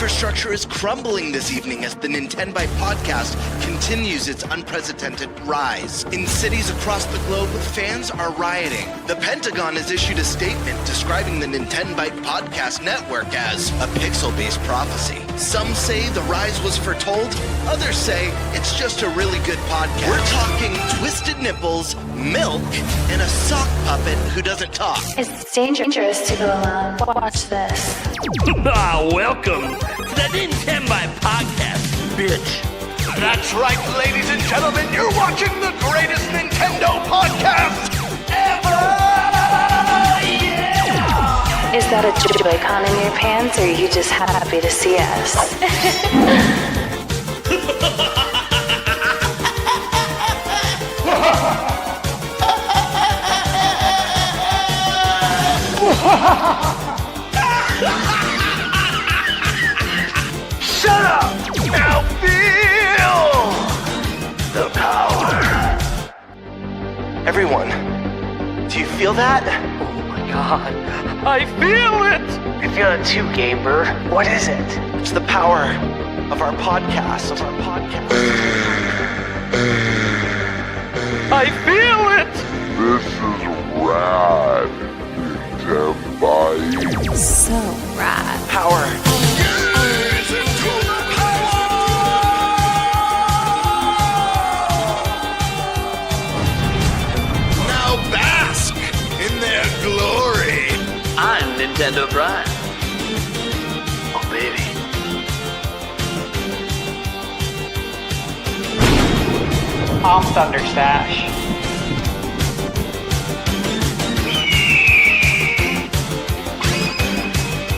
infrastructure is crumbling this evening as the Nintenbyte Podcast continues its unprecedented rise. In cities across the globe, fans are rioting. The Pentagon has issued a statement describing the Nintenbyte Podcast network as a pixel-based prophecy. Some say the rise was foretold, others say it's just a really good podcast. We're talking twisted nipples, milk, and a sock puppet who doesn't talk. It's dangerous to go alone. Watch this. Welcome to the Nintenbyte Podcast, bitch. That's right, ladies and gentlemen, you're watching the greatest Nintendo podcast ever! Yeah! Is that a Joy-Con in your pants, or are you just happy to see us? Shut up! Now feel the power. Everyone, do you feel that? Oh my god, I feel it! I feel it too, Gamer. What is it? It's the power of our podcast. I feel it! This is rad, Nintenbyte. So rad. Power. Now bask in their glory. I'm Nintendo Brian. Oh baby. I'm Thunderstash.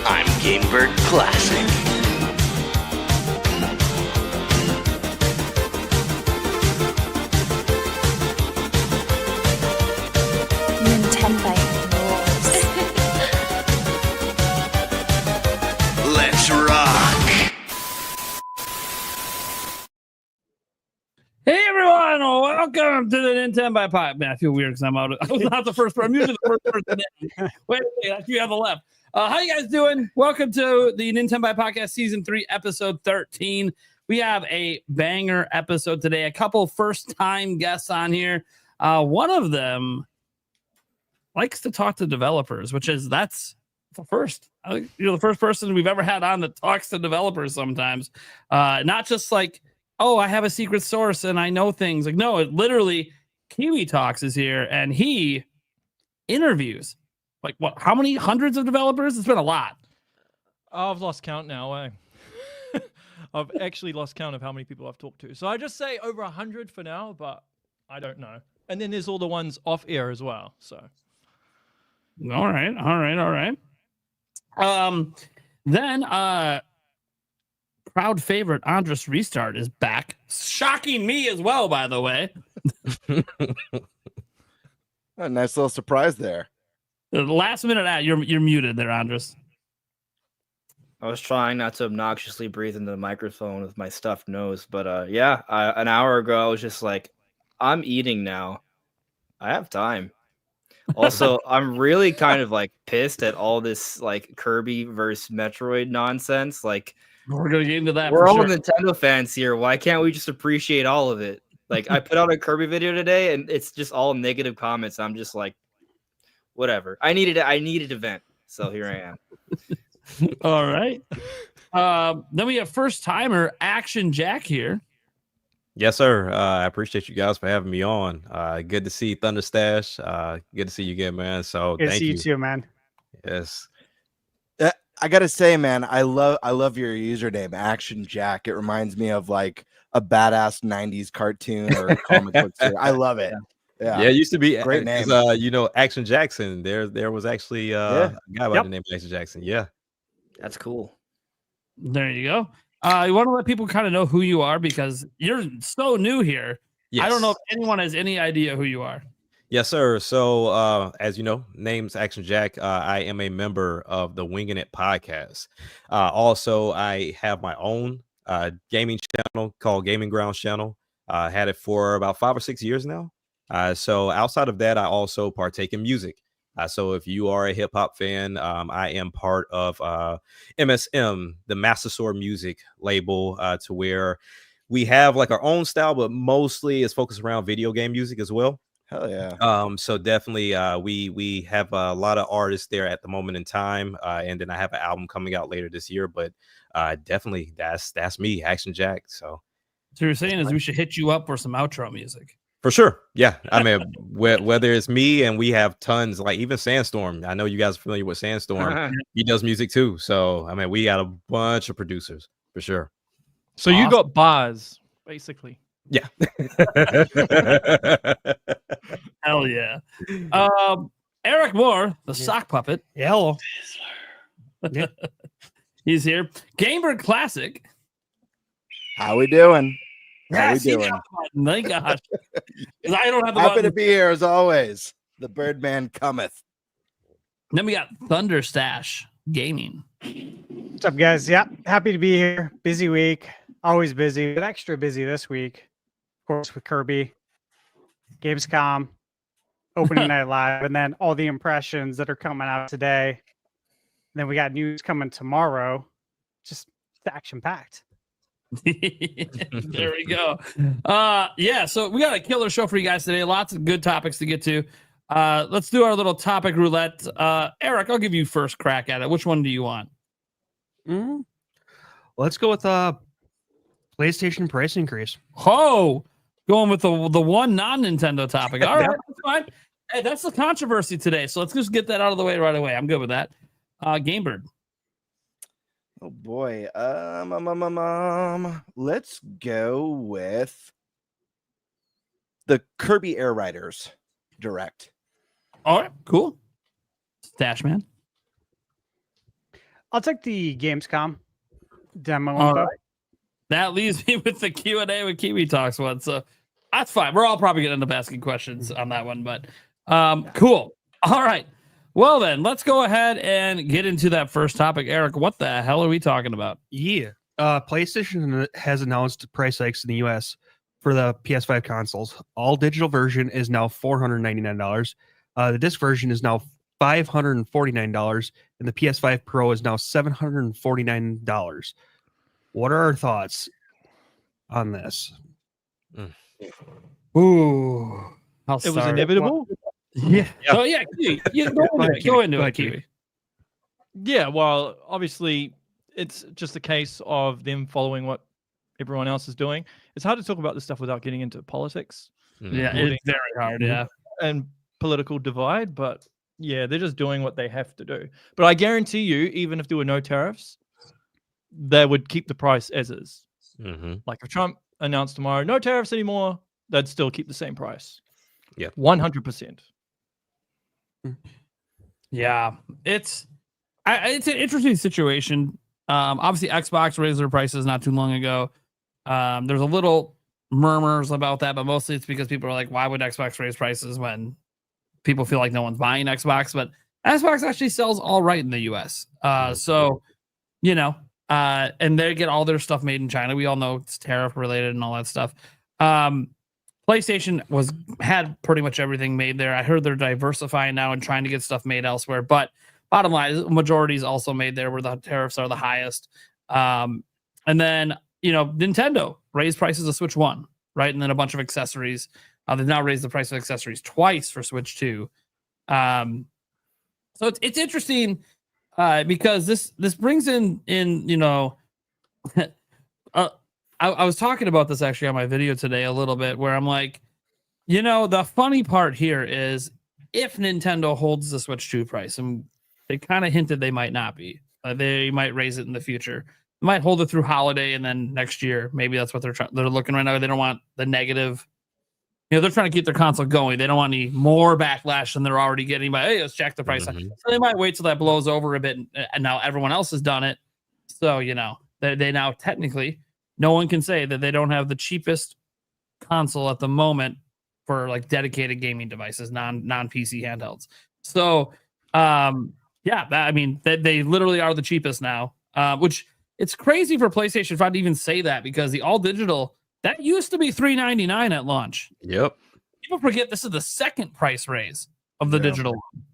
I'm Gamebird Classic. Nintenbyte rules. Let's rock. Hey everyone, welcome to the Nintenbyte Podcast. Man, I feel weird because I was not the first person. I'm usually the first person in. Wait, you have the left. How you guys doing? Welcome to the Nintenbyte Podcast Season 3, Episode 13. We have a banger episode today. A couple first-time guests on here. One of them likes to talk to developers, that's the first. You're the first person we've ever had on that talks to developers sometimes. Not just like, oh, I have a secret source and I know things. Like, no, it literally, Kiwi Talks is here and he interviews. Like, what? How many hundreds of developers? It's been a lot. I've lost count now. I've actually lost count of how many people I've talked to. So I just say over 100 for now, but I don't know. And then there's all the ones off air as well. So, All right. Then crowd favorite Andres Restart is back, shocking me as well. By the way, A nice little surprise there. the last minute ad, you're muted there, Andres. I was trying not to obnoxiously breathe into the microphone with my stuffed nose, but an hour ago I was just like, I'm eating now. I have time. Also, I'm really kind of like pissed at all this like Kirby versus Metroid nonsense. Like, We're gonna get into that. we're for all sure. Nintendo fans here. Why can't we just appreciate all of it? Like, I put out a Kirby video today, and it's just all negative comments. I'm just like, whatever. I needed to vent, so here I am. All right. Then we have first timer Action Jack here. Yes, sir. I appreciate you guys for having me on. Good to see Thunderstash. Good to see you again, man. So Good to thank see you. you too, man. Yes. I gotta say, man, I love your username, Action Jack. It reminds me of like a badass '90s cartoon or a comic book series. I love it. Yeah, it used to be Great name. Action Jackson. There was actually a guy by the name of Action Jackson. Yeah. That's cool. There you go. You want to let people kind of know who you are because you're so new here. Yes. I don't know if anyone has any idea who you are. Yes, sir. So, as you know, name's Action Jack. I am a member of the Winging It podcast. Also, I have my own gaming channel called Gaming Grounds Channel. Had it for about 5 or 6 years now. So outside of that, I also partake in music. So if you are a hip hop fan, I am part of MSM, the Master Sword Music label, to where we have like our own style, but mostly it's focused around video game music as well. Hell yeah. So definitely we have a lot of artists there at the moment in time. And then I have an album coming out later this year, but definitely that's me, Action Jack. So you're saying is we should hit you up for some outro music. for sure. Yeah. I mean, whether it's me and we have tons, like even Sandstorm. I know you guys are familiar with Sandstorm. He does music too. So I mean, we got a bunch of producers for sure. So you got bars, basically. Yeah. Hell yeah. Eric Moore, the sock puppet. Hello. He's here. Gamebird Classic. How we doing? Yeah, How we see doing? that button. My gosh. 'Cause I don't have the Happy button. to be here as always. The Birdman cometh. Then we got Thunder Stash Gaming. What's up, guys? Yeah, happy to be here. Busy week. Always busy, but extra busy this week. Of course, with Kirby, Gamescom, opening night live, and then all the impressions that are coming out today. And then we got news coming tomorrow. Just action packed. There we go. Yeah, so we got a killer show for you guys today. Lots of good topics to get to. Let's do our little topic roulette. Eric, I'll give you first crack at it. Which one do you want? Let's go with PlayStation price increase. Oh, going with the one non-Nintendo topic. All right, that's fine. Hey, that's the controversy today. So let's just get that out of the way right away. I'm good with that. Gamebird. Oh boy. Let's go with the Kirby Air Riders Direct. All right, cool. Stash Man. I'll take the Gamescom demo. All right. That leaves me with the Q&A with Kiwi Talks one. So that's fine. We're all probably going to end up asking questions on that one, but cool. All right. Well, then let's go ahead and get into that first topic. Eric, what the hell are we talking about? Yeah. PlayStation has announced price hikes in the US for the PS5 consoles. All digital version is now $499. The disc version is now $549, and the PS5 Pro is now $749. What are our thoughts on this? Ooh, it was inevitable. Yeah. So yeah, Kiwi, go into it, Kiwi. Yeah, well, obviously, it's just a case of them following what everyone else is doing. It's hard to talk about this stuff without getting into politics. Yeah, it's very hard. Yeah, and political divide, but yeah, they're just doing what they have to do. But I guarantee you, even if there were no tariffs, they would keep the price as is. Like if Trump announced tomorrow, no tariffs anymore, they'd still keep the same price. Yeah, 100%. Yeah, it's an interesting situation. Obviously, Xbox raised their prices not too long ago. There's a little murmurs about that, but mostly it's because people are like, why would Xbox raise prices when people feel like no one's buying Xbox? But Xbox actually sells all right in the US. So, you know, and they get all their stuff made in China. We all know it's tariff related and all that stuff. PlayStation had pretty much everything made there. I heard they're diversifying now and trying to get stuff made elsewhere. But bottom line is majority is also made there where the tariffs are the highest. And then, you know, Nintendo raised prices of Switch 1, right? And then a bunch of accessories. They've now raised the price of accessories twice for Switch 2. So it's interesting because this brings in you know, I was talking about this actually on my video today a little bit, where I'm like, you know, the funny part here is if Nintendo holds the Switch 2 price, and they kind of hinted they might not be, they might raise it in the future. They might hold it through holiday, and then next year, maybe that's what they're looking right now. They don't want the negative. You know, they're trying to keep their console going. They don't want any more backlash than they're already getting by, hey, let's jack the price. So they might wait till that blows over a bit, and now everyone else has done it. So, you know, they now technically, no one can say that they don't have the cheapest console at the moment for like dedicated gaming devices, non-PC handhelds. So, yeah, I mean, they literally are the cheapest now, which it's crazy for PlayStation 5 to even say that, because the all digital, that used to be $399 at launch. Yep. People forget this is the second price raise of the digital one.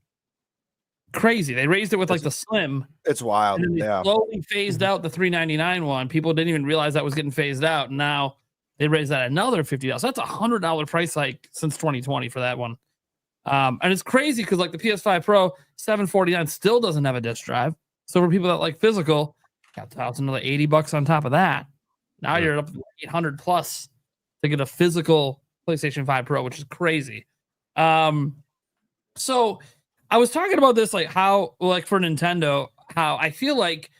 crazy. They raised it with like the Slim. It's wild. And then they Yeah. slowly phased out the $399 one. People didn't even realize that was getting phased out. And now they raised that another $50. So that's a $100 price hike since 2020 for that one. And it's crazy because like the PS5 Pro $749 still doesn't have a disc drive. So for people that like physical, got to toss another $80 on top of that. Now you're up to 800 plus to get a physical PlayStation 5 Pro, which is crazy. So I was talking about this, like how, like for Nintendo, how I feel like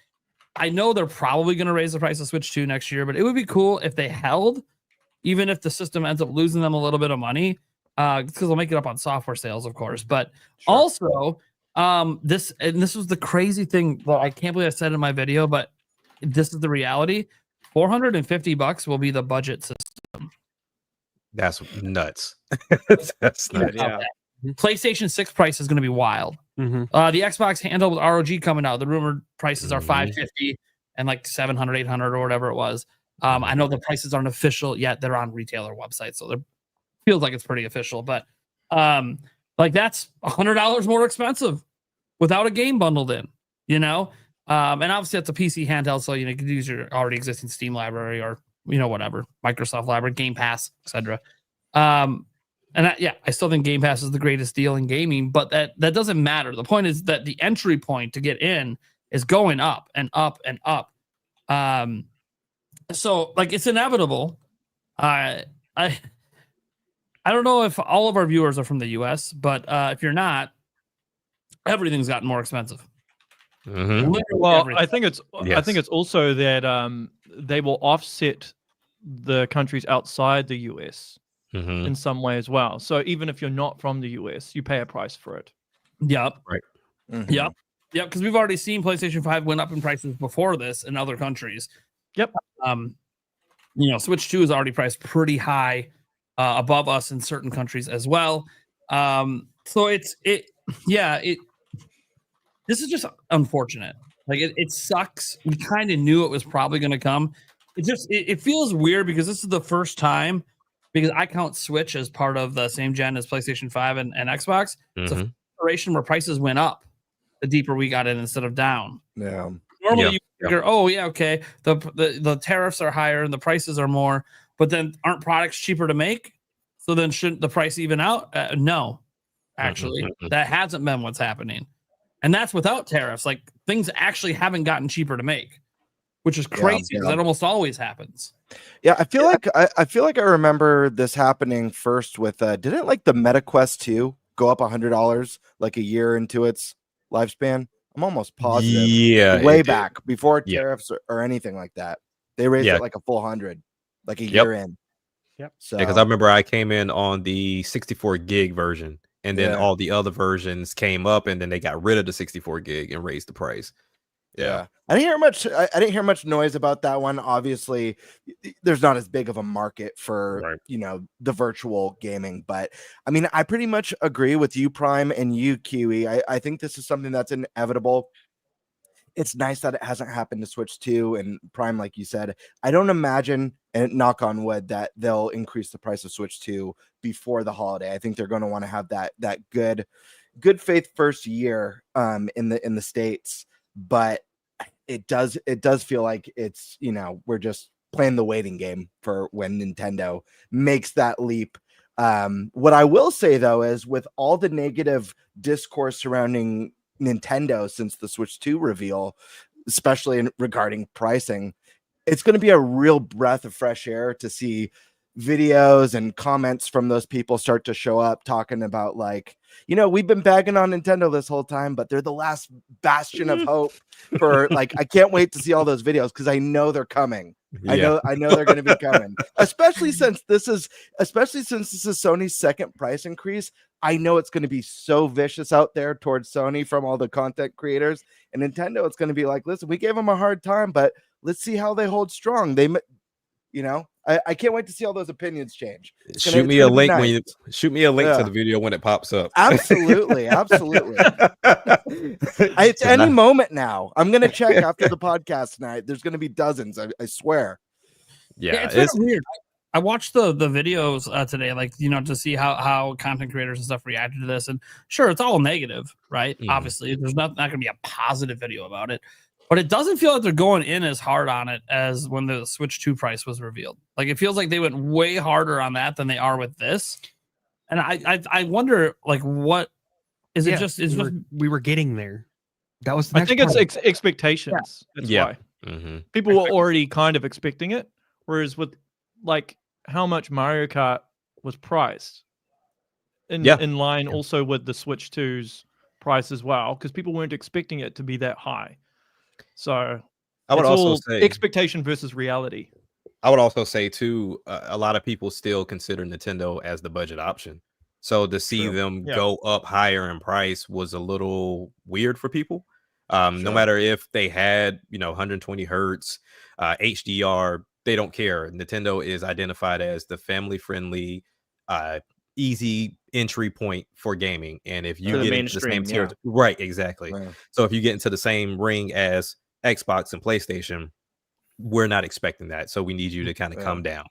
I know they're probably going to raise the price of Switch 2 next year, but it would be cool if they held, even if the system ends up losing them a little bit of money, because they'll make it up on software sales, of course. But also, this was the crazy thing that I can't believe I said in my video, but this is the reality. $450 will be the budget system. That's nuts. That's nuts. Yeah. PlayStation 6 price is going to be wild. The Xbox handheld with ROG coming out, the rumored prices are $550 and like $700, $800 or whatever it was. I know the prices aren't official yet. They're on retailer websites, so it feels like it's pretty official. But like that's $100 more expensive without a game bundled in, you know? And obviously it's a PC handheld, so you can use your already existing Steam library or whatever, Microsoft library, Game Pass, etc. And I still think Game Pass is the greatest deal in gaming, but that doesn't matter. The point is that the entry point to get in is going up and up and up. So like it's inevitable. I don't know if all of our viewers are from the US, but if you're not, everything's gotten more expensive. Well, everything. I think it's also that they will offset the countries outside the US in some way as well. So even if you're not from the US, you pay a price for it. Yep. Right. Yep. Because we've already seen PlayStation 5 went up in prices before this in other countries. Yep. Switch 2 is already priced pretty high above us in certain countries as well. So this is just unfortunate. Like it sucks. We kind of knew it was probably going to come. It feels weird because this is the first time, because I count Switch as part of the same gen as PlayStation 5 and Xbox. It's a generation where prices went up the deeper we got in instead of down. Yeah. Normally you figure, okay, the tariffs are higher and the prices are more, but then aren't products cheaper to make? So then shouldn't the price even out? No, actually, that hasn't been what's happening. And that's without tariffs. Like things actually haven't gotten cheaper to make, which is crazy because that almost always happens. Yeah, I feel like I remember this happening first with didn't like the MetaQuest 2 go up $100 like a year into its lifespan? I'm almost positive. Yeah, way back before tariffs or anything like that. They raised it like a full 100, like a year in. Yep. So because I remember I came in on the 64 gig version, and then all the other versions came up, and then they got rid of the 64 gig and raised the price. Yeah. I didn't hear much. I didn't hear much noise about that one. Obviously, there's not as big of a market for the virtual gaming, but I mean, I pretty much agree with you, Prime, and you, Kiwi. I think this is something that's inevitable. It's nice that it hasn't happened to Switch 2 and Prime, like you said. I don't imagine, and knock on wood, that they'll increase the price of Switch 2 before the holiday. I think they're going to want to have that good faith first year in the States. But it does feel like it's, we're just playing the waiting game for when Nintendo makes that leap. What I will say though is, with all the negative discourse surrounding Nintendo since the Switch 2 reveal, especially regarding pricing, it's going to be a real breath of fresh air to see videos and comments from those people start to show up talking about, like, we've been bagging on Nintendo this whole time, but they're the last bastion of hope for, like, I can't wait to see all those videos because I know they're coming. I know they're going to be coming, especially since this is Sony's second price increase. I know it's going to be so vicious out there towards Sony from all the content creators, and Nintendo, it's going to be like, listen, we gave them a hard time, but let's see how they hold strong. I can't wait to see all those opinions change. Shoot me a link to the video when it pops up. Absolutely. It's any moment now. I'm going to check after the podcast tonight. There's going to be dozens. I swear. Yeah, it's kind of weird. I watched the videos today, like, to see how content creators and stuff reacted to this. And sure, it's all negative, right? Obviously, there's not going to be a positive video about it, but it doesn't feel like they're going in as hard on it as when the Switch 2 price was revealed. Like, it feels like they went way harder on that than they are with this. And I wonder, like, what is it? We were getting there. That was. I think it's expectations. That's why people were already kind of expecting it, whereas with like how much Mario Kart was priced in line also with the Switch 2's price as well, because people weren't expecting it to be that high. So I would also say expectation versus reality. I would also say too, a lot of people still consider Nintendo as the budget option. So to see them go up higher in price was a little weird for people. No matter if they had 120 hertz, HDR. They don't care. Nintendo is identified as the family-friendly, easy entry point for gaming. And if you get into the same tier, right, exactly. Right. So if you get into the same ring as Xbox and PlayStation, we're not expecting that. So we need you to kind of come down.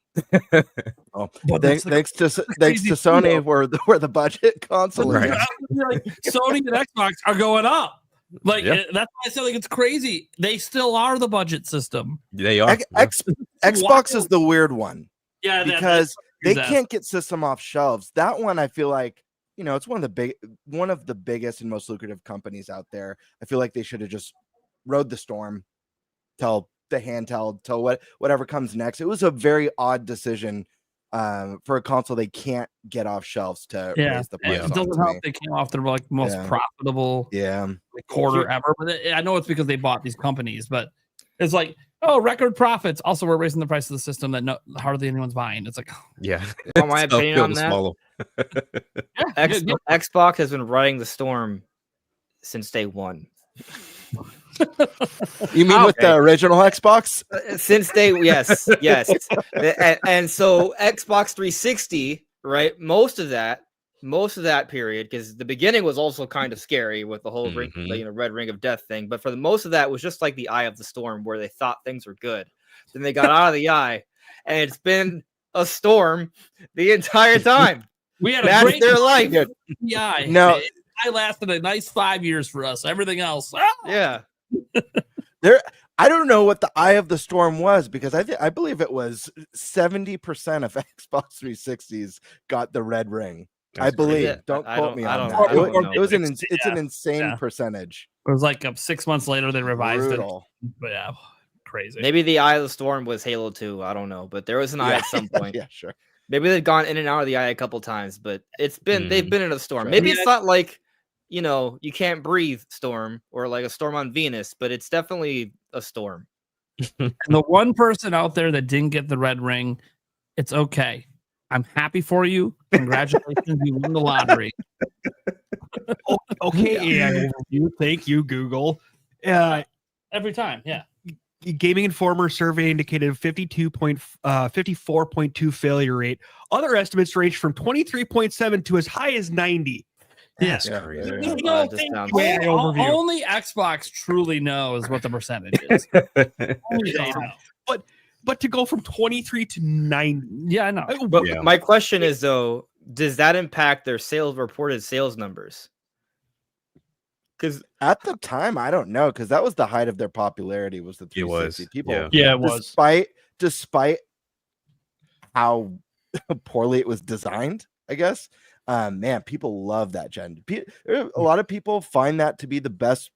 Thanks to Sony, where the budget console. Right. Like, Sony and Xbox are going up. Like that's why I said, like, it's crazy. They still are the budget system. They are. Xbox is the weird one. Yeah, because they can't get system off shelves. That one, I feel like, it's one of the biggest and most lucrative companies out there. I feel like they should have just rode the storm till the handheld, till whatever comes next. It was a very odd decision for a console they can't get off shelves to raise the price. It doesn't help they came off their like most profitable quarter ever. But I know it's because they bought these companies, but it's like, record profits. Also, we're raising the price of the system that hardly anyone's buying. It's like, my opinion on that. Xbox has been riding the storm since day one. You mean with the original Xbox? Since yes. And so Xbox 360, right? Most of that period, because the beginning was also kind of scary with the whole red ring of death thing. But for the most of that was just like the eye of the storm, where they thought things were good. Then they got out of the eye, and it's been a storm the entire time. We had That's their life. Yeah, no. I lasted a nice 5 years for us. Everything else, I don't know what the eye of the storm was, because I believe it was 70% of Xbox 360s got the red ring. I believe. Don't quote me on that. It's an insane percentage. It was like 6 months later they revised it. But crazy. Maybe the eye of the storm was Halo 2. I don't know, but there was an eye at some point. Yeah, sure. Maybe they've gone in and out of the eye a couple times, but they've been in a storm. Maybe it's not like you can't breathe storm or like a storm on Venus, but it's definitely a storm. And the one person out there that didn't get the red ring, it's okay. I'm happy for you. Congratulations, you won the lottery. Okay, thank you, Google. Every time, Gaming Informer survey indicated 54.2 failure rate. Other estimates range from 23.7 to as high as 90. Yes. Only Xbox truly knows what the percentage is. Only they know. But to go from 23 to 90. Yeah, I know. But my question is, though, does that impact their reported sales numbers? Because at the time, I don't know, because that was the height of their popularity, was the 360. People, it was. Despite how poorly it was designed, I guess. Man, people love that gen. A lot of people find that to be the best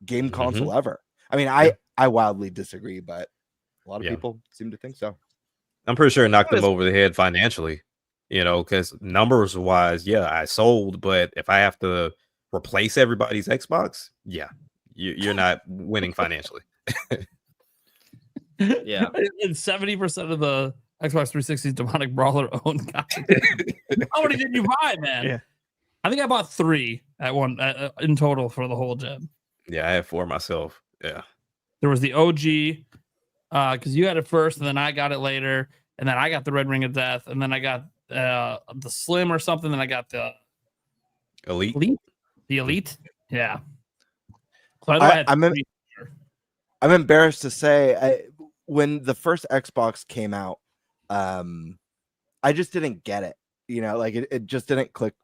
game console ever. I mean, I wildly disagree, but a lot of people seem to think so. I'm pretty sure it knocked them over the head financially, because numbers wise, I sold, but if I have to replace everybody's Xbox, you're not winning financially. And 70% of the Xbox 360's demonic brawler owned guys. How many did you buy, man? Yeah. I think I bought 3 at one in total for the whole gen. Yeah, I had 4 myself. Yeah. There was the OG, because you had it first, and then I got it later, and then I got the red ring of death, and then I got the slim or something, then I got the elite. The elite, yeah. So I'm embarrassed to say, when the first Xbox came out, I just didn't get it. Like it just didn't click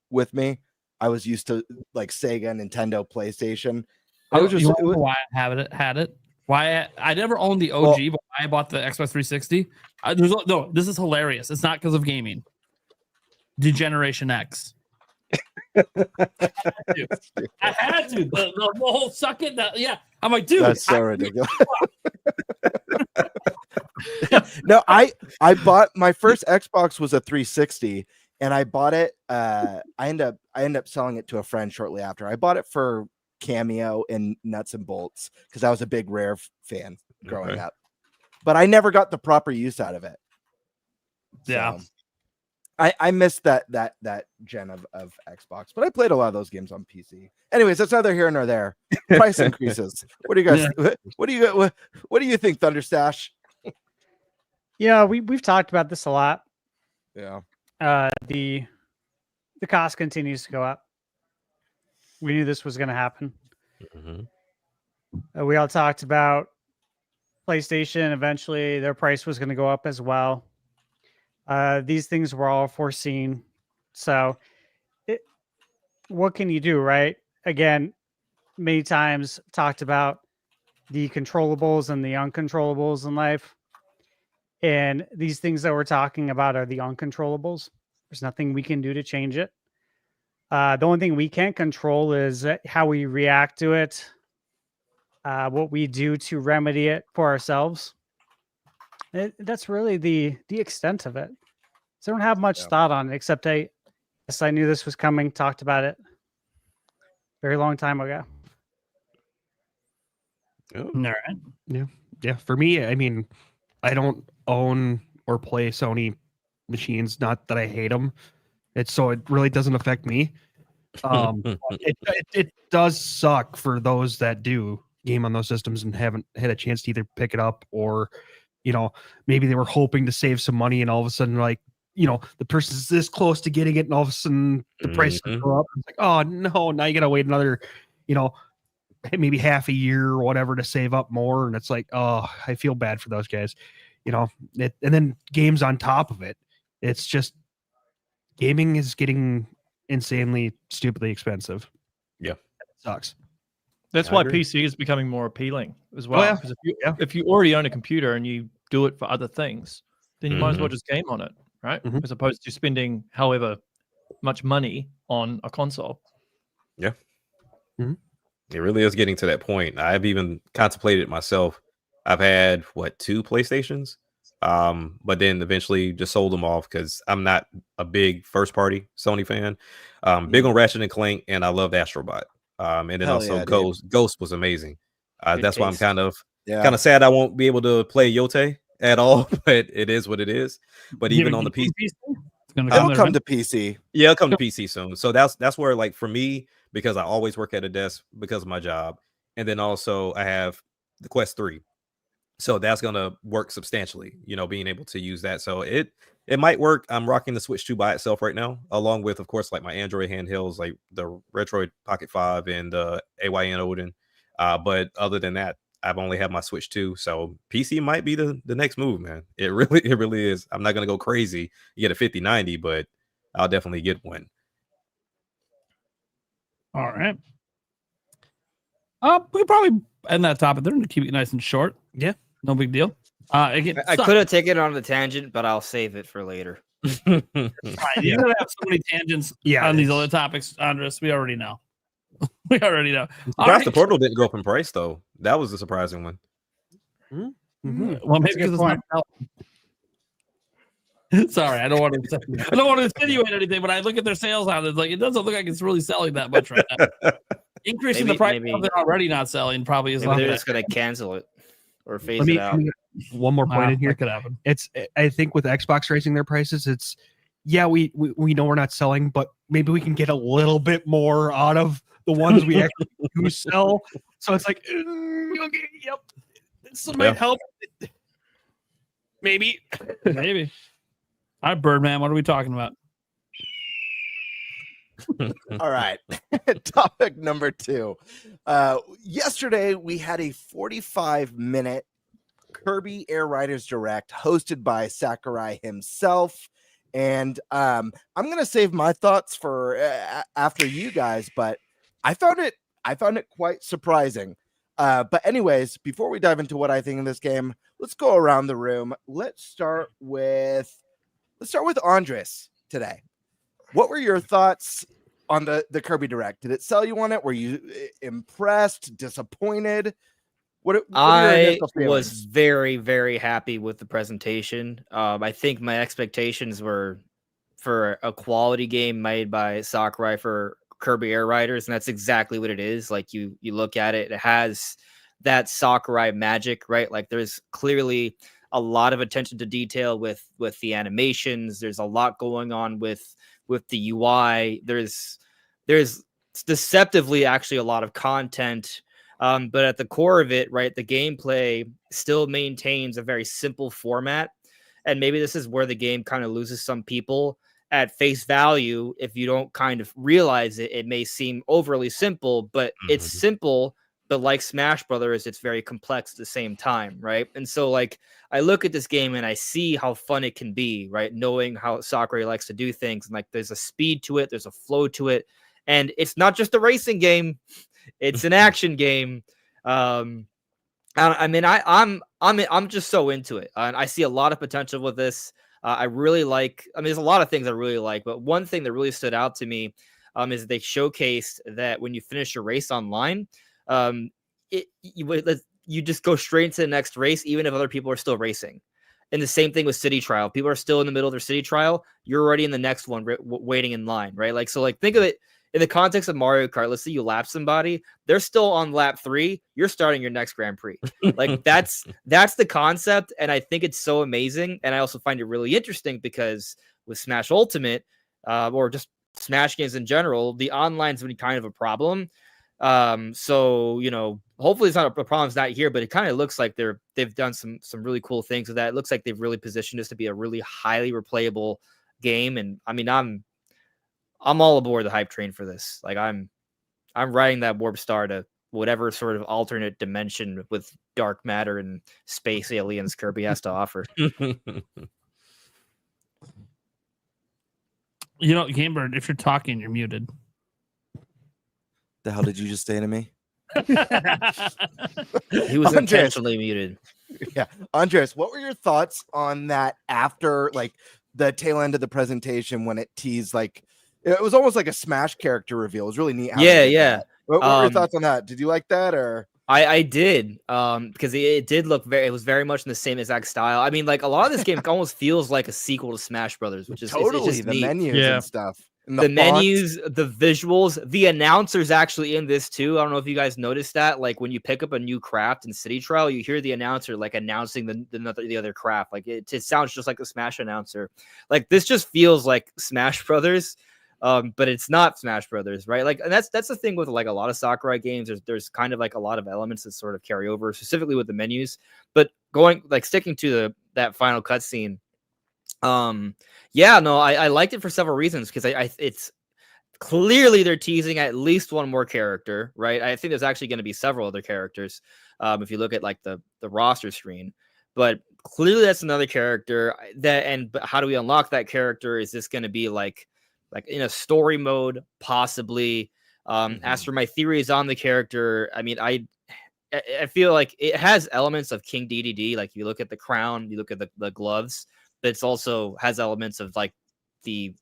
with me. I was used to like Sega, Nintendo, PlayStation. I was just why I had it. Why I never owned the OG, but why I bought the Xbox 360. No, this is hilarious. It's not because of gaming. Degeneration X. I had to. The whole suck it. Yeah, I'm like, dude, that's so ridiculous. No, I bought my first Xbox was a 360, and I bought it. I end up selling it to a friend shortly after. I bought it for Cameo and Nuts and Bolts because I was a big Rare fan growing up, but I never got the proper use out of it. Yeah. So, I missed that gen of Xbox, but I played a lot of those games on PC. Anyways, that's neither here nor there. Price increases. What do you guys? What do you think, Thunderstash? Yeah, we've talked about this a lot. Yeah. The cost continues to go up. We knew this was going to happen. We all talked about PlayStation. Eventually, their price was going to go up as well. These things were all foreseen. So what can you do, right? Again, many times talked about the controllables and the uncontrollables in life. And these things that we're talking about are the uncontrollables. There's nothing we can do to change it. The only thing we can't control is how we react to it, what we do to remedy it for ourselves. That's really the extent of it. So I don't have much thought on it, except I knew this was coming, talked about it very long time ago. All right. Yeah. For me, I mean, I don't own or play Sony machines. Not that I hate them. So it really doesn't affect me. It does suck for those that do game on those systems and haven't had a chance to either pick it up or, maybe they were hoping to save some money and all of a sudden, like, the person's this close to getting it and all of a sudden the price go up. It's like, oh no, now you gotta wait another, maybe half a year or whatever to save up more. And it's like, oh, I feel bad for those guys, and then games on top of it. It's just gaming is getting insanely, stupidly expensive. Yeah. It sucks. That's why PC is becoming more appealing as well. Because if you already own a computer and you do it for other things, then you might as well just game on it, right? As opposed to spending however much money on a console. Yeah. It really is getting to that point. I've even contemplated it myself. I've had 2 PlayStations, but then eventually just sold them off because I'm not a big first party Sony fan. Big on Ratchet and Clank, and I loved Astrobot. And then also Ghost was amazing. That's why I'm kind of sad I won't be able to play Yote at all, but it is what it is. But even on the PC, it'll come to PC. Yeah, it'll come to PC soon. So that's where, like, for me, because I always work at a desk because of my job, and then also I have the Quest 3. So that's gonna work substantially, being able to use that. So it might work. I'm rocking the Switch 2 by itself right now, along with, of course, like my Android handhelds, like the Retroid Pocket 5 and the AYN Odin. But other than that, I've only had my Switch 2. So PC might be the next move, man. It really is. I'm not gonna go crazy, get a 5090, but I'll definitely get one. All right. We probably end that topic there and keep it nice and short. Yeah. No big deal. Again, I could have taken it on the tangent, but I'll save it for later. You're gonna have so many tangents on these other topics, Andres. We already know. We already know. The Portal didn't go up in price though. That was a surprising one. Well, maybe because it's not selling. Sorry, I don't want to insinuate anything, but I look at their sales on it. It's like it doesn't look like it's really selling that much right now. Increasing the price of they're already not selling probably is. They're just gonna cancel it or phase it out. One more point in here. That could happen. I think with Xbox raising their prices, we know we're not selling, but maybe we can get a little bit more out of the ones we actually do sell. So it's like, okay, yep, this might help. Maybe. All right, Birdman, what are we talking about? All right. Topic number 2. Yesterday, we had a 45-minute Kirby Air Riders Direct hosted by Sakurai himself. And I'm going to save my thoughts for after you guys, but I found it quite surprising. But anyways, before we dive into what I think of this game, let's go around the room. Let's start with Andres today. What were your thoughts on the Kirby Direct? Did it sell you on it? Were you impressed, disappointed? What I was very, very happy with the presentation. I think my expectations were for a quality game made by Sakurai for Kirby Air Riders, and that's exactly what it is. Like you look at it, it has that Sakurai magic, right? Like there's clearly a lot of attention to detail with the animations. There's a lot going on with the UI. There's deceptively actually a lot of content. But at the core of it, right, the gameplay still maintains a very simple format. And maybe this is where the game kind of loses some people at face value. If you don't kind of realize it, it may seem overly simple, but it's simple. But like Smash Brothers, it's very complex at the same time, right? And so like I look at this game and I see how fun it can be, right? Knowing how Sakurai likes to do things. And like there's a speed to it, there's a flow to it. And it's not just a racing game. It's an action game. I'm just so into it, and I see a lot of potential with this. I really like. I mean, there's a lot of things I really like, but one thing that really stood out to me is they showcased that when you finish your race online, you just go straight into the next race, even if other people are still racing. And the same thing with City Trial. People are still in the middle of their City Trial. You're already in the next one, waiting in line, right? Like so. Like think of it. In the context of Mario Kart, let's say you lap somebody, they're still on lap 3. You're starting your next Grand Prix. Like that's the concept, and I think it's so amazing. And I also find it really interesting because with Smash Ultimate, or just Smash games in general, the online's been kind of a problem. So you know, hopefully it's not a problem. It's not here, but it kind of looks like they've done some really cool things with that. It looks like they've really positioned this to be a really highly replayable game. And I mean, I'm all aboard the hype train for this. Like I'm riding that warp star to whatever sort of alternate dimension with dark matter and space aliens Kirby has to offer. You know, Gamebird, if you're talking, you're muted. The hell did you just say to me? He was intentionally muted. Yeah. Andres, what were your thoughts on that after like the tail end of the presentation when it teased like it was almost like a Smash character reveal. It was really neat. Yeah. What were your thoughts on that? Did you like that or? I did, because it did look it was very much in the same exact style. I mean, like a lot of this game almost feels like a sequel to Smash Brothers, which is totally it's just the neat. menus and stuff. And the menus, the visuals, the announcers actually in this too. I don't know if you guys noticed that. Like when you pick up a new craft in City Trial, you hear the announcer like announcing the other craft. Like it sounds just like a Smash announcer. Like this just feels like Smash Brothers. But it's not Smash Brothers, right? Like, and that's the thing with like a lot of Sakurai games. There's kind of like a lot of elements that sort of carry over, specifically with the menus. But sticking to that final cutscene, I liked it for several reasons because it's clearly they're teasing at least one more character, right? I think there's actually going to be several other characters if you look at like the roster screen, but clearly that's another character. But how do we unlock that character? Is this going to be like in a story mode, possibly? As for my theories on the character, I mean, I feel like it has elements of King DDD. Like you look at the crown, you look at the gloves, but it's also has elements of like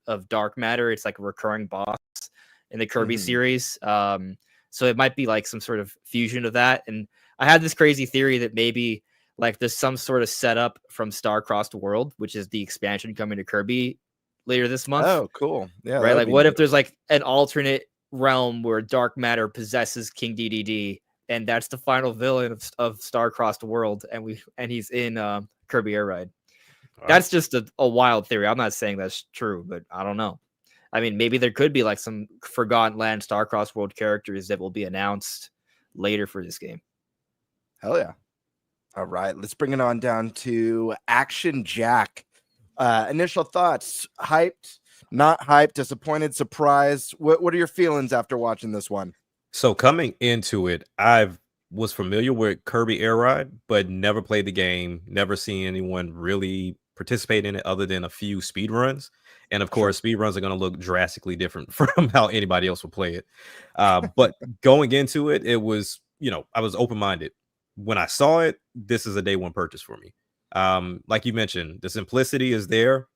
of dark matter. It's like a recurring boss in the Kirby series. So it might be like some sort of fusion of that. And I had this crazy theory that maybe like there's some sort of setup from Star-Crossed World, which is the expansion coming to Kirby later this month. Oh, cool. Yeah. Right. Like what if there's like an alternate realm where dark matter possesses King DDD and that's the final villain of Star-Crossed World and he's in Kirby Air Ride. Wow. That's just a wild theory. I'm not saying that's true, but I don't know. I mean, maybe there could be like some Forgotten Land Star-Crossed World characters that will be announced later for this game. Hell yeah. All right, let's bring it on down to Action Jack. Initial thoughts: hyped, not hyped, disappointed, surprised? What are your feelings after watching this one? So coming into it, I've was familiar with Kirby Air Ride, but never played the game, never seen anyone really participate in it other than a few speed runs. And of course, speed runs are going to look drastically different from how anybody else will play it. But going into it, it was, I was open-minded. When I saw it, this is a day one purchase for me. Like you mentioned, the simplicity is there,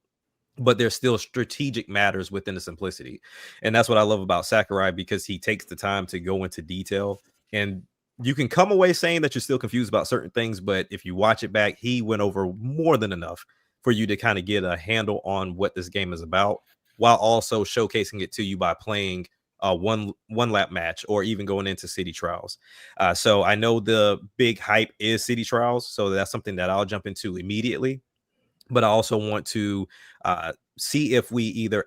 but there's still strategic matters within the simplicity. And that's what I love about Sakurai, because he takes the time to go into detail. And you can come away saying that you're still confused about certain things, but if you watch it back, he went over more than enough for you to kind of get a handle on what this game is about, while also showcasing it to you by playing one lap match or even going into city trials. So I know the big hype is city trials, so that's something that I'll jump into immediately. But I also want to see if we either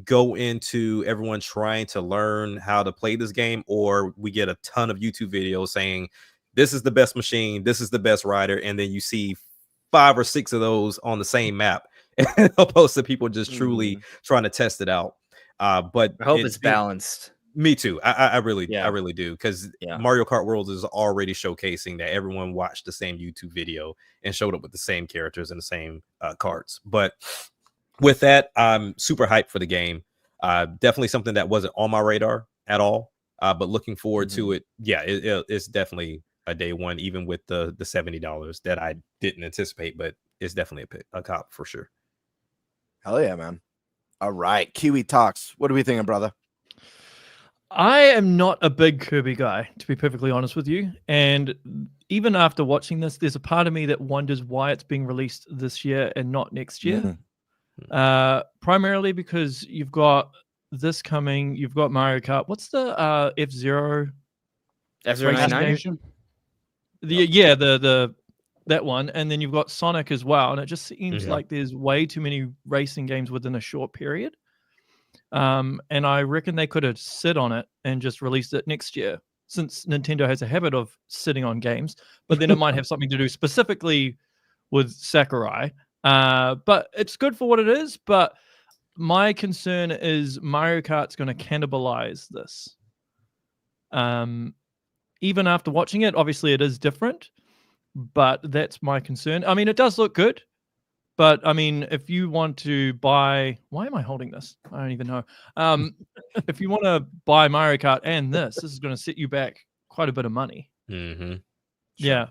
go into everyone trying to learn how to play this game, or we get a ton of YouTube videos saying this is the best machine, this is the best rider, and then you see 5 or 6 of those on the same map, opposed to people just truly trying to test it out. But I hope it's balanced. Me too. I really do, because Mario Kart World is already showcasing that everyone watched the same YouTube video and showed up with the same characters and the same carts. But with that, I'm super hyped for the game. Definitely something that wasn't on my radar at all, but looking forward to it. Yeah, it's definitely a day one, even with the $70 that I didn't anticipate, but it's definitely a cop for sure. Hell yeah, man. All right, Kiwi Talks. What are we thinking, brother? I am not a big Kirby guy, to be perfectly honest with you. And even after watching this, there's a part of me that wonders why it's being released this year and not next year. Primarily because you've got this coming, you've got Mario Kart. What's the F-Zero? F-Zero 99? The that one, and then you've got Sonic as well, and it just seems like there's way too many racing games within a short period. And I reckon they could have sit on it and just released it next year, since Nintendo has a habit of sitting on games, but then it might have something to do specifically with Sakurai. But it's good for what it is. But my concern is Mario Kart's going to cannibalize this. Even after watching it, obviously it is different, but that's my concern. I mean, it does look good, but I mean, if you want to buy, why am I holding this? I don't even know. If you want to buy Mario Kart and this is going to set you back quite a bit of money. Yeah.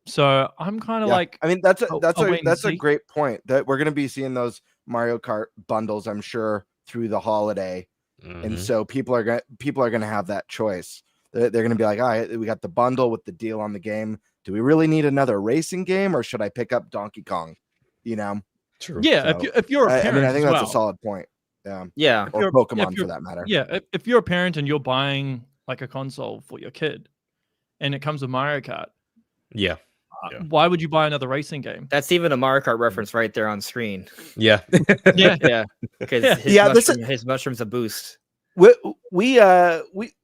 So I'm kind of like, I mean, that's a great point, that we're going to be seeing those Mario Kart bundles, I'm sure, through the holiday. And so people are going to have that choice. They're going to be like, all right, we got the bundle with the deal on the game. Do we really need another racing game, or should I pick up Donkey Kong? True. Yeah, So, if you're a parent, I think that's well, a solid point. Yeah, or Pokemon for that matter. Yeah, if you're a parent and you're buying like a console for your kid, and it comes with Mario Kart, why would you buy another racing game? That's even a Mario Kart reference right there on screen. Yeah. Because his mushroom's a boost. We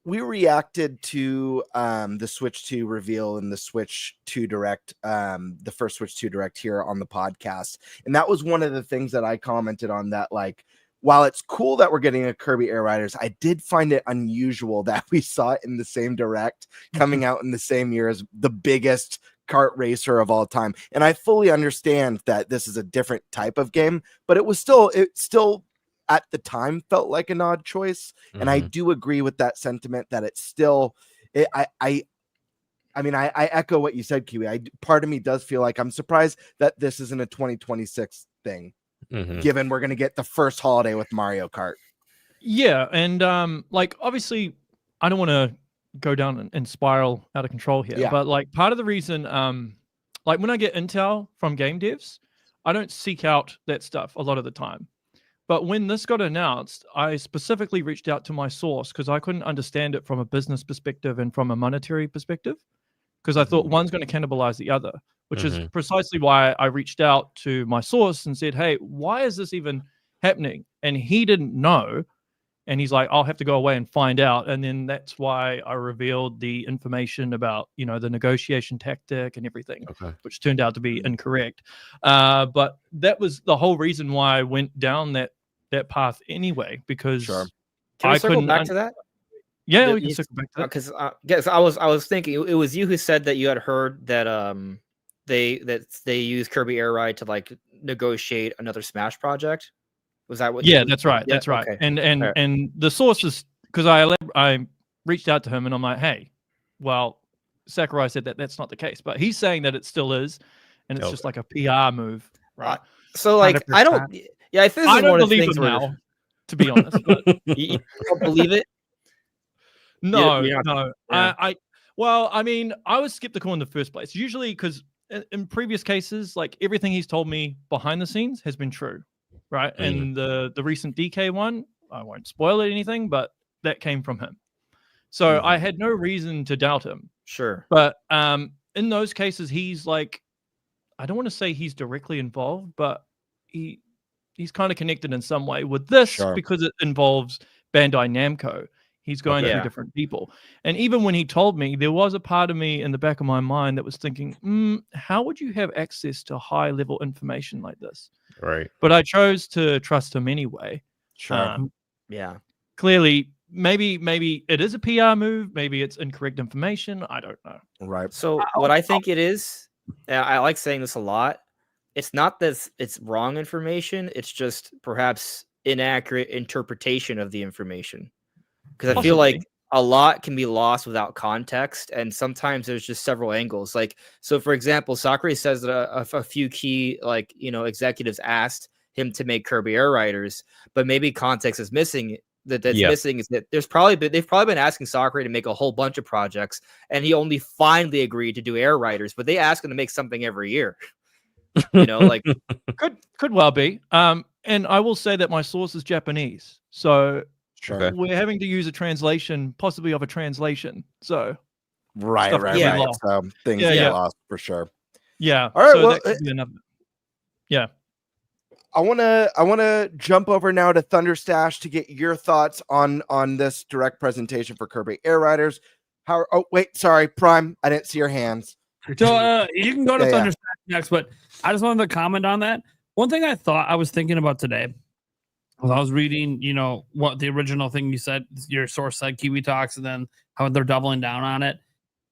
reacted to the Switch 2 reveal and the Switch 2 Direct, the first Switch 2 Direct here on the podcast, and that was one of the things that I commented on, that like, while it's cool that we're getting a Kirby Air Riders, I did find it unusual that we saw it in the same Direct, coming out in the same year as the biggest kart racer of all time. And I fully understand that this is a different type of game, but it still at the time felt like an odd choice. And I do agree with that sentiment, that it's still, I mean, I echo what you said, Kiwi. Part of me does feel like I'm surprised that this isn't a 2026 thing, given we're going to get the first holiday with Mario Kart. Yeah. And like, obviously I don't want to go down and spiral out of control here, but like, part of the reason, like when I get intel from game devs, I don't seek out that stuff a lot of the time. But when this got announced, I specifically reached out to my source because I couldn't understand it from a business perspective and from a monetary perspective, because I thought one's going to cannibalize the other, which is precisely why I reached out to my source and said, hey, why is this even happening? And he didn't know. And he's like, I'll have to go away and find out. And then that's why I revealed the information about, the negotiation tactic and everything, which turned out to be incorrect. But that was the whole reason why I went down that path anyway, because Can we circle back to that? Yeah, we can circle back to that. Because guess I was thinking it was you who said that you had heard that they use Kirby Air Ride to like negotiate another Smash project. Was that what? Yeah, that's right. Yeah, That's right. okay. And the source is because I reached out to him and I'm like, hey, well, Sakurai said that that's not the case, but he's saying that it still is, and it's just like a PR move, right? So like 100%. I don't. Yeah, I think this I is don't one of the believe things him where now, to be honest. But you don't believe it. no, You're not- no. yeah. Well, I mean, I was skeptical in the first place. Usually, because in previous cases, like everything he's told me behind the scenes has been true, right? And the recent DK one, I won't spoil anything, but that came from him. So I had no reason to doubt him. Sure. But in those cases, he's like, I don't want to say he's directly involved, but he's kind of connected in some way with this because it involves Bandai Namco. He's going through different people. And even when he told me, there was a part of me in the back of my mind that was thinking, how would you have access to high level information like this? Right. But I chose to trust him anyway. Sure. Yeah. Clearly, maybe it is a PR move. Maybe it's incorrect information. I don't know. Right. So what I think it is, and I like saying this a lot, it's not that it's wrong information. It's just perhaps inaccurate interpretation of the information. Because I feel like a lot can be lost without context, and sometimes there's just several angles. Like, so for example, Sakurai says that a few key, like, executives asked him to make Kirby Air Riders, but maybe context is missing. That's missing is that they've probably been asking Sakurai to make a whole bunch of projects, and he only finally agreed to do Air Riders. But they ask him to make something every year. Like could well be. And I will say that my source is Japanese, so. Sure. We're having to use a translation, possibly of a translation. So, right. So things get lost for sure. Yeah. All right. So Well, that could be another. Yeah. I wanna jump over now to Thunderstash to get your thoughts on this direct presentation for Kirby Air Riders. Sorry, Prime. I didn't see your hands. So you can go to Thunderstash next, but I just wanted to comment on that. One thing I was thinking about today. I was reading, what the original thing you said, your source said, Kiwi Talks, and then how they're doubling down on it.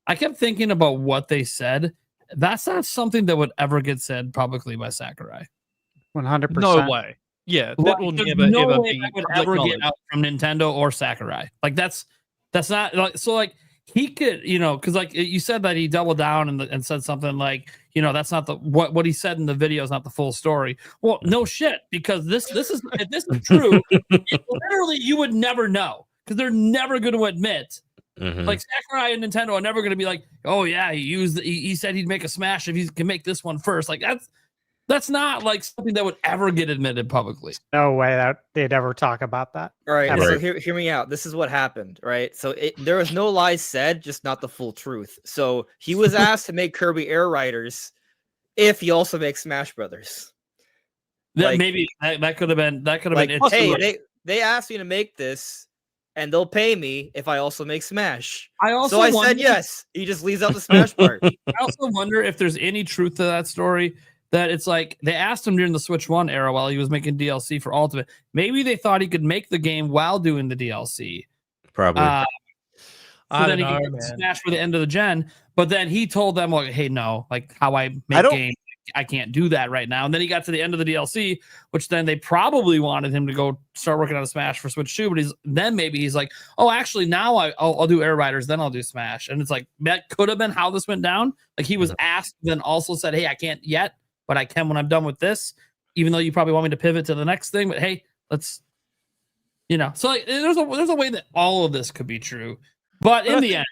I kept thinking about what they said. That's not something that would ever get said publicly by Sakurai. 100%. No way. Yeah, that will There's never no ever way be that would public ever knowledge. get out from Nintendo or Sakurai. Like that's not like so. Like he could, because like you said that he doubled down and said something like, that's not the what he said in the video is not the full story. Well, no shit, because this is if this is true, literally you would never know because they're never going to admit. Like Sakurai and Nintendo are never going to be like, oh yeah, he said he'd make a Smash if he can make this one first. Like that's not like something that would ever get admitted publicly. No way that they'd ever talk about that. All right, Ever. so hear me out. This is what happened, right? So there was no lies said, just not the full truth. So he was asked to make Kirby Air Riders if he also makes Smash Brothers. That maybe that could have been it. Hey, they asked me to make this, and they'll pay me if I also make Smash. I said yes. He just leaves out the Smash part. I also wonder if there's any truth to that story. That it's like they asked him during the Switch 1 era while he was making DLC for Ultimate. Maybe they thought he could make the game while doing the DLC. Probably. So I then don't he know, could man. Smash for the end of the gen. But then he told them, like, hey, no, like how I make games, I can't do that right now. And then he got to the end of the DLC, which then they probably wanted him to go start working on a Smash for Switch 2. But maybe he's like, oh, actually, now I'll do Air Riders, then I'll do Smash. And it's like, that could have been how this went down. Like he was asked, then also said, hey, I can't yet. But I can when I'm done with this, even though you probably want me to pivot to the next thing. But hey, let's, so like, there's a way that all of this could be true. But in the end,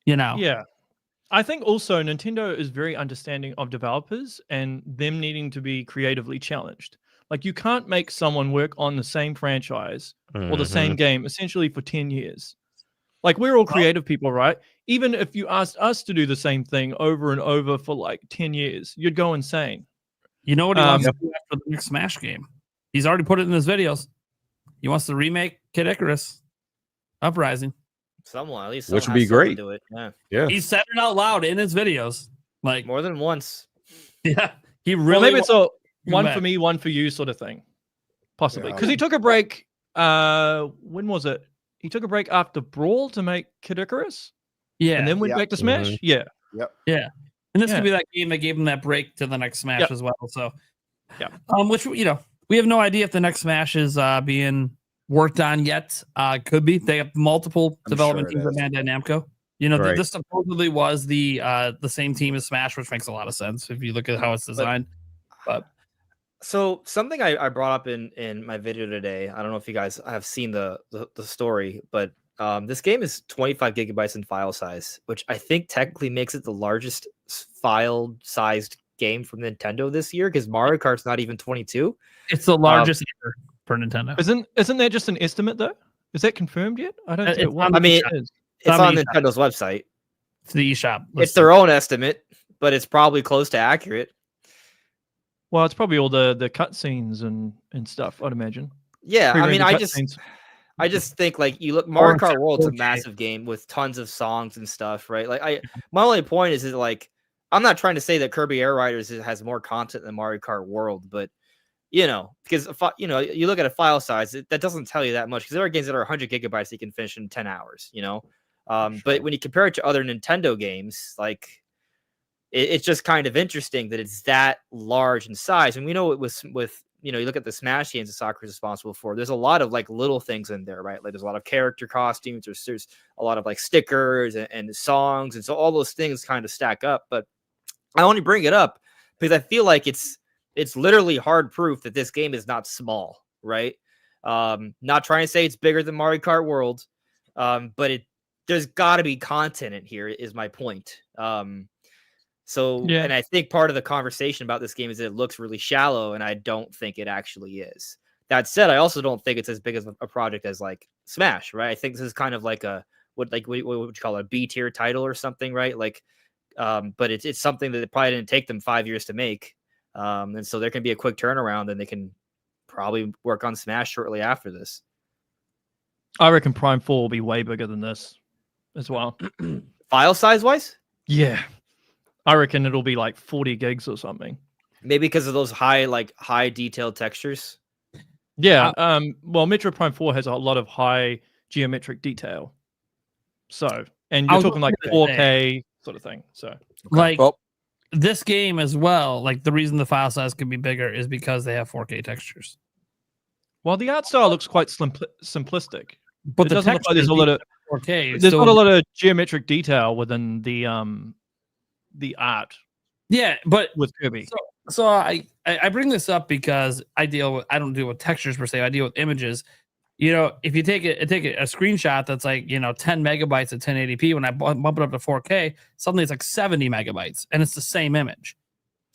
Yeah. I think also Nintendo is very understanding of developers and them needing to be creatively challenged. Like you can't make someone work on the same franchise or the same game essentially for 10 years. Like we're all creative people, right? Even if you asked us to do the same thing over and over for like 10 years, you'd go insane. You know what he wants to do after the next Smash game? He's already put it in his videos. He wants to remake Kid Icarus Uprising. Someone, at least which someone would be has someone great. Do it. Yeah. He said it out loud in his videos. Like more than once. Yeah. He Well, really maybe it's a one back. for me, one for you sort of thing. Possibly. Yeah. Because he took a break. When was it? he took a break after Brawl to make Kid Icarus. Yeah, and then went back to Smash. Yeah, yeah. And this could be that game that gave him that break to the next Smash as well. So, which we have no idea if the next Smash is being worked on yet. Could be. They have multiple development teams at Bandai Namco. This supposedly was the same team as Smash, which makes a lot of sense if you look at how it's designed. But so something I brought up in my video today. I don't know if you guys have seen the story, but this game is 25 gigabytes in file size, which I think technically makes it the largest file-sized game from Nintendo this year, because Mario Kart's not even 22. It's the largest ever for Nintendo. Isn't that just an estimate though? Is that confirmed yet? I don't think it was. I mean, it's on Nintendo's website. It's the eShop. It's their own estimate, but it's probably close to accurate. Well, it's probably all the cutscenes and stuff, I'd imagine. Yeah, I mean, I just think like you look, Mario Kart World's a massive game with tons of songs and stuff, right? Like my only point is like, I'm not trying to say that Kirby Air Riders has more content than Mario Kart World, but because you look at a file size, that doesn't tell you that much, because there are games that are 100 gigabytes that you can finish in 10 hours, But when you compare it to other Nintendo games, like it's just kind of interesting that it's that large in size. And we know it was with, you look at the Smash games that Sakura's responsible for, there's a lot of like little things in there, right? Like there's a lot of character costumes, there's a lot of like stickers and songs. And so all those things kind of stack up. But I only bring it up because I feel like it's literally hard proof that this game is not small, right? Not trying to say it's bigger than Mario Kart World, but there's got to be content in here, is my point. And I think part of the conversation about this game is that it looks really shallow, and I don't think it actually is. That said, I also don't think it's as big as a project as like Smash, right? I think this is kind of like what would you call it, a B tier title or something, right? Like, but it's something that probably didn't take them 5 years to make. And so there can be a quick turnaround, and they can probably work on Smash shortly after this. I reckon Prime 4 will be way bigger than this as well. File size wise? Yeah. I reckon it'll be like 40 gigs or something. Maybe because of those high detailed textures. Yeah. Well, Metroid Prime 4 has a lot of high geometric detail. So, and you're talking like 4K sort of thing. So, this game as well, like the reason the file size can be bigger is because they have 4K textures. Well, the art style looks quite simplistic, but it doesn't look like there's a lot of 4K. There's not a lot of geometric detail within the art. Yeah, but with Kirby. So I bring this up because I don't deal with textures per se. I deal with images. If you take a screenshot that's like 10 megabytes at 1080p, when I bump it up to 4K, suddenly it's like 70 megabytes, and it's the same image.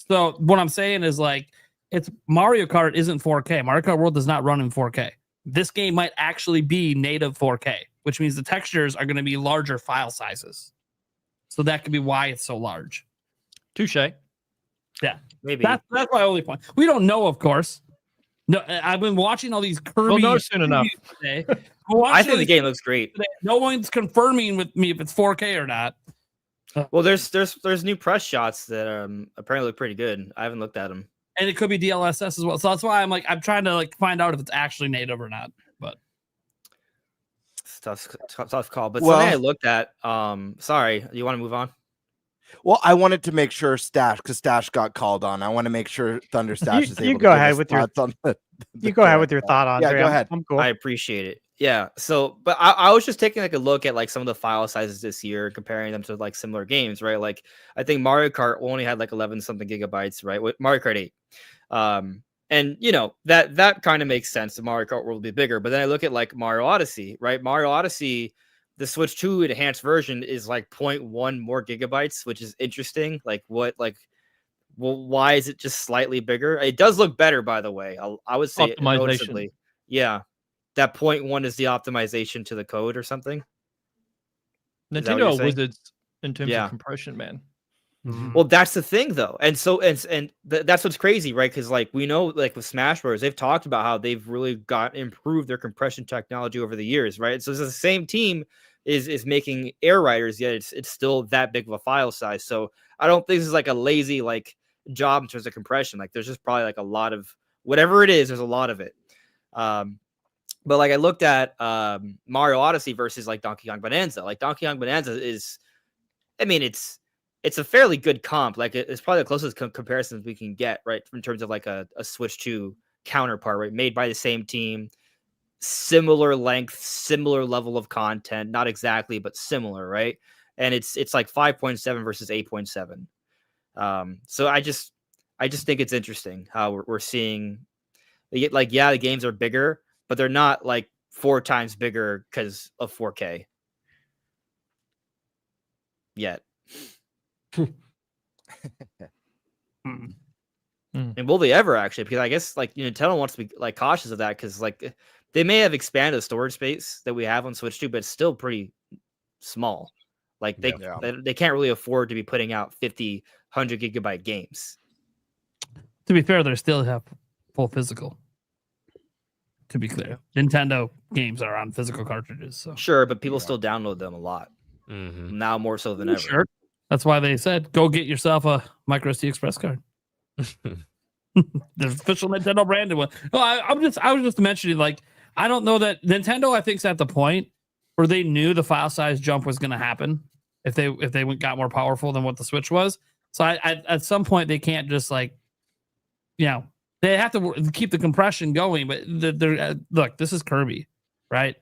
So what I'm saying is like, it's Mario Kart isn't 4K. Mario Kart World does not run in 4K. This game might actually be native 4K, which means the textures are going to be larger file sizes. So that could be why it's so large. Touche. Yeah, maybe. That's my only point. We don't know, of course. No, I've been watching all these Kirby. We'll know soon enough. I think the game looks great. Today. No one's confirming with me if it's 4K or not. Well, there's new press shots that apparently look pretty good. I haven't looked at them. And it could be DLSS as well. So that's why I'm trying to find out if it's actually native or not. But tough call. But something I looked at. Sorry, you want to move on? Well, I wanted to make sure Stash, because Stash got called on. I want to make sure Thunder Stash is able you to go ahead with your thoughts on the you go ahead with your thought on. Yeah, go ahead. I'm cool. I appreciate it. Yeah. So, but I was just taking like a look at like some of the file sizes this year, comparing them to like similar games, right? Like I think Mario Kart only had like 11 something gigabytes, right? With Mario Kart 8. And that kind of makes sense. The Mario Kart will be bigger. But then I look at like Mario Odyssey, right? Mario Odyssey, the Switch 2 enhanced version is like 0.1 more gigabytes, which is interesting. Like why is it just slightly bigger? It does look better, by the way. I would say noticeably. Yeah. That 0.1 is the optimization to the code or something. Nintendo wizards in terms of compression, man. Mm-hmm. Well, that's the thing, though, and so that's what's crazy, right? Because like we know, like with Smash Bros, they've talked about how they've really improved their compression technology over the years, right? So the same team is making Air Riders, yet it's still that big of a file size. So I don't think this is like a lazy like job in terms of compression. Like there's just probably like a lot of whatever it is. There's a lot of it. But like I looked at Mario Odyssey versus like Donkey Kong Bonanza. Like Donkey Kong Bonanza is, I mean, it's a fairly good comp. Like it's probably the closest comparisons we can get, right, in terms of like a Switch 2 counterpart, right, made by the same team, similar length, similar level of content, not exactly, but similar, right? And it's like 5.7 versus 8.7. So I just think it's interesting how we're seeing, like, yeah, the games are bigger, but they're not like 4 times bigger because of 4K yet. And will they ever actually? Because I guess like Nintendo wants to be like cautious of that, because like they may have expanded the storage space that we have on Switch 2, but it's still pretty small. Like they can't really afford to be putting out 50, 100 gigabyte games. To be fair, they still have full physical. To be clear, Nintendo games are on physical cartridges. So sure, but people still download them a lot now, more so than ever. Sure, that's why they said go get yourself a micro SD Express card. The official Nintendo branded one. No, I was just mentioning, like, I don't know that Nintendo, I think, is at the point where they knew the file size jump was going to happen if they got more powerful than what the Switch was. So I at some point they can't just like, they have to keep the compression going. But look, this is Kirby, right?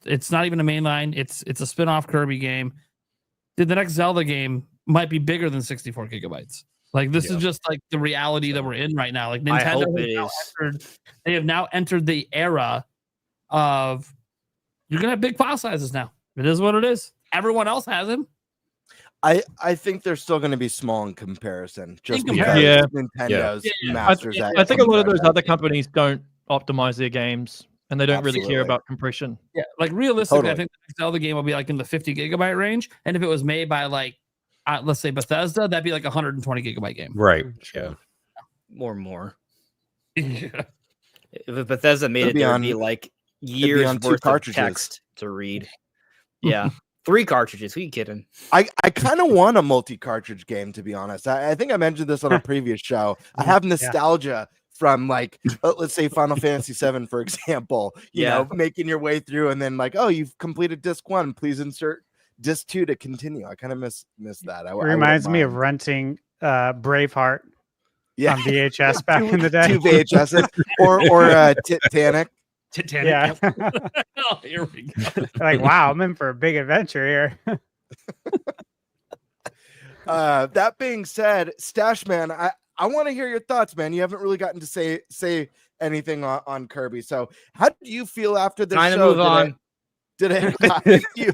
It's not even a mainline. It's a spin-off Kirby game. The next Zelda game might be bigger than 64 gigabytes. Like, this is just like the reality that we're in right now. Like, Nintendo they have now entered the era of you're gonna have big file sizes now. It is what it is. Everyone else has them. I think they're still going to be small in comparison, just because Nintendo's masters that. I think a lot of those other companies don't optimize their games, and they don't really care about compression. Yeah, like realistically, I think the next Zelda game will be like in the 50 gigabyte range, and if it was made by like let's say Bethesda, that'd be like a 120 gigabyte game. Right. Yeah. More. Yeah. If Bethesda made it, there'd be like years worth of text to read. Yeah. 3 cartridges. Who are you kidding? I kind of want a multi-cartridge game, to be honest. I think I mentioned this on a previous show. I have nostalgia from like, let's say Final Fantasy VII, for example, you know, making your way through and then like, oh, you've completed disc 1. Please insert disc 2 to continue. I kind of miss that. It reminds me of renting Braveheart on VHS back in the day. 2 VHSs or Titanic. Yeah. Oh, here we go. Like, wow, I'm in for a big adventure here. That being said, Stash Man, I want to hear your thoughts, man. You haven't really gotten to say anything on Kirby. So how do you feel after this show? Move on. Did it hype you?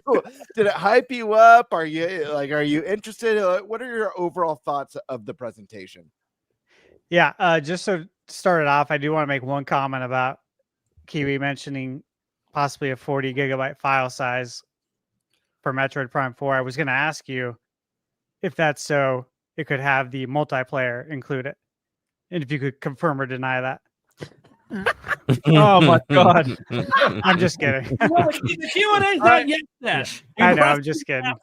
Did it hype you up? Are you interested? What are your overall thoughts of the presentation? Yeah, just to start it off, I do want to make one comment about Kiwi mentioning possibly a 40 gigabyte file size for Metroid Prime 4. I was going to ask you if that's so it could have the multiplayer included, and if you could confirm or deny that. Oh my god! I'm just kidding. The Q&A's not yet, Stash. I know. I'm just kidding. I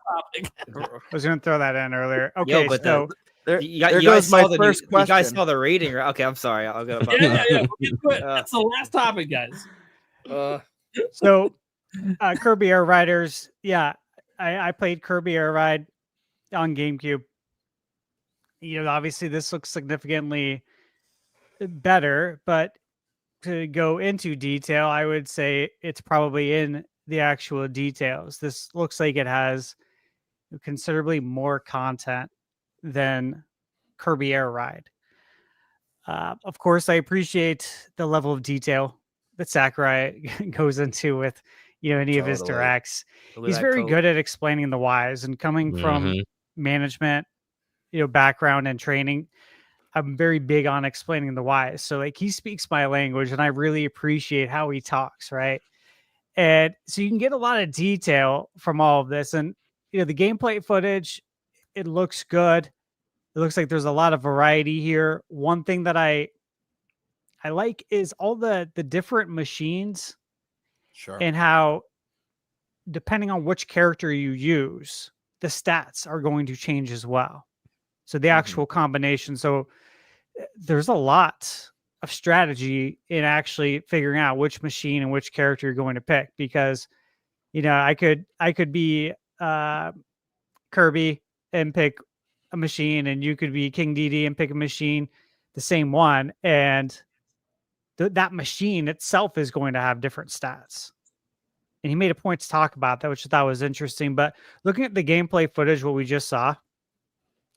was going to throw that in earlier. Okay, so. You guys saw the rating, right? Okay, I'm sorry. I'll go. Yeah. We'll get to it. That's the last topic, guys. So, Kirby Air Riders. Yeah, I played Kirby Air Ride on GameCube. Obviously this looks significantly better, but to go into detail, I would say it's probably in the actual details. This looks like it has considerably more content than Kirby Air Ride. Of course, I appreciate the level of detail that Sakurai goes into with any of his directs. He's very good at explaining the whys, and coming from management background and training, I'm very big on explaining the whys. So like, he speaks my language, and I really appreciate how he talks, right? And so you can get a lot of detail from all of this, and the gameplay footage, it looks good. It looks like there's a lot of variety here. One thing that I like is all the different machines, and how, depending on which character you use, the stats are going to change as well. So the actual combination. So there's a lot of strategy in actually figuring out which machine and which character you're going to pick, because I could be Kirby and pick a machine, and you could be King DD and pick a machine, the same one, and that machine itself is going to have different stats. And he made a point to talk about that, which I thought was interesting. But looking at the gameplay footage, what we just saw,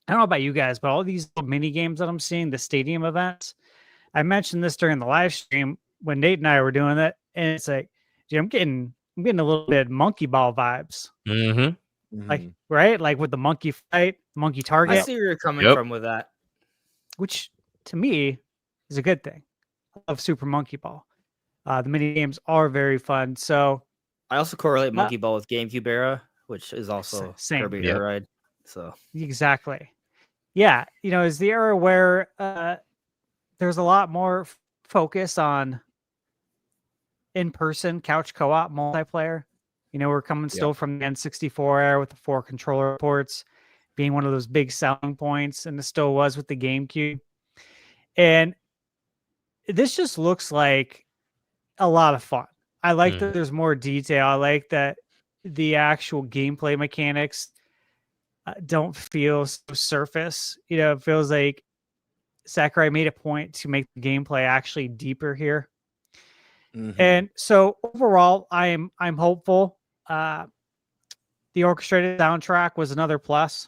I don't know about you guys, but all these little mini games that I'm seeing, the stadium events, I mentioned this during the live stream when Nate and I were doing it, and it's like, dude, I'm getting a little bit of monkey ball vibes. Like, right? Like with the monkey fight, monkey target. I see where you're coming from with that. Which to me is a good thing. I love Super Monkey Ball. The mini games are very fun. So I also correlate Monkey Ball with GameCube era, which is also same. Kirby Air Ride. So exactly. Yeah. It's the era where there's a lot more focus on in-person couch co-op multiplayer. We're coming still from the N64 era with the 4 controller ports being one of those big selling points, and it still was with the GameCube. And this just looks like a lot of fun. I like that there's more detail. I like that the actual gameplay mechanics don't feel so surface. It feels like Sakurai made a point to make the gameplay actually deeper here. And so overall, I'm hopeful. The orchestrated soundtrack was another plus.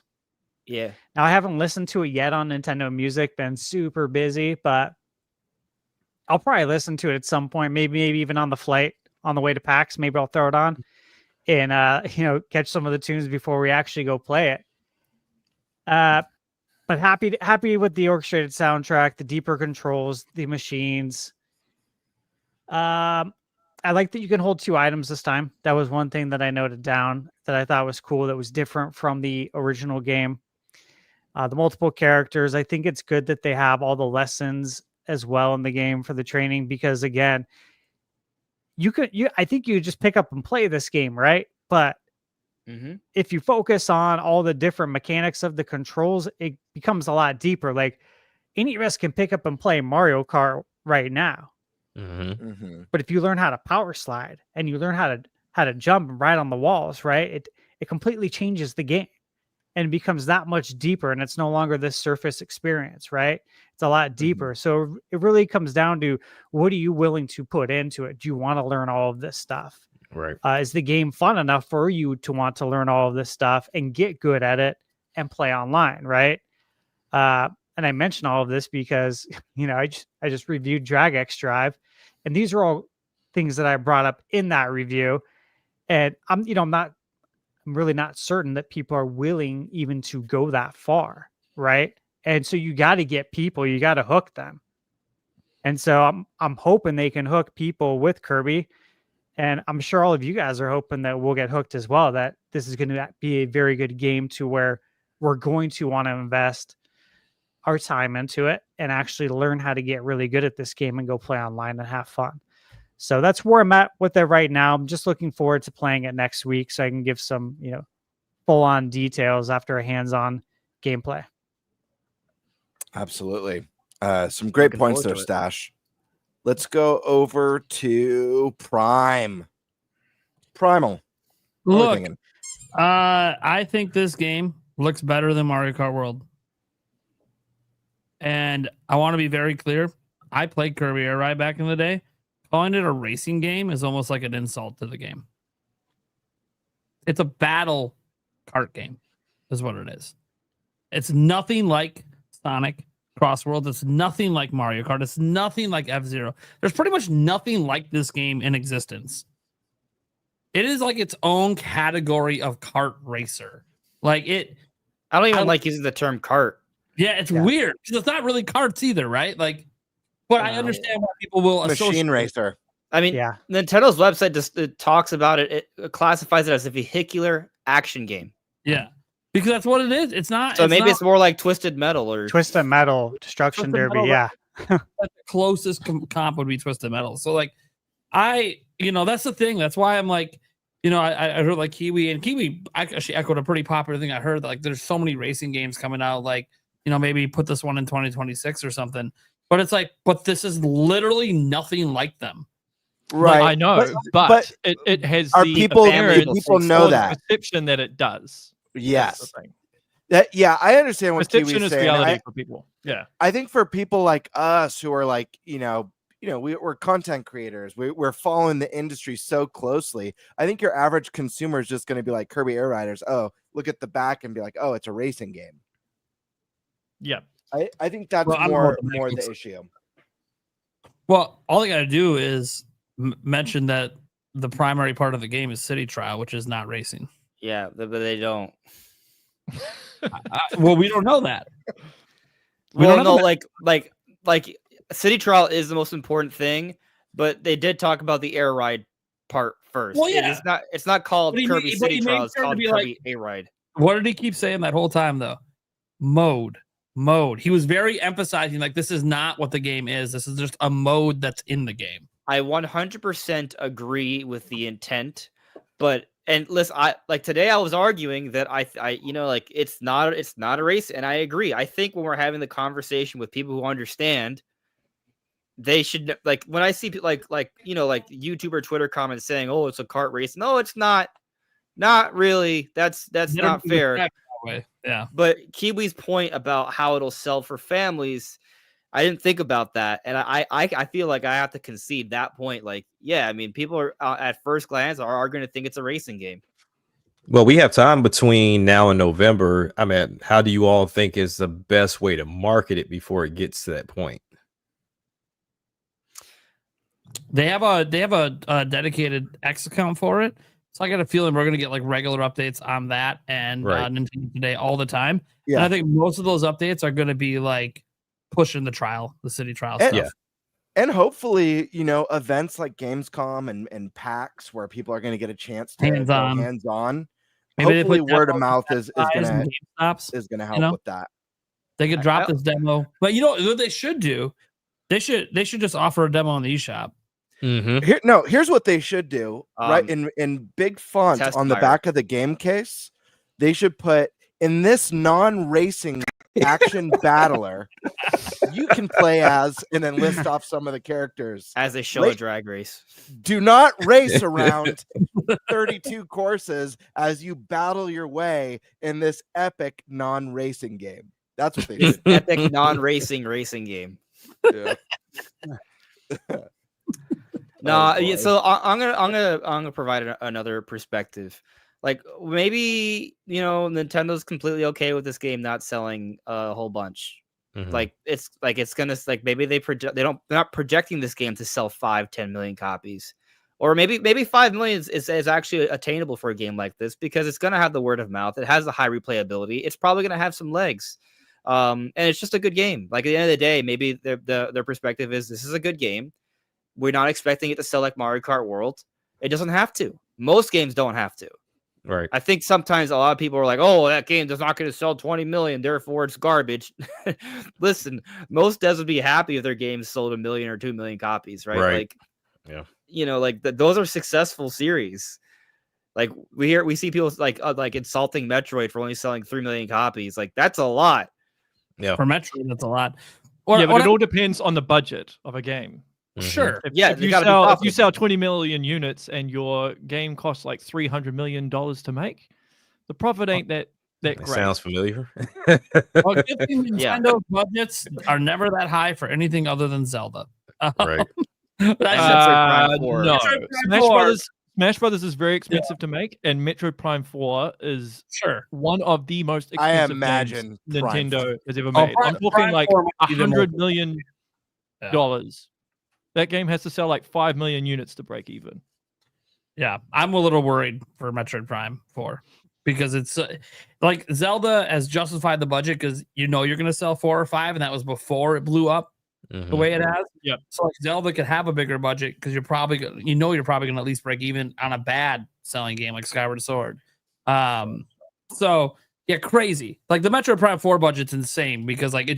Yeah. Now I haven't listened to it yet on Nintendo Music, been super busy, but I'll probably listen to it at some point, maybe even on the flight on the way to PAX. Maybe I'll throw it on and catch some of the tunes before we actually go play it. But happy with the orchestrated soundtrack, the deeper controls, the machines. I like that you can hold 2 items this time. That was one thing that I noted down that I thought was cool, that was different from the original game. The multiple characters, I think it's good that they have all the lessons as well in the game for the training, because again, I think you just pick up and play this game, right? But if you focus on all the different mechanics of the controls, it becomes a lot deeper. Like any of us can pick up and play Mario Kart right now. But if you learn how to power slide and you learn how to jump and ride on the walls, right? It completely changes the game and becomes that much deeper, and it's no longer this surface experience, right? It's a lot deeper. So it really comes down to, what are you willing to put into it? Do you want to learn all of this stuff? Right. Is the game fun enough for you to want to learn all of this stuff and get good at it and play online, right? And I mention all of this because, I just reviewed Drag X Drive, and these are all things that I brought up in that review. And I'm really not certain that people are willing even to go that far, right? And so you got to get people, you got to hook them. And so I'm hoping they can hook people with Kirby. And I'm sure all of you guys are hoping that we'll get hooked as well, that this is going to be a very good game to where we're going to want to invest our time into it and actually learn how to get really good at this game and go play online and have fun. So that's where I'm at with it right now. I'm just looking forward to playing it next week so I can give some, full on details after a hands-on gameplay. Absolutely. Some great points there, Stash. Let's go over to Primal. Look, I think this game looks better than Mario Kart World. And I want to be very clear. I played Kirby Air Ride back in the day. Calling it a racing game is almost like an insult to the game. It's a battle kart game, is what it is. It's nothing like Sonic Cross Worlds. It's nothing like Mario Kart. It's nothing like F-Zero. There's pretty much nothing like this game in existence. It is like its own category of kart racer. Like it. I don't even like using the term kart. Yeah, it's weird because it's not really karts either, right? Like, but I understand why people will machine racer. I mean, Nintendo's website just talks about it. It classifies it as a vehicular action game. Yeah, because that's what it is. It's not. So maybe it's more like Twisted Metal or Twisted Metal, Destruction Derby. Metal, the closest comp would be Twisted Metal. So like, that's the thing. That's why I'm like, I heard like Kiwi I actually echoed a pretty popular thing. I heard that, like, there's so many racing games coming out. Like, maybe put this one in 2026 or something. But it's like, but this is literally nothing like them. Right. I know, but it has are the people appearance know or that perception that it does. yes That's the thing. that yeah I understand what Perception Kiwi's is saying. reality for people. Yeah. I think for people like us who are like, we're content creators. We're following the industry so closely. I think your average consumer is just going to be like Kirby Air Riders. Oh, look at the back and be like, oh, it's a racing game. Yeah. I think that's Well, more the issue. Well, all they got to do is mention that the primary part of the game is city trial, which is not racing. Yeah, but they don't. Well, we don't know that. Well, no, like city trial is the most important thing, but they did talk about the air ride part first. Well, yeah. It's not called But he Kirby made- but City he Trial. made It's sure to called be Kirby like- Air Ride. What did he keep saying that whole time though? Mode. He was very emphasizing like this is not what the game is. This is just a mode that's in the game. I 100% agree with the intent, but and listen, today I was arguing that I it's not a race, and I agree. I think when we're having the conversation with people who understand, they should like when I see like YouTube or Twitter comments saying, "Oh, it's a kart race." No, it's not. Not really. That's not fair. Yeah. But Kiwi's point about how it'll sell for families, I didn't think about that, and I feel like I have to concede that point. Like, yeah, I mean, people are at first glance are going to think it's a racing game. Well, we have time between now and November. I mean, how do you all think is the best way to market it before it gets to that point? They have a dedicated X account for it. So I got a feeling we're going to get like regular updates on that and Nintendo Today all the time. Yeah. And I think most of those updates are going to be like pushing the city trial stuff. Yeah. And hopefully, events like Gamescom and PAX where people are going to get a chance to go hands-on. Maybe Hopefully word of mouth is going to help with that. They could drop this demo. But what they should do? They should just offer a demo on the eShop. Mm-hmm. Here's what they should do. Right in big font on the back of the game case, they should put, in this non-racing action battler, you can play as, and then list off some of the characters as they show a drag race. Do not race around 32 courses as you battle your way in this epic non-racing game. That's what they should. Epic non-racing racing game. Yeah. No, so I'm gonna provide another perspective. Like maybe Nintendo's completely okay with this game not selling a whole bunch. Mm-hmm. Like it's gonna maybe they're not projecting this game to sell 5-10 million copies, or maybe 5 million is actually attainable for a game like this because it's gonna have the word of mouth. It has the high replayability. It's probably gonna have some legs, and it's just a good game. Like at the end of the day, maybe their perspective is this is a good game. We're not expecting it to sell like Mario Kart World. It doesn't have to. Most games don't have to. Right. I think sometimes a lot of people are like, "Oh, that game is not going to sell 20 million, therefore it's garbage." Listen, most devs would be happy if their games sold 1 million or 2 million copies, right? Right. Like, yeah, those are successful series. Like we see people like insulting Metroid for only selling 3 million copies. Like that's a lot. Yeah, for Metroid, that's a lot. But it all depends on the budget of a game. Sure. If you sell 20 million units and your game costs like $300 million to make, the profit ain't that great. Sounds familiar. Well, Nintendo budgets are never that high for anything other than Zelda. Right. No. Smash Brothers is very expensive to make, and Metroid Prime 4 is one of the most expensive games Nintendo has ever made. I'm talking like $100 million. That game has to sell like 5 million units to break even. Yeah, I'm a little worried for Metroid Prime 4 because it's like Zelda has justified the budget because you're going to sell 4 or 5, and that was before it blew up the way it has. Yeah. So like Zelda could have a bigger budget because you're probably going to at least break even on a bad selling game like Skyward Sword. So yeah, crazy. Like the Metroid Prime 4 budget's insane because like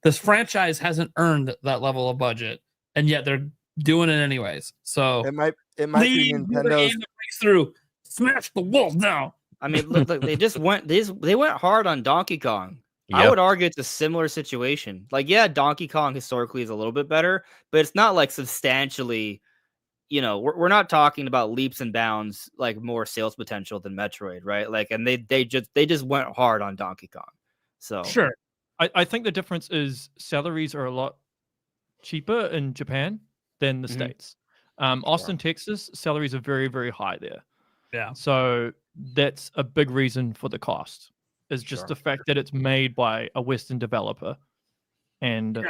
this franchise hasn't earned that level of budget. And yet they're doing it anyways. So it might be Nintendo's game that breaks through. Smash the walls now. I mean, look, they went hard on Donkey Kong. I would argue it's a similar situation. Like, yeah, Donkey Kong historically is a little bit better, but it's not like substantially. We're not talking about leaps and bounds like more sales potential than Metroid, right? Like, and they just went hard on Donkey Kong. So sure, I think the difference is salaries are a lot cheaper in Japan than the States. Austin, Texas, salaries are very, very high there. Yeah. So that's a big reason for the cost. Is just the fact that it's made by a Western developer, and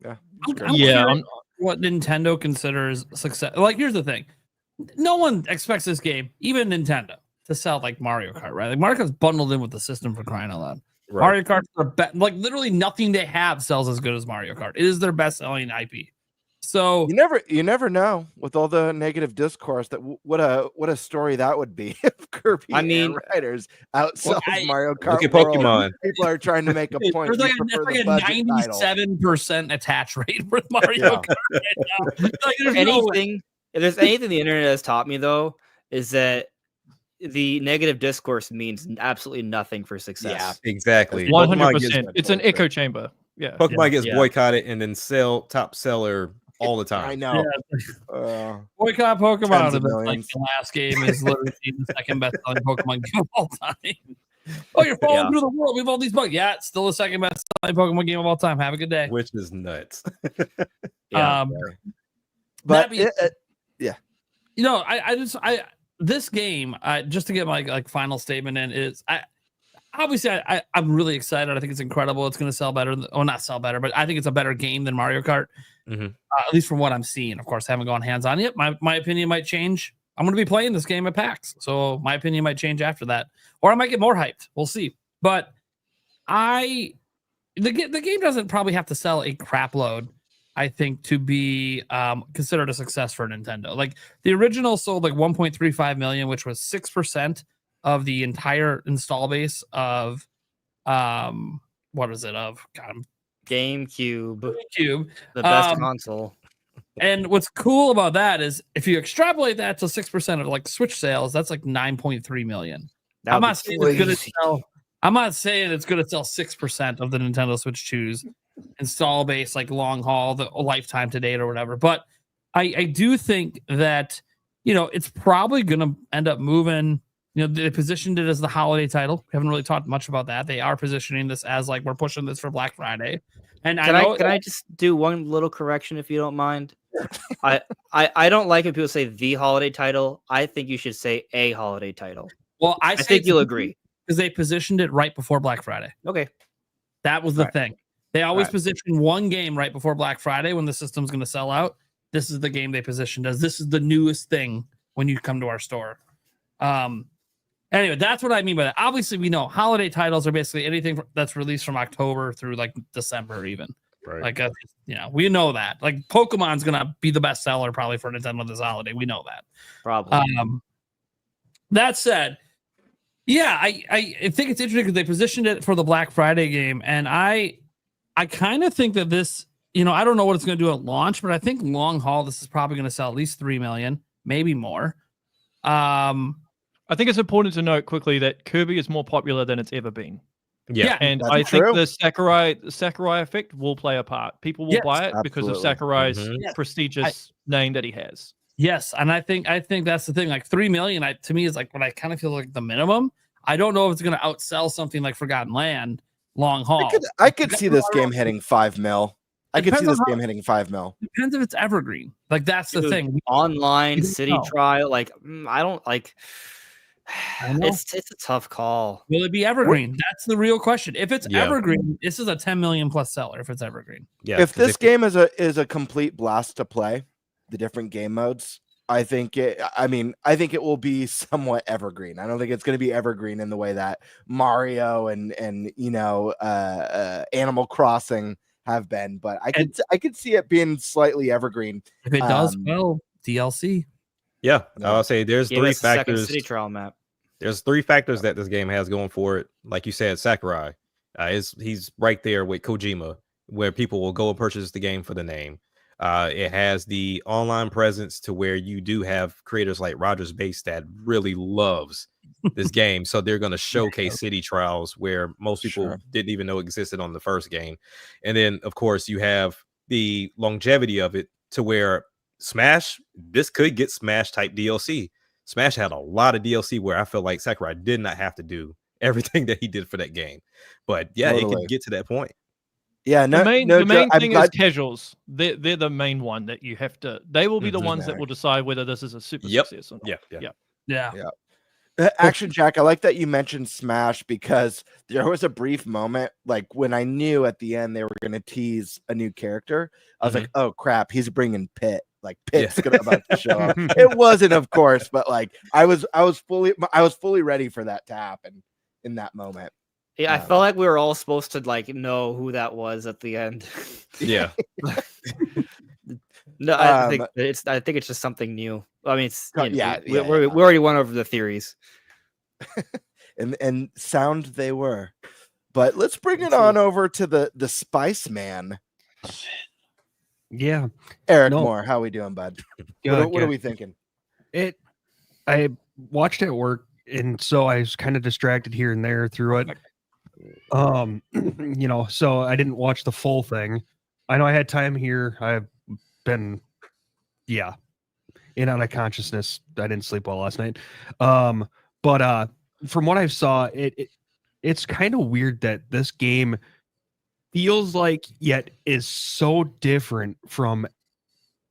I'm what Nintendo considers success. Like, here's the thing: no one expects this game, even Nintendo, to sell like Mario Kart, right? Like Mario Kart's bundled in with the system for crying out loud. Right. Mario Kart, like literally nothing they have sells as good as Mario Kart. It is their best-selling IP. So you never know with all the negative discourse that what a story that would be if Kirby and Riders outsells Mario Kart. Look at Pokemon. People are trying to make a point. There's like a 97% attach rate with Mario Kart right now. Like, if there's anything the internet has taught me though, is that the negative discourse means absolutely nothing for success. Yeah, exactly. 100%. It's an echo chamber. Yeah. Pokemon gets boycotted and then top seller all the time. I know. Boycott Pokemon. Like the last game is literally the second best selling Pokemon game of all time. Oh, you're falling through the world. We have all these bugs. Yeah, it's still the second best selling Pokemon game of all time. Have a good day. Which is nuts. But this game, just to get my final statement in, is obviously I'm really excited. I think it's incredible. It's going to sell better. Well, not sell better, but I think it's a better game than Mario Kart. At least from what I'm seeing. Of course, I haven't gone hands on yet. My opinion might change. I'm going to be playing this game at PAX, so my opinion might change after that, or I might get more hyped. We'll see. But the game doesn't probably have to sell a crap load, I think, to be considered a success for Nintendo. Like the original sold like 1.35 million, which was 6% of the entire install base of what is it of? God, GameCube, the best console. And what's cool about that is if you extrapolate that to 6% of like Switch sales, that's like 9.3 million. I'm not saying it's going to sell. I'm not saying it's going to sell 6% of the Nintendo Switch 2's install base, like long haul, the lifetime to date or whatever. But I do think that, it's probably going to end up moving. They positioned it as the holiday title. We haven't really talked much about that. They are positioning this as like, we're pushing this for Black Friday. And can I just do one little correction if you don't mind? I don't like when people say the holiday title. I think you should say a holiday title. Well, I think you'll agree. Because they positioned it right before Black Friday. Okay. That was the thing. They always position one game right before Black Friday when the system's going to sell out. This is the game they positioned as. This is the newest thing when you come to our store. Anyway, that's what I mean by that. Obviously, we know holiday titles are basically anything that's released from October through like December even. Right. Like, we know that. Like Pokemon's going to be the best seller probably for Nintendo this holiday. We know that. Probably. That said, I think it's interesting because they positioned it for the Black Friday game. And I kind of think that this, I don't know what it's going to do at launch, but I think long haul, this is probably going to sell at least 3 million, maybe more. I think it's important to note quickly that Kirby is more popular than it's ever been. Yeah, and I think the Sakurai effect will play a part. People will buy it because of Sakurai's prestigious name that he has. Yes, and I think that's the thing. Like 3 million, to me is like what I kind of feel like the minimum. I don't know if it's going to outsell something like Forgotten Land long haul. I could see this game hitting 5 mil. I could see this game hitting 5 mil. Depends if it's evergreen. Like that's the thing. Online city trial. Like I don't like. It's a tough call. Will it be evergreen? That's the real question. If it's evergreen, this is a 10 million plus seller. If it's evergreen, if this game is a complete blast to play, the different game modes, I think it will be somewhat evergreen. I don't think it's going to be evergreen in the way that Mario and Animal Crossing have been, but I could see it being slightly evergreen. If it does well, DLC. Yeah, I'll say there's three factors. City trial map. There's 3 factors that this game has going for it. Like you said, Sakurai, he's right there with Kojima, where people will go and purchase the game for the name. It has the online presence to where you do have creators like Rogers Base that really loves this game. So they're going to showcase city trials where most people didn't even know existed on the first game. And then, of course, you have the longevity of it to where Smash, this could get Smash type DLC. Smash had a lot of DLC where I feel like Sakurai did not have to do everything that he did for that game. But yeah, it could get to that point. Yeah, the main thing is casuals. They're the main one that you have to. They will be the ones that will decide whether this is a super success or not. Yeah. Action Jack, I like that you mentioned Smash because there was a brief moment like when I knew at the end they were going to tease a new character. I was like, oh crap, he's bringing Pit. Like Pit's gonna about to show up. It wasn't, of course, but like I was fully ready for that to happen in that moment. Yeah, I felt like we were all supposed to like know who that was at the end. Yeah. No, I think it's just something new. I mean, it's we already went over the theories. and sound they were. But let's bring it on over to the Spice Man. Yeah. Eric Moore, how we doing, bud? What are we thinking? I watched it at work, and so I was kind of distracted here and there through it. So I didn't watch the full thing. I know I had time here. I've been in and out of consciousness. I didn't sleep well last night. But from what I saw, it's kind of weird that this game feels like yet is so different from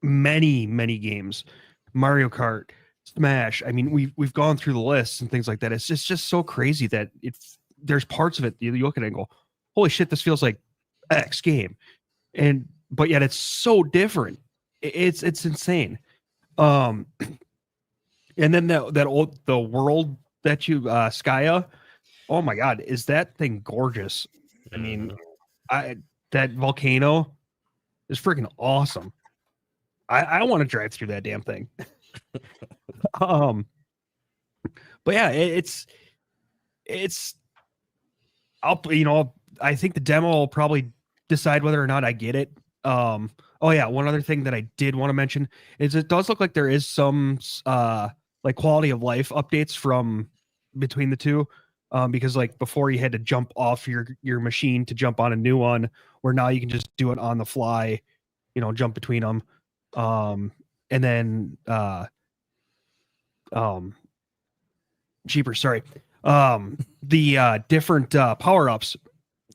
many games. Mario Kart, Smash. I mean, we've gone through the lists and things like that. It's just so crazy that there's parts of it you look at it and go, holy shit, this feels like X game, but yet it's so different. It's insane. And then the world that you Skya, oh my god, is that thing gorgeous? I mean, that volcano is freaking awesome. I want to drive through that damn thing. But yeah, I think the demo will probably decide whether or not I get it. One other thing that I did want to mention is it does look like there is some like quality of life updates from between the two. Because like before you had to jump off your machine to jump on a new one, where now you can just do it on the fly, jump between them. And then the different power-ups,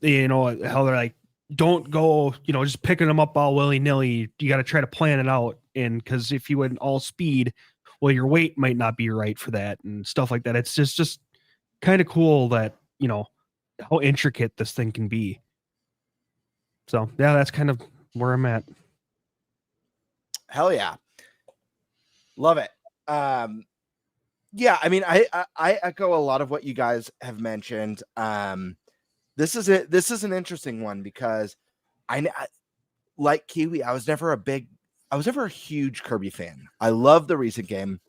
how they're like, don't go, just picking them up all willy-nilly. You got to try to plan it out. And because if you went all speed, well, your weight might not be right for that and stuff like that. It's just kind of cool that how intricate this thing can be. So yeah, that's kind of where I'm at. Hell yeah, love it. I mean, I echo a lot of what you guys have mentioned. This is an interesting one because I like Kiwi. I was never a huge Kirby fan. I love the recent game.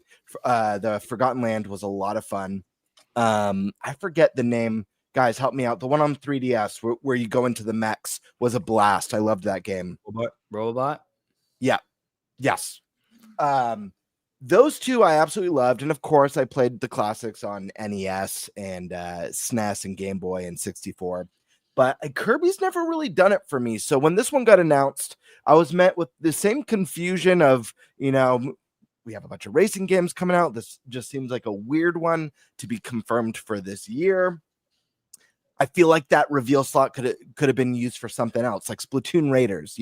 The Forgotten Land was a lot of fun. I forget the name. Guys, help me out. The one on 3DS where you go into the mechs was a blast. I loved that game. Robot? Yeah. Yes. Those two I absolutely loved. And of course, I played the classics on NES and SNES and Game Boy and 64. But Kirby's never really done it for me. So when this one got announced, I was met with the same confusion of, we have a bunch of racing games coming out. This just seems like a weird one to be confirmed for this year. I feel like that reveal slot could have been used for something else, like Splatoon Raiders,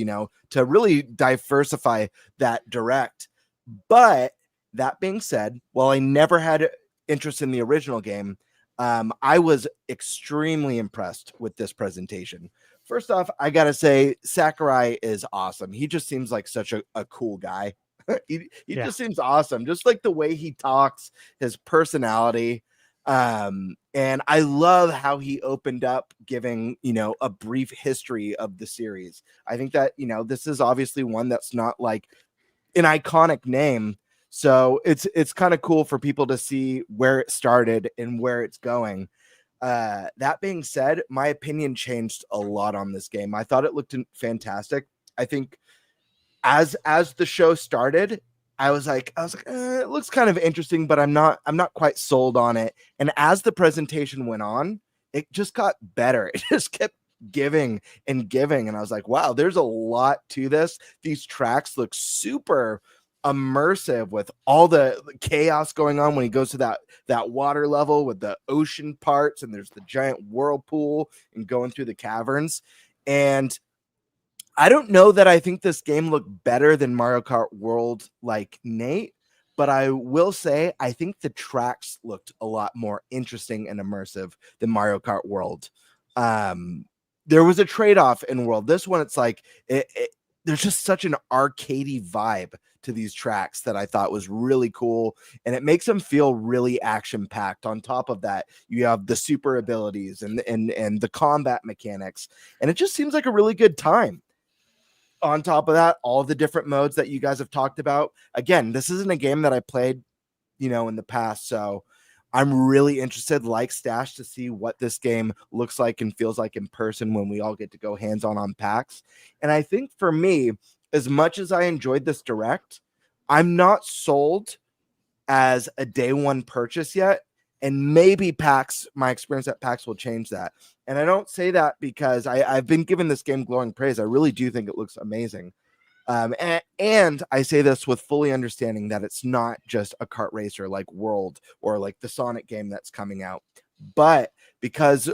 to really diversify that direct. But that being said, while I never had interest in the original game, I was extremely impressed with this presentation. First off, I got to say, Sakurai is awesome. He just seems like such a cool guy. He just seems awesome. Just like the way he talks, his personality. And I love how he opened up giving, a brief history of the series. I think that, this is obviously one that's not like an iconic name. So it's kind of cool for people to see where it started and where it's going. That being said, my opinion changed a lot on this game. I thought it looked fantastic. I think as the show started, I was like, it looks kind of interesting, but I'm not quite sold on it. And as the presentation went on, it just got better. It just kept giving and giving. And I was like, wow, there's a lot to this. These tracks look super immersive with all the chaos going on when he goes to that water level with the ocean parts, and there's the giant whirlpool and going through the caverns. And I don't know that I think this game looked better than Mario Kart World like Nate, but I will say I think the tracks looked a lot more interesting and immersive than Mario Kart World. There was a trade-off in World. This one, it's like there's just such an arcadey vibe to these tracks that I thought was really cool, and it makes them feel really action-packed. On top of that, you have the super abilities and the combat mechanics, and it just seems like a really good time. On top of that, all the different modes that you guys have talked about. Again, this isn't a game that I played, in the past, so I'm really interested, like Stash, to see what this game looks like and feels like in person when we all get to go hands-on PAX. And I think for me, as much as I enjoyed this Direct, I'm not sold as a day one purchase yet. And maybe PAX, my experience at PAX will change that. And I don't say that because I've been giving this game glowing praise. I really do think it looks amazing. And I say this with fully understanding that it's not just a kart racer like World or like the Sonic game that's coming out. But because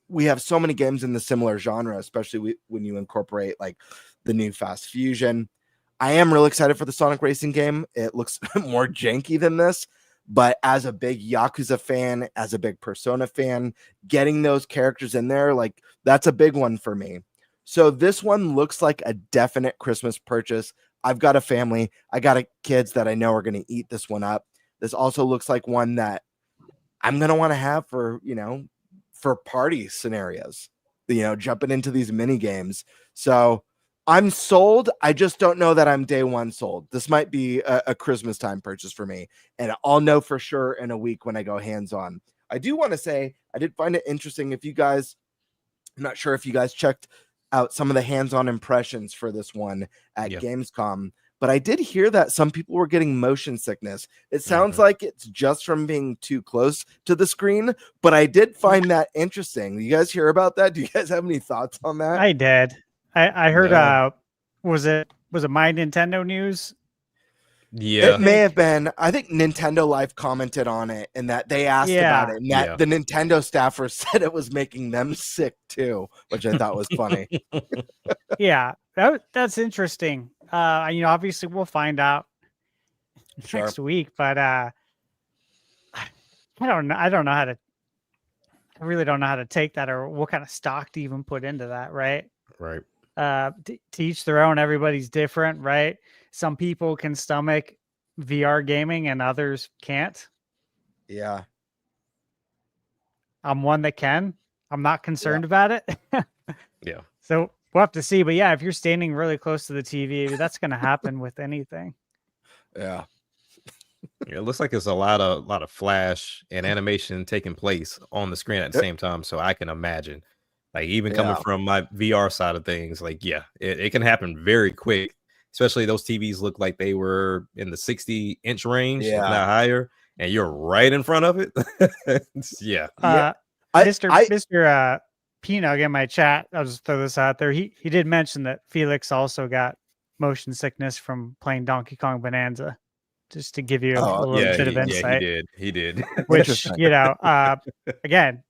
we have so many games in the similar genre, especially when you incorporate like the new Fast Fusion, I am really excited for the Sonic Racing game. It looks more janky than this. But as a big Yakuza fan, as a big Persona fan, getting those characters in there, like that's a big one for me. So this one looks like a definite Christmas purchase. I've got a family. I got kids that I know are going to eat this one up. This also looks like one that I'm going to want to have for party scenarios, jumping into these mini games. So I'm sold. I just don't know that I'm day one sold. This might be a Christmas time purchase for me, and I'll know for sure in a week when I go hands-on. I do want to say I did find it interesting. I'm not sure if you guys checked out some of the hands-on impressions for this one at Gamescom, but I did hear that some people were getting motion sickness. It sounds like it's just from being too close to the screen, but I did find that interesting. You guys hear about that? Do you guys have any thoughts on that? I did. I heard was it My Nintendo News? Yeah, it may have been. I think Nintendo Life commented on it and that they asked about it, and that the Nintendo staffers said it was making them sick too, which I thought was funny. Yeah, that's interesting. Obviously we'll find out next week, but I don't know. I really don't know how to take that, or what kind of stock to even put into that. Right. To each their own. Everybody's different, right? Some people can stomach VR gaming and others can't. Yeah. I'm one that can. I'm not concerned about it. Yeah. So we'll have to see. But yeah, if you're standing really close to the TV, that's going to happen with anything. Yeah. It looks like there's a lot of flash and animation taking place on the screen at the same time. So I can imagine, like, even coming from my VR side of things, like, it can happen very quick. Especially those TVs look like they were in the 60-inch range, if not higher, and you're right in front of it. Mr. Pinug in my chat, I'll just throw this out there. He did mention that Felix also got motion sickness from playing Donkey Kong Bonanza, just to give you a little bit of insight. Yeah, he did. Which, again,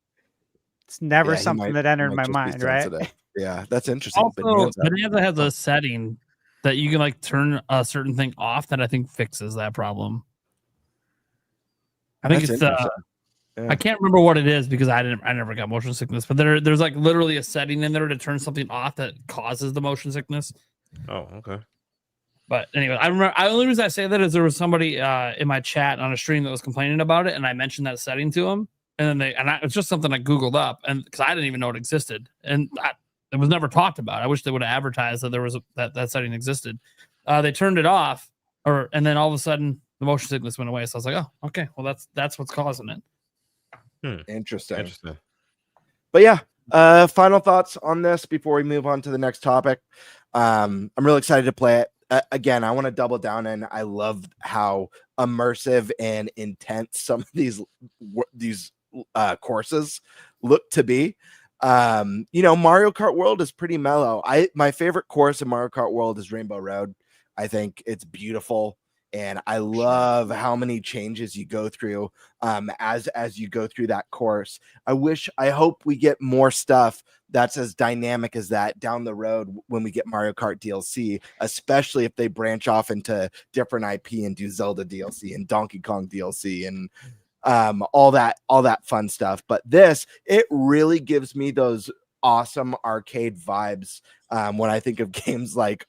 it's never something that entered my mind, right? Yeah, that's interesting. Also, Bonanza has a setting that you can like turn a certain thing off that I think fixes that problem. I think it's I can't remember what it is because I never got motion sickness, but there's like literally a setting in there to turn something off that causes the motion sickness. Oh, okay. But anyway, I remember. The only reason I say that is there was somebody in my chat on a stream that was complaining about it, and I mentioned that setting to them, and then it's just something I googled up, and because I didn't even know it existed, and it was never talked about. I wish they would have advertised that there was that setting existed. They turned it off, and then all of a sudden the motion sickness went away. So I was like, oh, okay, well that's what's causing it. Interesting. But yeah, final thoughts on this before we move on to the next topic. I'm really excited to play it. again, I want to double down, and I love how immersive and intense some of these courses look to be. Mario Kart World is pretty mellow. My favorite course in Mario Kart World is Rainbow Road. I think it's beautiful, and I love how many changes you go through as you go through that course. I hope we get more stuff that's as dynamic as that down the road when we get Mario Kart DLC, especially if they branch off into different IP and do Zelda DLC and Donkey Kong DLC and all that fun stuff. But it really gives me those awesome arcade vibes when I think of games like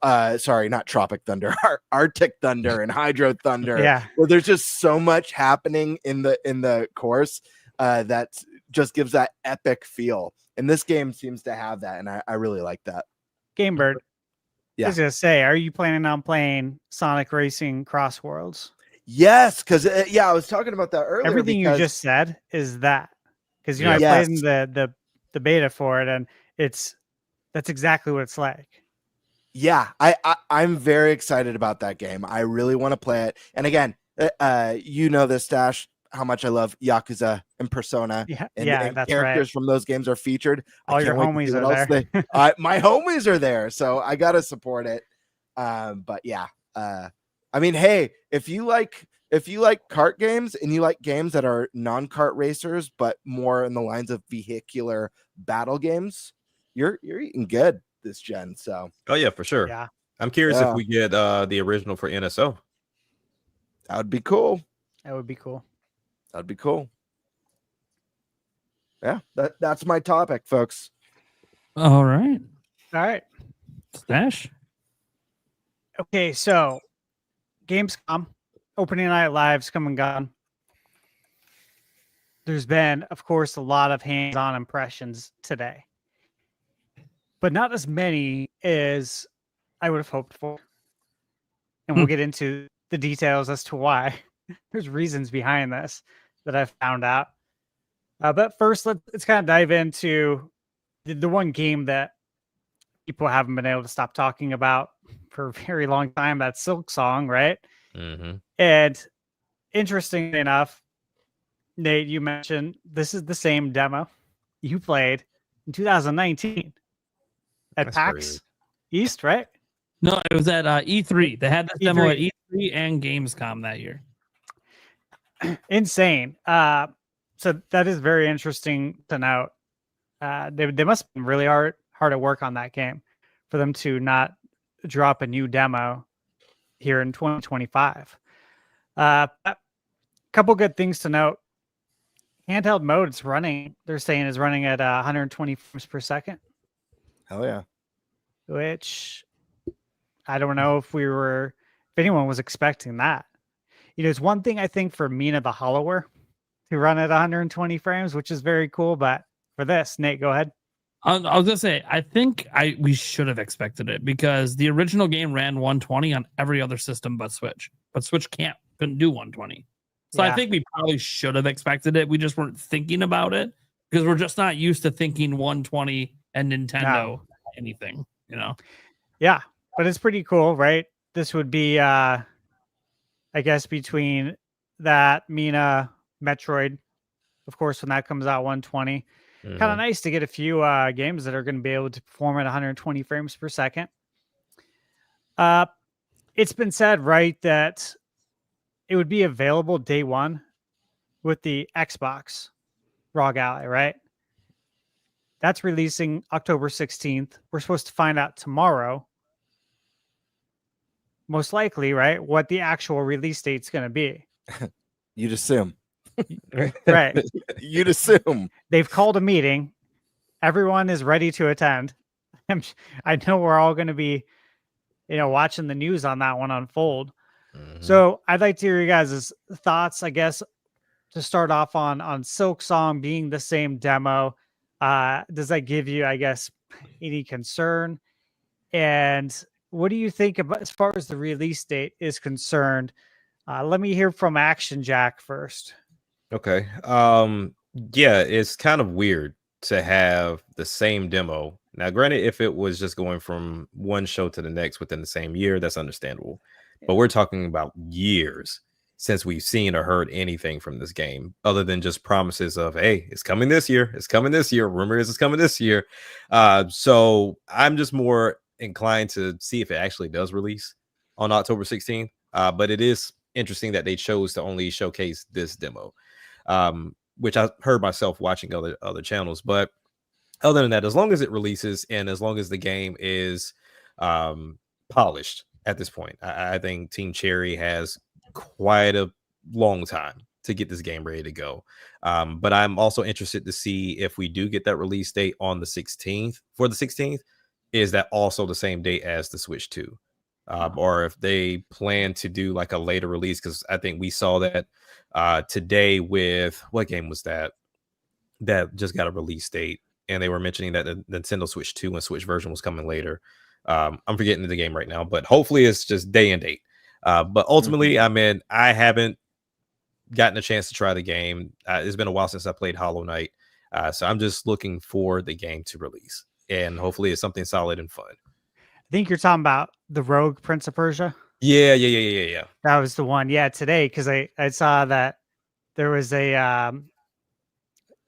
not Tropic Thunder, Arctic Thunder and Hydro Thunder. Yeah, where there's just so much happening in the course that just gives that epic feel. And this game seems to have that, and I really like that. Game Bird. Yeah. I was gonna say, are you planning on playing Sonic Racing Cross Worlds? Yes, because I was talking about that earlier. Everything you just said is that, because I played in the beta for it, and that's exactly what it's like. Yeah, I'm very excited about that game. I really want to play it. And again, this, Stash, how much I love Yakuza and Persona. And that's characters right. from those games are featured. All your homies are there. My homies are there, so I gotta support it. But yeah, I mean, hey, if you like kart games and you like games that are non-kart racers but more in the lines of vehicular battle games, you're eating good this gen. So oh yeah, for sure. Yeah, I'm curious if we get the original for NSO. That would be cool. That'd be cool. Yeah, that's my topic, folks. All right. Stash. Okay, so Gamescom opening night live's come and gone. There's been, of course, a lot of hands-on impressions today, but not as many as I would have hoped for. And we'll get into the details as to why. There's reasons behind this that I've found out. But first, let's kind of dive into the one game that people haven't been able to stop talking about for a very long time. That's Silk Song, right? Mm-hmm. And interestingly enough, Nate, you mentioned this is the same demo you played in 2019 at That's PAX crazy. East, right? No, it was at E3. They had this E3. demo at E3 and Gamescom that year. Insane. So that is very interesting to note. They must have been really hard at work on that game for them to not drop a new demo here in 2025. A couple good things to note. Handheld mode, it's running. They're saying is running at 120 frames per second. Hell yeah! Which I don't know if anyone was expecting that. It's one thing I think for Mina the Hollower to run at 120 frames, which is very cool. But for this, Nate, go ahead. I was gonna say, I think we should have expected it because the original game ran 120 on every other system but Switch. But Switch couldn't do 120. So I think we probably should have expected it. We just weren't thinking about it because we're just not used to thinking 120 and Nintendo anything, Yeah, but it's pretty cool, right? This would be, I guess, between that Mina Metroid, of course, when that comes out 120. Mm-hmm. Kind of nice to get a few games that are going to be able to perform at 120 frames per second. It's been said, right, that it would be available day one with the Xbox ROG Ally, right? That's releasing October 16th. We're supposed to find out tomorrow, most likely, right, what the actual release date's going to be. You'd assume. Right. You'd assume. They've called a meeting. Everyone is ready to attend. I know we're all going to be, watching the news on that one unfold. Mm-hmm. So I'd like to hear you guys' thoughts, I guess, to start off on Silk Song being the same demo. Does that give you, I guess, any concern? And what do you think about as far as the release date is concerned? Let me hear from Action Jack first. Okay. Yeah, it's kind of weird to have the same demo Now, granted, if it was just going from one show to the next within the same year, that's understandable. But we're talking about years since we've seen or heard anything from this game, other than just promises of, hey, it's coming this year. It's coming this year. Rumor is it's coming this year. So I'm just more inclined to see if it actually does release on October 16th. But it is interesting that they chose to only showcase this demo, which I heard myself watching other channels. But other than that, as long as it releases and as long as the game is polished at this point, I think Team Cherry has quite a long time to get this game ready to go. But I'm also interested to see if we do get that release date on the 16th. For the 16th, is that also the same date as the Switch 2? Or if they plan to do like a later release, because I think we saw that today with what game was that just got a release date, and they were mentioning that the Nintendo Switch 2 and Switch version was coming later. I'm forgetting the game right now, but hopefully it's just day and date. But ultimately, I mean, I haven't gotten a chance to try the game. It's been a while since I played Hollow Knight, so I'm just looking for the game to release, and hopefully it's something solid and fun. I think you're talking about the Rogue Prince of Persia. Yeah. That was the one. Yeah, today, because I saw that there was a I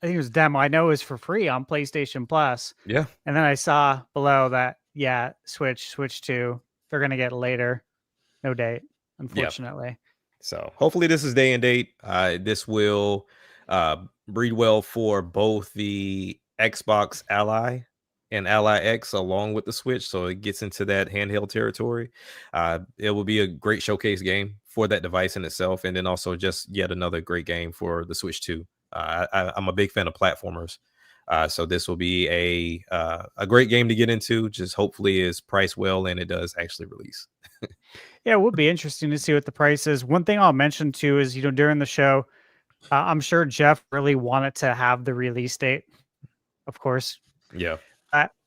think it was a demo. I know it was for free on PlayStation Plus. Yeah. And then I saw below that, yeah, Switch 2, they're gonna get later. No date, unfortunately. Yep. So hopefully this is day and date. This will breed well for both the Xbox Ally and Ally X along with the Switch, so it gets into that handheld territory. It will be a great showcase game for that device in itself, and then also just yet another great game for the Switch 2. I'm a big fan of platformers, so this will be a great game to get into. Just hopefully is priced well and it does actually release. Yeah, it would be interesting to see what the price is. One thing I'll mention too is, during the show, I'm sure Jeff really wanted to have the release date, of course. Yeah.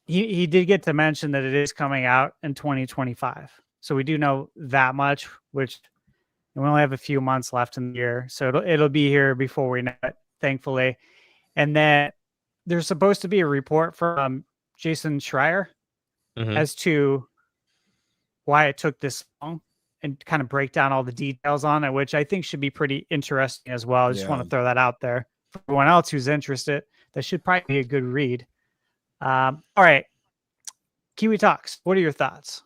He did get to mention that it is coming out in 2025. So we do know that much, which we only have a few months left in the year. So it'll be here before we know it, thankfully. And then there's supposed to be a report from Jason Schreier as to why it took this long and kind of break down all the details on it, which I think should be pretty interesting as well. I just want to throw that out there for everyone else who's interested. That should probably be a good read. All right. Kiwi Talks, what are your thoughts?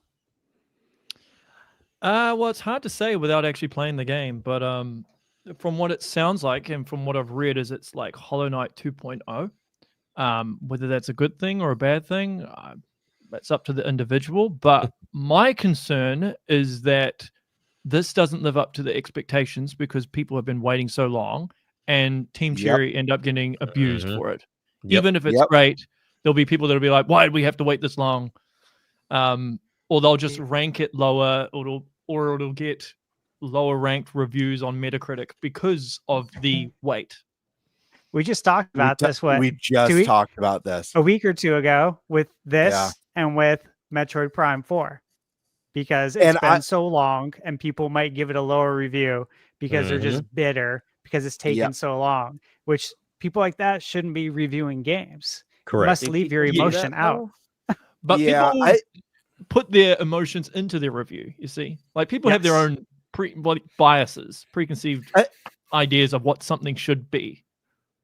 Well, it's hard to say without actually playing the game, but from what it sounds like and from what I've read is it's like Hollow Knight 2.0. Whether that's a good thing or a bad thing, that's up to the individual. But my concern is that this doesn't live up to the expectations because people have been waiting so long, and Team Cherry end up getting abused for it. Even if it's great, there'll be people that'll be like, why did we have to wait this long? Or they'll just rank it lower, or it'll get lower ranked reviews on Metacritic because of the wait. We just talked about this. We just talked about this a week or two ago with this and with Metroid Prime 4, because it's been so long and people might give it a lower review because they're just bitter because it's taken so long, which people like that shouldn't be reviewing games. Correct. You must leave your emotion out. But people put their emotions into their review, you see? Like people have their own biases, preconceived ideas of what something should be.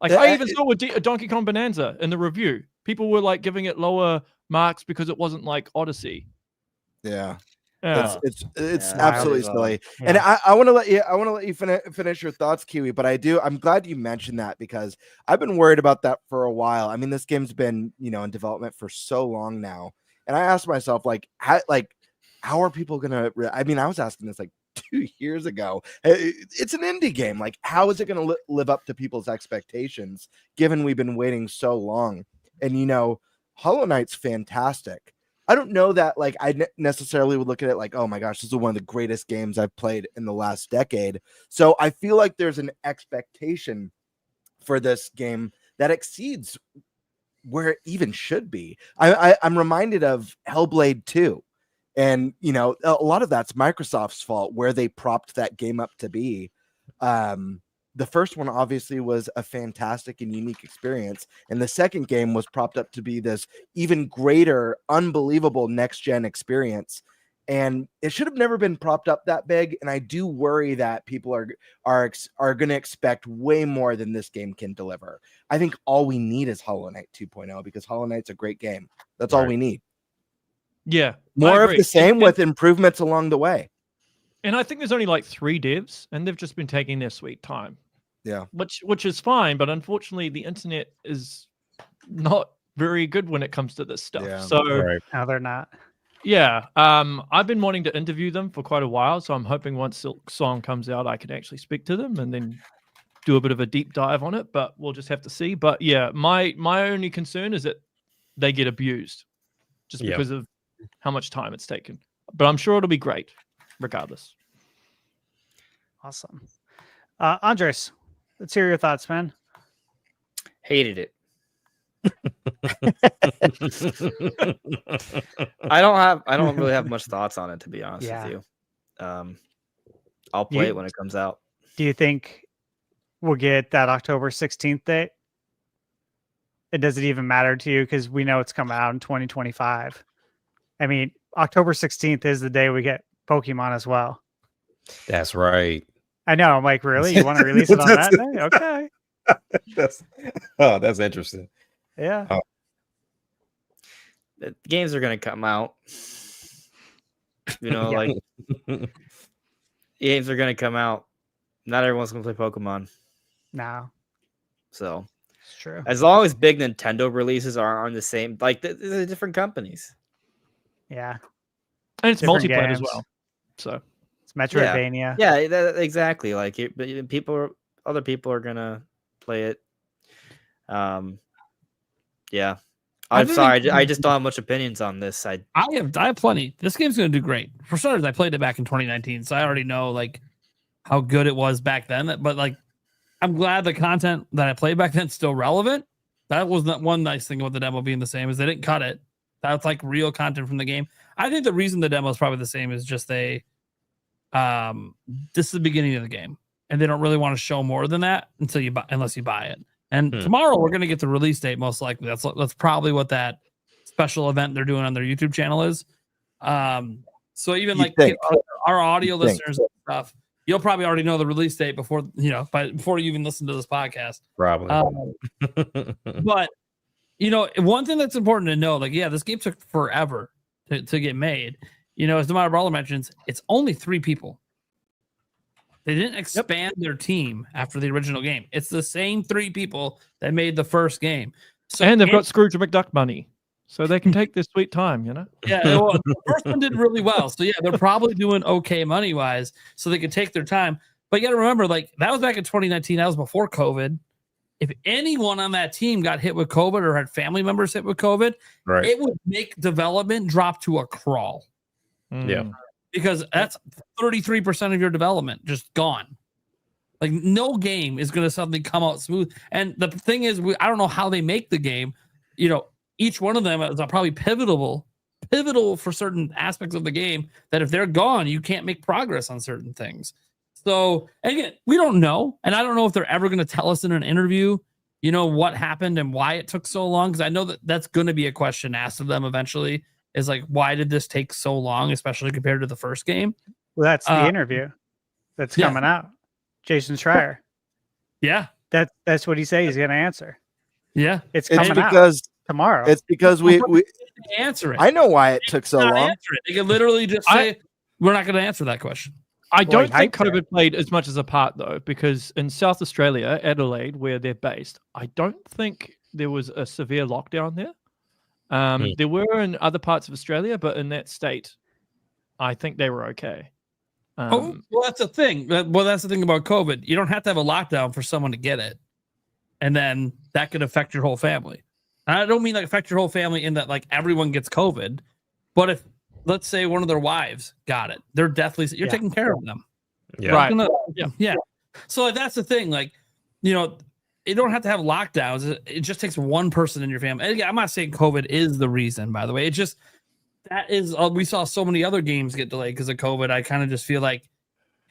Like I even saw with Donkey Kong Bonanza in the review, people were like giving it lower marks because it wasn't like Odyssey. Yeah. It's absolutely silly. And I want to let you finish your thoughts, Kiwi, but I'm glad you mentioned that because I've been worried about that for a while. I mean, this game's been, in development for so long now. And I asked myself, how are people going to, I was asking this 2 years ago. It's an indie game. How is it going to live up to people's expectations, given we've been waiting so long? And, Hollow Knight's fantastic. I don't know that I necessarily would look at it oh my gosh, this is one of the greatest games I've played in the last decade. So I feel like there's an expectation for this game that exceeds where it even should be. I'm reminded of Hellblade 2. And, a lot of that's Microsoft's fault where they propped that game up to be. the first one obviously was a fantastic and unique experience, and the second game was propped up to be this even greater, unbelievable next gen experience. And it should have never been propped up that big. And I do worry that people are going to expect way more than this game can deliver. I think all we need is Hollow Knight 2.0 because Hollow Knight's a great game. That's all we need. Yeah, more of the same with improvements along the way. And I think there's only like 3 devs, and they've just been taking their sweet time. Yeah, which is fine, but unfortunately, the internet is not very good when it comes to this stuff. Yeah. So No, they're not. yeah, I've been wanting to interview them for quite a while, so I'm hoping once Silk Song comes out, I can actually speak to them and then do a bit of a deep dive on it. But we'll just have to see. But yeah, my only concern is that they get abused just because of how much time it's taken. But I'm sure it'll be great, regardless. Awesome. Andres, let's hear your thoughts, man. Hated it. I don't really have much thoughts on it, to be honest with you. I'll play it when it comes out. Do you think we'll get that October 16th date? It doesn't even matter to you because we know it's coming out in 2025. I mean, October 16th is the day we get Pokemon as well. That's right. I know. I'm like, really? You want to release it on that day? Okay. That's interesting. Yeah. The games are going to come out. You know, like games are going to come out. Not everyone's going to play Pokemon. No. So it's true. As long as big Nintendo releases are on the same, like they're different companies. Yeah. And it's Different multiplayer as games. well. So it's Metroidvania. Yeah, exactly. Like other people are gonna play it. Yeah. I'm sorry. I just don't have much opinions on this. I have plenty. This game's going to do great. For starters, I played it back in 2019, so I already know like how good it was back then. But like, I'm glad the content that I played back then is still relevant. That was not one nice thing about the demo being the same is they didn't cut it. That's like real content from the game. I think the reason the demo is probably the same is just this is the beginning of the game, and they don't really want to show more than that unless you buy it. And tomorrow we're going to get the release date, most likely. That's probably what that special event they're doing on their YouTube channel is. So even like our audio listeners and stuff, you'll probably already know the release date before you even listen to this podcast. Probably. But one thing that's important to know, like, yeah, this game took forever to get made. As Demar Brawler mentions, it's only 3 people. They didn't expand their team after the original game. It's the same 3 people that made the first game. So, and they've got Scrooge McDuck money, so they can take their sweet time, Yeah, well, the first one did really well. So, yeah, they're probably doing okay money-wise, so they could take their time. But you got to remember, like, that was back in 2019. That was before COVID. If anyone on that team got hit with COVID or had family members hit with COVID, it would make development drop to a crawl. Yeah. Because that's 33% of your development just gone. Like no game is going to suddenly come out smooth. And the thing is, I don't know how they make the game. Each one of them is probably pivotal for certain aspects of the game that if they're gone, you can't make progress on certain things. So again, we don't know. And I don't know if they're ever going to tell us in an interview, what happened and why it took so long. Because I know that's going to be a question asked of them eventually. Is like, why did this take so long, especially compared to the first game? Well, that's the interview that's coming out. Jason Schreier. Yeah. That's what he said he's going to answer. Yeah. It's coming out tomorrow. It's because we answer it. I know why it took so long. They could literally just say, we're not going to answer that question. I don't think COVID played as much as a part, though, because in South Australia, Adelaide, where they're based, I don't think there was a severe lockdown there. There were in other parts of Australia, but in that state, I think they were okay. Well, that's the thing. Well, that's the thing about COVID. You don't have to have a lockdown for someone to get it. And then that could affect your whole family. And I don't mean like affect your whole family in that like everyone gets COVID. But if, let's say one of their wives got it, they're definitely, you're taking care of them. Yeah. Right. Yeah. So like, that's the thing. Like, you don't have to have lockdowns. It just takes one person in your family. And again, I'm not saying COVID is the reason, by the way. It just, that is, we saw so many other games get delayed because of COVID. I kind of just feel like,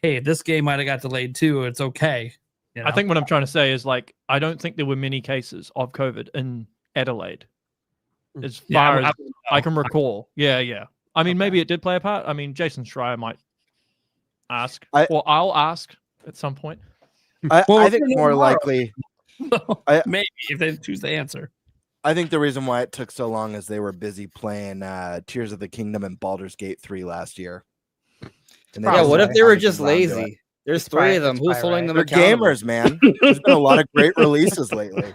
hey, if this game might have got delayed too, it's okay. You know? I think what I'm trying to say is like I don't think there were many cases of COVID in Adelaide, as far as I can recall. Yeah. I mean, maybe it did play a part. I mean, Jason Schreier might ask, or I'll ask at some point. I think more likely, maybe if they choose the answer. I think the reason why it took so long is they were busy playing Tears of the Kingdom and Baldur's Gate 3 last year. Yeah, what if they were just lazy? There's three of them. Who's holding them They're accountable? gamers, man. There's been a lot of great releases lately.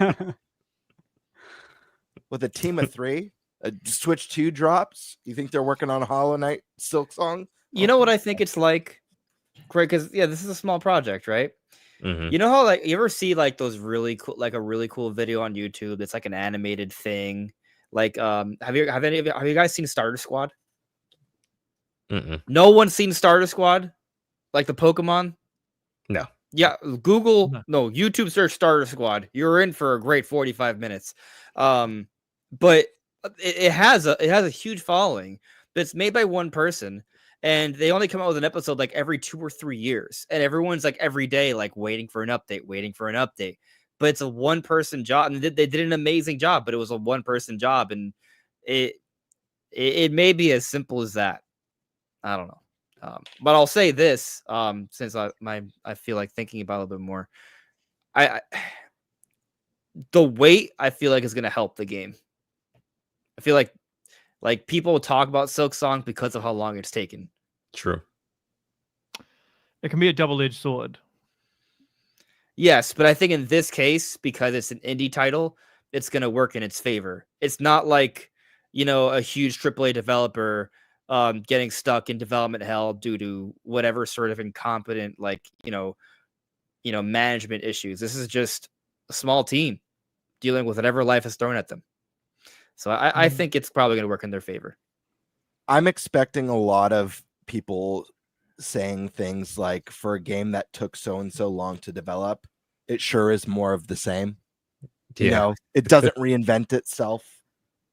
With a team of 3, Switch 2 drops. You think they're working on Hollow Knight Silk Song? You know what I think it's like, Craig? Because this is a small project, right? Mhm. You know how like you ever see like those really cool, like a really cool video on YouTube that's like an animated thing. Like, have you guys seen Starter Squad? Mm-mm. No one's seen Starter Squad, like the Pokemon. No. Yeah, YouTube search Starter Squad. You're in for a great 45 minutes. But it has a huge following. But it's made by one person, and they only come out with an episode like every 2 or 3 years, and everyone's like every day like waiting for an update. But it's a one-person job, and they did an amazing job. But it was a one-person job, and it may be as simple as that. I don't know. But I'll say this, since I feel like thinking about it a little bit more. The wait, I feel like, is going to help the game. I feel like people talk about Silk Song because of how long it's taken. True. It can be a double-edged sword. Yes, but I think in this case, because it's an indie title, it's going to work in its favor. It's not like, a huge AAA developer getting stuck in development hell due to whatever sort of incompetent, management issues. This is just a small team dealing with whatever life has thrown at them. So I think it's probably going to work in their favor. I'm expecting a lot of people saying things like, for a game that took so and so long to develop, it sure is more of the same. Yeah. It doesn't reinvent itself.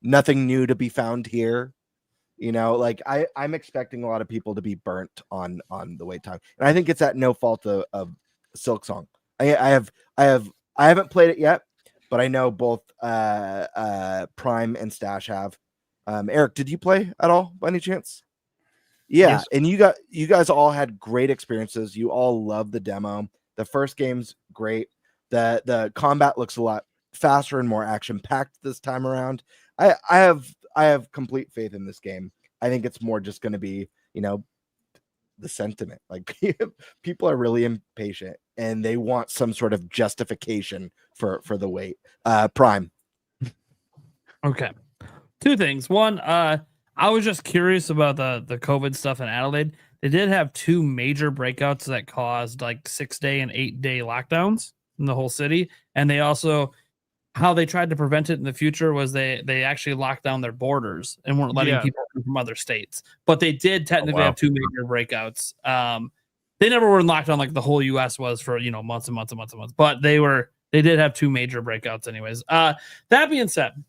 Nothing new to be found here. I'm expecting a lot of people to be burnt on the wait time, and I think it's at no fault of Silk Song. I haven't played it yet, but I know both Prime and Stash have. Eric, did you play at all by any chance? Yeah, yes. And you guys all had great experiences. You all loved the demo. The first game's great. The combat looks a lot faster and more action packed this time around. I have complete faith in this game. I think it's more just going to be, the sentiment. Like, people are really impatient and they want some sort of justification for the wait. Prime. Okay. 2 things. One, I was just curious about the COVID stuff in Adelaide. They did have 2 major breakouts that caused like 6-day and 8-day lockdowns in the whole city. And they also, how they tried to prevent it in the future was they actually locked down their borders and weren't letting people come from other states. But they did technically have 2 major breakouts. They never were in lockdown like the whole US was for, months and months and months and months. But they did have 2 major breakouts anyways. That being said,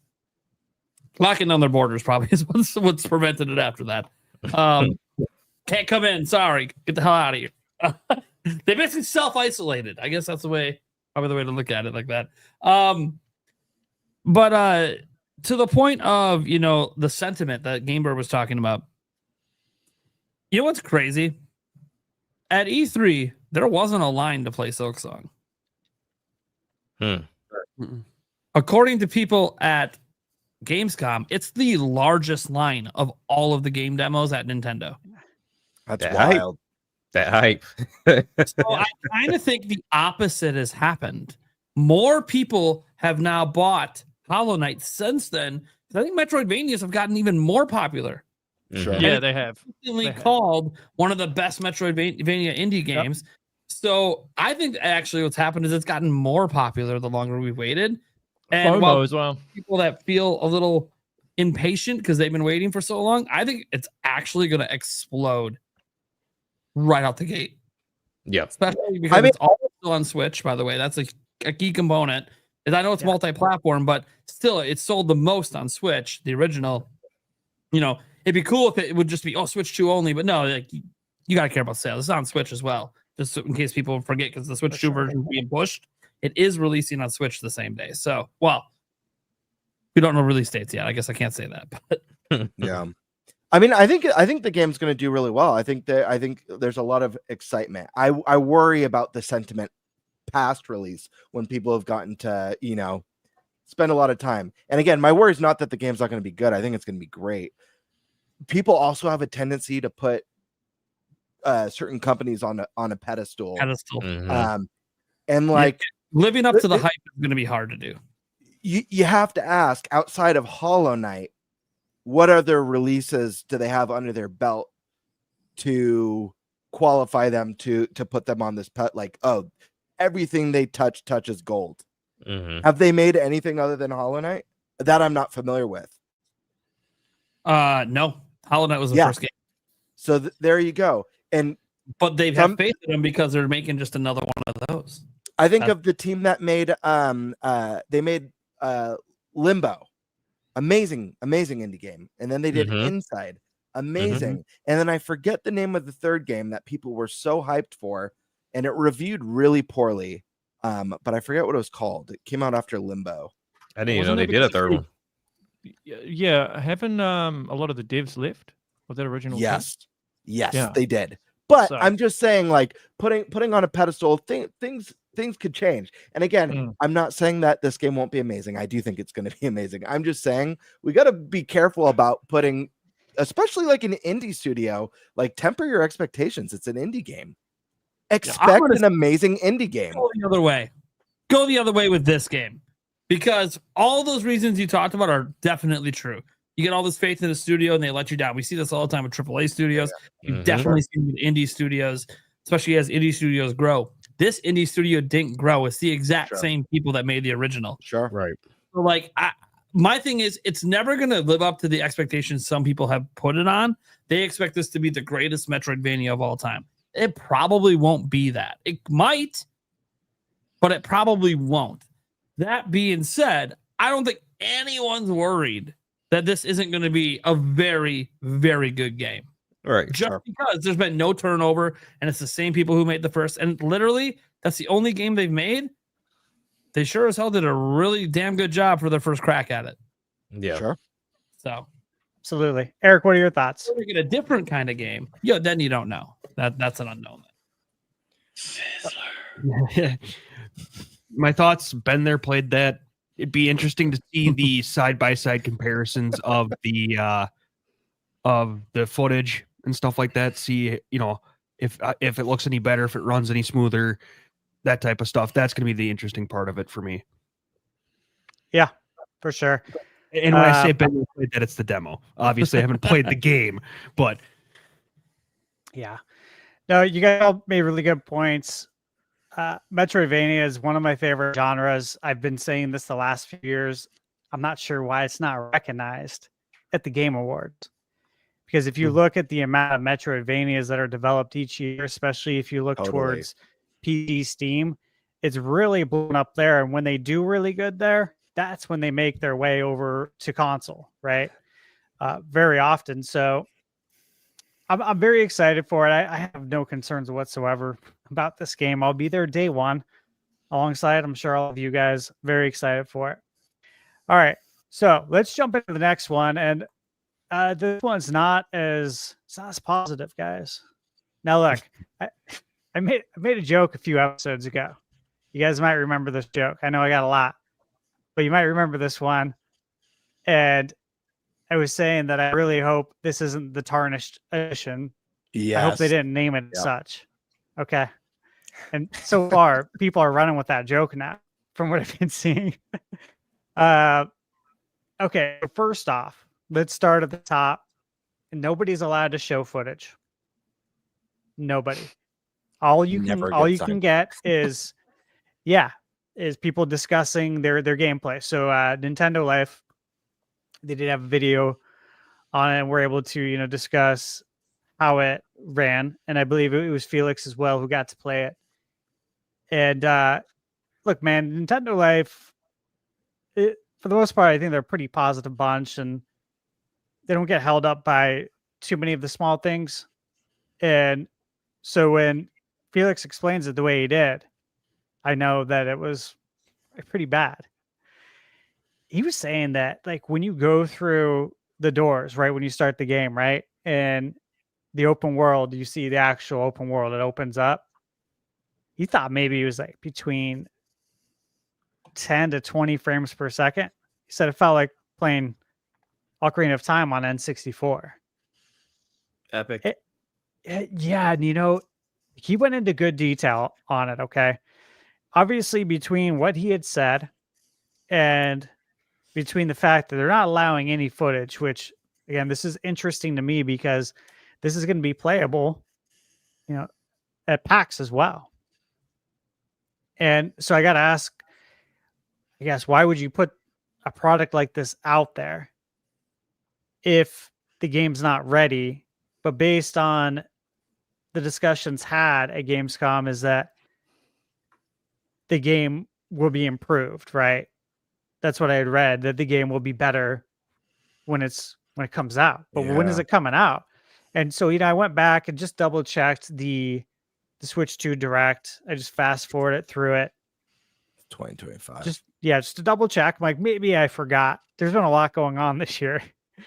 locking down their borders probably is what's prevented it after that. Can't come in. Sorry. Get the hell out of here. They basically self-isolated. I guess that's probably the way to look at it, like that. But to the point of, the sentiment that Gamebird was talking about, you know what's crazy? At E3, there wasn't a line to play Silk Song. According to people at Gamescom, it's the largest line of all of the game demos at Nintendo. That's wild. That hype. So I kind of think the opposite has happened. More people have now bought Hollow Knight since then. I think Metroidvanias have gotten even more popular. Sure. Yeah, they have. Called one of the best Metroidvania indie games. Yep. So I think actually what's happened is it's gotten more popular the longer we've waited. And FOMO as well. People that feel a little impatient because they've been waiting for so long, I think it's actually going to explode right out the gate. Yeah. Especially because it's all still on Switch, by the way. That's a key component. And I know it's multi-platform, but still, it sold the most on Switch, the original. It'd be cool if it would just be, Switch 2 only, but no, you got to care about sales. It's on Switch as well. just in case people forget, because the Switch 2 version is being pushed. It is releasing on Switch the same day. So, well, we don't know release dates yet. I guess I can't say that, but yeah. I mean, I think the game's going to do really well. I think there's a lot of excitement. I worry about the sentiment past release when people have gotten to, spend a lot of time. And again, my worry is not that the game's not going to be good. I think it's going to be great. People also have a tendency to put certain companies on a pedestal. Mm-hmm. And like living up to the hype is going to be hard to do. You have to ask, outside of Hollow Knight, what other releases do they have under their belt to qualify them to put them on this pet? Like, oh, everything they touches gold. Mm-hmm. Have they made anything other than Hollow Knight that I'm not familiar with? No, Hollow Knight was the first game. So there you go. But they have faith in them because they're making just another one of those. I think of the team that made they made Limbo. Amazing indie game. And then they did Inside. Amazing. And then I forget the name of the third game that people were so hyped for, and it reviewed really poorly. But I forget what it was called. It came out after Limbo. I didn't even know they did a third one. Yeah, haven't a lot of the devs left of that original? Yes, yeah. They did. But I'm just saying, like, putting on a pedestal, things could change. And again, I'm not saying that this game won't be amazing. I do think it's going to be amazing. I'm just saying we got to be careful about putting, especially like an indie studio, like temper your expectations. It's an indie game. Expect an amazing indie game. Go the other way. Go the other way with this game, because all those reasons you talked about are definitely true. You get all this faith in the studio and they let you down. We see this all the time with AAA studios. You definitely see it with indie studios, especially as indie studios grow. This indie studio didn't grow. It's the exact same people that made the original. Sure. Right. So like, my thing is, it's never going to live up to the expectations some people have put it on. They expect this to be the greatest Metroidvania of all time. It probably won't be that. It might, but it probably won't. That being said, I don't think anyone's worried that this isn't going to be a very, very good game. Right. Just because there's been no turnover and it's the same people who made the first. And literally, that's the only game they've made. They sure as hell did a really damn good job for their first crack at it. Yeah. Sure. So, absolutely. Eric, what are your thoughts? If we get a different kind of game, then you don't know. That's an unknown. My thoughts, been there, played that. It'd be interesting to see the side-by-side comparisons of the footage and stuff like that. See, if it looks any better, if it runs any smoother, that type of stuff. That's going to be the interesting part of it for me. Yeah, for sure. And when I say been there, played that, it's the demo. Obviously, I haven't played the game, but yeah. No, you guys all made really good points. Metroidvania is one of my favorite genres. I've been saying this the last few years. I'm not sure why it's not recognized at the Game Awards. Because if you look at the amount of Metroidvanias that are developed each year, especially if you look towards PC Steam, it's really blown up there. And when they do really good there, that's when they make their way over to console, right? Very often. So I'm very excited for it. I have no concerns whatsoever about this game. I'll be there day one alongside, I'm sure, all of you guys. Very excited for it. All right. So let's jump into the next one. And this one's not as positive, guys. Now, look, I made a joke a few episodes ago. You guys might remember this joke. I know I got a lot, but you might remember this one. And I was saying that I really hope this isn't the tarnished edition. Yes. I hope they didn't name it such. Okay. And so far, people are running with that joke now, from what I've been seeing. Okay. First off, let's start at the top. Nobody's allowed to show footage. Nobody. All you can get is people discussing their gameplay. So Nintendo Life, they did have a video on it, and we're able to discuss how it ran. And I believe it was Felix as well who got to play it. And look, man, Nintendo Life, for the most part, I think they're a pretty positive bunch, and they don't get held up by too many of the small things. And so when Felix explains it the way he did, I know that it was pretty bad. He was saying that like when you go through the doors, right, when you start the game, right, and the open world, you see the actual open world, it opens up. He thought maybe it was like between 10 to 20 frames per second. He said it felt like playing Ocarina of Time on N64. Epic. Yeah, and he went into good detail on it, okay? Obviously, between what he had said and between the fact that they're not allowing any footage, which, again, this is interesting to me because this is going to be playable, at PAX as well. And so I got to ask, I guess, why would you put a product like this out there if the game's not ready? But based on the discussions had at Gamescom is that the game will be improved, right? That's what I had read, that the game will be better when it comes out. But when is it coming out? And so, I went back and just double checked the Switch 2 Direct. I just fast forwarded through it. 2025. Just to double check. I'm like, maybe I forgot. There's been a lot going on this year.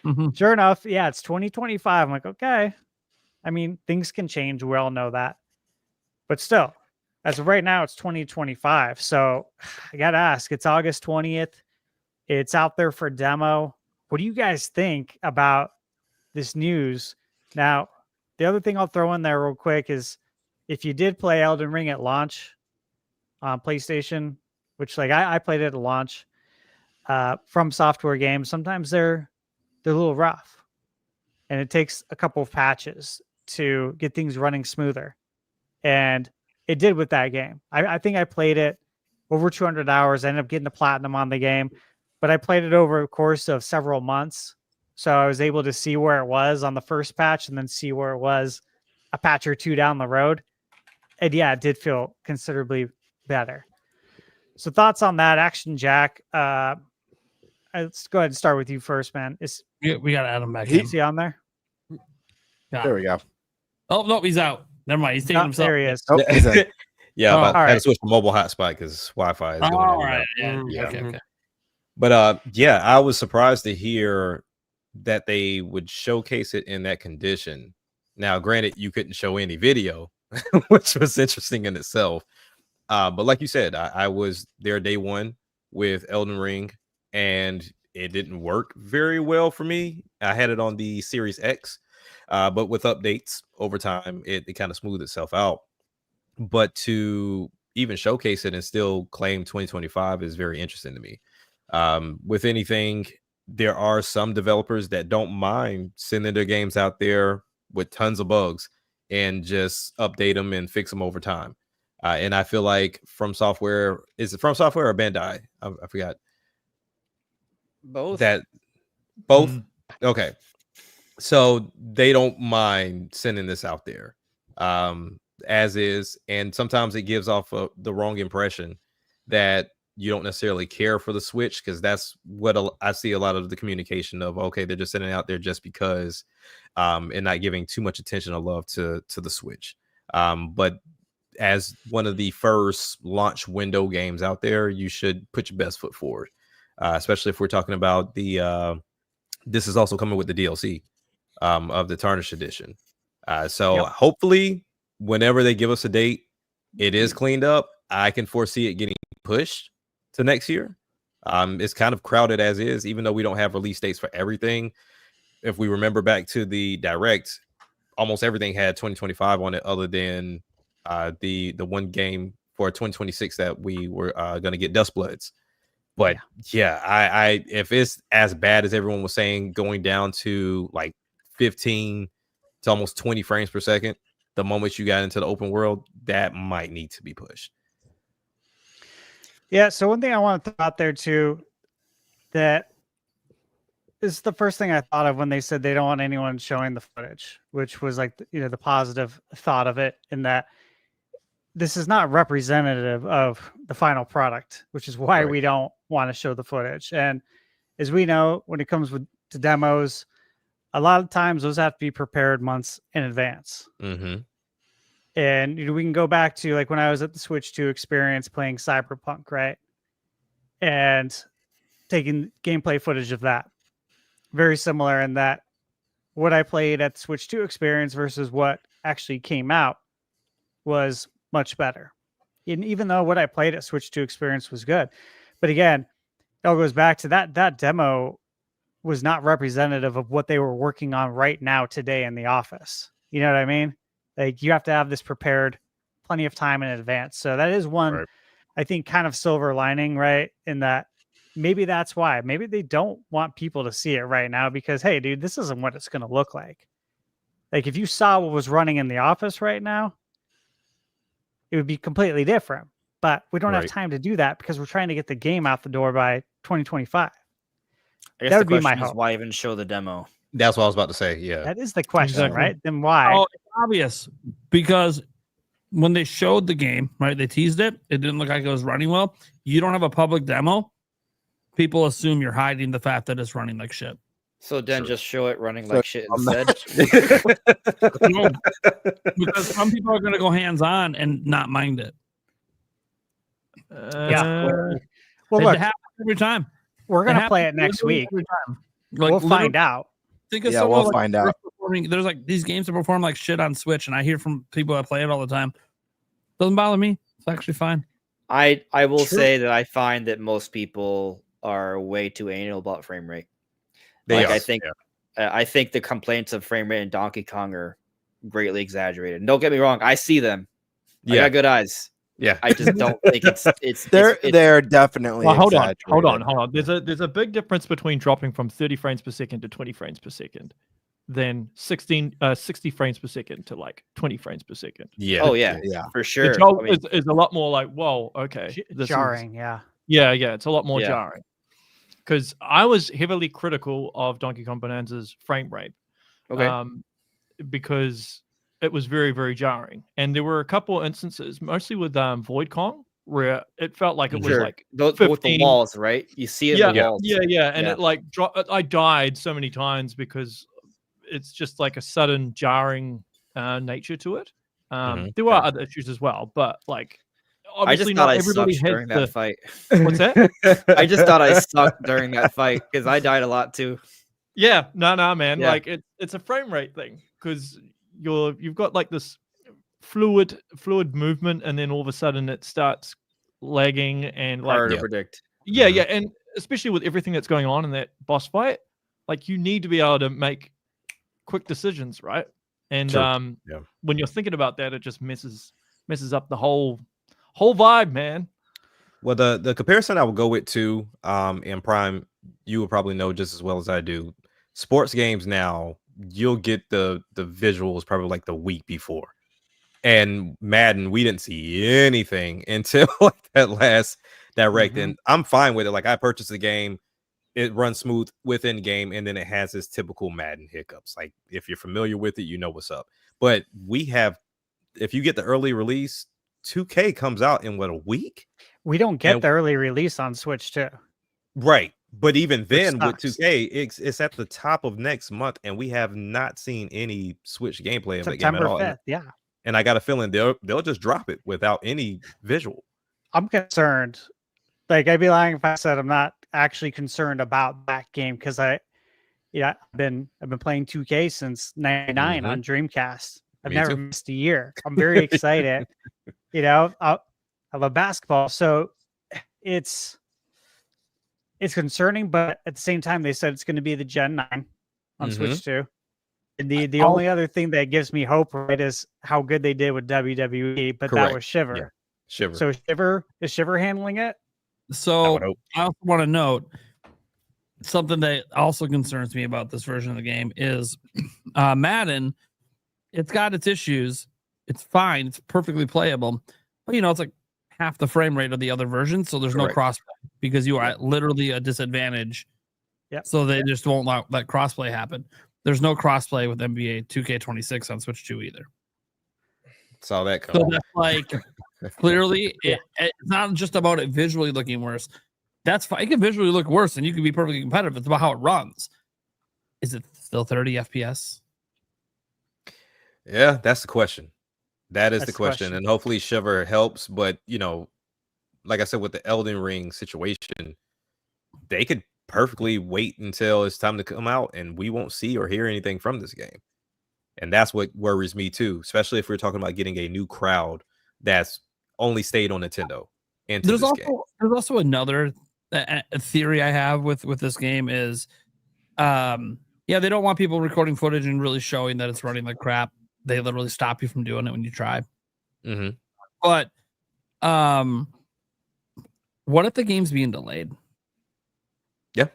Mm-hmm. Sure enough, it's 2025. I'm like, okay. I mean, things can change. We all know that. But still, as of right now, it's 2025. So I got to ask, it's August 20th. It's out there for demo. What do you guys think about this news? Now, the other thing I'll throw in there real quick is if you did play Elden Ring at launch on PlayStation, which like I played it at launch from Software games, sometimes they're a little rough. And it takes a couple of patches to get things running smoother. And it did with that game. I think I played it over 200 hours. I ended up getting the platinum on the game, but I played it over a course of several months. So I was able to see where it was on the first patch and then see where it was a patch or two down the road. And it did feel considerably better. So thoughts on that, Action Jack? Let's go ahead and start with you first, man. We got to add him back. Is he on there? Yeah. There we go. Oh, no, he's out. Never mind. He's taking himself. There he is. Oh, he's in. Yeah, all I had right. to switch to mobile hotspot because Wi-Fi is going All in and right. out. Yeah. Okay. But I was surprised to hear that they would showcase it in that condition. Now, granted, you couldn't show any video, which was interesting in itself. But like you said, I was there day one with Elden Ring, and it didn't work very well for me. I had it on the Series X, but with updates over time, it kind of smoothed itself out. But to even showcase it and still claim 2025 is very interesting to me. With anything, there are some developers that don't mind sending their games out there with tons of bugs and just update them and fix them over time. And I feel like From Software, is it From Software or Bandai? I forgot. Both. Both? Okay. So they don't mind sending this out there as is. And sometimes it gives off the wrong impression that you don't necessarily care for the Switch, because that's what I see a lot of the communication of, okay, they're just sending it out there just because and not giving too much attention or love to the Switch. But as one of the first launch window games out there, you should put your best foot forward, especially if we're talking about this is also coming with the DLC of the Tarnished Edition. So hopefully whenever they give us a date, it is cleaned up. I can foresee it getting pushed to next year. It's kind of crowded as is, even though we don't have release dates for everything. If we remember back to the Direct, almost everything had 2025 on it, other than the one game for 2026 that we were going to get, Dustbloods. But I if it's as bad as everyone was saying, going down to like 15 to almost 20 frames per second the moment you got into the open world, that might need to be pushed. Yeah, so one thing I want to throw out there too, that is the first thing I thought of when they said they don't want anyone showing the footage, which was like, the positive thought of it, in that this is not representative of the final product, which is why we don't want to show the footage. And as we know, when it comes to demos, a lot of times those have to be prepared months in advance. Mm-hmm. And we can go back to like when I was at the Switch 2 experience playing Cyberpunk, right? And taking gameplay footage of that. Very similar in that what I played at the Switch 2 experience versus what actually came out was much better. And even though what I played at Switch 2 experience was good. But again, it all goes back to that demo was not representative of what they were working on right now today in the office. You know what I mean? Like you have to have this prepared plenty of time in advance. So that is one, I think, kind of silver lining, right? In that maybe that's why. Maybe they don't want people to see it right now because, hey, dude, this isn't what it's going to look like. Like if you saw what was running in the office right now, it would be completely different. But we don't have time to do that because we're trying to get the game out the door by 2025. I guess That the would be my question is hope. why even show the demo? That's what I was about to say. Yeah. That is the question, Exactly. right? Then why? Oh, it's obvious because when they showed the game, right, they teased it. It didn't look like it was running well. You don't have a public demo. People assume you're hiding the fact that it's running like shit. So then just show it running like shit instead. No, because some people are going to go hands on and not mind it. Yeah. Well, it look, happens every time. we're It going to happens play it next literally week. every time. We'll find out. Think of Yeah, someone we'll like find out. performing. There's like these games that perform like shit on Switch, and I hear from people that play it all the time. Doesn't bother me. It's actually fine. I will say that I find that most people are way too anal about frame rate. They are, I think the complaints of frame rate in Donkey Kong are greatly exaggerated. And don't get me wrong, I see them. I got good eyes. Yeah. I just don't think it's they're definitely Well, hold exaggerated. on. There's a big difference between dropping from 30 frames per second to 20 frames per second than 60 frames per second to like 20 frames per second. Yeah. Oh yeah, for sure. The jump I mean, is a lot more like, whoa, okay. This Jarring, is, yeah. Yeah, it's a lot more Yeah. jarring. Because I was heavily critical of Donkey Kong Bonanza's frame rate. Okay. Because it was very, very jarring. And there were a couple of instances, mostly with Void Kong, where it felt like it was like with the 15 walls, right? You see it in the walls. Yeah. And Yeah. it like I died so many times because it's just like a sudden jarring nature to it. There were other issues as well, but like I just obviously thought not I everybody sucked has during that fight. What's that? I just thought I sucked during that fight because I died a lot too. Yeah, no, man. Yeah. Like it's a frame rate thing because you've got like this fluid movement, and then all of a sudden it starts lagging and like Hard to predict. Yeah, and especially with everything that's going on in that boss fight, like you need to be able to make quick decisions, right? And when you're thinking about that, it just messes up the whole vibe, man. Well, the comparison I would go with too, in Prime, you would probably know just as well as I do. Sports games now, you'll get the visuals probably like the week before. And Madden, we didn't see anything until like that last direct. And I'm fine with it. Like I purchased the game, it runs smooth within game, and then it has its typical Madden hiccups. Like if you're familiar with it, you know what's up. But we have, if you get the early release, 2K comes out in what, a week? We don't get the early release on Switch too. Right. But even then with sucks. 2K, it's at the top of next month, and we have not seen any Switch gameplay of that game at September all. 5th, yeah. And I got a feeling they'll just drop it without any visual. I'm concerned. Like I'd be lying if I said I'm not actually concerned about that game because I've been playing 2K since '99 on Dreamcast. I've Me never too. missed a year. I'm very excited. I love basketball, so it's concerning, but at the same time, they said it's going to be the Gen 9 on Switch 2. And the only other thing that gives me hope, right, is how good they did with WWE, but that Correct. was Shiver. Yeah. Shiver. So is Shiver handling it? So I also want to note something that also concerns me about this version of the game is Madden. It's got its issues. It's fine. It's perfectly playable. But, it's like half the frame rate of the other version. So there's no crossplay because you are at literally a disadvantage. Yep. So they just won't let crossplay happen. There's no crossplay with NBA 2K26 on Switch 2 either. Saw that So coming. that's like clearly it's not just about it visually looking worse. That's fine. It can visually look worse and you can be perfectly competitive. It's about how it runs. Is it still 30 FPS? Yeah, that's the question. That is That's the the question. question. And hopefully Shiver helps. But, like I said, with the Elden Ring situation, they could perfectly wait until it's time to come out and we won't see or hear anything from this game. And that's what worries me too, especially if we're talking about getting a new crowd that's only stayed on Nintendo into There's this game. also another theory I have with this game is, they don't want people recording footage and really showing that it's running like crap. They literally stop you from doing it when you try. Mm-hmm. But what if the game's being delayed? Yeah.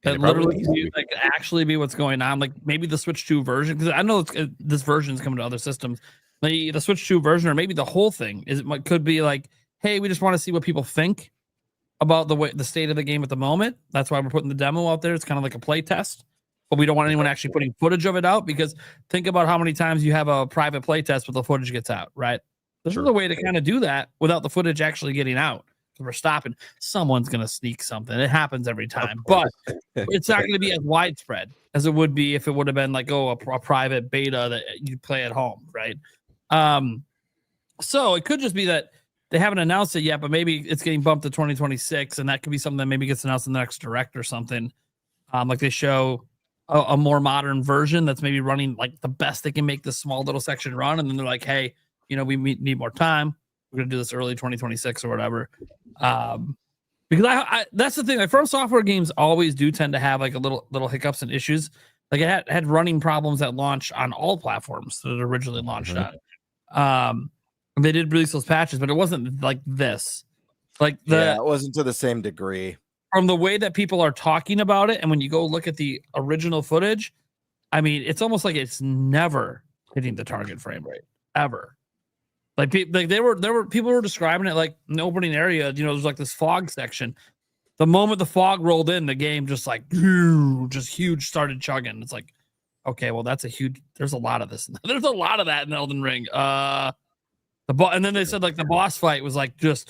That literally actually be what's going on. Like maybe the Switch 2 version, because I know this version is coming to other systems. The Switch 2 version, or maybe the whole thing could be like, hey, we just want to see what people think about the state of the game at the moment. That's why we're putting the demo out there. It's kind of like a play test, but we don't want anyone actually putting footage of it out, because think about how many times you have a private play test, but the footage gets out, right? This is a way to kind of do that without the footage actually getting out. We're stopping. Someone's going to sneak something. It happens every time, but it's not going to be as widespread as it would be if it would have been like, a private beta that you play at home, right? So it could just be that they haven't announced it yet, but maybe it's getting bumped to 2026, and that could be something that maybe gets announced in the next Direct or something. Like they show a more modern version that's maybe running like the best they can make this small little section run, and then they're like, hey, we need more time. We're gonna do this early 2026 or whatever. Because I that's the thing. Like From Software games always do tend to have like a little hiccups and issues. Like it had running problems at launch on all platforms that it originally launched on. They did release those patches, but it wasn't like this. Like it wasn't to the same degree. From the way that people are talking about it, and when you go look at the original footage, I mean, it's almost like it's never hitting the target frame rate ever. Like people were describing it like in the opening area. There's like this fog section. The moment the fog rolled in, the game just like huge started chugging. It's like, okay, well there's a lot of this. There's a lot of that in Elden Ring. And then they said like the boss fight was like the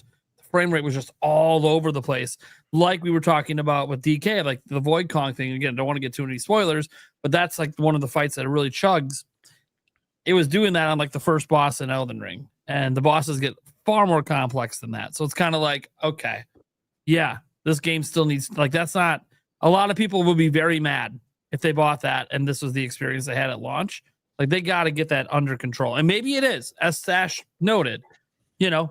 frame rate was just all over the place. Like we were talking about with DK, like the Void Kong thing. Again, don't want to get too many spoilers, but that's like one of the fights that really chugs. It was doing that on like the first boss in Elden Ring. And the bosses get far more complex than that. So it's kind of like, okay, yeah, this game still needs, like, that's not, a lot of people will be very mad if they bought that and this was the experience they had at launch. Like, they got to get that under control. And maybe it is, as Stash noted,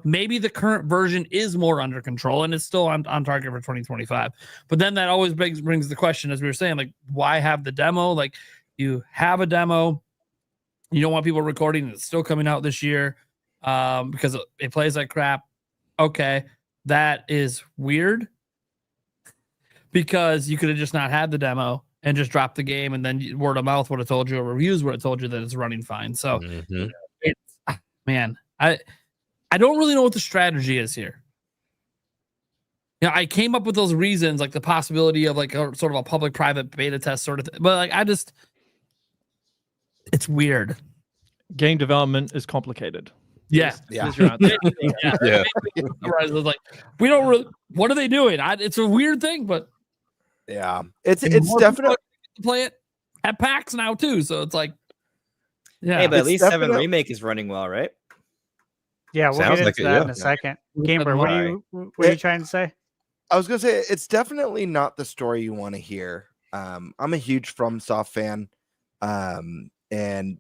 maybe the current version is more under control and it's still on target for 2025. But then that always brings the question, as we were saying, like, why have the demo? Like, you have a demo, you don't want people recording, and it's still coming out this year. Because it plays like crap. Okay, that is weird, because you could have just not had the demo and just dropped the game, and then word of mouth would have told you, or reviews would have told you that it's running fine. So, I don't really know what the strategy is here. I came up with those reasons, like the possibility of like a sort of a public-private beta test sort of thing, but like it's weird. Game development is complicated. Yeah. Yeah. Like, we don't really. What are they doing? It's a weird thing, but it's definitely play it at PAX now too. So it's like, Hey, but at least 7 Remake is running well, right? Yeah, we'll get into that in a second. Gamer, what are you trying to say? I was gonna say it's definitely not the story you want to hear. I'm a huge FromSoft fan, and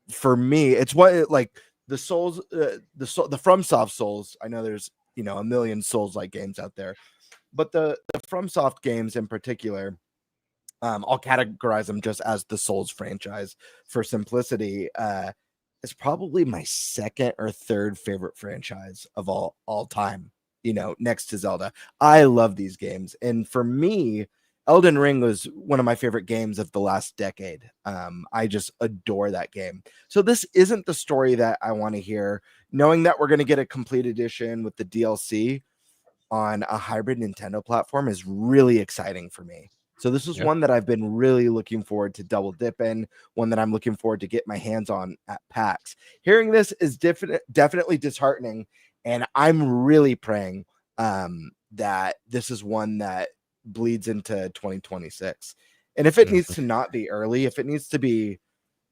for me, it's like the Souls, the FromSoft Souls. I know there's a million Souls-like games out there, but the FromSoft games in particular, I'll categorize them just as the Souls franchise for simplicity. It's probably my second or third favorite franchise of all time. Next to Zelda. I love these games, and for me, Elden Ring was one of my favorite games of the last decade. I just adore that game. So this isn't the story that I want to hear. Knowing that we're going to get a complete edition with the DLC on a hybrid Nintendo platform is really exciting for me. So this is one that I've been really looking forward to double dip in, one that I'm looking forward to get my hands on at PAX. Hearing this is definitely disheartening, and I'm really praying that this is one that bleeds into 2026. And if it needs to not be early, if it needs to be,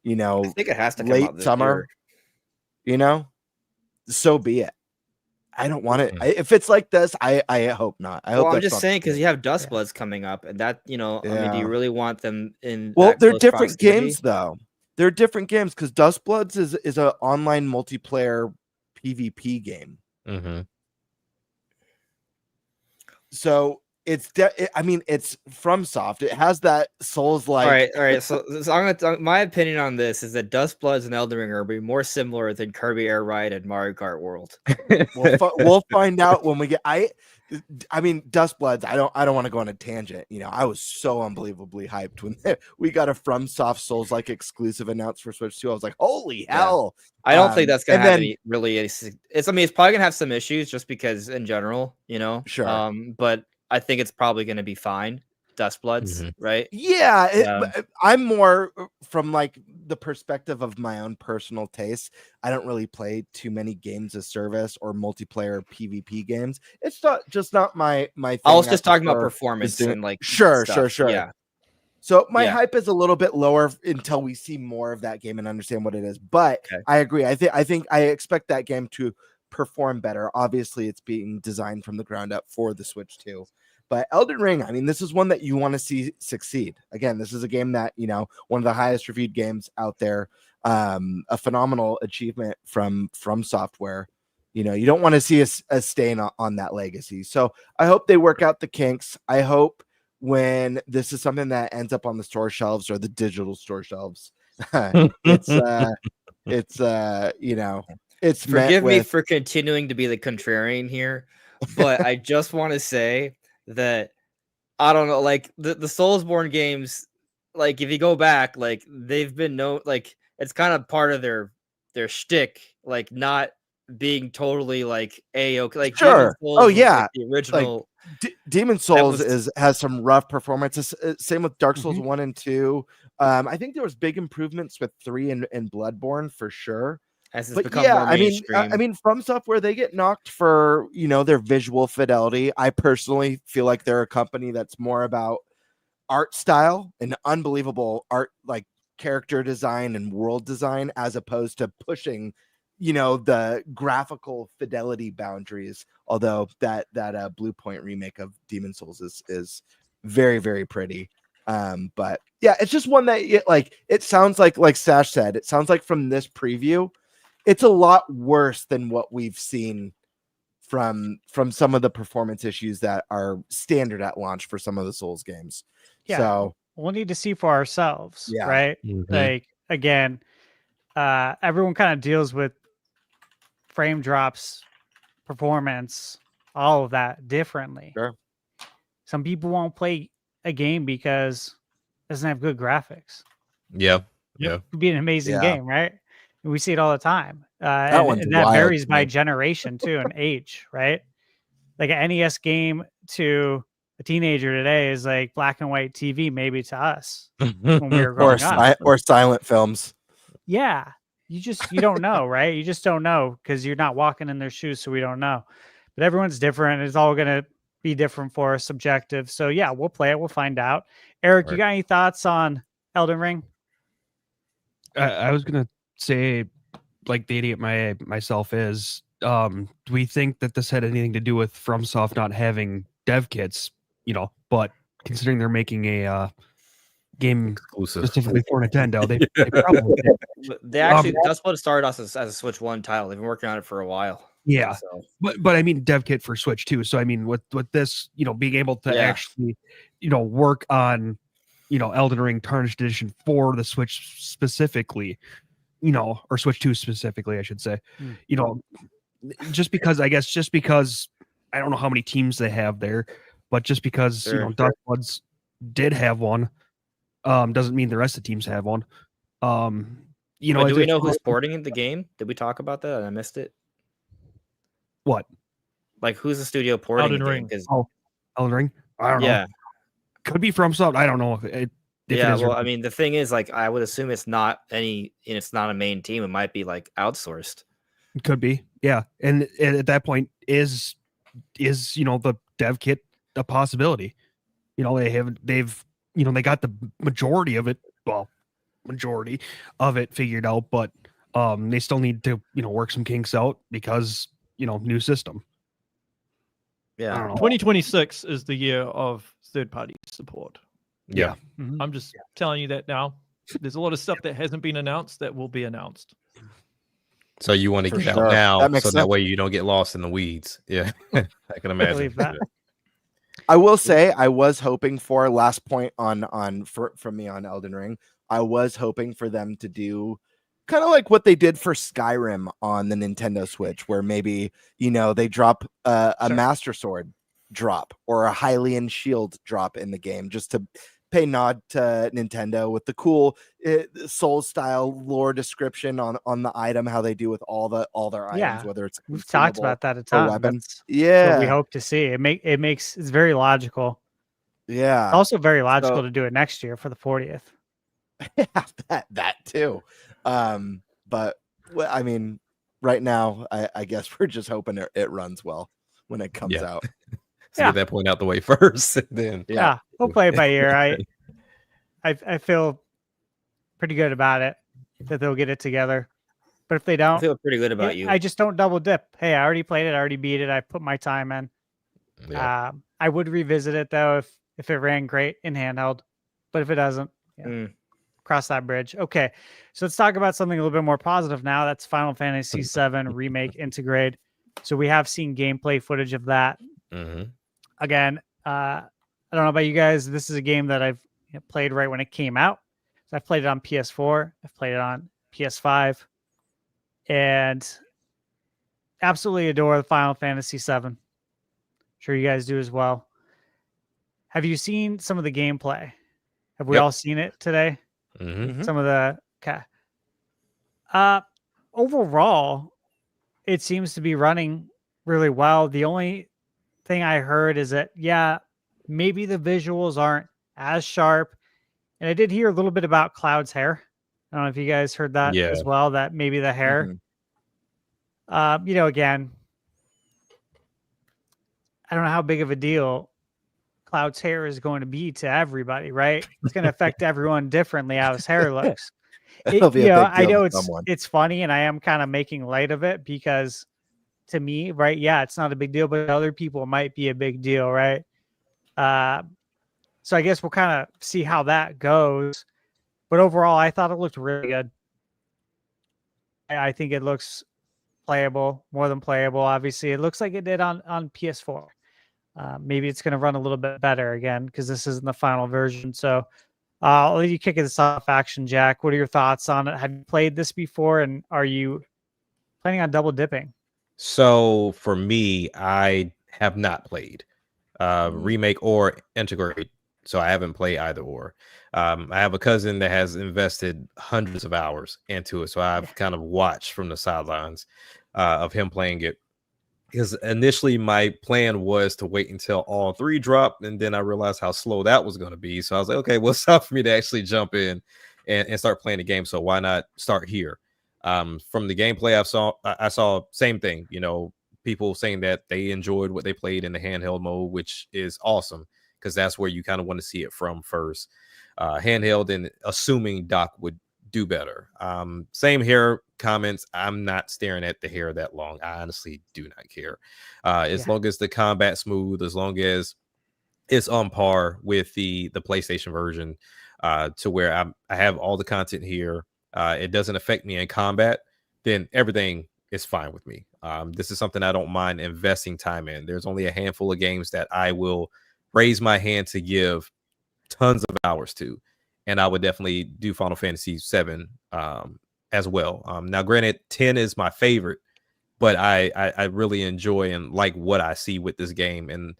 I think it has to come late out this summer. year. you know, so be it. I don't want it. If it's like this, I hope not. I hope. Well, I'm that's just not saying the because case. you have Dust Bloods coming up, and that I mean, do you really want them in? Well, that they're close different proximity? games though. They're different games because Dust Bloods is an online multiplayer PvP game. Mm-hmm. So it's I mean, it's FromSoft. It has that Souls-like. All right. So I'm gonna my opinion on this is that Dust Bloods and Elden Ring are be more similar than Kirby Air Ride and Mario Kart World. We'll find out when we get. I mean, Dust Bloods. I don't want to go on a tangent. You know, I was so unbelievably hyped when we got a FromSoft Souls-like exclusive announced for Switch 2. I was like, holy hell! I don't think that's gonna and have then- any really. It's I mean, it's probably gonna have some issues just because in general, you know. Sure. But I think it's probably gonna be fine. Dust Bloods, right? Yeah, I'm more from like the perspective of my own personal taste. I don't really play too many games of service or multiplayer PvP games. It's just not my thing. I was just talking about prefer performance doing- and like sure. Yeah. So my Yeah. hype is a little bit lower until we see more of that game and understand what it is. But I agree. I think I expect that game to perform better. Obviously, it's being designed from the ground up for the Switch 2. But Elden Ring, I mean, this is one that you want to see succeed. Again, this is a game that, you know, one of the highest reviewed games out there. A phenomenal achievement from Software. You know, you don't want to see a stain on that legacy. So I hope they work out the kinks. I hope when this is something that ends up on the store shelves or the digital store shelves, it's you know, it's Forgive me for continuing to be the contrarian here, but I just want to say that I don't know, like the Soulsborne games, like if you go back, like they've been like it's kind of part of their shtick, like not being totally like okay, like sure. Oh yeah, the original. Like, Demon Souls has some rough performances. Same with Dark Souls 1 and 2. I think there was big improvements with 3 and Bloodborne for sure. As it's But become yeah, more mainstream. I mean, From Software, they get knocked for, you know, their visual fidelity. I personally feel like they're a company that's more about art style and unbelievable art, like character design and world design, as opposed to pushing, you know, the graphical fidelity boundaries. Although that Blue Point remake of Demon Souls is very, very pretty. But yeah, it's just one that it sounds like Sash said, it sounds like from this preview, it's a lot worse than what we've seen from some of the performance issues that are standard at launch for some of the Souls games. Yeah. So We'll need to see for ourselves, Yeah. right? Mhm. Like again, everyone kind of deals with frame drops, performance, all of that differently. Sure. Some people won't play a game because it doesn't have good graphics. Yeah. It could be an amazing Yeah. game, right? We see it all the time. one's And that wild varies to by me. generation too and age, right? Like an NES game to a teenager today is like black and white TV, maybe to us when we were growing up. or silent films. Yeah. You don't know, right? You just don't know because you're not walking in their shoes, so we don't know. But everyone's different. It's all gonna be different for us, subjective. So yeah, we'll play it, we'll find out. Eric, you got any thoughts on Elden Ring? I was gonna say, like the idiot myself is, do we think that this had anything to do with FromSoft not having dev kits? You know, but considering they're making a game Exclusive. specifically for Nintendo, they probably did. They actually that's what started us as a Switch 1 title. They've been working on it for a while. Yeah, So but I mean dev kit for Switch too. So I mean with this, you know, being able to Yeah. actually, you know, work on, you know, Elden Ring Tarnished Edition for the Switch specifically, you know, or Switch 2 specifically, I should say, you know, just because I don't know how many teams they have there, but just because you know Dark Bloods did have one, doesn't mean the rest of the teams have one. You know, Wait, do we know who's porting the game? Did we talk about that? I missed it. What? Like who's the studio porting Elden the Ring. game? Oh, Elden Ring. I don't know. Yeah. Could be FromSoft. I don't know if it Yeah, is or well, I mean, the thing is, like, I would assume it's not it's not a main team. It might be like outsourced. It could be, yeah. And at that point, is you know the dev kit a possibility? You know, they've you know they got the majority of it figured out, but They still need to, work some kinks out because, new system. Yeah. 2026 is the year of third-party support. Yeah. Mm-hmm. I'm just telling you that now. There's a lot of stuff that hasn't been announced that will be announced. So you want to get sure. out now, That makes so that sense. way you don't get lost in the weeds. Yeah, I can imagine. Believe that. I will say I was hoping for last point from me on Elden Ring. I was hoping for them to do kind of like what they did for Skyrim on the Nintendo Switch, where maybe they drop a Master Sword drop or a Hylian shield drop in the game, just to pay nod to Nintendo with the cool Soul style lore description on the item, how they do with all their items, whether it's we've talked about that a or ton. weapon. That's Yeah, what we hope to see. It's very logical. Yeah, It's also very logical to do it next year for the 40th. Yeah, that too. But I mean, right now, I guess we're just hoping it runs well when it comes out. So get that point out the way first, and then Yeah, we'll play it by ear. I feel pretty good about it that they'll get it together. But if they don't, I feel pretty good about you. I just don't double dip. Hey, I already played it. I already beat it. I put my time in. Yeah. I would revisit it though if it ran great in handheld. But if it doesn't, cross that bridge. Okay, so let's talk about something a little bit more positive now. That's Final Fantasy VII Remake Integrate. So we have seen gameplay footage of that. Mm-hmm. Again, I don't know about you guys. This is a game that I've played right when it came out. So I've played it on PS4. I've played it on PS5. And absolutely adore the Final Fantasy VII. Sure you guys do as well. Have you seen some of the gameplay? Have we all seen it today? Mm-hmm. Some of the... Okay. Overall, it seems to be running really well. The only thing I heard is that, maybe the visuals aren't as sharp. And I did hear a little bit about Cloud's hair. I don't know if you guys heard that as well, that maybe the hair. Again, I don't know how big of a deal Cloud's hair is going to be to everybody, right? It's going to affect everyone differently how his hair looks. It'll be a big deal I know to someone. it's funny, and I am kind of making light of it because to me, right? Yeah, it's not a big deal, but to other people it might be a big deal, right? So I guess we'll kind of see how that goes. But overall, I thought it looked really good. I think it looks playable, more than playable. Obviously, it looks like it did on PS4. Maybe it's going to run a little bit better again because this isn't the final version. So I'll let you kick this off, Action Jack. What are your thoughts on it? Have you played this before, and are you planning on double dipping? So for me, I have not played Remake or Integrate, so I haven't played either or. I have a cousin that has invested hundreds of hours into it, so I've kind of watched from the sidelines of him playing it. Because initially my plan was to wait until all three dropped, and then I realized how slow that was going to be. So I was like, okay, well, it's time for me to actually jump in and start playing the game. So why not start here? From the gameplay I saw same thing, people saying that they enjoyed what they played in the handheld mode, which is awesome because that's where you kind of want to see it from first. Handheld, and assuming Doc would do better. Same hair comments. I'm not staring at the hair that long. I honestly do not care. As long as the combat smooth, as long as it's on par with the PlayStation version, to where I have all the content here. It doesn't affect me in combat, then everything is fine with me. This is something I don't mind investing time in. There's only a handful of games that I will raise my hand to give tons of hours to, and I would definitely do Final Fantasy VII as well. Now, granted, 10 is my favorite, but I really enjoy and like what I see with this game, and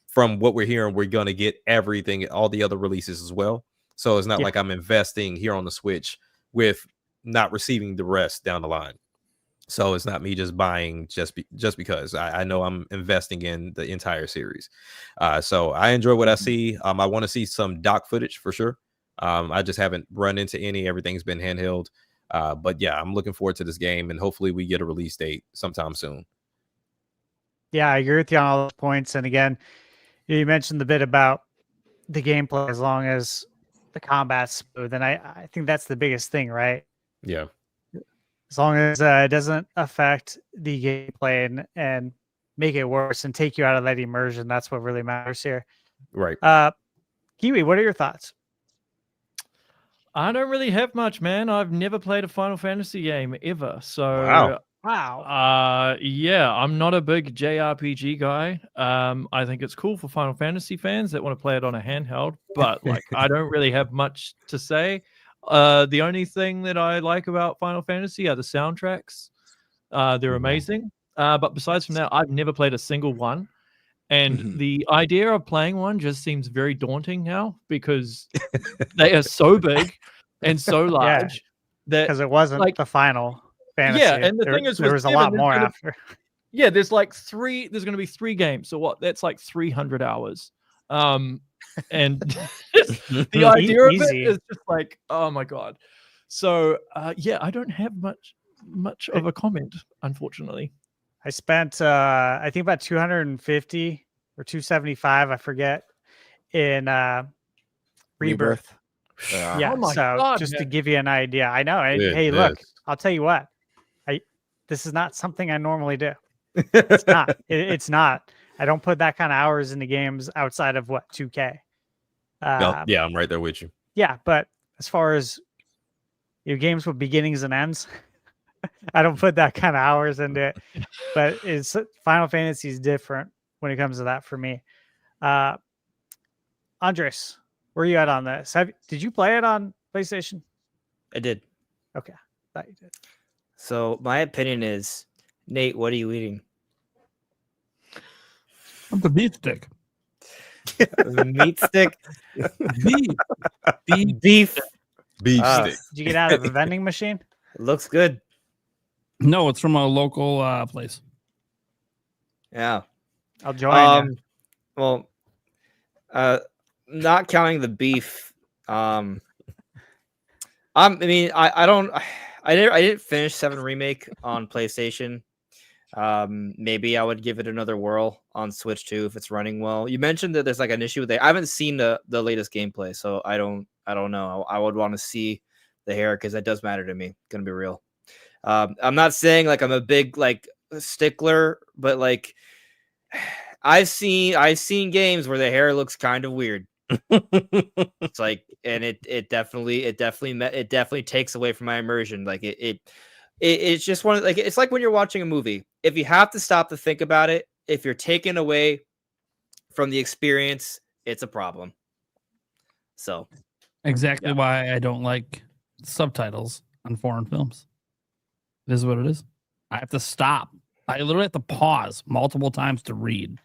from what we're hearing, we're going to get everything, all the other releases as well. So it's not like I'm investing here on the Switch with not receiving the rest down the line. So it's not me just buying just because I know I'm investing in the entire series. So I enjoy what I see. I want to see some dock footage for sure. I just haven't run into any. Everything's been handheld. But yeah, I'm looking forward to this game, and hopefully we get a release date sometime soon. Yeah, I agree with you on all those points. And again, you mentioned the bit about the gameplay as long as the combat's smooth. And I think that's the biggest thing, right? Yeah. as long as it doesn't affect the gameplay and make it worse and take you out of that immersion. That's what really matters here. Right. Kiwi, what are your thoughts? I don't really have much, man. I've never played a Final Fantasy game ever. So Wow. yeah, I'm not a big JRPG guy. I think it's cool for Final Fantasy fans that want to play it on a handheld, but like I don't really have much to say. The only thing that I like about Final Fantasy are the soundtracks. They're amazing. But besides from that, I've never played a single one. And the idea of playing one just seems very daunting now because they are so big and so large that because it wasn't like the Final Fantasy. Yeah, and the thing is, there was a lot more after. Yeah, there's like three. There's going to be 3 games. So what? That's like 300 hours. And the idea of it is just like, oh my god. So yeah, I don't have much of a comment, unfortunately. I spent I think about 250 or 275, I forget, in Rebirth. Yeah, Oh my so God, just to man. give you an idea. I know. Hey, look, I'll tell you what. This is not something I normally do. It's not. It's not. I don't put that kind of hours into games outside of what 2K. Yeah, I'm right there with you. Yeah, but as far as your games with beginnings and ends, I don't put that kind of hours into it. But it's Final Fantasy is different when it comes to that for me. Andres, where are you at on this? Did you play it on PlayStation? I did. Okay, thought you did. So my opinion is, Nate, what are you eating? I'm the beef stick. Meat stick. Beef stick. Did you get out of a vending machine? It looks good. No, it's from a local place. Yeah. I'll join you. Well, not counting the beef. I didn't finish 7 Remake on PlayStation. Maybe I would give it another whirl on Switch too if it's running well. You mentioned that there's like an issue with it. I haven't seen the latest gameplay, so I don't know. I would want to see the hair because that does matter to me. Gonna be real. I'm not saying like I'm a big like stickler, but like I've seen games where the hair looks kind of weird. It's like, and it definitely takes away from my immersion. Like it's just one like it's like when you're watching a movie. If you have to stop to think about it, if you're taken away from the experience, it's a problem. So Exactly why I don't like subtitles on foreign films. This is what it is. I have to stop. I literally have to pause multiple times to read.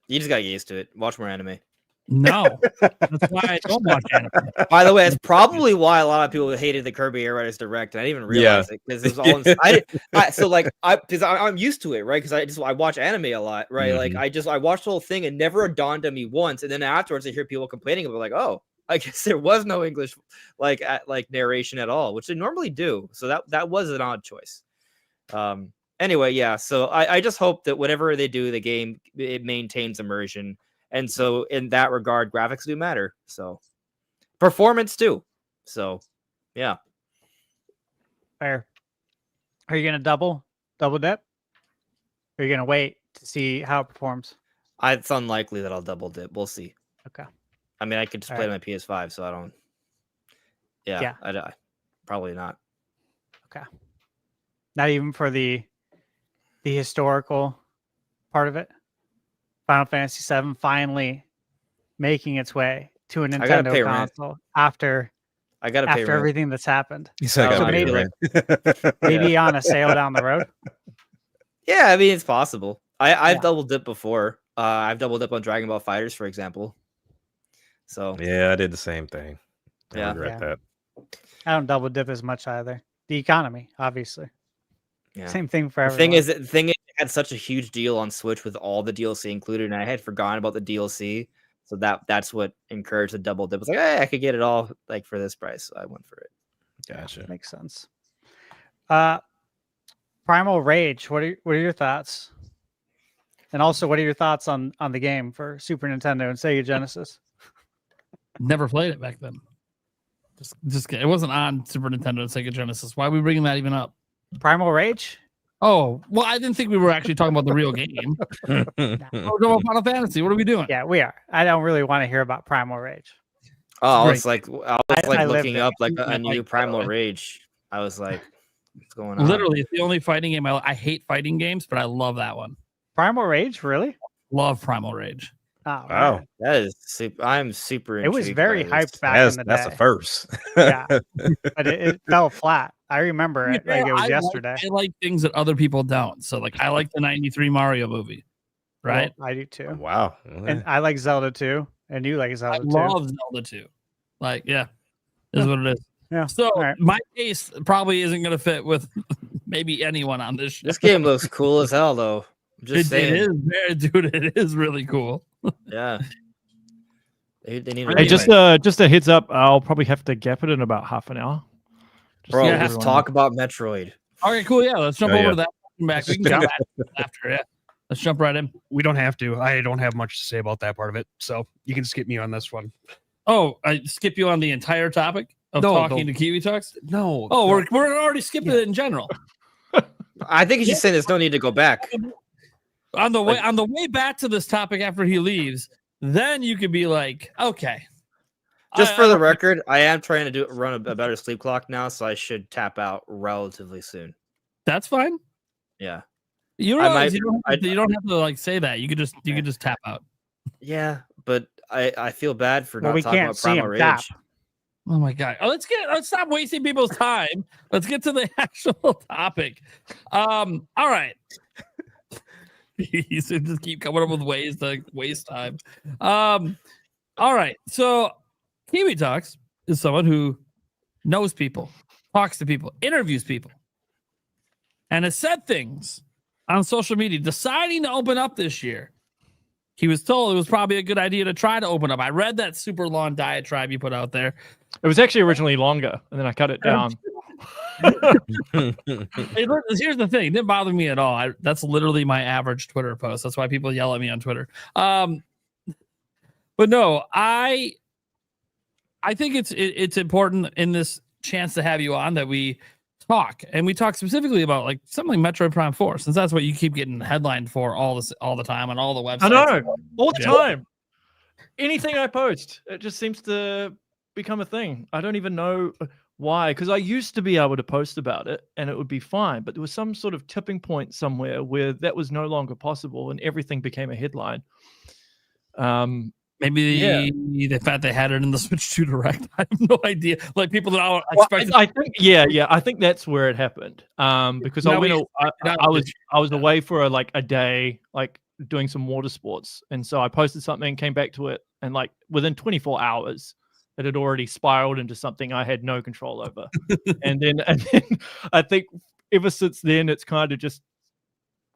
You just got to get used to it. Watch more anime. No, that's why I don't watch anime. By the way, that's probably why a lot of people hated the Kirby Air Riders Direct. And I didn't even realize it because it was all. Because I'm used to it, right? Because I watch anime a lot, right? Mm-hmm. Like I watched the whole thing and never dawned on me once, and then afterwards I hear people complaining about like, oh, I guess there was no English like narration at all, which they normally do. So that was an odd choice. Anyway, yeah. So I just hope that whatever they do, the game it maintains immersion. And so in that regard, graphics do matter. So performance too. So yeah. Fair. Are you gonna double dip? Or are you gonna wait to see how it performs? It's unlikely that I'll double dip. We'll see. Okay. I mean, I could just play my PS5, so I don't. Yeah. I probably not. Okay. Not even for the historical part of it. Final Fantasy VII finally making its way to a Nintendo console after everything that's happened. So maybe on a sale down the road. Yeah, I mean it's possible. I've double dipped before. I've double dipped on Dragon Ball Fighters, for example. So yeah, I did the same thing. I regret that. I don't double dip as much either. The economy, obviously. Yeah. Same thing for everyone. The thing is, it had such a huge deal on Switch with all the DLC included, and I had forgotten about the DLC. So that's what encouraged the double dip. It's like, hey, I could get it all like for this price. So I went for it. Gotcha. Makes sense. Primal Rage. What are your thoughts? And also, what are your thoughts on the game for Super Nintendo and Sega Genesis? Never played it back then. Just it wasn't on Super Nintendo and Sega Genesis. Why are we bringing that even up? Primal Rage? Oh, well, I didn't think we were actually talking about the real game. We're talking about Final Fantasy. What are we doing? Yeah, we are. I don't really want to hear about Primal Rage. Oh, I was Great. like lived looking it. up like a Like, new Primal Rage. I was like, what's going on? Literally, it's the only fighting game I hate fighting games, but I love that one. Primal Rage, really? Love Primal Rage. Oh, Wow. man. That is super. I'm super. It was intrigued very by this. hyped back in the That's day. a first. Yeah, but it fell flat. I remember it like it was yesterday. I like things that other people don't. So, like, I like the '93 Mario movie, right? Well, I do too. Wow. And I like Zelda too. And you like Zelda I too. love Zelda too. Like, yeah, is what it is. Yeah. So All right. my taste probably isn't going to fit with maybe anyone on this show. This game looks cool as hell, though. Just saying. It is, dude. It is really cool. Yeah. They need Hey, just a heads up. I'll probably have to gap it in about half an hour. Bro, yeah, let's talk about Metroid. Okay, cool. Yeah, let's jump Oh, over yeah. to that. Back. We can jump after. Yeah, let's jump right in. We don't have to. I don't have much to say about that part of it, so you can skip me on this one. Oh, I skip you on the entire topic of talking to Kiwi Talks. No. Oh, we're already skipping it in general. I think he's just saying there's no need to go back. On the way back to this topic after he leaves, then you could be like, okay. Just for the record, I am trying to run a better sleep clock now, so I should tap out relatively soon. That's fine. Yeah. You realize you don't have to like say that. You could just tap out. Yeah, but I feel bad for Well, not we talking can't about see Primal him Rage. tap. Oh my god. Let's stop wasting people's time. Let's get to the actual topic. All right. You should just keep coming up with ways to waste time. All right. So Kiwi Talks is someone who knows people, talks to people, interviews people, and has said things on social media, deciding to open up this year. He was told it was probably a good idea to try to open up. I read that super long diatribe you put out there. It was actually originally longer, and then I cut it down. Hey, look, here's the thing. It didn't bother me at all. That's literally my average Twitter post. That's why people yell at me on Twitter. But no, I think it's important in this chance to have you on that we talk, and we talk specifically about like something like Metroid Prime 4, since that's what you keep getting headlined for all the time on all the websites. I know, all the time. Anything I post, it just seems to become a thing. I don't even know why, because I used to be able to post about it and it would be fine, but there was some sort of tipping point somewhere where that was no longer possible and everything became a headline. Maybe the fact they had it in the Switch 2 Direct. I have no idea. Like people that I expect. I think, I think that's where it happened. Because I was away for a day, like doing some water sports, and so I posted something, came back to it, and like within 24 hours, it had already spiraled into something I had no control over. and then I think ever since then, it's kind of just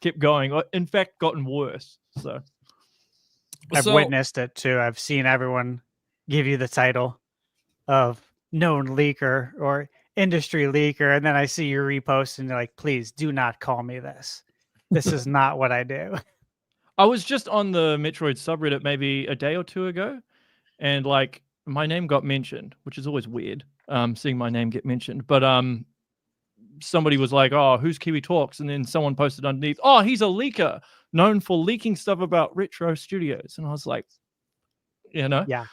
kept going. In fact, gotten worse. So. I've witnessed it too. I've seen everyone give you the title of known leaker or industry leaker, and then I see you repost and you're like, please do not call me this. This is not what I do. I was just on the Metroid subreddit maybe a day or two ago, and like my name got mentioned, which is always weird, seeing my name get mentioned. But somebody was like, "Oh, who's Kiwi Talks?" And then someone posted underneath, "Oh, he's a leaker, known for leaking stuff about retro studios." And I was like, yeah.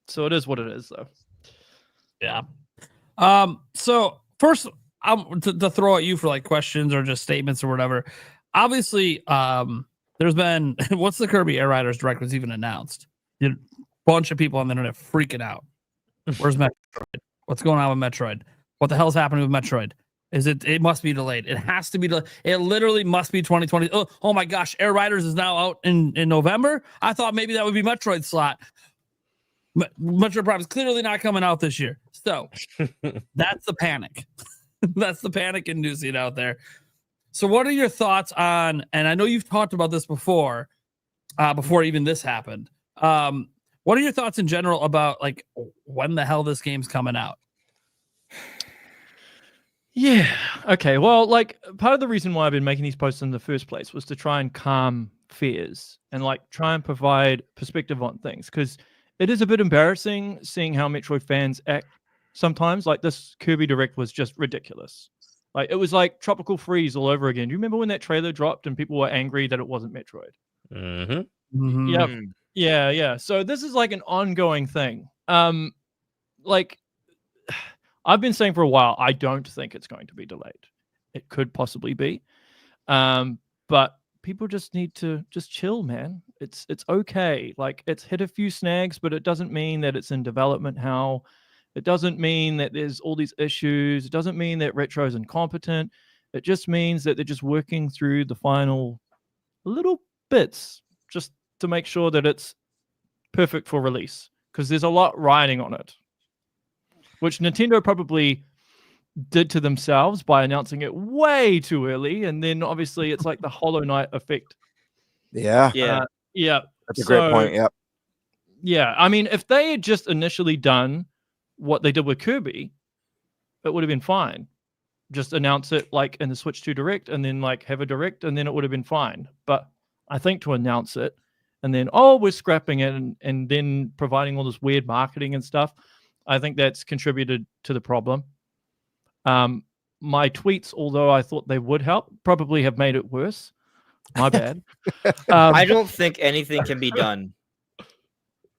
So it is what it is, though. Yeah. So first, to throw at you for like questions or just statements or whatever. Obviously, there's been once the Kirby Air Riders Direct was even announced, a bunch of people on the internet freaking out. Where's Metroid? What's going on with Metroid? What the hell's happening with Metroid? It must be delayed. It has to be delayed. It literally must be 2020. Oh my gosh, Air Riders is now out in November. I thought maybe that would be Metroid slot. Metroid Prime is clearly not coming out this year. So that's the panic. That's the panic inducing out there. So what are your thoughts on, and I know you've talked about this before even this happened. What are your thoughts in general about like when the hell this game's coming out? Yeah. Okay. Well, like part of the reason why I've been making these posts in the first place was to try and calm fears and like try and provide perspective on things, because it is a bit embarrassing seeing how Metroid fans act sometimes. Like this Kirby Direct was just ridiculous. Like it was like Tropical Freeze all over again. Do you remember when that trailer dropped and people were angry that it wasn't Metroid? Mm-hmm. Yeah. So this is like an ongoing thing. Like I've been saying for a while, I don't think it's going to be delayed. It could possibly be, but people just need to just chill, man. It's okay. Like it's hit a few snags, but it doesn't mean that it's in development hell. It doesn't mean that there's all these issues. It doesn't mean that Retro's incompetent. It just means that they're just working through the final little bits just to make sure that it's perfect for release, because there's a lot riding on it, which Nintendo probably did to themselves by announcing it way too early, and then obviously it's like the Hollow Knight effect. Yeah. That's a great point. Yep. Yeah, I mean, if they had just initially done what they did with Kirby, it would have been fine. Just announce it like in the Switch 2 Direct, and then like have a Direct, and then it would have been fine. But I think to announce it and then we're scrapping it, and then providing all this weird marketing and stuff, I think that's contributed to the problem. My tweets, although I thought they would help, probably have made it worse. My bad. I don't think anything can be done.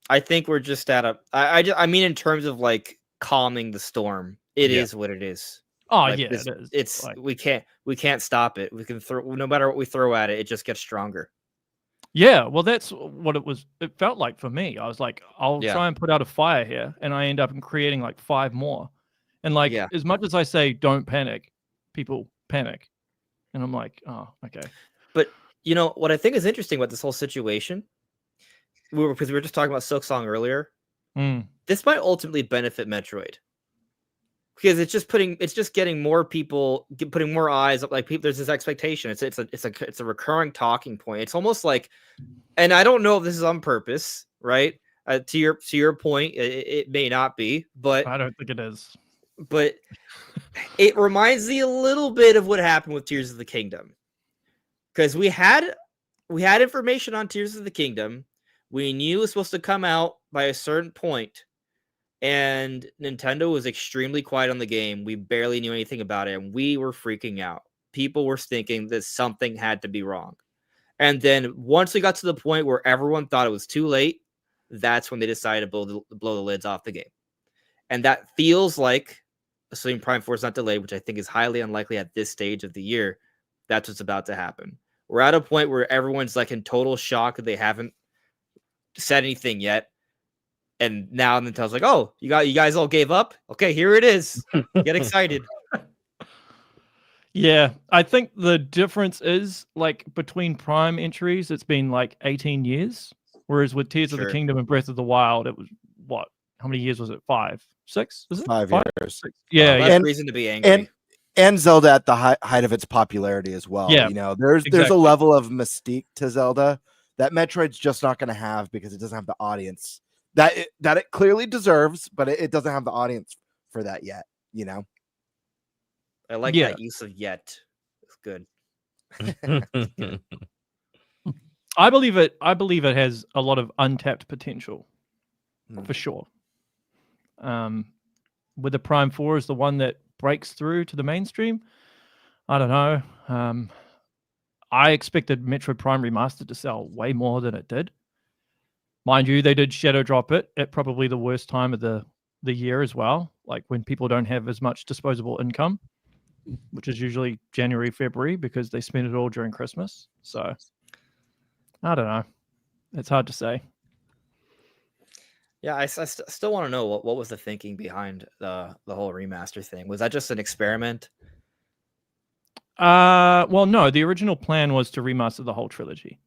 I think we're just at a. I mean, in terms of like calming the storm, it is what it is. Oh like, yeah, it is. It's like, we can't stop it. We can throw no matter what we throw at it, it just gets stronger. Yeah, well, that's what it was. It felt like for me. I was like, I'll try and put out a fire here, and I end up creating like 5 more. And like, as much as I say, don't panic, people panic. And I'm like, oh, okay. But you know what I think is interesting about this whole situation, because we were just talking about Silksong earlier. This might ultimately benefit Metroid, because it's just getting more people, putting more eyes up. Like people, there's this expectation. It's a recurring talking point. It's almost like, and I don't know if this is on purpose, right? To your point, it may not be, but I don't think it is. But it reminds me a little bit of what happened with Tears of the Kingdom, because we had information on Tears of the Kingdom. We knew it was supposed to come out by a certain point, and Nintendo was extremely quiet on the game. We barely knew anything about it, and we were freaking out. People were thinking that something had to be wrong. And then once we got to the point where everyone thought it was too late, that's when they decided to blow the lids off the game. And that feels like, assuming Prime 4 is not delayed, which I think is highly unlikely at this stage of the year, that's what's about to happen. We're at a point where everyone's like in total shock that they haven't said anything yet. And now Nintendo's like, oh, you guys all gave up? Okay, here it is. Get excited. Yeah, I think the difference is like between Prime entries, it's been like 18 years. Whereas with Tears of the Kingdom and Breath of the Wild, it was what? How many years was it? 5, 6? Was it 5 years? 6? Yeah, that's reason to be angry. And Zelda at the height of its popularity as well. Yeah, you know, there's a level of mystique to Zelda that Metroid's just not going to have, because it doesn't have the audience that it clearly deserves, but it doesn't have the audience for that yet. You know, I like that use of "yet." It's good. I believe it has a lot of untapped potential, for sure. With the Prime 4 is the one that breaks through to the mainstream. I don't know. I expected Metroid Prime Remastered to sell way more than it did. Mind you, they did shadow drop it at probably the worst time of the year as well, like when people don't have as much disposable income, which is usually January, February, because they spend it all during Christmas. So I don't know. It's hard to say. Yeah, I still want to know what was the thinking behind the whole remaster thing. Was that just an experiment? Well, no. The original plan was to remaster the whole trilogy.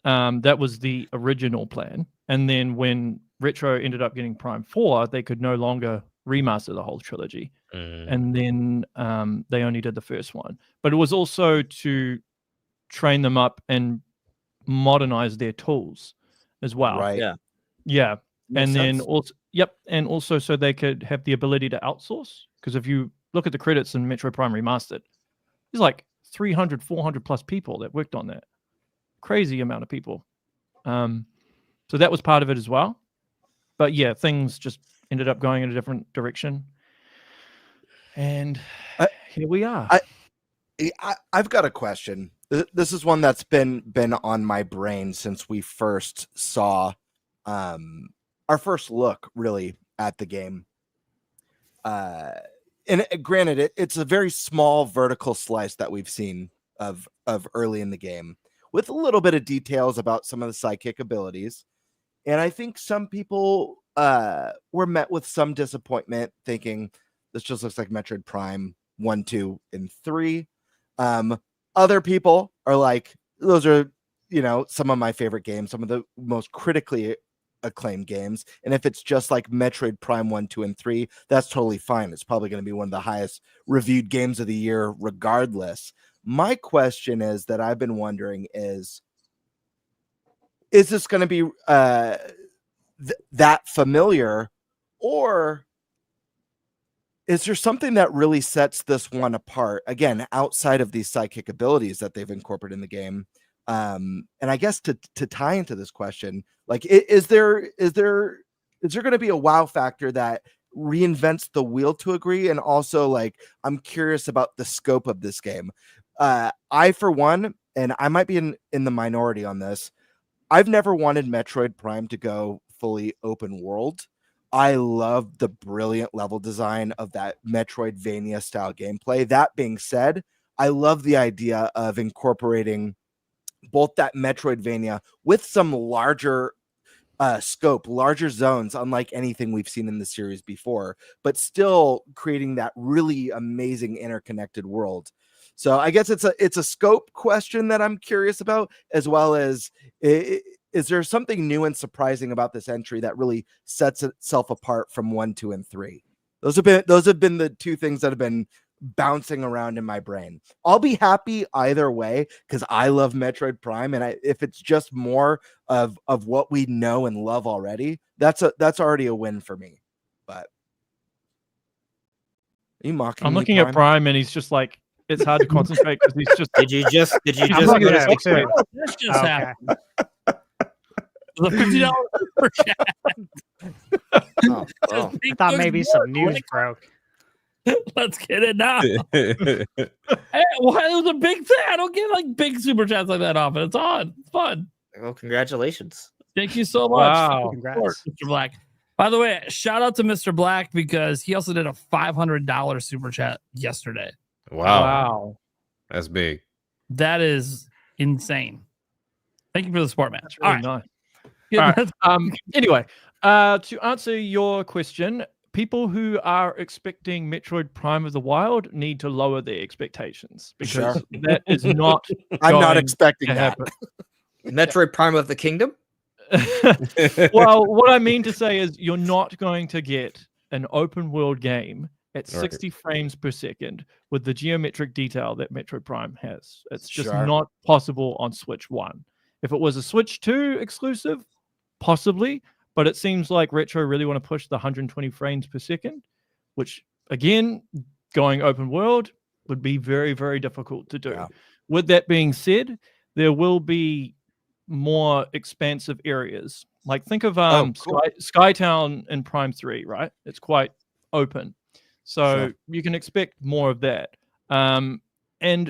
That was the original plan. And then when Retro ended up getting Prime 4, they could no longer remaster the whole trilogy. And then they only did the first one. But it was also to train them up and modernize their tools as well. Right. Yeah. Makes And then sense. also, and also so they could have the ability to outsource. Because if you look at the credits in Metroid Prime Remastered, there's like 300, 400 plus people that worked on that. Crazy amount of people. So that was part of it as well. But yeah, things just ended up going in a different direction. And here we are. I've got a question. This is one that's been on my brain since we first saw our first look really at the game. And granted, it's a very small vertical slice that we've seen of early in the game, with a little bit of details about some of the psychic abilities. And I think some people were met with some disappointment, thinking this just looks like Metroid Prime 1, 2, and 3. Other people are like, those are, some of my favorite games, some of the most critically acclaimed games. And if it's just like Metroid Prime 1, 2, and 3, that's totally fine. It's probably going to be one of the highest reviewed games of the year regardless. My question is that I've been wondering is this going to be that familiar, or is there something that really sets this one apart, again, outside of these psychic abilities that they've incorporated in the game? And I guess to tie into this question, like, is there going to be a wow factor that reinvents the wheel to agree? And also, like, I'm curious about the scope of this game. I, for one, and I might be in the minority on this, I've never wanted Metroid Prime to go fully open world. I love the brilliant level design of that Metroidvania style gameplay. That being said, I love the idea of incorporating both that Metroidvania with some larger scope, larger zones, unlike anything we've seen in the series before, but still creating that really amazing interconnected world. So I guess it's a scope question that I'm curious about, as well as is there something new and surprising about this entry that really sets itself apart from 1, 2, and 3? Those have been the two things that have been bouncing around in my brain. I'll be happy either way because I love Metroid Prime, and if it's just more of what we know and love already, that's already a win for me. But are you mocking I'm me, looking at Prime, and he's just like, it's hard to concentrate because he's just. Did you just? This just happened. The $50 per chat. I thought maybe some news broke. Let's get it now. Hey, well, it was a big thing. I don't get like big super chats like that often. It's on. It's fun. Well, congratulations. Thank you so much. Wow. Congrats, Mr. Black. By the way, shout out to Mr. Black because he also did a $500 super chat yesterday. Wow. That's big. That is insane. Thank you for the support, man. That's really nice. All right. Anyway, to answer your question, people who are expecting Metroid Prime of the Wild need to lower their expectations because that is not. I'm not expecting that. Metroid Prime of the Kingdom. Well, what I mean to say is you're not going to get an open world game at 60 frames per second with the geometric detail that Metroid Prime has. It's just not possible on Switch 1. If it was a Switch 2 exclusive, possibly, but it seems like Retro really want to push the 120 frames per second, which, again, going open world would be very, very difficult to do. Yeah. With that being said, there will be more expansive areas. Like, think of Skytown in Prime 3, right? It's quite open. So you can expect more of that. And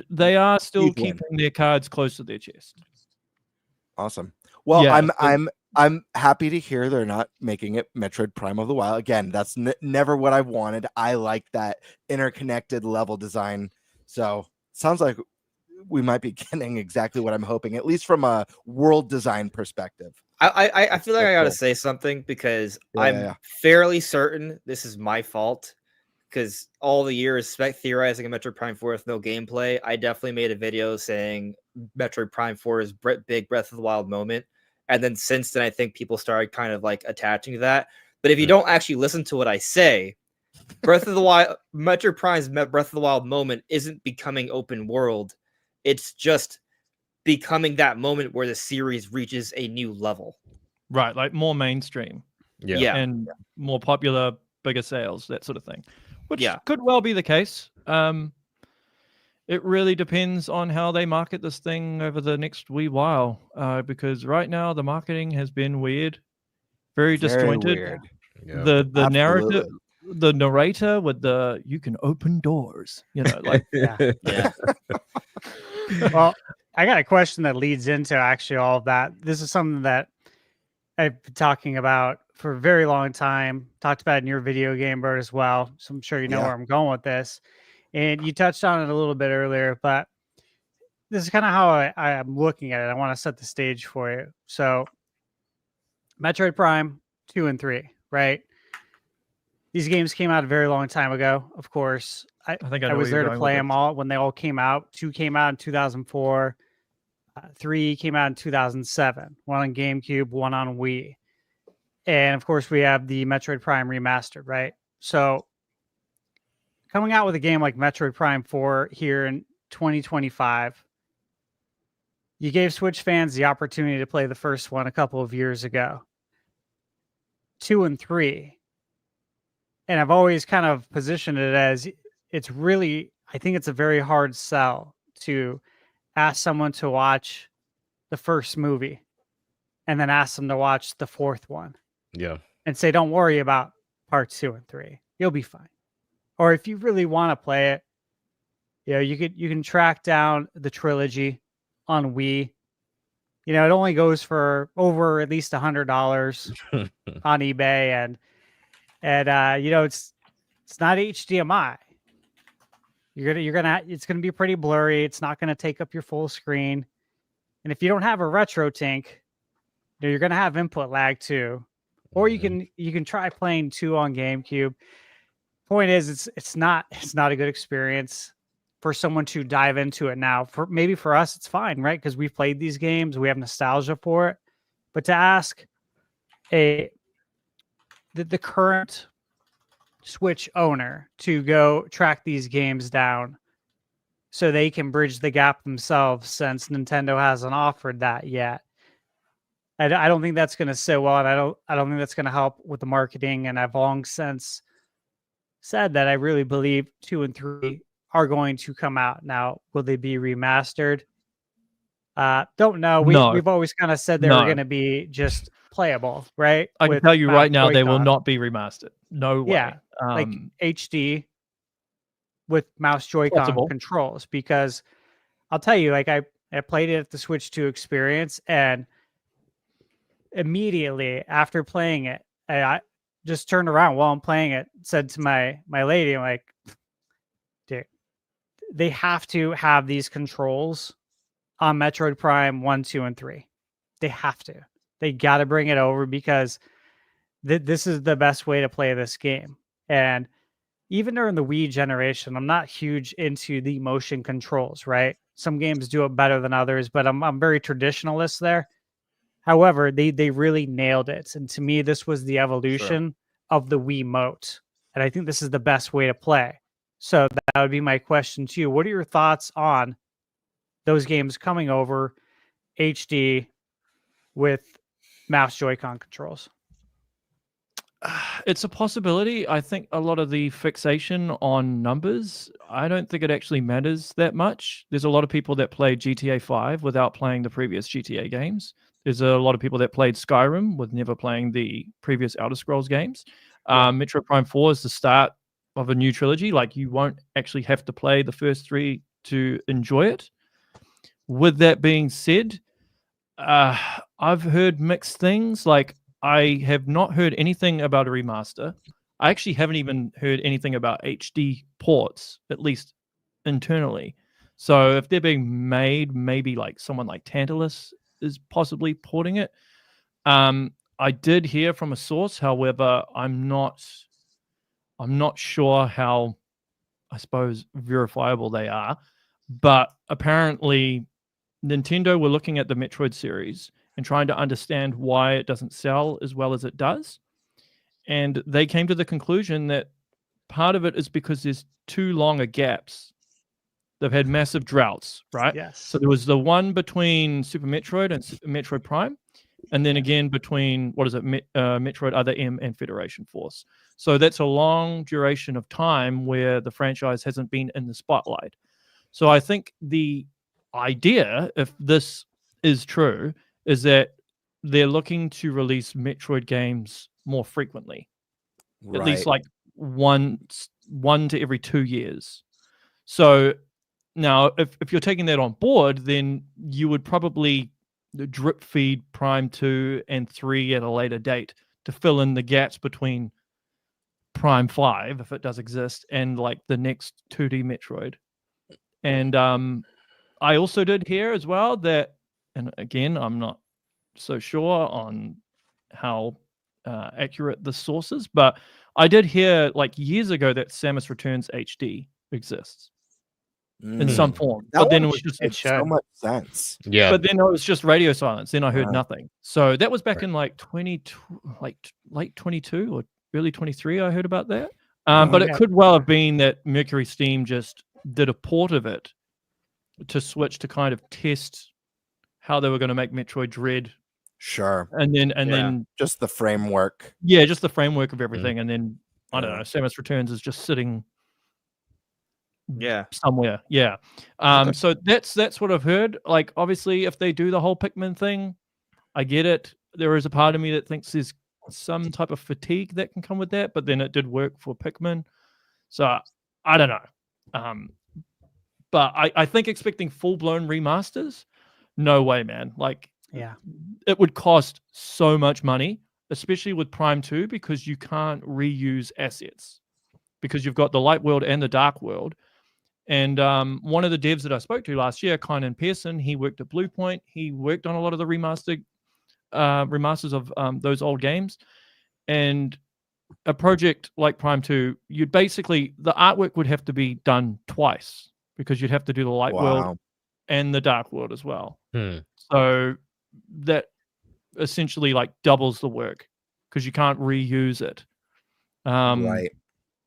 they are still keeping their cards close to their chest. Awesome. Well, yeah, I'm happy to hear they're not making it Metroid Prime of the Wild. Again, that's never what I've wanted. I like that interconnected level design. So sounds like we might be getting exactly what I'm hoping, at least from a world design perspective. I feel like I got to say something because I'm fairly certain this is my fault. Because all the years theorizing a Metroid Prime 4 with no gameplay, I definitely made a video saying Metroid Prime 4 is big Breath of the Wild moment. And then since then, I think people started kind of like attaching to that. But if you don't actually listen to what I say, Metroid Prime's Breath of the Wild moment isn't becoming open world. It's just becoming that moment where the series reaches a new level. Right, like more mainstream. Yeah. And more popular, bigger sales, that sort of thing. Which could well be the case. It really depends on how they market this thing over the next wee while. Because right now the marketing has been weird, very disjointed. Weird. The narrative, the narrator with the "you can open doors," like Yeah. Well, I got a question that leads into actually all of that. This is something that I've been talking about for a very long time. Talked about it in your video game, Bert, as well. So I'm sure you know where I'm going with this. And you touched on it a little bit earlier, but this is kind of how I am looking at it. I want to set the stage for you. So Metroid Prime 2 and 3, right? These games came out a very long time ago, of course. I think I know was where you're there to going play with them this. all when they all came out. 2 came out in 2004. 3 came out in 2007. 1 on GameCube, 1 on Wii. And of course, we have the Metroid Prime remastered, right? So coming out with a game like Metroid Prime 4 here in 2025, you gave Switch fans the opportunity to play the first one a couple of years ago. 2 and 3. And I've always kind of positioned it as it's really, I think it's a very hard sell to ask someone to watch the first movie and then ask them to watch the fourth one. Yeah. And say, don't worry about parts 2 and 3. You'll be fine. Or if you really want to play it, you can track down the trilogy on Wii. It only goes for over at least $100 on eBay, and it's not HDMI. It's gonna be pretty blurry. It's not gonna take up your full screen, and if you don't have a retro tank, you're gonna have input lag too. Or you can try playing 2 on GameCube. Point is, it's not a good experience for someone to dive into it now. For us, it's fine, right? Because we've played these games, we have nostalgia for it. But to ask the current Switch owner to go track these games down so they can bridge the gap themselves, since Nintendo hasn't offered that yet, I don't think that's going to sit well, and I don't think that's going to help with the marketing. And I've long since said that I really believe 2 and 3 are going to come out. Now, will they be remastered? Don't know. We've always kind of said they were going to be just playable, right? I can tell you right now, they will not be remastered. No way. Yeah, like HD with mouse Joy-Con controls. Because I'll tell you, like I played it at the Switch 2 experience, and immediately after playing it, I just turned around while I'm playing it, said to my lady, I'm like, dude, they have to have these controls on Metroid Prime 1, 2, and 3. They have to. They got to bring it over, because this is the best way to play this game. And even during the Wii generation, I'm not huge into the motion controls, right? Some games do it better than others, but I'm very traditionalist there. However, they really nailed it. And to me, this was the evolution of the Wiimote. And I think this is the best way to play. So that would be my question to you. What are your thoughts on those games coming over HD with mouse Joy-Con controls? It's a possibility. I think a lot of the fixation on numbers, I don't think it actually matters that much. There's a lot of people that played GTA 5 without playing the previous GTA games. There's a lot of people that played Skyrim with never playing the previous Elder Scrolls games. Metroid Prime 4 is the start of a new trilogy. Like, you won't actually have to play the first 3 to enjoy it. With that being said, I've heard mixed things. Like, I have not heard anything about a remaster. I actually haven't even heard anything about HD ports, at least internally. So if they're being made, maybe like someone like Tantalus is possibly porting it. I did hear from a source, however, I'm not sure how, I suppose, verifiable they are. But apparently Nintendo were looking at the Metroid series and trying to understand why it doesn't sell as well as it does. And they came to the conclusion that part of it is because there's too long a gaps. They've had massive droughts, right? Yes. So there was the one between Super Metroid and Metroid Prime, and then again between, Metroid Other M and Federation Force. So that's a long duration of time where the franchise hasn't been in the spotlight. So I think the idea, if this is true, is that they're looking to release Metroid games more frequently. At least like one to every 2 years. So now, if you're taking that on board, then you would probably drip feed Prime 2 and 3 at a later date to fill in the gaps between Prime 5, if it does exist, and like the next 2D Metroid. And I also did hear as well that, and again, I'm not so sure on how accurate the source is, but I did hear like years ago that Samus Returns HD exists in some form. But then it was just so much sense. Yeah. But then it was just radio silence. Then I heard Wow. nothing. So that was back in like late 22 or early 23. I heard about that. But it could well have been that Mercury Steam just did a port of it to Switch to kind of test how they were going to make Metroid Dread. Sure. And then just the framework. Yeah, just the framework of everything. And then I don't know, Samus Returns is just sitting somewhere. Yeah. So that's what I've heard. Like, obviously, if they do the whole Pikmin thing, I get it. There is a part of me that thinks there's some type of fatigue that can come with that, but then it did work for Pikmin. So I don't know. But I think expecting full-blown remasters, no way, man. Like, it would cost so much money, especially with Prime 2, because you can't reuse assets because you've got the Light World and the Dark World. And one of the devs that I spoke to last year, Kynan Pearson, he worked at Bluepoint. He worked on a lot of the remasters of those old games. And a project like Prime 2, you'd basically, the artwork would have to be done twice because you'd have to do the Light World and the Dark World as well. So that essentially like doubles the work because you can't reuse it. Right.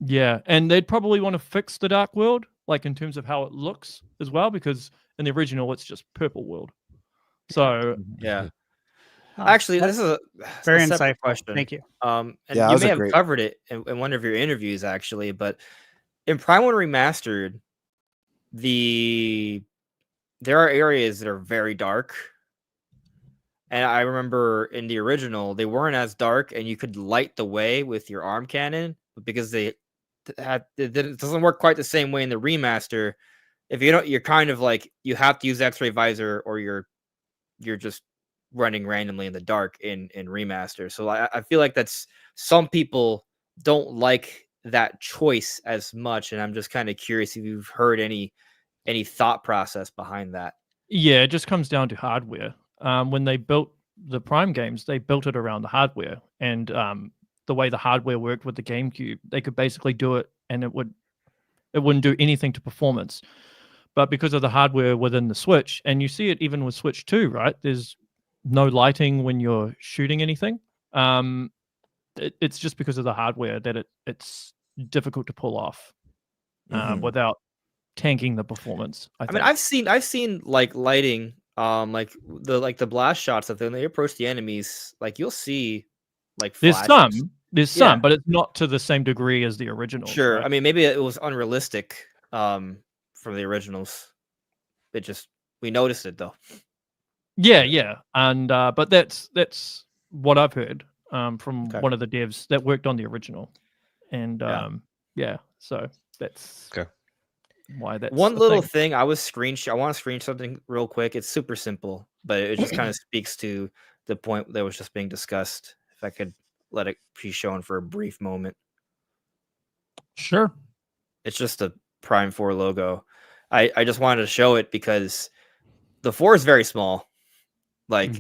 Yeah, and they'd probably want to fix the Dark World, like in terms of how it looks as well, because in the original it's just purple world. So yeah. Actually, this is a very separate insightful. question. Thank you. And you may have covered it in one of your interviews, actually, but in Prime 1 Remastered, there are areas that are very dark. And I remember in the original, they weren't as dark, and you could light the way with your arm cannon, but because it doesn't work quite the same way in the remaster. If you don't, you're kind of like you have to use X-ray visor, or you're just running randomly in the dark in remaster. So I feel like that's some people don't like that choice as much, and I'm just kind of curious if you've heard any thought process behind that. yeah, it just comes down to hardware. When they built the Prime games, they built it around the hardware, and the way the hardware worked with the GameCube, they could basically do it, and it wouldn't do anything to performance. But because of the hardware within the Switch, and you see it even with Switch 2, right? There's no lighting when you're shooting anything. It's just because of the hardware that it's difficult to pull off without tanking the performance. I mean, I've seen like lighting, like the blast shots of when they approach the enemies, like you'll see like flashes. There's some, but it's not to the same degree as the original. Sure, right? I mean maybe it was unrealistic from the originals. We noticed it though. Yeah, and but that's what I've heard from one of the devs that worked on the original, and so that's why that's one little thing. I want to screen something real quick. It's super simple, but it just kind of speaks to the point that was just being discussed. If I could let it be shown for a brief moment. Sure. It's just a Prime 4 logo. I just wanted to show it because the 4 is very small. Like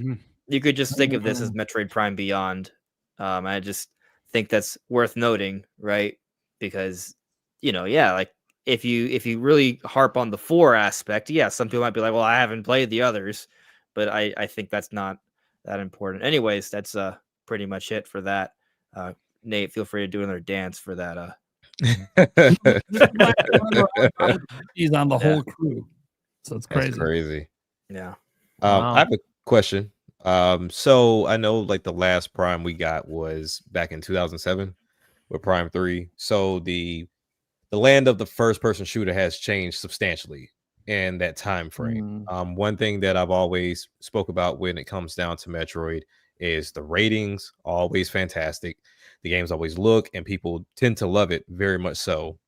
you could just think of this as Metroid Prime Beyond. I just think that's worth noting, right? Because like if you really harp on the 4 aspect, some people might be like, well, I haven't played the others, but I think that's not that important. Anyways, that's pretty much it for that. Nate, feel free to do another dance for that. He's on the whole crew, so it's crazy. That's crazy. Yeah. I have a question. So I know like the last Prime we got was back in 2007 with Prime 3. So the land of the first person shooter has changed substantially in that time frame. One thing that I've always spoke about when it comes down to Metroid is the ratings, always fantastic. the games always look, and people tend to love it very much so.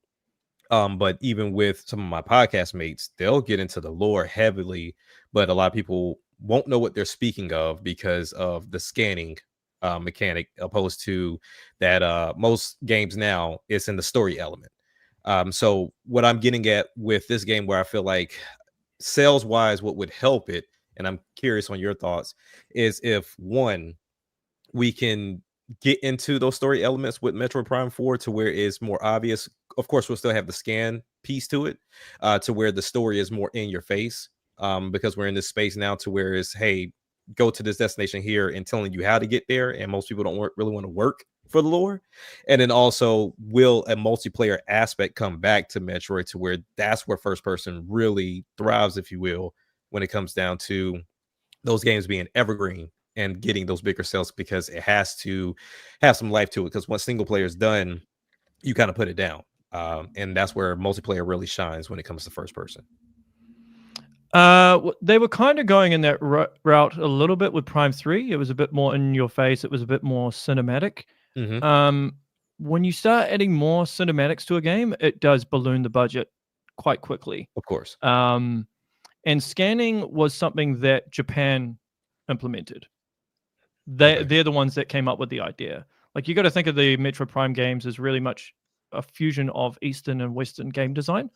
But even with some of my podcast mates, they'll get into the lore heavily, but a lot of people won't know what they're speaking of because of the scanning mechanic, opposed to that most games now it's in the story element. So what I'm getting at with this game, where I feel like sales wise, what would help it, and I'm curious on your thoughts, is if one, we can get into those story elements with Metroid Prime 4 to where it's more obvious. Of course, we'll still have the scan piece to it, to where the story is more in your face, because we're in this space now to where it's, hey, go to this destination here, and telling you how to get there. And most people don't really want to work for the lore. And then also, will a multiplayer aspect come back to Metroid to where that's where first person really thrives, if you will, when it comes down to those games being evergreen and getting those bigger sales, because it has to have some life to it. Because once single player is done, you kind of put it down. And that's where multiplayer really shines when it comes to first person. They were kind of going in that route a little bit with Prime 3. It was a bit more in your face. It was a bit more cinematic. When you start adding more cinematics to a game, it does balloon the budget quite quickly. Of course. And scanning was something that Japan implemented. They're the ones that came up with the idea. Like, you got to think of the Metroid Prime games as really much a fusion of Eastern and Western game design.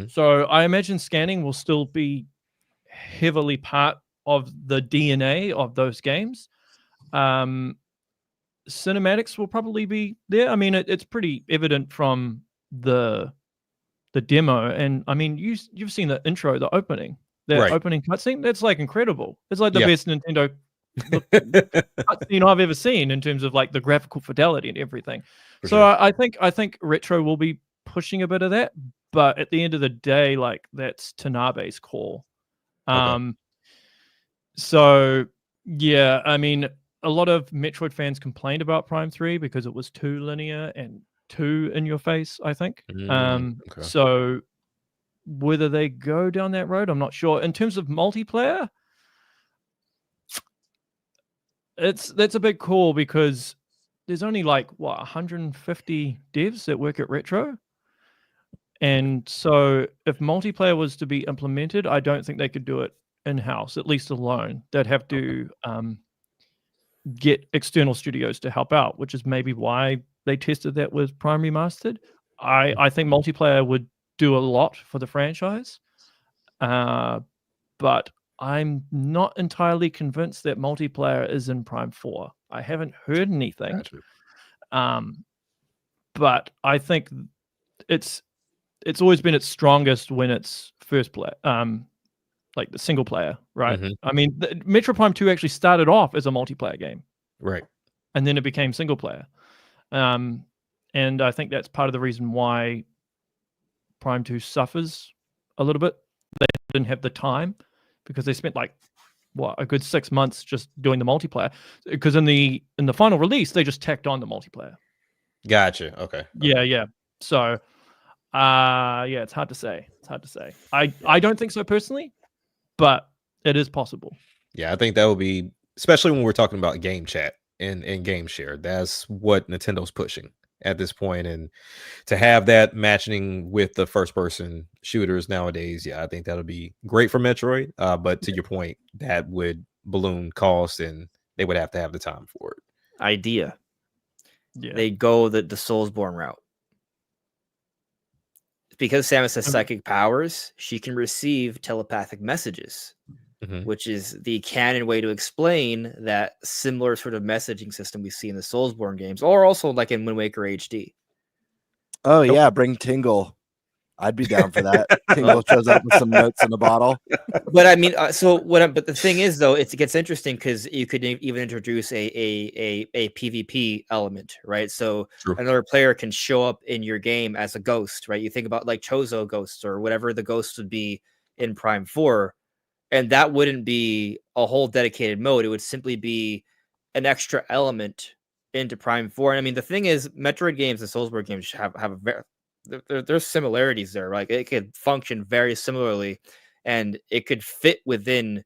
So I imagine scanning will still be heavily part of the DNA of those games. Cinematics will probably be there. I mean, it's pretty evident from the demo, and I mean, you've seen the intro, the opening, opening cutscene. That's like incredible. It's like the best Nintendo cutscene I've ever seen in terms of like the graphical fidelity and everything. I think Retro will be pushing a bit of that, but at the end of the day, like, that's Tanabe's call. So yeah, I mean, a lot of Metroid fans complained about Prime 3 because it was too linear and too in your face, I think. So whether they go down that road, I'm not sure. In terms of multiplayer, that's a big call, because there's only like 150 devs that work at Retro. And so if multiplayer was to be implemented, I don't think they could do it in-house, at least alone. They'd have to get external studios to help out, which is maybe why they tested that with Prime Remastered. I think multiplayer would do a lot for the franchise, but I'm not entirely convinced that multiplayer is in Prime 4. I haven't heard anything. But I think it's always been its strongest when it's first play, like the single player, right? I mean, Metroid Prime 2 actually started off as a multiplayer game, right? And then it became single player. And I think that's part of the reason why Prime 2 suffers a little bit. They didn't have the time, because they spent like a good 6 months just doing the multiplayer. Because in the final release, they just tacked on the multiplayer. Gotcha. Okay. Yeah. So, it's hard to say. I don't think so personally, but it is possible. Yeah, I think that would be, especially when we're talking about game chat and game share. That's what Nintendo's pushing at this point, and to have that matching with the first person shooters nowadays, I think that'll be great for Metroid. But to your point, that would balloon cost, and they would have to have the time for it. Idea. They go the Soulsborne route. Because Samus has psychic powers, she can receive telepathic messages, which is the canon way to explain that similar sort of messaging system we see in the Soulsborne games, or also like in Wind Waker HD. Oh, yeah, bring Tingle. I'd be down for that. Tingle shows up with some notes in a bottle. But I mean, but the thing is, though, it gets interesting because you could even introduce a PvP element, right? So another player can show up in your game as a ghost, right? You think about like Chozo ghosts or whatever the ghost would be in Prime 4, and that wouldn't be a whole dedicated mode. It would simply be an extra element into Prime 4. And I mean, the thing is, Metroid games and Soulsborne games have a very there's similarities there. Like, it could function very similarly, and it could fit within,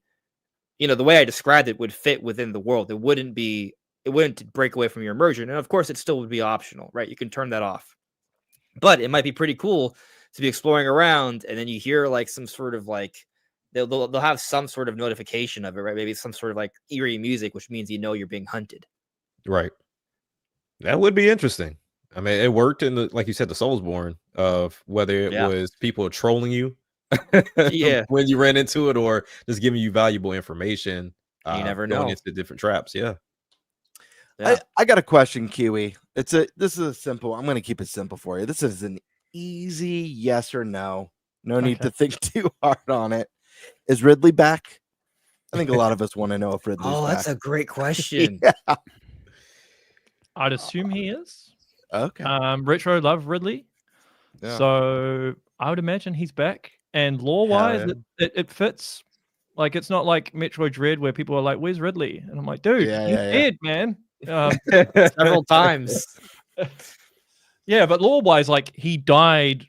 the way I described it would fit within the world. It wouldn't be it wouldn't break away from your immersion. And of course, it still would be optional, right? You can turn that off. But it might be pretty cool to be exploring around, and then you hear like some sort of like they'll have some sort of notification of it, right? Maybe some sort of like eerie music, which means you're being hunted. Right. That would be interesting. I mean, it worked in the, like you said, the Soulsborne, of whether it was people trolling you when you ran into it, or just giving you valuable information. You never going know. into different traps. Yeah. I got a question, Kiwi. This is a simple. I'm going to keep it simple for you. This is an easy yes or no. No need to think too hard on it. Is Ridley back? I think a lot of us want to know if Ridley's back. That's a great question. Yeah. I'd assume he is. Okay. Retro love Ridley. Yeah. So I would imagine he's back. And lore-wise, it fits. Like, it's not like Metroid Dread where people are like, "Where's Ridley?" And I'm like, "Dude, he's dead, man." Several times. Yeah, but lore-wise, like, he died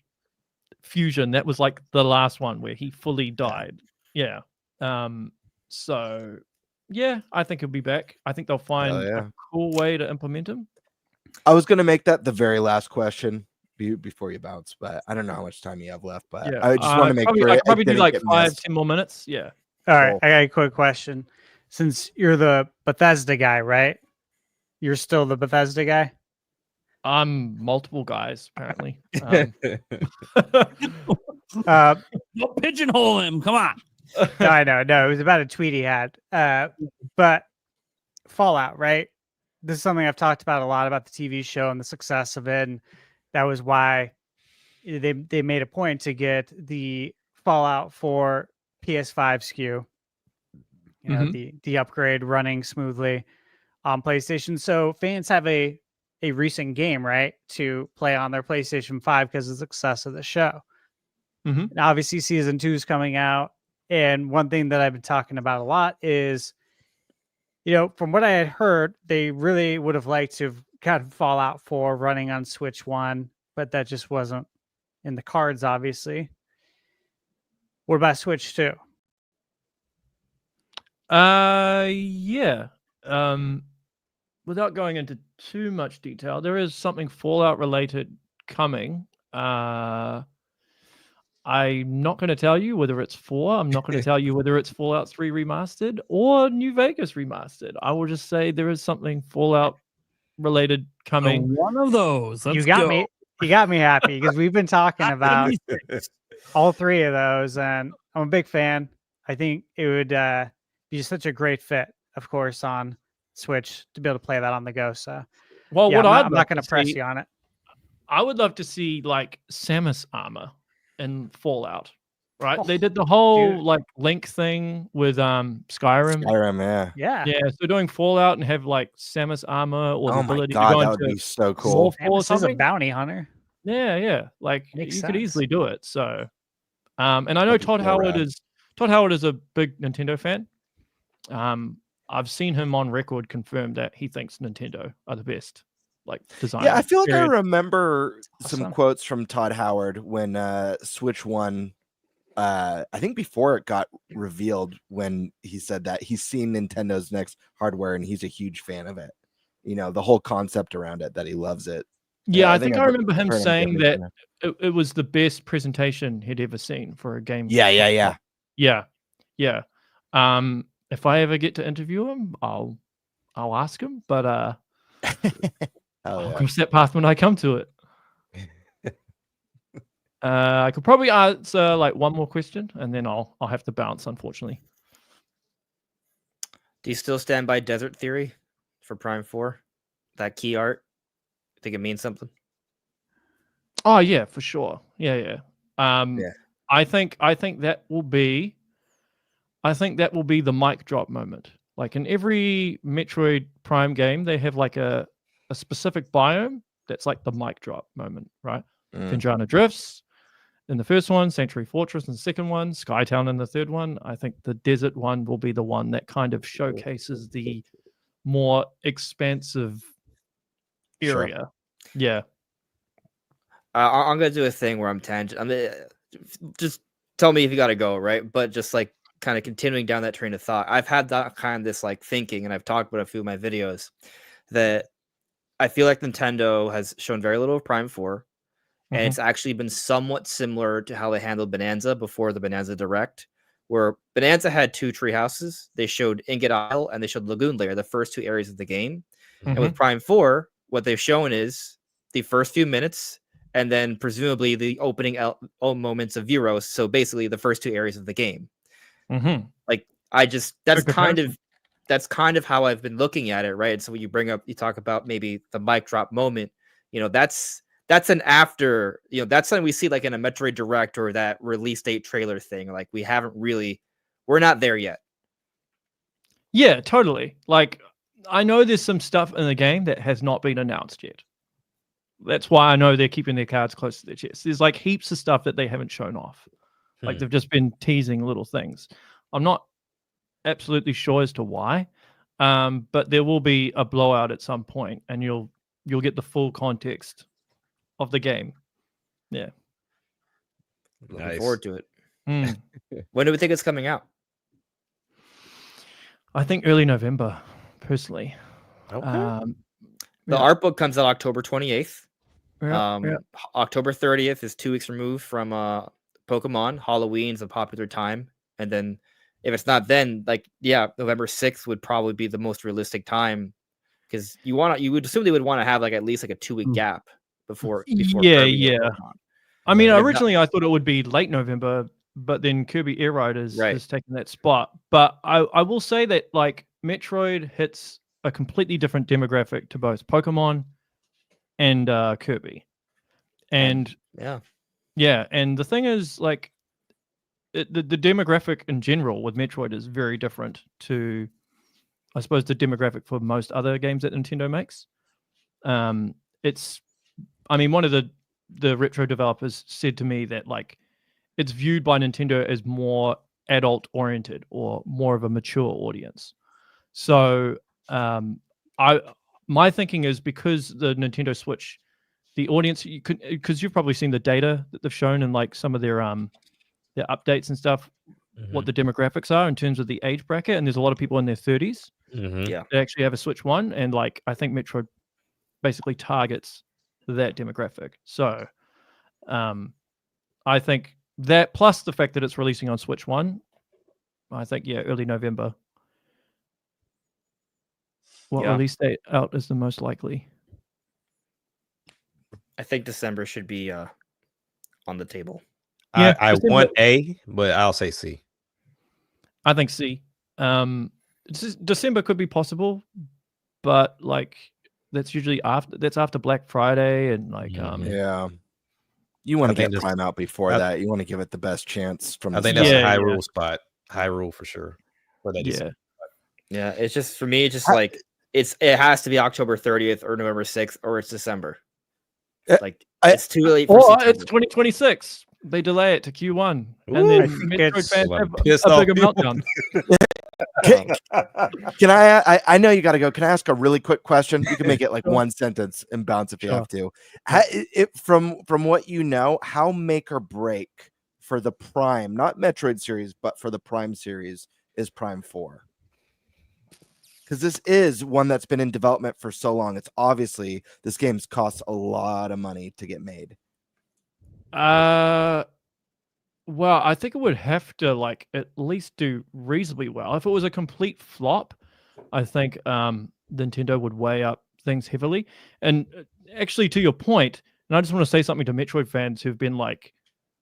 Fusion. That was like the last one where he fully died. Yeah. So yeah, I think he'll be back. I think they'll find a cool way to implement him. I was going to make that the very last question before you bounce, but I don't know how much time you have left. But I just want to make sure. I could probably do like 5-10 more minutes. Yeah. All right, I got a quick question. Since you're the Bethesda guy, right? You're still the Bethesda guy? I'm multiple guys, apparently. Don't pigeonhole him. Come on. No, I know. No, it was about a tweet he had. But Fallout, right? This is something I've talked about a lot about the TV show and the success of it. And that was why they made a point to get the Fallout 4 PS5 SKU. You know, the upgrade running smoothly on PlayStation. So fans have a recent game, right, to play on their PlayStation 5 because of the success of the show. And obviously, Season 2 is coming out. And one thing that I've been talking about a lot is, you know, from what I had heard, they really would have liked to have got Fallout 4 running on Switch 1, but that just wasn't in the cards, obviously. What about Switch 2? Yeah. Without going into too much detail, there is something Fallout related coming. I'm not going to tell you whether it's 4. I'm not going to tell you whether it's Fallout 3 remastered or New Vegas remastered. I will just say there is something Fallout related coming. So one of those. You got me happy because we've been talking about all 3 of those, and I'm a big fan. I think it would be such a great fit, of course, on Switch to be able to play that on the go. So, well, yeah, I'm not going to press you on it. I would love to see like Samus armor in Fallout, right? They did the whole like Link thing with Skyrim. Skyrim, yeah. So doing Fallout and have like Samus armor or the ability God, to go that into would be so cool. Samus is a bounty hunter. Yeah. Like Makes you sense. could easily do it. So, and I know Todd Howard is a big Nintendo fan. I've seen him on record confirm that he thinks Nintendo are the best, like design. Yeah, I feel like I remember some quotes from Todd Howard when Switch 1, I think before it got revealed, when he said that he's seen Nintendo's next hardware and he's a huge fan of it. You know, the whole concept around it, that he loves it. Yeah, I think I remember him saying that it was the best presentation he'd ever seen for a game. Yeah. If I ever get to interview him, I'll ask him, but I'll cross that path when I come to it. I could probably answer like one more question, and then I'll have to bounce, unfortunately. Do you still stand by Desert Theory for Prime 4? That key art? Think it means something? Oh yeah, for sure. Yeah. I think that will be. I think that will be the mic drop moment. Like in every Metroid Prime game, they have like a specific biome that's like the mic drop moment, right? Pinjana Drifts in the first one, Sanctuary Fortress in the second one, Skytown in the third one. I think the desert one will be the one that kind of showcases the more expansive area. Sure. Yeah. I'm gonna do a thing where I'm tangent. Just tell me if you gotta go, right? But just like kind of continuing down that train of thought, I've had that kind of this like thinking, and I've talked about a few of my videos, that I feel like Nintendo has shown very little of Prime 4, and it's actually been somewhat similar to how they handled Bonanza before the Bonanza Direct, where Bonanza had 2 tree houses. They showed Ingot Isle and they showed Lagoon Lair, the first 2 areas of the game. And with Prime 4, what they've shown is the first few minutes, and then presumably the opening moments of Viros. So basically the first 2 areas of the game. Like that's kind of how I've been looking at it, right? And so when you talk about maybe the mic drop moment, that's an after, that's something we see like in a Metroid Direct or that release date trailer thing. Like we're not there yet. Yeah, totally. Like I know there's some stuff in the game that has not been announced yet. That's why I know they're keeping their cards close to their chest. There's like heaps of stuff that they haven't shown off. Like they've just been teasing little things. I'm not absolutely sure as to why, but there will be a blowout at some point, and you'll get the full context of the game. Yeah, looking forward to it. When do we think it's coming out? I think early November, personally. Okay. The art book comes out October 28th. October 30th is 2 weeks removed from Pokemon. Halloween's a popular time, and then if it's not then, November 6th would probably be the most realistic time, because you would assume they would want to have like at least like a 2-week gap before yeah. I mean, originally I thought it would be late November, but then Kirby Air Riders has taken that spot. But I will say that like Metroid hits a completely different demographic to both Pokemon and Kirby, and and the thing is, like, the demographic in general with Metroid is very different to, I suppose, the demographic for most other games that Nintendo makes. One of the retro developers said to me that like it's viewed by Nintendo as more adult oriented or more of a mature audience. So my thinking is, because the Nintendo Switch, the audience, because you've probably seen the data that they've shown in like some of their updates and stuff, what the demographics are in terms of the age bracket, and there's a lot of people in their 30s that actually have a Switch 1, and like I think Metroid basically targets that demographic. So I think that, plus the fact that it's releasing on Switch 1, I think early November. What release date out is the most likely? I think December should be on the table. Yeah, I want A, but I'll say C. I think C. December could be possible, but like that's usually after Black Friday, and like you want to get Prime out before that. You want to give it the best chance. I think that's a Hyrule spot. Hyrule for sure. For that yeah. It's just, for me, it's just like it has to be October 30th or November 6th, or it's December. Like it's too late for September. It's 2026. They delay it to Q1, and then Metroid fans have a bigger meltdown. Can I know you got to go. Can I ask a really quick question? You can make it like one sentence and bounce if you have to. From what you know, how make or break for the Prime, not Metroid series, but for the Prime series, is Prime 4? Because this is one that's been in development for so long. It's obviously, this game's cost a lot of money to get made. Well, I think it would have to like at least do reasonably well. If it was a complete flop, I think Nintendo would weigh up things heavily. And actually, to your point, and I just want to say something to Metroid fans who've been like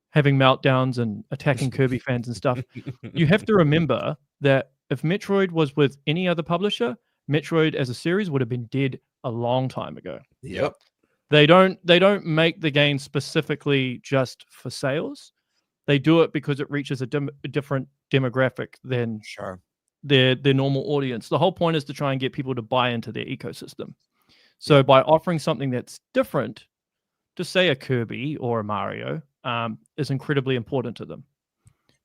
having meltdowns and attacking Kirby fans and stuff. You have to remember that if Metroid was with any other publisher, Metroid as a series would have been dead a long time ago. Yep. They don't make the game specifically just for sales. They do it because it reaches a different demographic than their normal audience. The whole point is to try and get people to buy into their ecosystem. So by offering something that's different, to say a Kirby or a Mario, is incredibly important to them.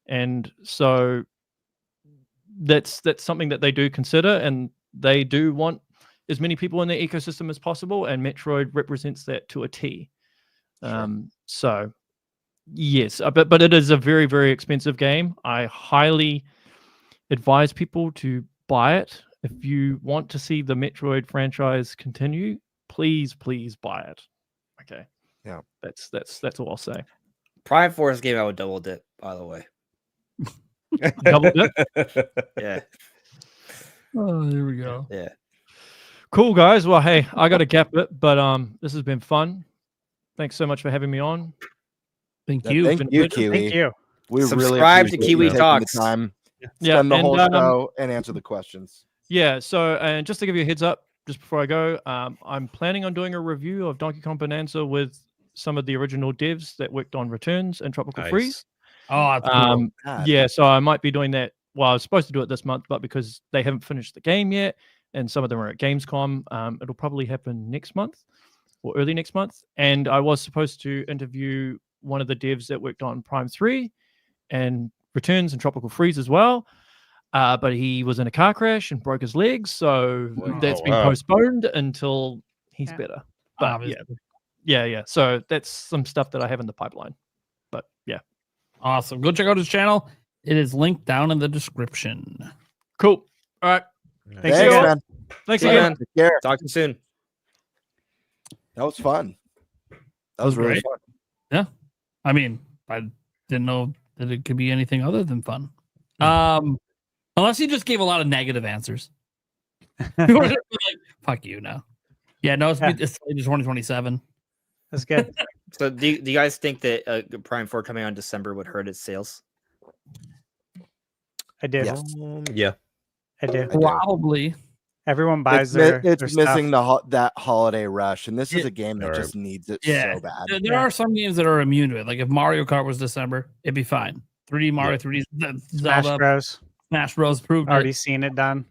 And so that's something that they do consider, and they do want as many people in their ecosystem as possible, and Metroid represents that to a T. So yes, but it is a very, very expensive game. I highly advise people to buy it. If you want to see the Metroid franchise continue, please buy it. Okay. Yeah. That's all I'll say. Prime Force came out with double dip, by the way. Double dip? Yeah. Oh, there we go. Yeah. Cool, guys. Well, hey, I got to gap it, but this has been fun. Thanks so much for having me on. Thank you. Thank you, Kiwi. Thank you. We Subscribe really to appreciate Kiwi you taking Talks. the time, Yeah, spend the and, whole show, and answer the questions. Yeah, so and just to give you a heads up, just before I go, I'm planning on doing a review of Donkey Kong Bonanza with some of the original devs that worked on Returns and Tropical Freeze. Oh, that's cool. Yeah, so I might be doing that. Well, I was supposed to do it this month, but because they haven't finished the game yet, and some of them are at Gamescom, it'll probably happen next month or early next month. And I was supposed to interview one of the devs that worked on Prime 3 and Returns and Tropical Freeze as well. But he was in a car crash and broke his leg, so that's been postponed until he's better. But yeah. So that's some stuff that I have in the pipeline. But yeah, awesome. Go check out his channel. It is linked down in the description. Cool. All right. Thanks man. Thanks Yeah, again. man. Take care. Talk to you soon. That was fun. That was really Great. fun. Yeah. I mean, I didn't know that it could be anything other than fun. Unless he just gave a lot of negative answers. People are gonna be like, fuck you now. Yeah, no, it's 2027. That's good. So do you guys think that Prime 4 coming out in December would hurt its sales? I do. Yeah. I do. Probably. Everyone buys It's their missing stuff. that holiday rush, and this is a game that just needs it so bad. There are some games that are immune to it. Like if Mario Kart was December, it'd be fine. 3D Mario, 3D Smash Zelda, Bros. Smash Bros. Proved Already it. seen it done.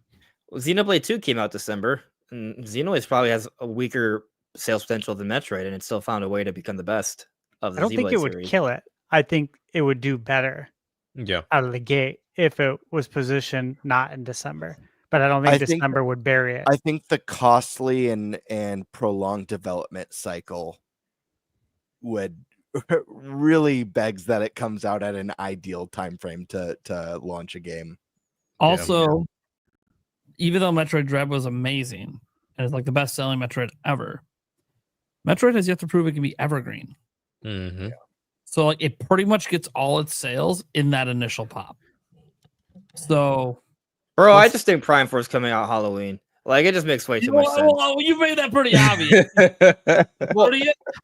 Well, Xenoblade 2 came out December, and Xenoblade probably has a weaker sales potential than Metroid, and it still found a way to become the best of the I don't think Xenoblade it would series. kill it. I think it would do better Yeah. out of the gate if it was positioned not in December. But I don't think December would bury it. I think the costly and prolonged development cycle would really begs that it comes out at an ideal time frame to launch a game. Also, even though Metroid Dread was amazing and it's like the best selling Metroid ever, Metroid has yet to prove it can be evergreen. Mm-hmm. So like it pretty much gets all its sales in that initial pop. So Bro, I just think Prime 4 is coming out Halloween. Like, it just makes way too much sense. Well, you made that pretty obvious.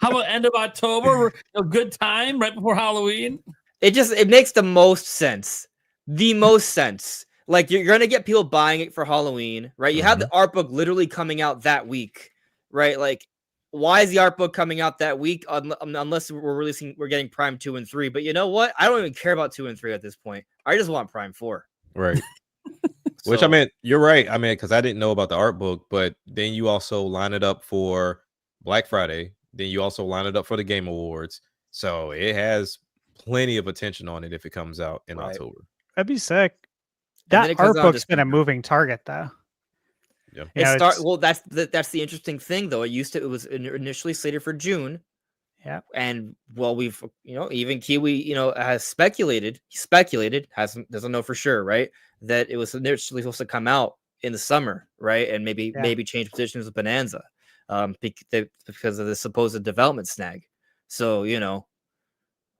How about end of October? A good time right before Halloween? It makes the most sense. The most sense. Like, you're going to get people buying it for Halloween, right? You have the art book literally coming out that week, right? Like, why is the art book coming out that week? Unless we're getting Prime 2 and 3. But you know what? I don't even care about 2 and 3 at this point. I just want Prime 4. Right. Which I mean, you're right. I mean, because I didn't know about the art book, but then you also line it up for Black Friday. Then you also line it up for the Game Awards. So it has plenty of attention on it if it comes out in October. That'd be sick. That art book's been a moving target, though. Yeah. Well, that's the interesting thing, though. It was initially slated for June. Yeah. And well, we've even Kiwi has speculated, doesn't know for sure, right? That it was initially supposed to come out in the summer, right? And maybe change positions with Bonanza, because of the supposed development snag. So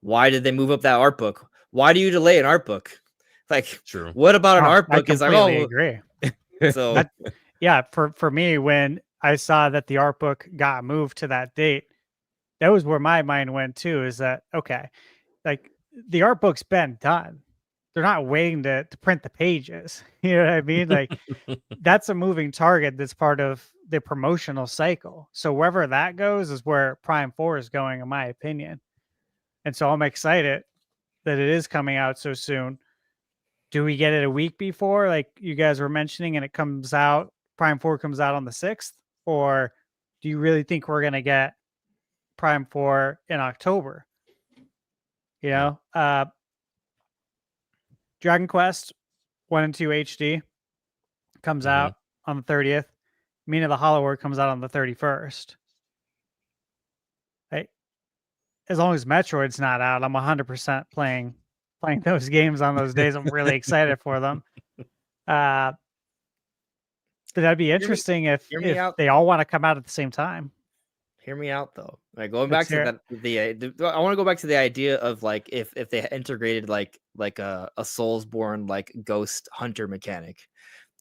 why did they move up that art book? Why do you delay an art book? Like, true. What about an art book? Is like, agree. So for me, when I saw that the art book got moved to that date, that was where my mind went too. Is that okay? Like the art book's been done. They're not waiting to print the pages. You know what I mean? Like that's a moving target that's part of the promotional cycle. So wherever that goes is where Prime 4 is going, in my opinion. And so I'm excited that it is coming out so soon. Do we get it a week before, like you guys were mentioning, and it comes out, Prime 4 comes out on the 6th? Or do you really think we're going to get Prime 4 in October? Dragon Quest 1 and 2 HD comes out on the 30th. Mina the Hollow World comes out on the 31st. Right? As long as Metroid's not out, I'm 100% playing those games on those days. I'm really excited for them. That'd be interesting if they all want to come out at the same time. Hear me out though. Like going back to that, I want to go back to the idea of like if they integrated like a Soulsborne like ghost hunter mechanic,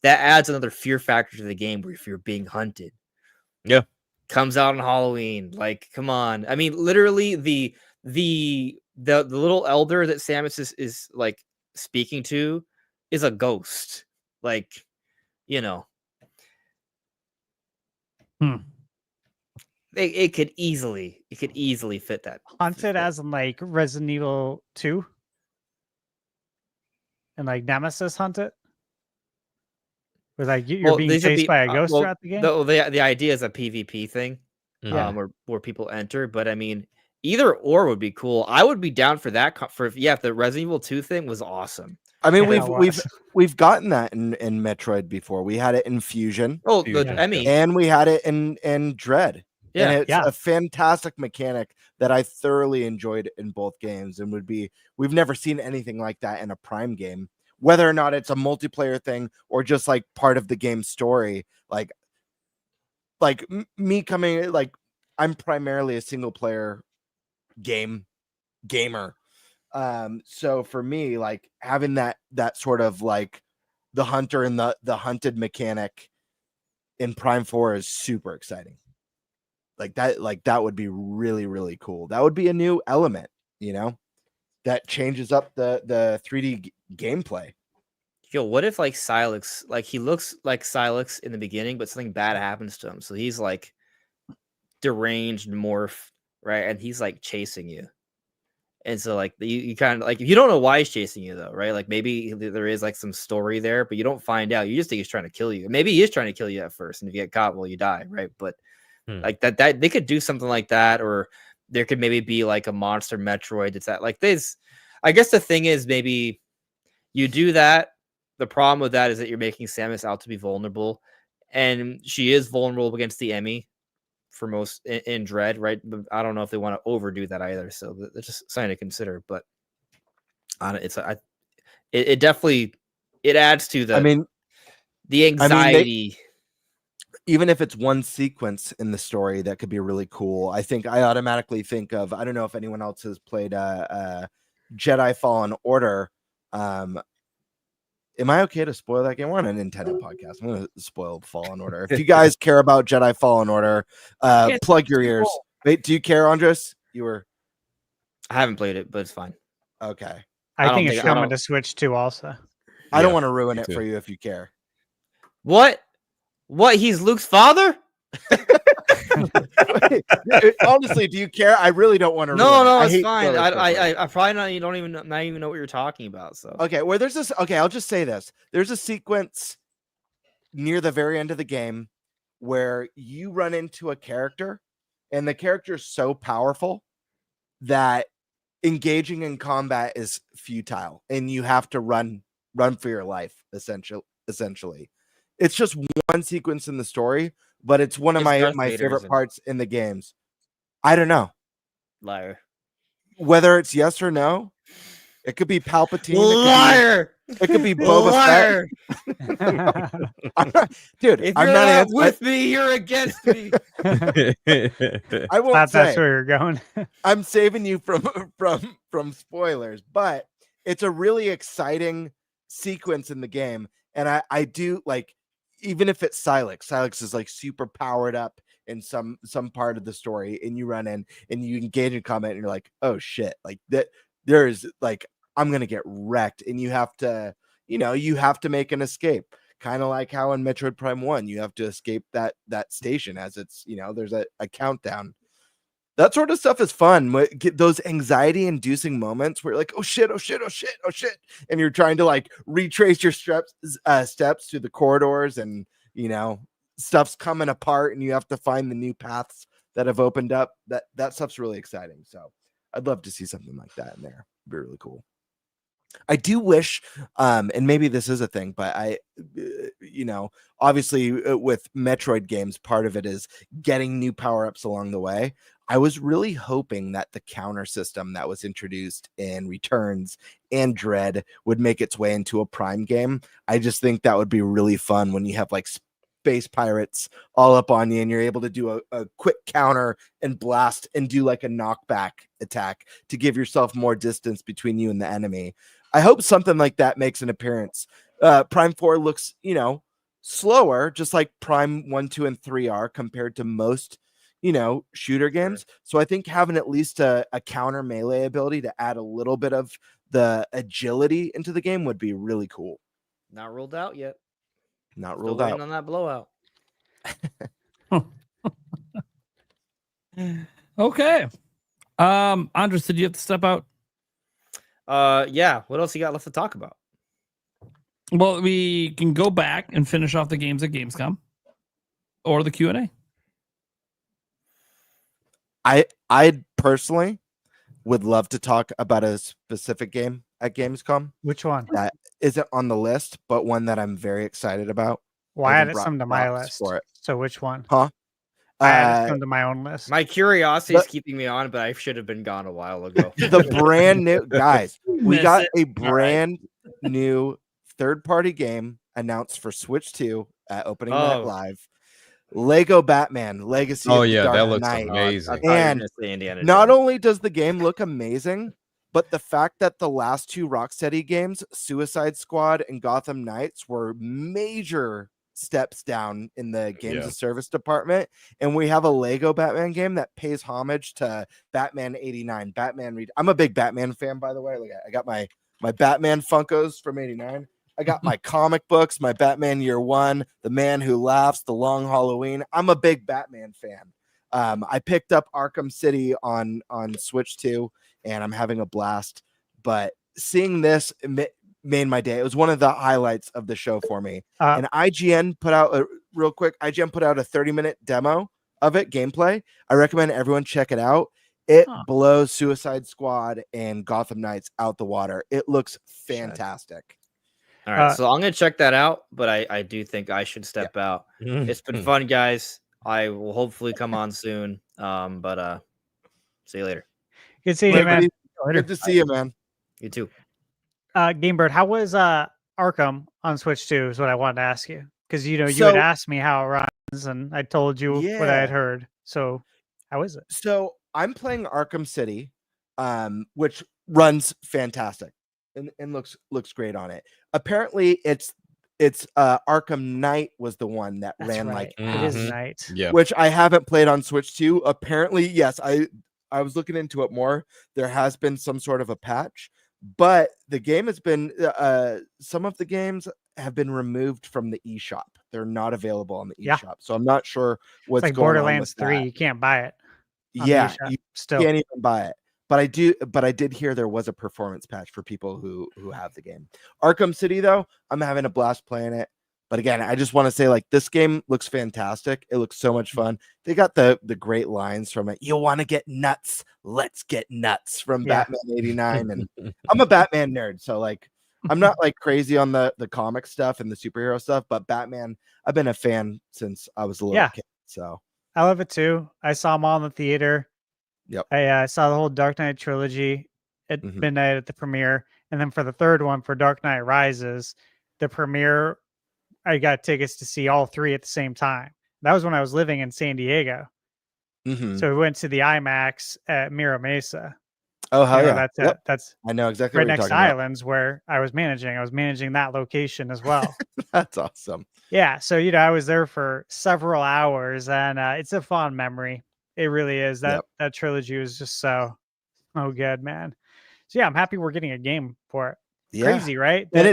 that adds another fear factor to the game where if you're being hunted. Yeah. Comes out on Halloween. Like, come on. I mean, literally the little elder that Samus is like speaking to is a ghost. Like, you know. It could easily fit that. Hunted as in like Resident Evil 2? And like Nemesis hunted? Where like you're being chased by a ghost throughout the game? The idea is a PvP thing. Where people enter, but I mean either or would be cool. I would be down for that if the Resident Evil 2 thing was awesome. I mean, we've gotten that in Metroid before. We had it in Fusion. Oh, good. I mean, and we had it in Dread. Yeah, and it's a fantastic mechanic that I thoroughly enjoyed in both games, and we've never seen anything like that in a Prime game, whether or not it's a multiplayer thing or just like part of the game story. Like me coming, like I'm primarily a single player gamer. So for me, like having that sort of like the hunter and the hunted mechanic in Prime 4 is super exciting. Like that would be really, really cool. That would be a new element, that changes up the 3D gameplay. Yo, what if like Silex, like he looks like Silex in the beginning, but something bad happens to him. So he's like deranged morph, right? And he's like chasing you. And so like you kind of like, you don't know why he's chasing you though, right? Like maybe there is like some story there, but you don't find out. You just think he's trying to kill you. Maybe he is trying to kill you at first. And if you get caught, well, you die, right? But like that they could do something like that, or there could maybe be like a monster Metroid that's that like this. I guess the thing is maybe you do that. The problem with that is that you're making Samus out to be vulnerable, and she is vulnerable against the Emmy for most in Dread, right? But I don't know if they want to overdo that either, so that's just something to consider. But it definitely adds to the the anxiety. Even if it's one sequence in the story, that could be really cool. I automatically think of, I don't know if anyone else has played Jedi Fallen Order. Am I okay to spoil that game? We're on a Nintendo podcast. I'm going to spoil Fallen Order. If you guys care about Jedi Fallen Order, plug your ears. Wait, do you care, Andres? I haven't played it, but it's fine. Okay. I think it's coming to Switch too also. I don't want to ruin it for you if you care. What? He's Luke's father? Honestly, do you care? I really don't want to. No, it's fine. I probably not. You don't even know what you're talking about. So okay, where there's this. Okay, I'll just say this. There's a sequence near the very end of the game where you run into a character, and the character is so powerful that engaging in combat is futile, and you have to run for your life. Essentially. It's just one sequence in the story, but it's one of my favorite parts in the games. I don't know. Liar. Whether it's yes or no, it could be Palpatine. Liar. It could be Boba Fett. Dude, if you're not with me, you're against me. I won't that's where you're going. I'm saving you from spoilers, but it's a really exciting sequence in the game, and I do like. Even if it's Silex is like super powered up in some part of the story, and you run in and you engage in combat, and you're like, oh shit, like that. There's like, I'm gonna get wrecked, and you have to make an escape, kind of like how in Metroid Prime 1 you have to escape that station as it's there's a countdown. That sort of stuff is fun. Get those anxiety-inducing moments where you're like, oh shit, and you're trying to like retrace your steps through the corridors, and stuff's coming apart, and you have to find the new paths that have opened up. That stuff's really exciting. So I'd love to see something like that in there. It'd be really cool. I do wish, and maybe this is a thing, but obviously with Metroid games, part of it is getting new power-ups along the way. I was really hoping that the counter system that was introduced in Returns and Dread would make its way into a Prime game. I just think that would be really fun when you have like space pirates all up on you and you're able to do a quick counter and blast and do like a knockback attack to give yourself more distance between you and the enemy. I hope something like that makes an appearance. Prime 4 looks, slower, just like Prime 1, 2, and 3 are compared to most shooter games. So I think having at least a counter melee ability to add a little bit of the agility into the game would be really cool. Not ruled out yet. Not Still ruled waiting out. on that blowout. Okay. Andres, did you have to step out? Yeah. What else you got left to talk about? Well, we can go back and finish off the games at Gamescom or the Q&A. I personally would love to talk about a specific game at Gamescom. Which one? That isn't on the list, but one that I'm very excited about. Well, I even added brought some to my props list. for it. So which one? Huh? I added some to my own list. My curiosity is keeping me on, but I should have been gone a while ago. The brand new guys, we Miss got it. a brand new third-party game announced for Switch 2 at Opening Night Live. Lego Batman Legacy of the that Dark looks Knight. amazing. And not only does the game look amazing, but the fact that the last two Rocksteady games, Suicide Squad and Gotham Knights, were major steps down in the games of service department, and we have a Lego Batman game that pays homage to Batman 89. I'm a big Batman fan, by the way. Look, I got my Batman Funkos from 89. I got my comic books, my Batman Year One, The Man Who Laughs, The Long Halloween. I'm a big Batman fan. I picked up Arkham City on Switch 2, and I'm having a blast. But seeing this made my day. It was one of the highlights of the show for me. And IGN put out a 30-minute demo of it, gameplay. I recommend everyone check it out. It blows Suicide Squad and Gotham Knights out the water. It looks fantastic. All right, so I'm gonna check that out, but I do think I should step out. It's been fun, guys. I will hopefully come on soon. But see you later. Good seeing you, man. Good to see you, man. You too. Gamebird, how was Arkham on Switch 2 is what I wanted to ask you. Because you had So- asked me how it runs, and I told you what I had heard. So how is it? So I'm playing Arkham City, which runs fantastic and looks great on it. Apparently, it's Arkham Knight was the one that That's ran right. like It is Knight. which I haven't played on Switch 2. Apparently, yes, I was looking into it more. There has been some sort of a patch, but the game has been some of the games have been removed from the eShop. They're not available on the eShop. So I'm not sure what's It's like going Borderlands on with 3. that. You can't buy it. on the Yeah, eShop you still. can't even buy it. But I did hear there was a performance patch for people who have the game. Arkham City, though, I'm having a blast playing it. But again, I just want to say, like, this game looks fantastic. It looks so much fun. They got the great lines from it. You want to get nuts? Let's get nuts from Batman 89. And I'm a Batman nerd, so like I'm not like crazy on the comic stuff and the superhero stuff, but Batman, I've been a fan since I was a little kid. So I love it too. I saw them all in the theater. Yep. I saw the whole Dark Knight trilogy at midnight at the premiere. And then for the third one, for Dark Knight Rises, the premiere, I got tickets to see all three at the same time. That was when I was living in San Diego. So we went to the IMAX at Mira Mesa. Oh, hell yeah. That's I know exactly right what you're next to talking about. Islands where I was managing. I was managing that location as well. That's awesome. Yeah. So, I was there for several hours and it's a fond memory. It really is. That trilogy was just so good, man. So yeah, I'm happy we're getting a game for it. Yeah. Crazy, right? And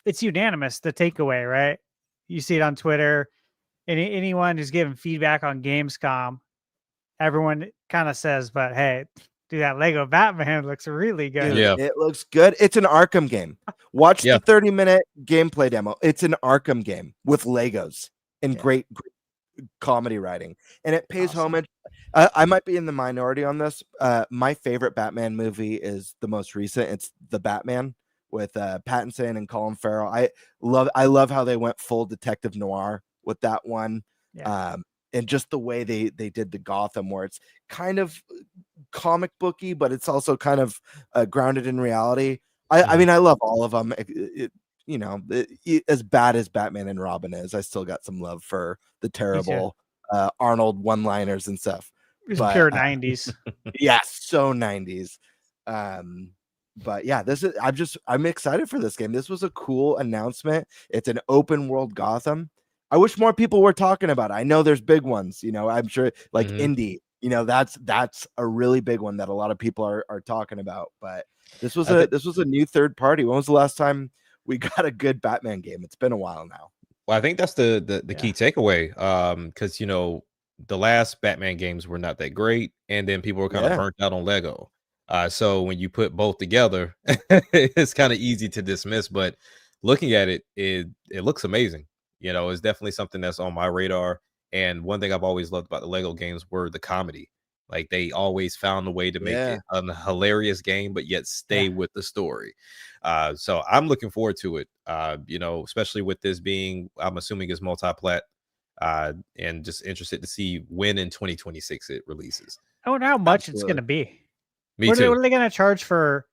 it's unanimous, the takeaway, right? You see it on Twitter. Anyone who's giving feedback on Gamescom, everyone kind of says, but hey, dude, that Lego Batman looks really good. Dude, it looks good. It's an Arkham game. Watch the 30-minute gameplay demo. It's an Arkham game with Legos and great comedy writing. And it pays homage. I might be in the minority on this. My favorite Batman movie is the most recent. It's The Batman with Pattinson and Colin Farrell. I love how they went full detective noir with that one. and just the way they did the Gotham, where it's kind of comic booky, but it's also kind of grounded in reality. I mean, I love all of them. As bad as Batman and Robin is, I still got some love for the terrible Arnold one-liners and stuff. It's pure 90s. Yeah, so 90s. But yeah, I'm excited for this game. This was a cool announcement. It's an open world Gotham. I wish more people were talking about it. I know there's big ones, I'm sure like indie, that's a really big one that a lot of people are talking about. But this was a new third party. When was the last time we got a good Batman game? It's been a while now. Well, I think that's the key takeaway. Because the last Batman games were not that great, and then people were kind of burnt out on Lego. So when you put both together, it's kind of easy to dismiss. But looking at it, it looks amazing. It's definitely something that's on my radar. And one thing I've always loved about the Lego games were the comedy. Like they always found a way to make it a hilarious game, but yet stay with the story. So I'm looking forward to it. Especially with this being, I'm assuming it's multi-plat, and just interested to see when in 2026 it releases. I wonder how much it's going to be. Me too. What are they going to charge for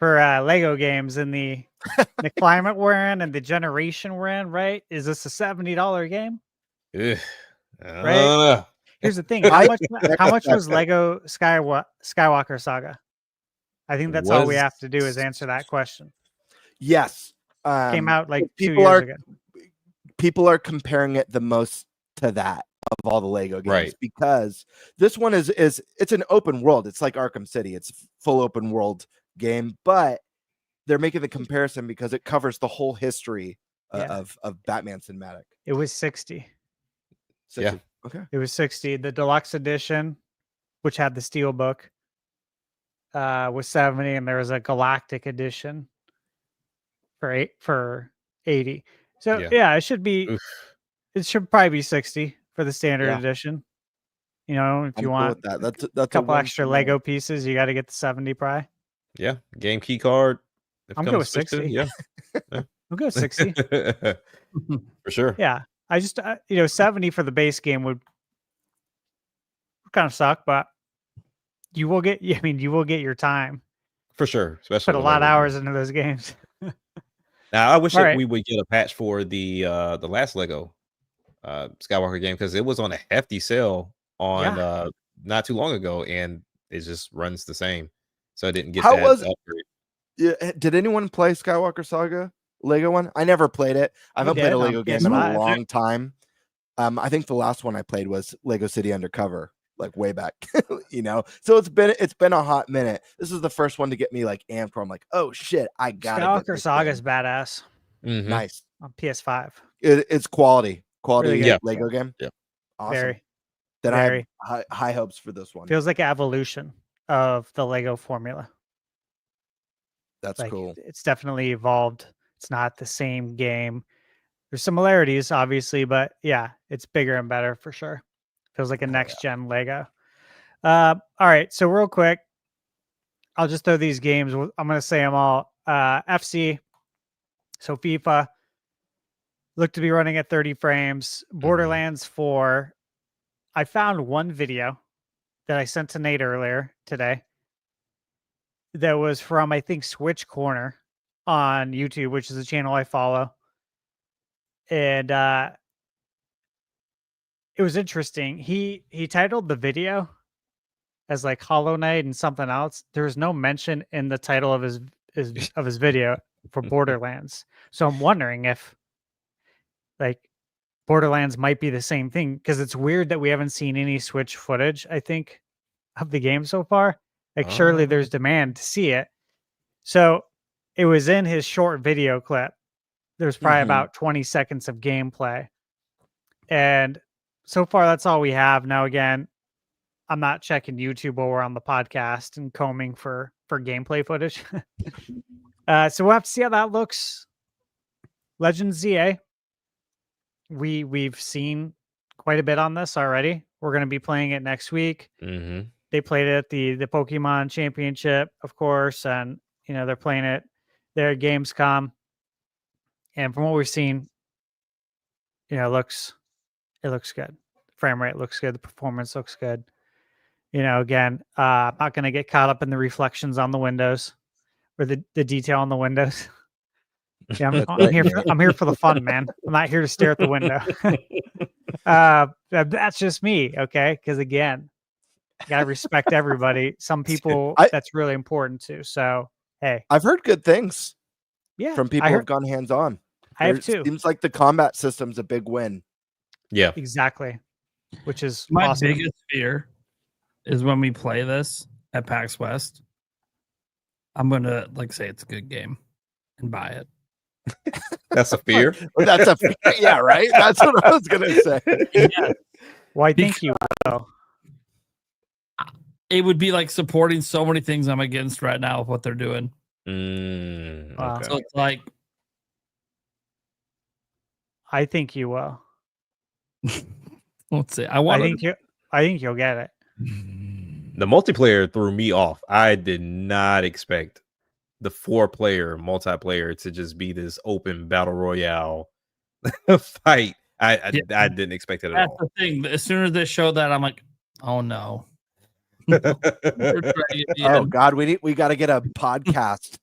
Lego games in the climate we're in and the generation we're in? Right? Is this a $70 game? Right. Here's the thing: how much was Lego Skywalker Saga? I think that's all we have to do is answer that question. Yes, came out like 2 years ago. People are comparing it the most to that of all the Lego games, because this one is it's an open world. It's like Arkham City. It's a full open world game, but they're making the comparison because it covers the whole history of Batman cinematic. It was 60. Yeah. Okay. It was 60. The deluxe edition, which had the steel book, was 70, and there was a galactic edition for 80. So it should be. Oof. It should probably be 60 for the standard edition. If you want that's a couple extra Lego pieces, you got to get the 70 probably. Yeah, game key card. I'm good with 60. Yeah, I'm good with 60 for sure. Yeah. I just 70 for the base game would kind of suck, but you will get your time for sure. Especially put a lot of hours into those games. Now I wish that we would get a patch for the last Lego Skywalker game, because it was on a hefty sale on not too long ago, and it just runs the same. So I didn't get that upgrade. Yeah, did anyone play Skywalker Saga? Lego one? I never played it. I haven't played a Lego game in a long time. I think the last one I played was Lego City Undercover, like way back. So it's been a hot minute. This is the first one to get me like amped where I'm like, oh shit, I got Skywalker Saga is badass. Mm-hmm. Nice on PS5. It's quality really Lego game. Yeah, awesome. Then I have high hopes for this one. Feels like an evolution of the Lego formula. That's cool. It's definitely evolved. It's not the same game. There's similarities, obviously, but yeah, it's bigger and better for sure. Feels like a next-gen Lego. All right, so real quick, I'll just throw these games. I'm going to say them all. FC, so FIFA, look to be running at 30 frames. Borderlands 4, I found one video that I sent to Nate earlier today that was from, I think, Switch Corner on YouTube, which is a channel I follow. And it was interesting. He titled the video as like Hollow Knight and something else. There was no mention in the title of his video for Borderlands. So I'm wondering if like Borderlands might be the same thing, because it's weird that we haven't seen any Switch footage, I think, of the game so far. Like surely there's demand to see it. So it was in his short video clip. There's probably about 20 seconds of gameplay. And so far, that's all we have. Now, again, I'm not checking YouTube while we're on the podcast and combing for gameplay footage. So we'll have to see how that looks. Legends ZA. We've seen quite a bit on this already. We're going to be playing it next week. Mm-hmm. They played it at the Pokemon Championship, of course, and they're playing it there at Gamescom. And from what we've seen, it looks good. frame rate looks good. The performance looks good. You know, again, I'm not going to get caught up in the reflections on the windows or the detail on the windows. Yeah, I'm here. I'm here for the fun, man. I'm not here to stare at the window. That's just me, okay? Because again, you gotta respect everybody. Some people that's really important to. So hey, I've heard good things. Yeah, from people who've gone hands on. I have too. Seems like the combat system's a big win. Yeah, exactly. Which is my awesome. biggest fear is when we play this at PAX West. I'm gonna say it's a good game and buy it. That's a fear. That's a fear. Yeah, right. That's what I was gonna say. Yeah. Why? Thank you. It would be like supporting so many things I'm against right now with what they're doing. Wow. So it's like, I think you will. let's see. I think you'll get it. The multiplayer threw me off. I did not expect the 4-player multiplayer to just be this open battle royale fight. I didn't expect it at all. That's the thing. As soon as they showed that, I'm like, oh no. Oh God, we got to get a podcast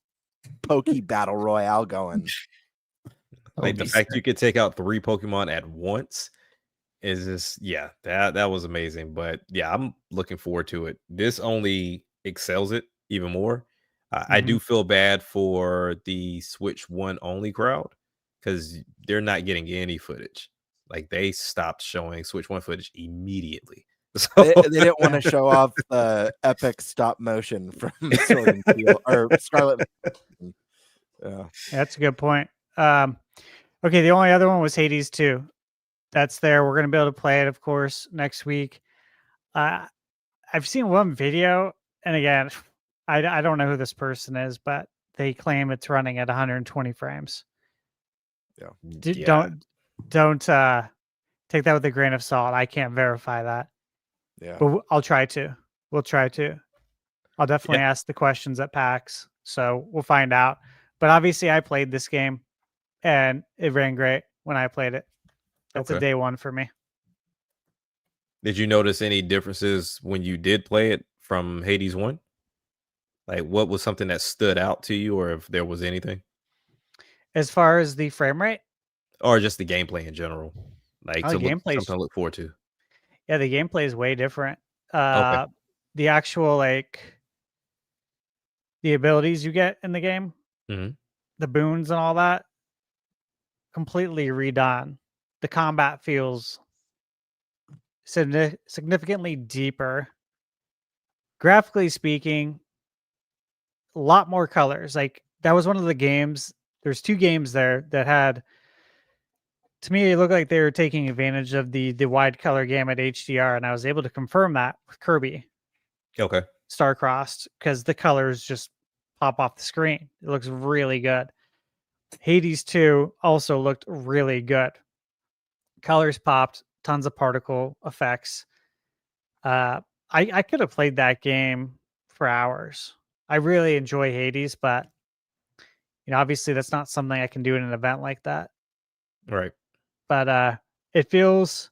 Pokey battle royale going. Like the fact you could take out 3 Pokemon at once is just that was amazing. But yeah, I'm looking forward to it. This only excels it even more. I do feel bad for the Switch 1 only crowd because they're not getting any footage. Like they stopped showing Switch 1 footage immediately. So they didn't want to show off the epic stop motion from Sword and Shield or Scarlet. Yeah, that's a good point. Okay, the only other one was Hades 2. That's there. We're gonna be able to play it, of course, next week. I've seen one video, and again, I don't know who this person is, but they claim it's running at 120 frames. Yeah. Don't take that with a grain of salt. I can't verify that. Yeah, but I'll try to. We'll try to. I'll definitely ask the questions at PAX, so we'll find out. But obviously, I played this game, and it ran great when I played it. That's a day one for me. Did you notice any differences when you did play it from Hades 1? Like, what was something that stood out to you, or if there was anything? As far as the frame rate? Or just the gameplay in general? Like, something to look forward to. Yeah, the gameplay is way different. Okay. The actual, the abilities you get in the game, the boons and all that, completely redone. The combat feels significantly deeper. Graphically speaking, a lot more colors. Like, that was one of the games. There's 2 games there that had, to me, it looked like they were taking advantage of the wide color gamut HDR, and I was able to confirm that with Kirby. Okay. Starcrossed, because the colors just pop off the screen. It looks really good. Hades 2 also looked really good. Colors popped, tons of particle effects. I could have played that game for hours. I really enjoy Hades, but obviously that's not something I can do in an event like that. Right. But it feels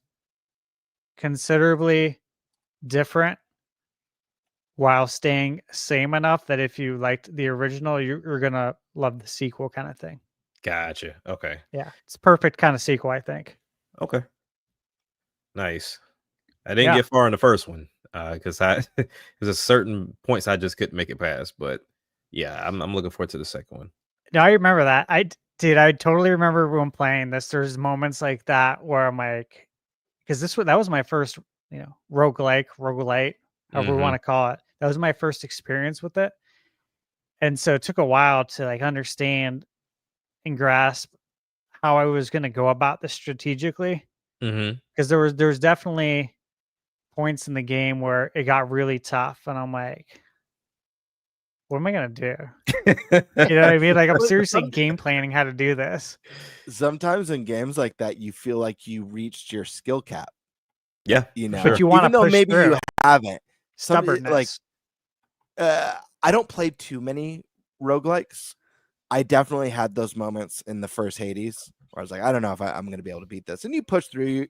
considerably different while staying same enough that if you liked the original, you're gonna love the sequel kind of thing. Gotcha. Okay. Yeah, it's perfect kind of sequel, I think. Okay. Nice. I didn't get far in the first one because there's a certain points I just couldn't make it past. But yeah, I'm looking forward to the second one. No, I remember that. I totally remember when playing this. There's moments like that where I'm like, because that was my first, roguelite, however we want to call it. That was my first experience with it. And so it took a while to understand and grasp how I was going to go about this strategically. Because there was definitely points in the game where it got really tough. And I'm like, what am I going to do? You know what I mean? Like, I'm seriously game planning how to do this. Sometimes in games like that, you feel like you reached your skill cap. Yeah. But you want to push maybe through. you haven't. Stubbornness. I don't play too many roguelikes. I definitely had those moments in the first Hades where I was like, I don't know if I'm going to be able to beat this. And you push through,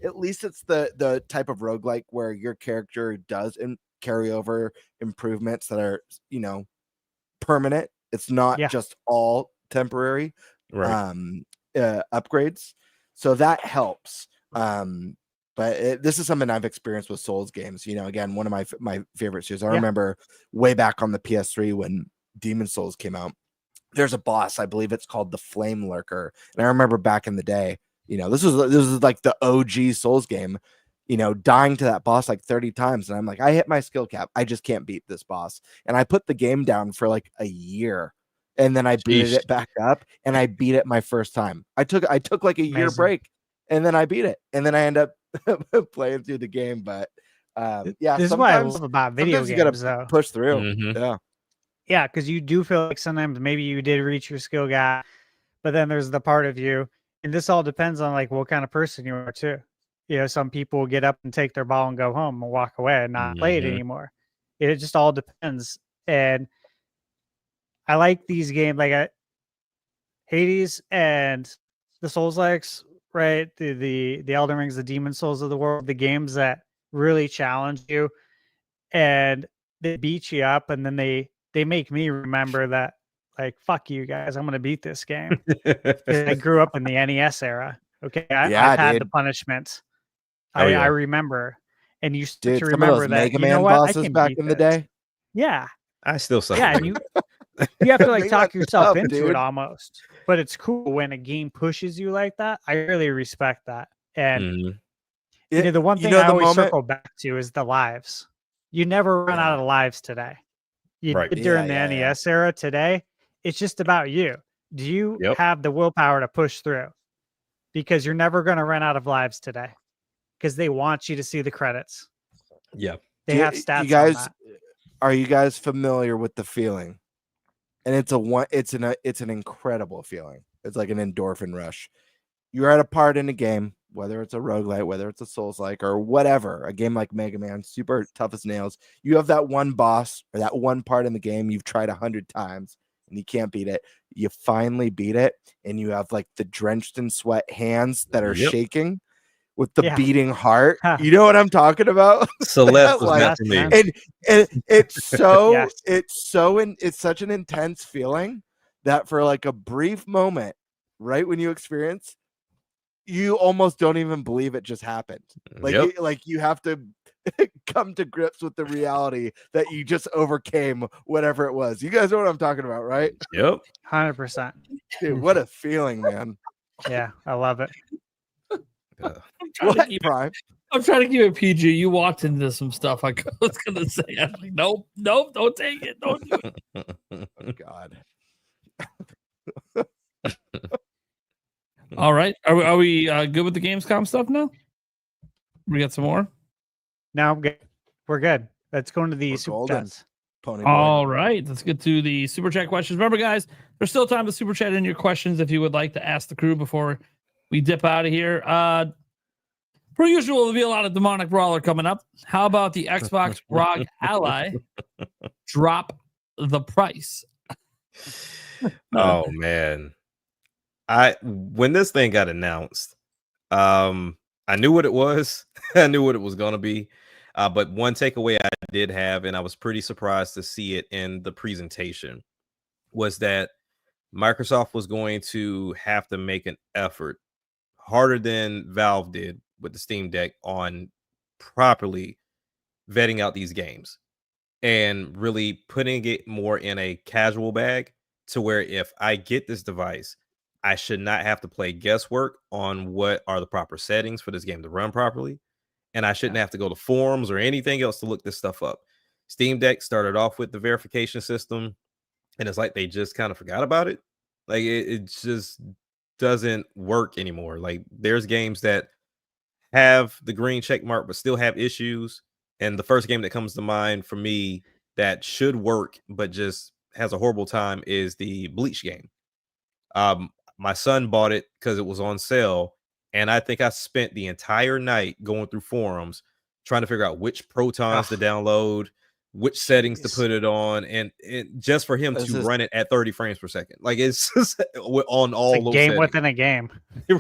at least it's the type of roguelike where your character does carry over improvements that are, permanent. It's not just all temporary upgrades. So that helps. But this is something I've experienced with Souls games. Again, one of my favorite series. I remember way back on the PS3 when Demon Souls came out. There's a boss, I believe it's called the Flame Lurker, and I remember back in the day, this was like the OG Souls game, dying to that boss like 30 times, and I'm like, I hit my skill cap, I just can't beat this boss, and I put the game down for like a year, and then I booted it back up, and I beat it my first time. I took like a year break, and then I beat it, and then I end up playing through the game. But this is what I love about video games. You gotta push through. Yeah, because you do feel like sometimes maybe you did reach your skill gap, but then there's the part of you, and this all depends on like what kind of person you are too. Some people will get up and take their ball and go home and walk away and not play it anymore. It just all depends. And I like these games like Hades and the Souls-likes, right? The Elden Rings, the Demon Souls of the world, the games that really challenge you and they beat you up, and then they make me remember that, like, fuck you guys, I'm going to beat this game. I grew up in the NES era. Okay. I've had the punishment. I remember. And you start to remember that Mega Man bosses back in the day. Yeah. I still suck. Yeah. And you have to like talk yourself into it almost. But it's cool when a game pushes you like that. I really respect that. And the one thing I always circle back to is the lives. You never run out of lives today. You did during the NES era. Today, it's just about you. Do you have the willpower to push through? Because you're never going to run out of lives today. Because they want you to see the credits. Yeah, they have stats. You guys, on that. Are you guys familiar with the feeling? And it's an incredible feeling. It's like an endorphin rush. You're at a part in a game, whether it's a roguelite, whether it's a Souls-like, or whatever, a game like Mega Man, super tough as nails. You have that one boss or that one part in the game you've tried 100 times and you can't beat it. You finally beat it, and you have like the drenched in sweat hands that are shaking with the beating heart. You know what I'm talking about? Celeste was not for me. And it's so it's such an intense feeling that for like a brief moment, right when you experience, you almost don't even believe it just happened. Like you have to come to grips with the reality that you just overcame whatever it was. You guys know what I'm talking about, right? Yep. 100%. Dude, what a feeling, man. Yeah, I love it. I'm trying to keep it PG. You walked into some stuff I was gonna say. I'm like, nope, don't take it. Don't do it. Oh God. All right. Are we good with the Gamescom stuff now? We got some more? No, I'm good. We're good. Let's go into the super chats. All right. Let's get to the super chat questions. Remember, guys, there's still time to super chat in your questions if you would like to ask the crew before we dip out of here. Per usual, there'll be a lot of Demonic Brawler coming up. How about the Xbox ROG Ally drop the price? Oh, man. When this thing got announced, I knew what it was. I knew what it was going to be. But one takeaway I did have, and I was pretty surprised to see it in the presentation, was that Microsoft was going to have to make an effort harder than Valve did with the Steam Deck on properly vetting out these games and really putting it more in a casual bag to where if I get this device, I should not have to play guesswork on what are the proper settings for this game to run properly. And I shouldn't have to go to forums or anything else to look this stuff up. Steam Deck started off with the verification system, and it's like they just kind of forgot about it. Like it just doesn't work anymore. Like there's games that have the green check mark but still have issues. And the first game that comes to mind for me that should work but just has a horrible time is the Bleach game. My son bought it because it was on sale, and I think I spent the entire night going through forums trying to figure out which protons to download, which settings to put it on, and just for him to run it at 30 frames per second. Like it's just on all It's a those game settings. within a game.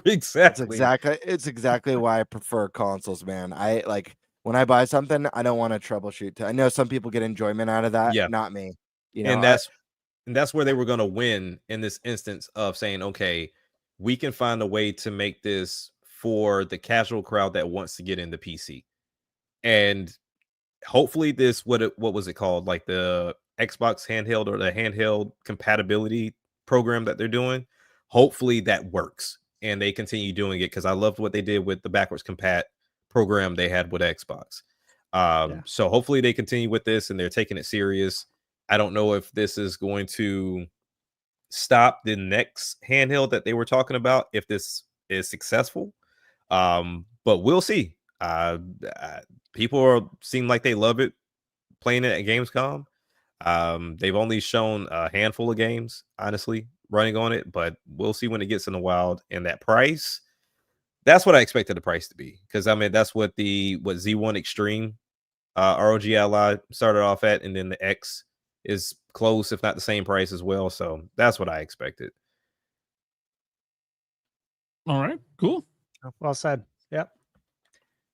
Exactly. It's exactly why I prefer consoles, man. I like when I buy something, I don't want to troubleshoot. I know some people get enjoyment out of that. Yeah. Not me. You know, And that's where they were going to win in this instance of saying, okay, we can find a way to make this for the casual crowd that wants to get into PC. And hopefully this, what was it called? Like the Xbox handheld or the handheld compatibility program that they're doing. Hopefully that works and they continue doing it, because I loved what they did with the backwards compat program they had with Xbox. So hopefully they continue with this and they're taking it serious. I don't know if this is going to stop the next handheld that they were talking about, if this is successful. But we'll see. People seem like they love it playing it at Gamescom. They've only shown a handful of games, honestly, running on it, but we'll see when it gets in the wild. And that price, that's what I expected the price to be, because I mean that's what Z1 Extreme ROG Ally started off at, and then the X is close, if not the same price as well. So that's what I expected. All right, cool. Well said. Yep.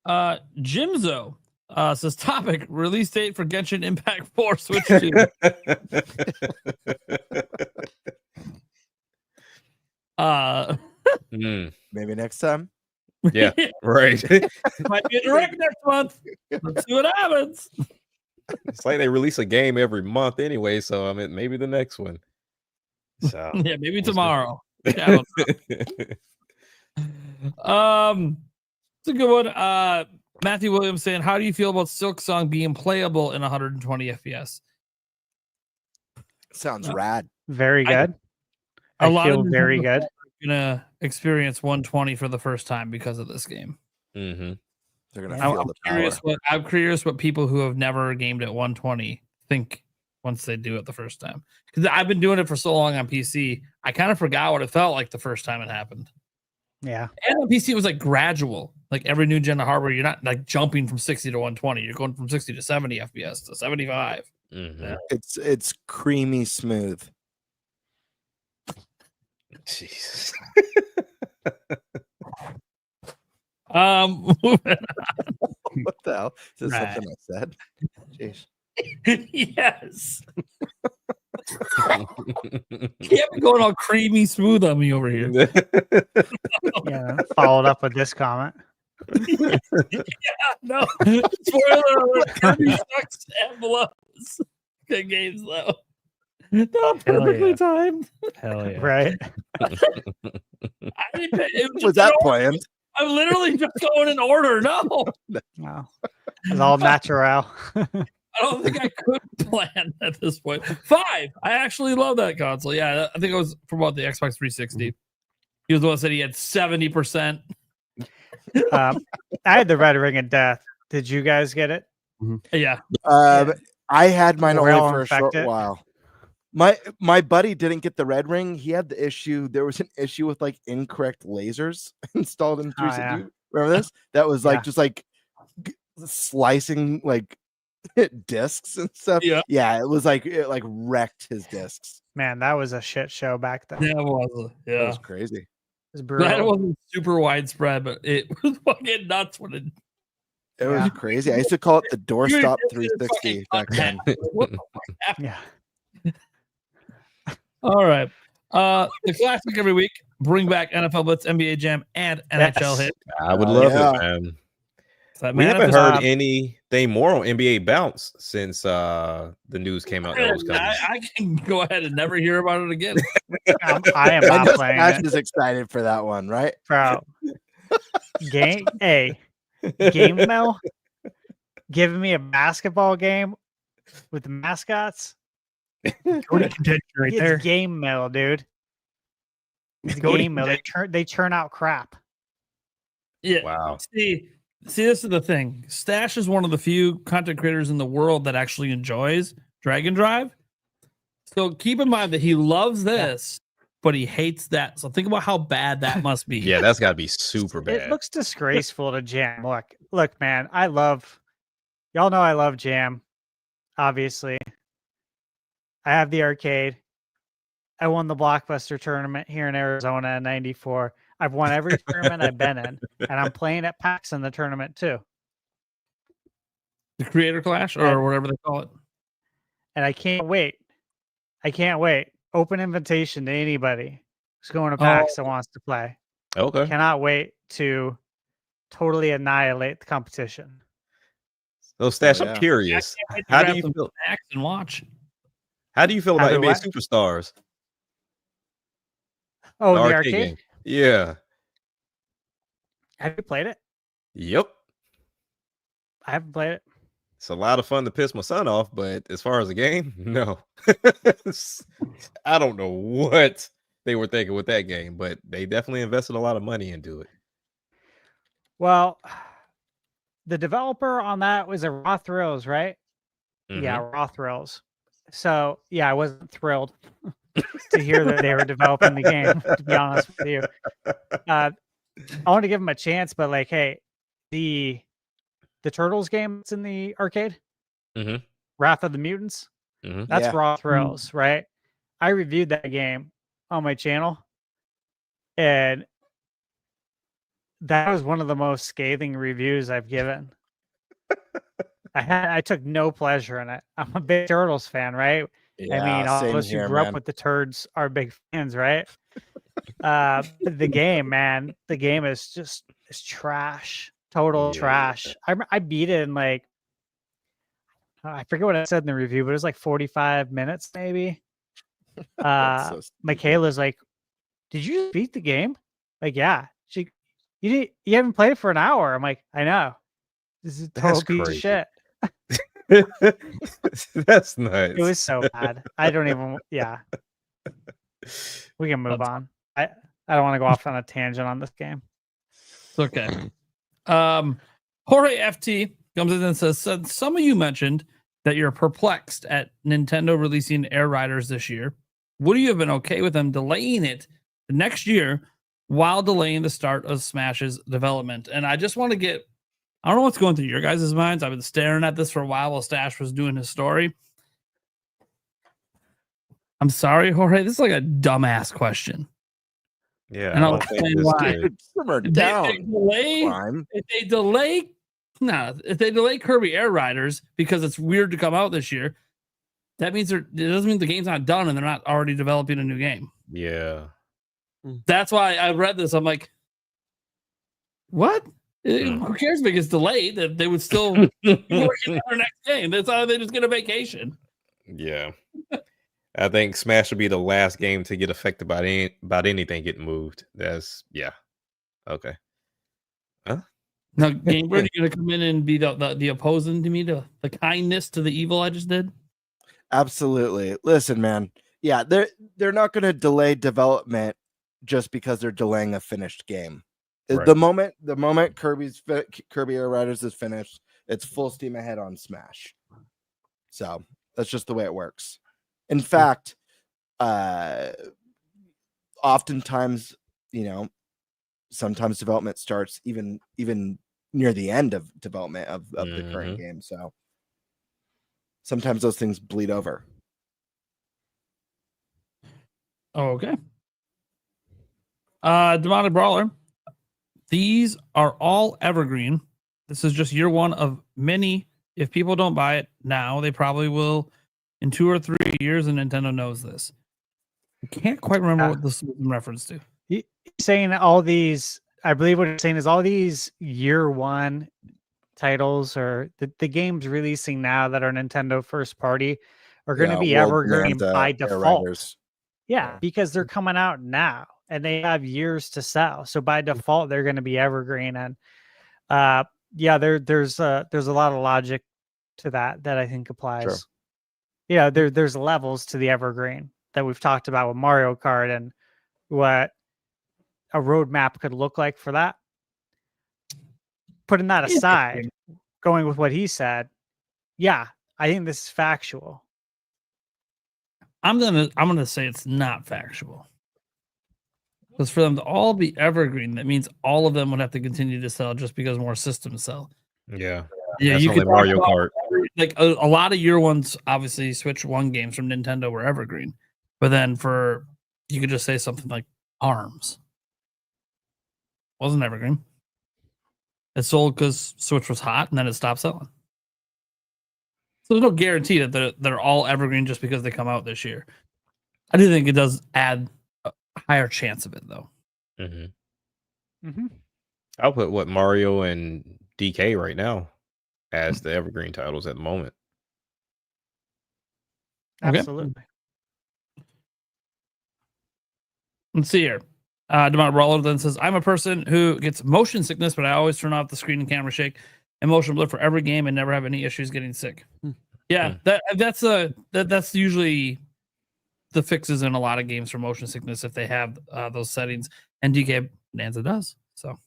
Jimzo says topic release date for Genshin Impact 4 Switch 2. Maybe next time. Yeah, right. Might be a direct next month. Let's see what happens. It's like they release a game every month anyway, so I mean maybe the next one. So yeah, maybe tomorrow. Yeah, it's a good one. Matthew Williams saying, how do you feel about Silk Song being playable in 120 FPS? Sounds rad. Very good. A I lot feel of very good. Gonna experience 120 for the first time because of this game. Mm-hmm. They're gonna feel the power. I'm curious what people who have never gamed at 120 think once they do it the first time. Because I've been doing it for so long on PC, I kind of forgot what it felt like the first time it happened. Yeah. And on PC, it was like gradual. Like every new gen of hardware, you're not like jumping from 60 to 120. You're going from 60 to 70 FPS to 75. Mm-hmm. Yeah. It's creamy smooth. Jesus. What the hell? Is this something I said? Jeez. Yes. Can't be going all creamy smooth on me over here. Yeah. Followed up with this comment. Yeah, no. Spoiler alert. Kirby sucks and blows. Good games though. Not perfectly timed. Hell yeah. Right. Was that planned? I'm literally just going in order. No. No. It's all natural. I don't think I could plan at this point. 5. I actually love that console. Yeah, I think it was from about the Xbox 360. He was the one that said he had 70%. I had the Red Ring of Death. Did you guys get it? Yeah. I had mine We're only all for a short infected. while. My buddy didn't get the Red Ring. He had the issue. There was an issue with like incorrect lasers installed in 360. yeah. Remember this? That was like Yeah. just like slicing like discs and stuff. Yeah. It was like it like wrecked his discs. Man, that was a shit show back then. Yeah, it was. That Yeah. was crazy. It was That brutal. wasn't super widespread, but it was fucking nuts when it. It was crazy. I used to call it the doorstop 360 back then. What the fuck happened? Yeah. All right. The classic every week. Bring back NFL Blitz, NBA Jam, and NHL Hit. I would love it, man. So, We man, haven't if heard it's- anything more on NBA Bounce since the news came out. That was coming. I can go ahead and never hear about it again. I am not playing Ash it. is excited for that one, right? Bro. Game Mail giving me a basketball game with the mascots. Go to contention right It's there. Game Mail, dude. It's Go to Game Mail. They churn out crap. Yeah. Wow. See, this is the thing. Stash is one of the few content creators in the world that actually enjoys Drag and Drive. So keep in mind that he loves this, but he hates that. So think about how bad that must be. Yeah, that's got to be super bad. It looks disgraceful to Jam. Look, man, y'all know I love Jam. obviously. I have the arcade. I won the Blockbuster tournament here in Arizona in '94. I've won every tournament I've been in, and I'm playing at PAX in the tournament too. The Creator Clash or whatever they call it. And I can't wait. I can't wait. Open invitation to anybody who's going to PAX that wants to play. Okay. Cannot wait to totally annihilate the competition. So, Stash, I'm curious. How do you feel? And watch. How do you feel about NBA Superstars? Oh, the arcade game. Yeah. Have you played it? Yep. I haven't played it. It's a lot of fun to piss my son off, but as far as a game, no. I don't know what they were thinking with that game, but they definitely invested a lot of money into it. Well, the developer on that was a Raw Thrills, right? Yeah, Raw Thrills. So, yeah, I wasn't thrilled to hear that they were developing the game, to be honest with you. I want to give them a chance, but like, hey, the Turtles game that's in the arcade, Wrath of the Mutants, that's Raw Thrills, right? I reviewed that game on my channel, and that was one of the most scathing reviews I've given. I took no pleasure in it. I'm a big Turtles fan, right? I mean, all of us who grew up with the turds are big fans, right? The game, man, the game is just it's trash, total trash. I beat it in like I forget what I said in the review, but it was like 45 minutes, maybe. Michaela's like, "Did you just beat the game?" Like, yeah. You haven't played it for an hour. I'm like, I know. This is a total piece of shit. That's nice. It was so bad. I don't even. Yeah. We can move on. I don't want to go off on a tangent on this game. It's okay. Jorge FT comes in and says, some of you mentioned that you're perplexed at Nintendo releasing Air Riders this year. Would you have been okay with them delaying it the next year while delaying the start of Smash's development? And I just want to get, I don't know what's going through your guys' minds. I've been staring at this for a while Stash was doing his story. I'm sorry, Jorge. This is like a dumbass question. Yeah. And I'll explain why. Simmer down. If they delay Kirby Air Riders because it's weird to come out this year, that means it doesn't mean the game's not done and they're not already developing a new game. Yeah. That's why I read this. I'm like, what? Who cares if it gets delayed? That they would still be working on their next game. That's how they just get a vacation. Yeah. I think Smash will be the last game to get affected by anything getting moved. That's okay. Huh? Now, Gamebird, are you gonna come in and be the opposing to me, the kindness to the evil I just did? Absolutely. Listen, man. Yeah, they're not gonna delay development just because they're delaying a finished game. Right. The moment Kirby Air Riders is finished, it's full steam ahead on Smash. So that's just the way it works. In fact, oftentimes, sometimes development starts even near the end of development of the current game. So sometimes those things bleed over. Oh, okay. Demonic Brawler. These are all evergreen. This is just year one of many. If people don't buy it now, they probably will in 2 or 3 years, and Nintendo knows this. I can't quite remember what this is in reference to. You're saying all these, I believe what you're saying is all these year one titles or the games releasing now that are Nintendo first party are going to be evergreen by default. Yeah, because they're coming out now and they have years to sell. So by default, they're going to be evergreen. And there's a lot of logic to that I think applies. Sure. Yeah, there's levels to the evergreen that we've talked about with Mario Kart and what a roadmap could look like for that. Putting that aside, going with what he said, yeah, I think this is factual. I'm gonna say it's not factual. Because for them to all be evergreen, that means all of them would have to continue to sell just because more systems sell. Yeah. Yeah, That's you only could Mario Kart. Like a lot of year ones, obviously, Switch One games from Nintendo were evergreen, but then you could just say something like Arms wasn't evergreen. It sold because Switch was hot, and then it stopped selling. So there's no guarantee that they're all evergreen just because they come out this year. I do think it does add a higher chance of it, though. I'll put what Mario and DK right now as the evergreen titles at the moment. Okay. Absolutely. Let's see here. Demar Brawler then says, I'm a person who gets motion sickness, but I always turn off the screen and camera shake and motion blur for every game and never have any issues getting sick. Yeah, that's usually the fixes in a lot of games for motion sickness if they have those settings, and DK Bonanza does. So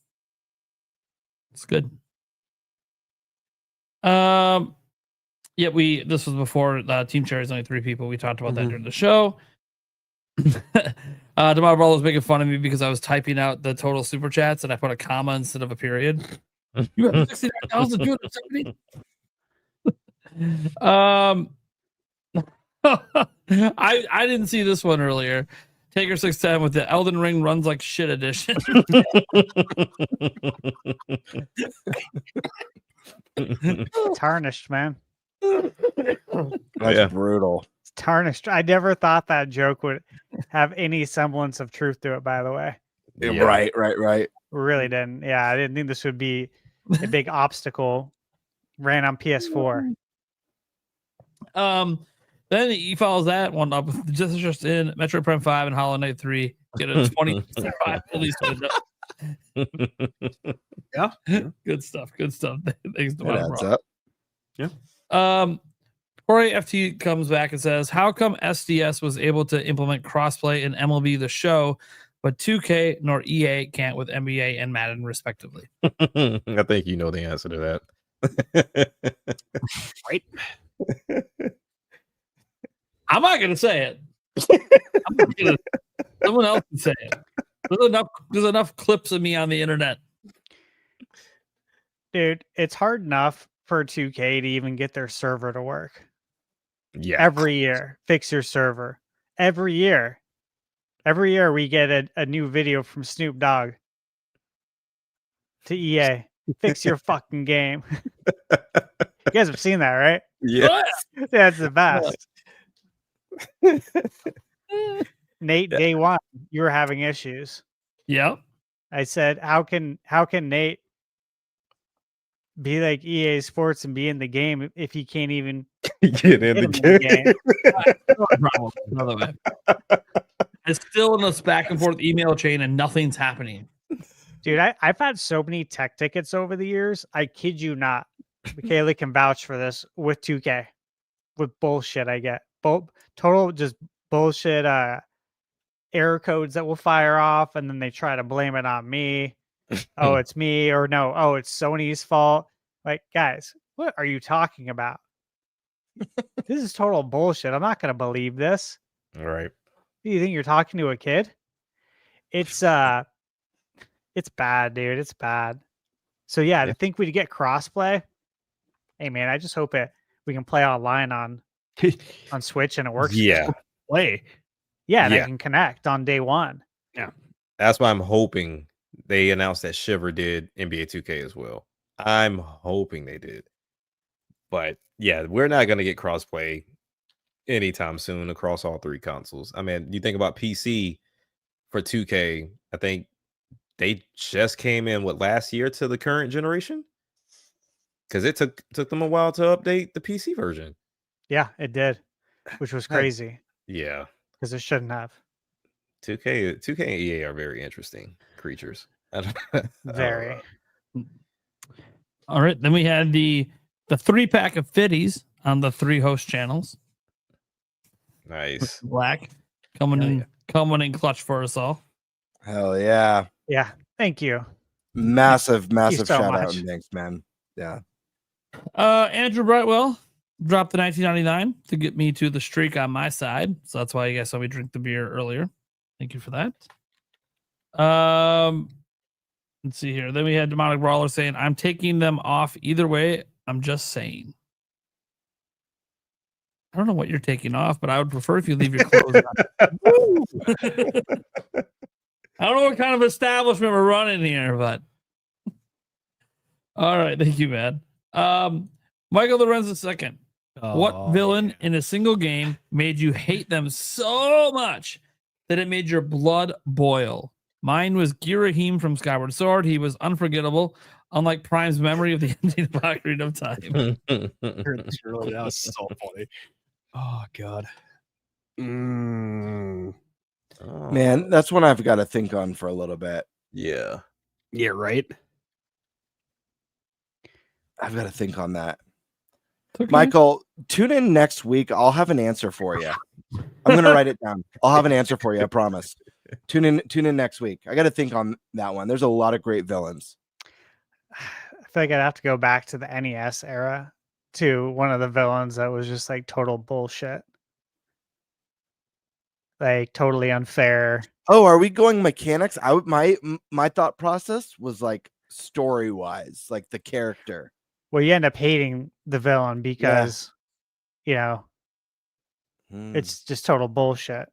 it's good. Yeah, this was before Team Cherry is only 3 people. We talked about that during the show. Demar Brawler was making fun of me because I was typing out the total super chats and I put a comma instead of a period. You have 69,270. I didn't see this one earlier. Taker 610 with the Elden Ring runs like shit edition. Tarnished, man. That's brutal. It's tarnished. I never thought that joke would have any semblance of truth to it, by the way. Yeah. Right. Really didn't. Yeah, I didn't think this would be a big obstacle. Ran on PS4. Then he follows that one up with just in Metroid Prime 5 and Hollow Knight 3. Get a 20% release window. Yeah. Good stuff. Thanks to That adds up. Yeah. Corey FT comes back and says, how come SDS was able to implement crossplay in MLB The Show, but 2K nor EA can't with NBA and Madden, respectively? I think you know the answer to that. Right. I'm not going to say it. Someone else can say it. There's enough clips of me on the internet. Dude, it's hard enough for 2K to even get their server to work. Yeah. Every year, fix your server. Every year we get a new video from Snoop Dogg to EA. Fix your fucking game. You guys have seen that, right? Yeah. That's the best. Nate, day one, you were having issues. Yep. I said, how can Nate be like EA Sports and be in the game if he can't even get in the game? It's still in this back and forth email chain and nothing's happening. Dude, I've had so many tech tickets over the years. I kid you not. Michaela can vouch for this with 2K. With bullshit I get. Total just bullshit error codes that will fire off, and then they try to blame it on me. Oh, it's me, or no, oh, it's Sony's fault. Like, guys, what are you talking about? This is total bullshit. I'm not gonna believe this. All right. Do you think you're talking to a kid? It's bad, dude. It's bad. So yeah, to think we'd get crossplay. Hey man, I just hope we can play online on Switch and it works. Yeah. Play. Yeah, they can connect on day one. Yeah. That's why I'm hoping they announced that Shiver did NBA 2K as well. I'm hoping they did. But yeah, we're not going to get crossplay anytime soon across all 3 consoles. I mean, you think about PC for 2K, I think they just came in last year to the current generation? Because it took them a while to update the PC version. Yeah, it did, which was crazy. Yeah. Because it shouldn't have. 2K and EA are very interesting creatures. Very. All right. Then we had the 3-pack of Fitties on the 3 host channels. Nice. Black coming in clutch for us all. Hell yeah. Yeah. Thank you. Massive so shout much. out and thanks, man. Yeah. Andrew Brightwell dropped the 1999 to get me to the streak on my side. So that's why you guys saw me drink the beer earlier. Thank you for that. Let's see here. Then we had Demonic Brawler saying, I'm taking them off either way I'm just saying. I don't know what you're taking off, but I would prefer if you leave your clothes on. I don't know what kind of establishment we're running here, but all right, thank you, man. Michael Lorenzo II. What villain in a single game made you hate them so much that it made your blood boil? Mine was Girahim from Skyward Sword. He was unforgettable, unlike Prime's memory of the ending of Ocarina of Time. Surely, that was so funny. Oh God. Man, that's one I've got to think on for a little bit. Yeah. Yeah, right. I've got to think on that. Okay. Michael, tune in next week. I'll have an answer for you. I'm gonna write it down. I'll have an answer for you. I promise. Tune in next week. I got to think on that one. There's a lot of great villains. I feel like I'd have to go back to the NES era to one of the villains that was just like total bullshit. Like totally unfair. Oh, are we going mechanics? My thought process was like story wise, like the character. Well, you end up hating the villain because, it's just total bullshit.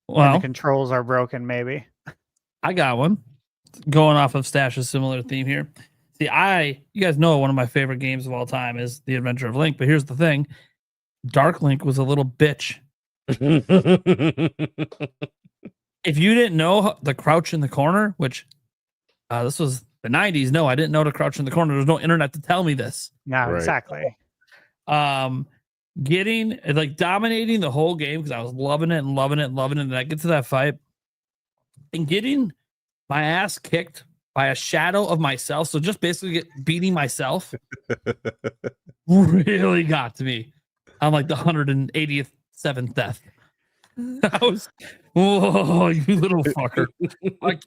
Well, and the controls are broken, maybe. I got one. Going off of Stash's similar theme here. See, you guys know one of my favorite games of all time is The Adventure of Link, but here's the thing. Dark Link was a little bitch. If you didn't know the crouch in the corner, which this was the 90s, no, I didn't know to crouch in the corner. There's no internet to tell me this. No, right. Exactly. Getting like dominating the whole game because I was loving it. And then I get to that fight and getting my ass kicked by a shadow of myself. So just basically beating myself really got to me. I'm like the 187th death. I was, oh, you little fucker. I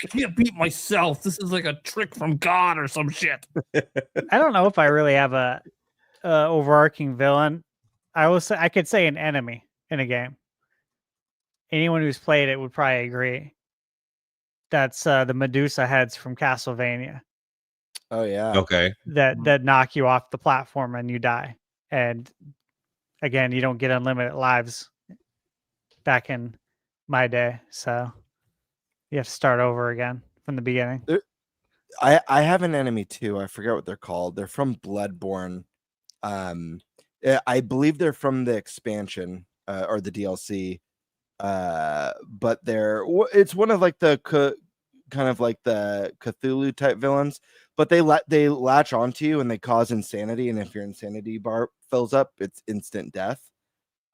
can't beat myself. This is like a trick from God or some shit. I don't know if I really have a overarching villain. I could say an enemy in a game. Anyone who's played it would probably agree. That's the Medusa heads from Castlevania. Oh yeah. Okay. That knock you off the platform and you die. And again, you don't get unlimited lives back in my day, so you have to start over again from the beginning. I have an enemy too. I forget what they're called. They're from Bloodborne. I believe they're from the expansion or the DLC. But it's one of like the kind of like the Cthulhu type villains. But they latch onto you and they cause insanity. And if your insanity bar fills up, it's instant death.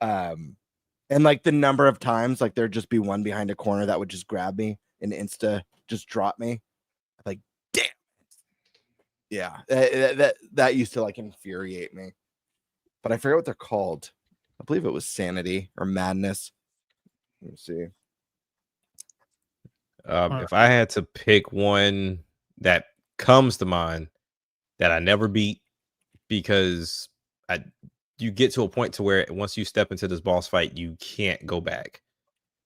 And like the number of times, like there'd just be one behind a corner that would just grab me and just drop me. Like, damn. Yeah, that used to like infuriate me. But I forget what they're called. I believe it was Sanity or Madness. Let me see. If I had to pick one that comes to mind that I never beat because you get to a point to where once you step into this boss fight, you can't go back.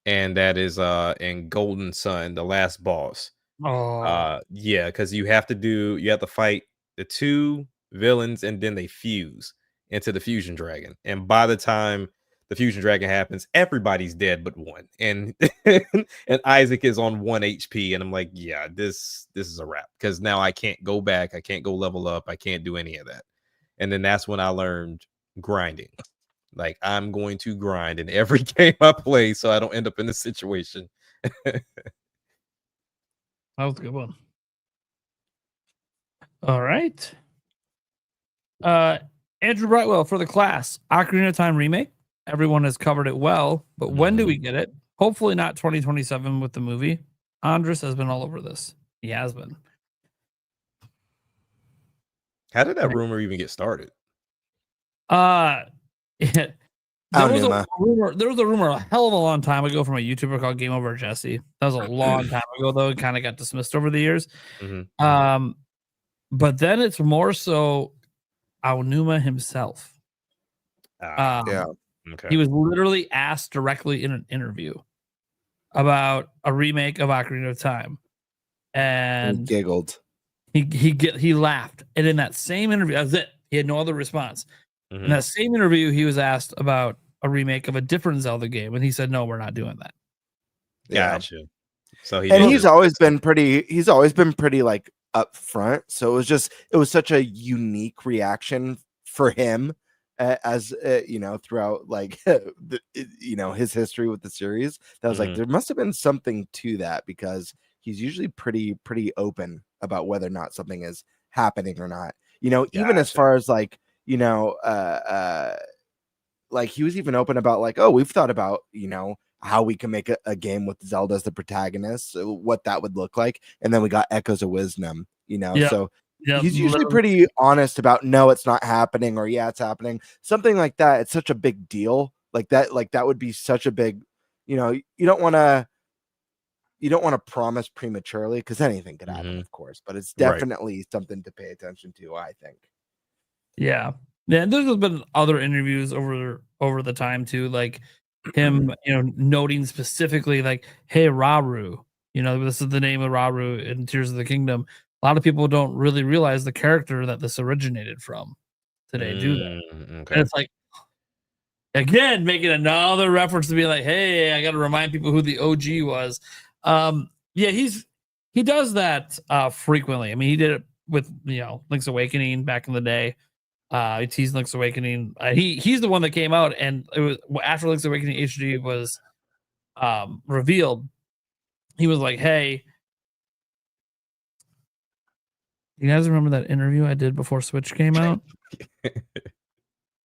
And that is in Golden Sun, the last boss. Oh. Yeah, because you have to fight the two villains and then they fuse into the fusion dragon. And by the time the fusion dragon happens, everybody's dead but one. And and Isaac is on 1 HP. And I'm like, yeah, this is a wrap. Because now I can't go back. I can't go level up. I can't do any of that. And then that's when I learned grinding. Like, I'm going to grind in every game I play so I don't end up in this situation. That was a good one. All right. Andrew Brightwell for the class. Ocarina of Time remake. Everyone has covered it well, but when do we get it? Hopefully not 2027 with the movie. Andres has been all over this. He has been. How did that rumor even get started? There was a rumor a hell of a long time ago from a YouTuber called Game Over Jesse. That was a long time ago, though. It kind of got dismissed over the years. Mm-hmm. But then it's more so Aonuma himself. Yeah. Okay. He was literally asked directly in an interview about a remake of Ocarina of Time. And giggled. He laughed, and in that same interview, that was it. He had no other response. In that same interview, he was asked about a remake of a different Zelda game, and he said, "No, we're not doing that." Gotcha. So he's always been pretty like upfront. So it was such a unique reaction for him as throughout like his history with the series. That was like there must have been something to that, because he's usually pretty open about whether or not something is happening or not. Even as far as like like he was even open about like, oh, we've thought about how we can make a game with Zelda as the protagonist, so what that would look like, and then we got Echoes of Wisdom. So he's usually pretty honest about no, it's not happening, or yeah, it's happening, something like that. It's such a big deal, like that would be such a big, you don't want to promise prematurely, because anything could happen, of course, but it's definitely something to pay attention to, I think. Yeah, and there's been other interviews over the time too, like him, noting specifically like, hey, Rauru, this is the name of Rauru in Tears of the Kingdom. A lot of people don't really realize the character that this originated from today. Do that? Okay. And it's like, again, making another reference to be like, hey, I got to remind people who the OG was. Yeah, he does that frequently. I mean, he did it with Link's Awakening back in the day. He teased Link's Awakening. He's the one that came out, and it was after Link's Awakening HD was revealed. He was like, hey, you guys remember that interview I did before Switch came out?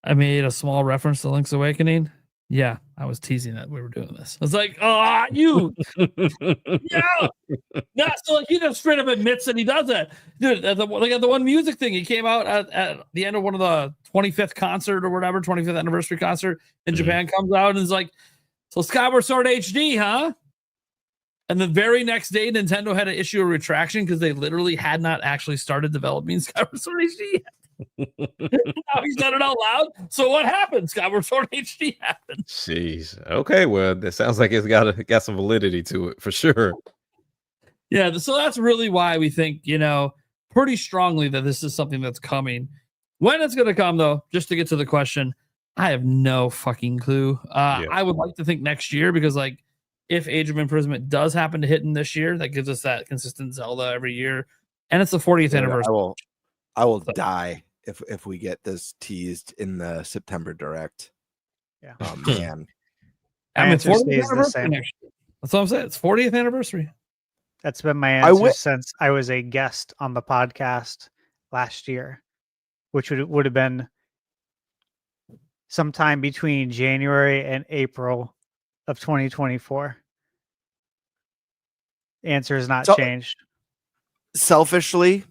I made a small reference to Link's Awakening. Yeah, I was teasing that we were doing this. I was like, oh, you. Yeah. No, so like he just straight up admits that he does that. Dude, at the one music thing, he came out at the end of one of the 25th concert or whatever, 25th anniversary concert in Japan, comes out and is like, so Skyward Sword HD, huh? And the very next day, Nintendo had to issue a retraction because they literally had not actually started developing Skyward Sword HD yet. Now he said it out loud. So what happened? Skyward Sword HD happened. Jeez. Okay. Well, that sounds like it's got some validity to it for sure. Yeah. So that's really why we think, pretty strongly that this is something that's coming. When it's going to come, though, just to get to the question, I have no fucking clue. I would like to think next year, because like if Age of Imprisonment does happen to hit in this year, that gives us that consistent Zelda every year, and it's the 40th anniversary. I will die if we get this teased in the September Direct. Yeah. Oh man. I mean, 40th anniversary next year. That's what I'm saying. It's 40th anniversary. That's been my answer since I was a guest on the podcast last year, which would have been sometime between January and April of 2024. The answer has not changed. Selfishly,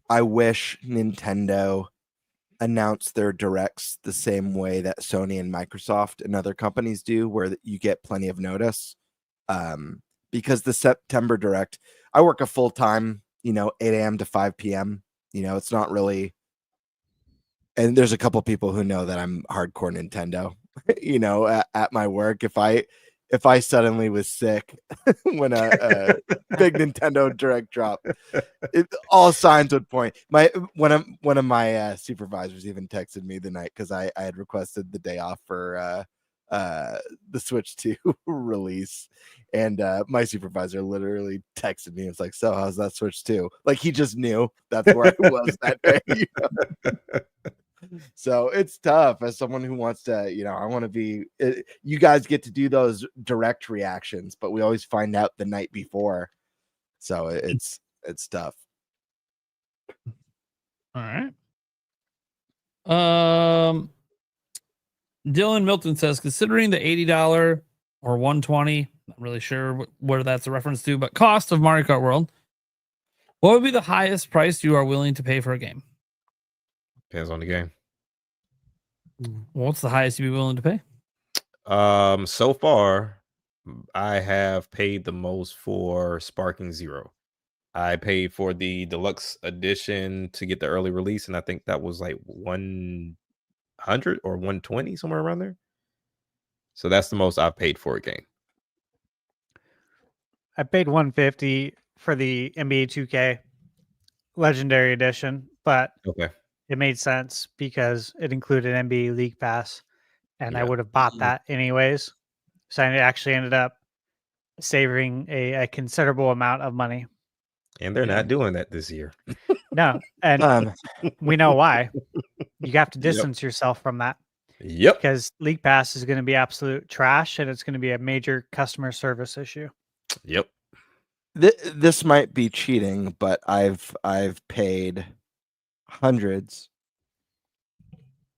I wish Nintendo announced their directs the same way that Sony and Microsoft and other companies do, where you get plenty of notice. Because the September Direct, I work a full time, 8 a.m. to 5 p.m. It's not really. And there's a couple people who know that I'm hardcore Nintendo, at my work. If I suddenly was sick when a big Nintendo Direct dropped, all signs would point. One of my supervisors even texted me the night, because I had requested the day off for the Switch 2 release, and my supervisor literally texted me. It's like, so how's that Switch 2? Like he just knew that's where I was that day. So it's tough as someone who wants to, I want to be, you guys get to do those direct reactions, but we always find out the night before. So it's tough. All right. Dylan Milton says, considering the $80 or $120, not really sure where that's a reference to, but cost of Mario Kart World, what would be the highest price you are willing to pay for a game? Depends on the game. What's the highest you'd be willing to pay? So far, I have paid the most for Sparking Zero. I paid for the deluxe edition to get the early release, and I think that was like 100 or 120, somewhere around there. So that's the most I've paid for a game. I paid $150 for the NBA 2K Legendary Edition, but Okay. it made sense because it included NBA League Pass, and I Yeah. would have bought that anyways. So I actually ended up saving a considerable amount of money. And they're not doing that this year. No, and we know why. You have to Yep. distance yourself from that. Yep. Because League Pass is going to be absolute trash, and it's going to be a major customer service issue. Yep. This might be cheating, but I've paid hundreds,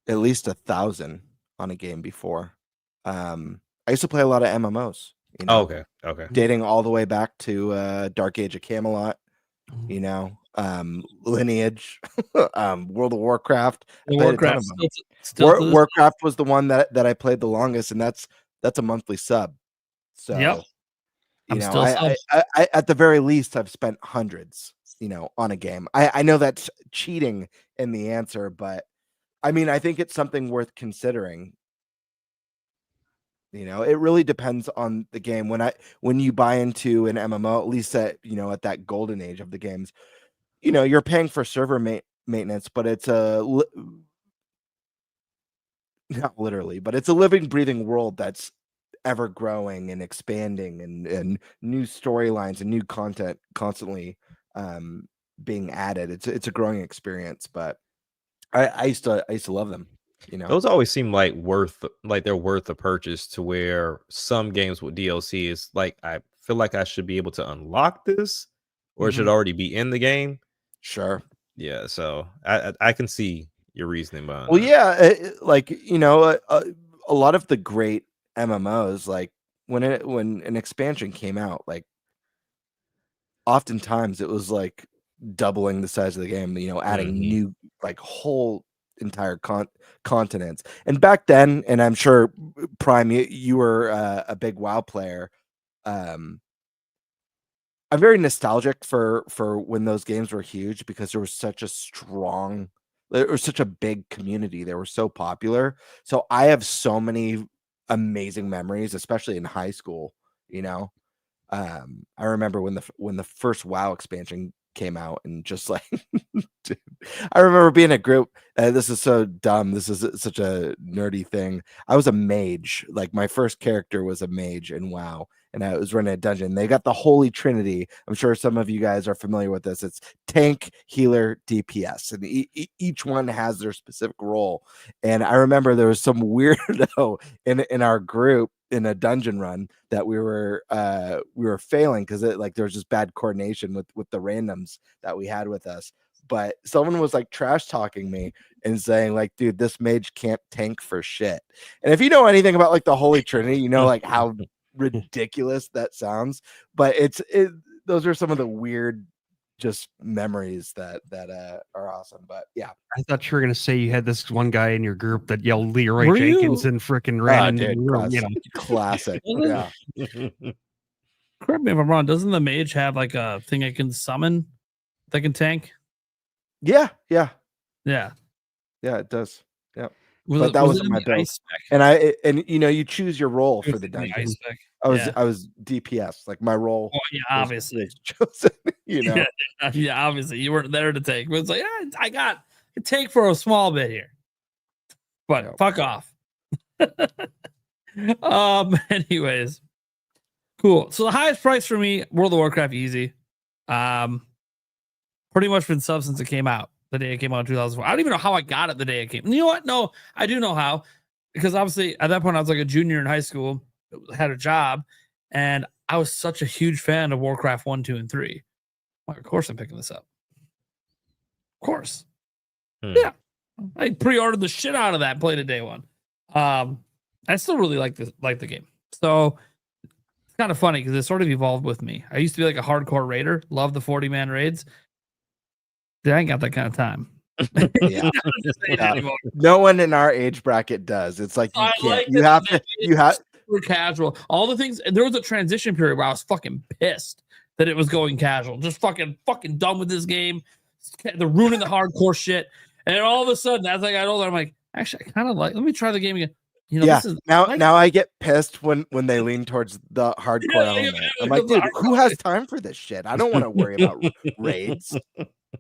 at least 1,000 on a game before. I used to play a lot of MMOs. You know, Okay. dating all the way back to Dark Age of Camelot. You know, Lineage, World of Warcraft. I played a ton of them. Warcraft was the one that I played the longest, and that's a monthly sub. So Yep. you know, I at the very least I've spent hundreds, you know, on a game. I know that's cheating in the answer, but I mean, I think it's something worth considering. You know, it really depends on the game. When you buy into an MMO, at least at that golden age of the games, you know, you're paying for server maintenance, but it's not literally, but it's a living, breathing world that's ever growing and expanding, and new storylines and new content constantly being added. It's a growing experience, but I used to love them. You know, those always seem like they're worth a purchase, to where some games with DLC is like, I feel like I should be able to unlock this, or it should already be in the game. Sure. Yeah. So I can see your reasoning behind. Well, yeah, like, you know, a lot of the great MMOs, like when an expansion came out, like oftentimes it was like doubling the size of the game, you know, adding new, like, whole entire continents. And back then, and I'm sure Prime, you were a big WoW player. I'm very nostalgic for when those games were huge, because there was such a big community. They were so popular. So I have so many amazing memories, especially in high school. You know, I remember when the first WoW expansion came out, and just like, dude, I remember being in a group. This is so dumb. This is such a nerdy thing. I was a mage. Like, my first character was a mage in WoW, and I was running a dungeon. They got the Holy Trinity. I'm sure some of you guys are familiar with this. It's tank, healer, DPS, and each one has their specific role. And I remember there was some weirdo in our group in a dungeon run that we were failing, because there was just bad coordination with the randoms that we had with us. But someone was like trash talking me and saying, like, dude, this mage can't tank for shit. And if you know anything about like the Holy Trinity, you know like how ridiculous that sounds. But those are some of the weird just memories that are awesome. But yeah, I thought you were gonna say you had this one guy in your group that yelled Leroy Jenkins and freaking ran into the room. You know, classic. Yeah. Correct me if I'm wrong. Doesn't the mage have like a thing I can summon that can tank? Yeah. It does. Yeah. But that wasn't my build. And you know, you choose your role for the dungeon. I was DPS. Like, my role. Oh, yeah, obviously. Chosen, you know. Yeah, obviously you weren't there to take. But it's like, I got to take for a small bit here. But fuck off. Anyways. Cool. So the highest price for me, World of Warcraft, easy. Pretty much been sub since it came out. The day it came out in 2004. I don't even know how I got it the day it came. You know what? No, I do know how. Because obviously at that point I was like a junior in high school, had a job, and I was such a huge fan of Warcraft 1, 2, and 3. Like, of course I'm picking this up. Of course. Yeah. I pre-ordered the shit out of that and played it day one. I still really like the game. So it's kind of funny because it sort of evolved with me. I used to be like a hardcore raider, love the 40-man raids. Dude, I ain't got that kind of time. Yeah. No one in our age bracket does. It's like you have super casual. All the things. There was a transition period where I was fucking pissed that it was going casual. Just fucking done with this game. They're ruining the hardcore shit. And then all of a sudden, as I got older, I'm like, actually, I kind of let me try the game again. You know, yeah. This is, now I get pissed when they lean towards the hardcore element. I'm like, dude, who has time for this shit? I don't want to worry about raids.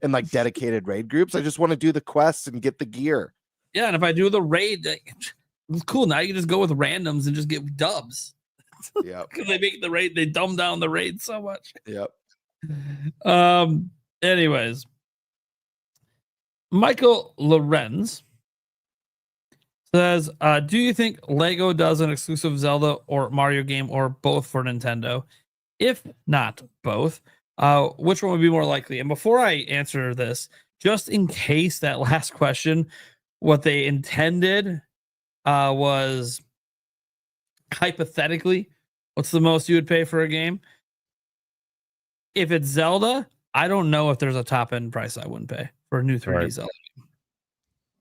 in like dedicated raid groups. I just want to do the quests and get the gear. Yeah, and if I do the raid, it's cool. Now you can just go with randoms and just get dubs. Yep. Because they make the raid, they dumb down the raid so much. Yep. Anyways, Michael Lorenz says, do you think Lego does an exclusive Zelda or Mario game or both for Nintendo? If not both, which one would be more likely? And before I answer this, just in case that last question, what they intended was hypothetically, what's the most you would pay for a game? If it's Zelda, I don't know if there's a top end price I wouldn't pay for a new 3D Zelda.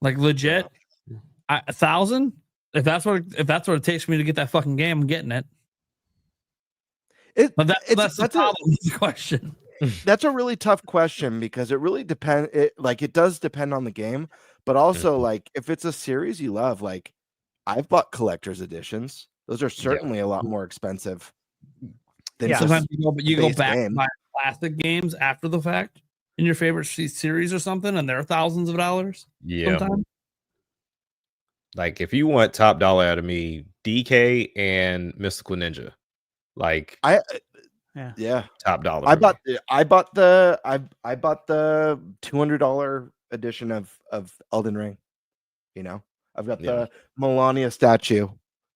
Like legit, 1,000. If that's what it takes for me to get that fucking game, I'm getting it. But that's the problem with the question. That's a really tough question because it really depends. It does depend on the game, but also like if it's a series you love, like I've bought collector's editions. Those are certainly a lot more expensive. Than Sometimes you go back and buy classic games after the fact in your favorite series or something, and they're thousands of dollars. Yeah. Sometimes. Like if you want top dollar out of me, DK and Mystical Ninja. Like top dollar. I bought the $200 edition of Elden Ring. You know, I've got the Melania statue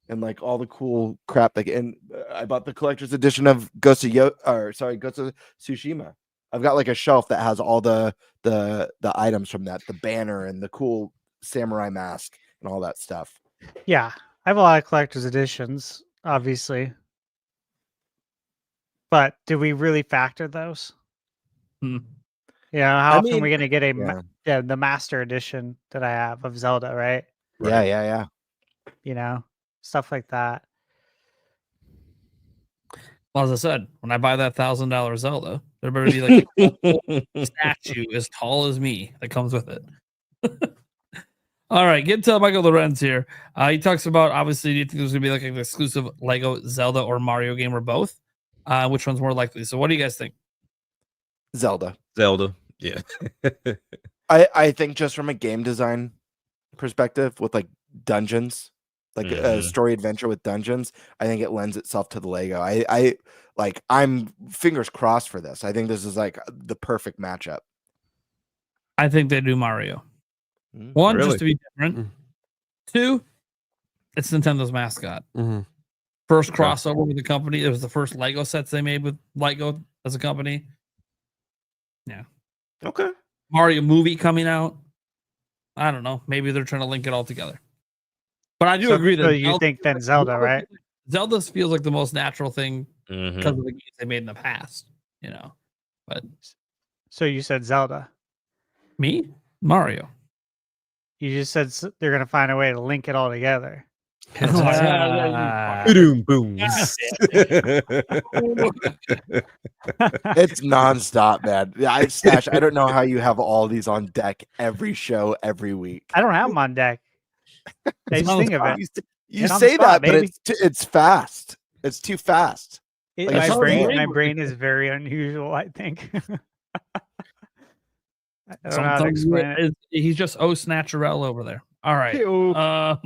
and like all the cool crap. And I bought the collector's edition of Ghost of Tsushima. I've got like a shelf that has all the items from that, the banner and the cool samurai mask and all that stuff. Yeah, I have a lot of collector's editions, obviously. But do we really factor those? Yeah, how often are we going to get the master edition that I have of Zelda, right? Yeah. You know, stuff like that. Well, as I said, when I buy that $1,000 Zelda, there better be like a statue as tall as me that comes with it. All right, get to Michael Lorenz here. He talks about, obviously, do you think there's going to be like an exclusive Lego Zelda or Mario game or both? Which one's more likely? So what do you guys think? Zelda. Yeah. I think just from a game design perspective with like dungeons, like a story adventure with dungeons, I think it lends itself to the Lego. I'm fingers crossed for this. I think this is like the perfect matchup. I think they do Mario. One, just to be different. Two, it's Nintendo's mascot. First crossover with the company. It was the first Lego sets they made with Lego as a company. Yeah. Okay. Mario movie coming out. I don't know. Maybe they're trying to link it all together. But I do agree that you think then Zelda, right? Zelda feels like the most natural thing because of the games they made in the past, you know. But so you said Zelda. Me? Mario. You just said they're going to find a way to link it all together. Boom. It's nonstop, man. Stash, I don't know how you have all these on deck every show, every week. I don't have them on deck. They just think of it. You say that, but it's fast. It's too fast. My brain is very unusual, I think. I don't know how to explain it. He's just Snatcherell over there. All right. All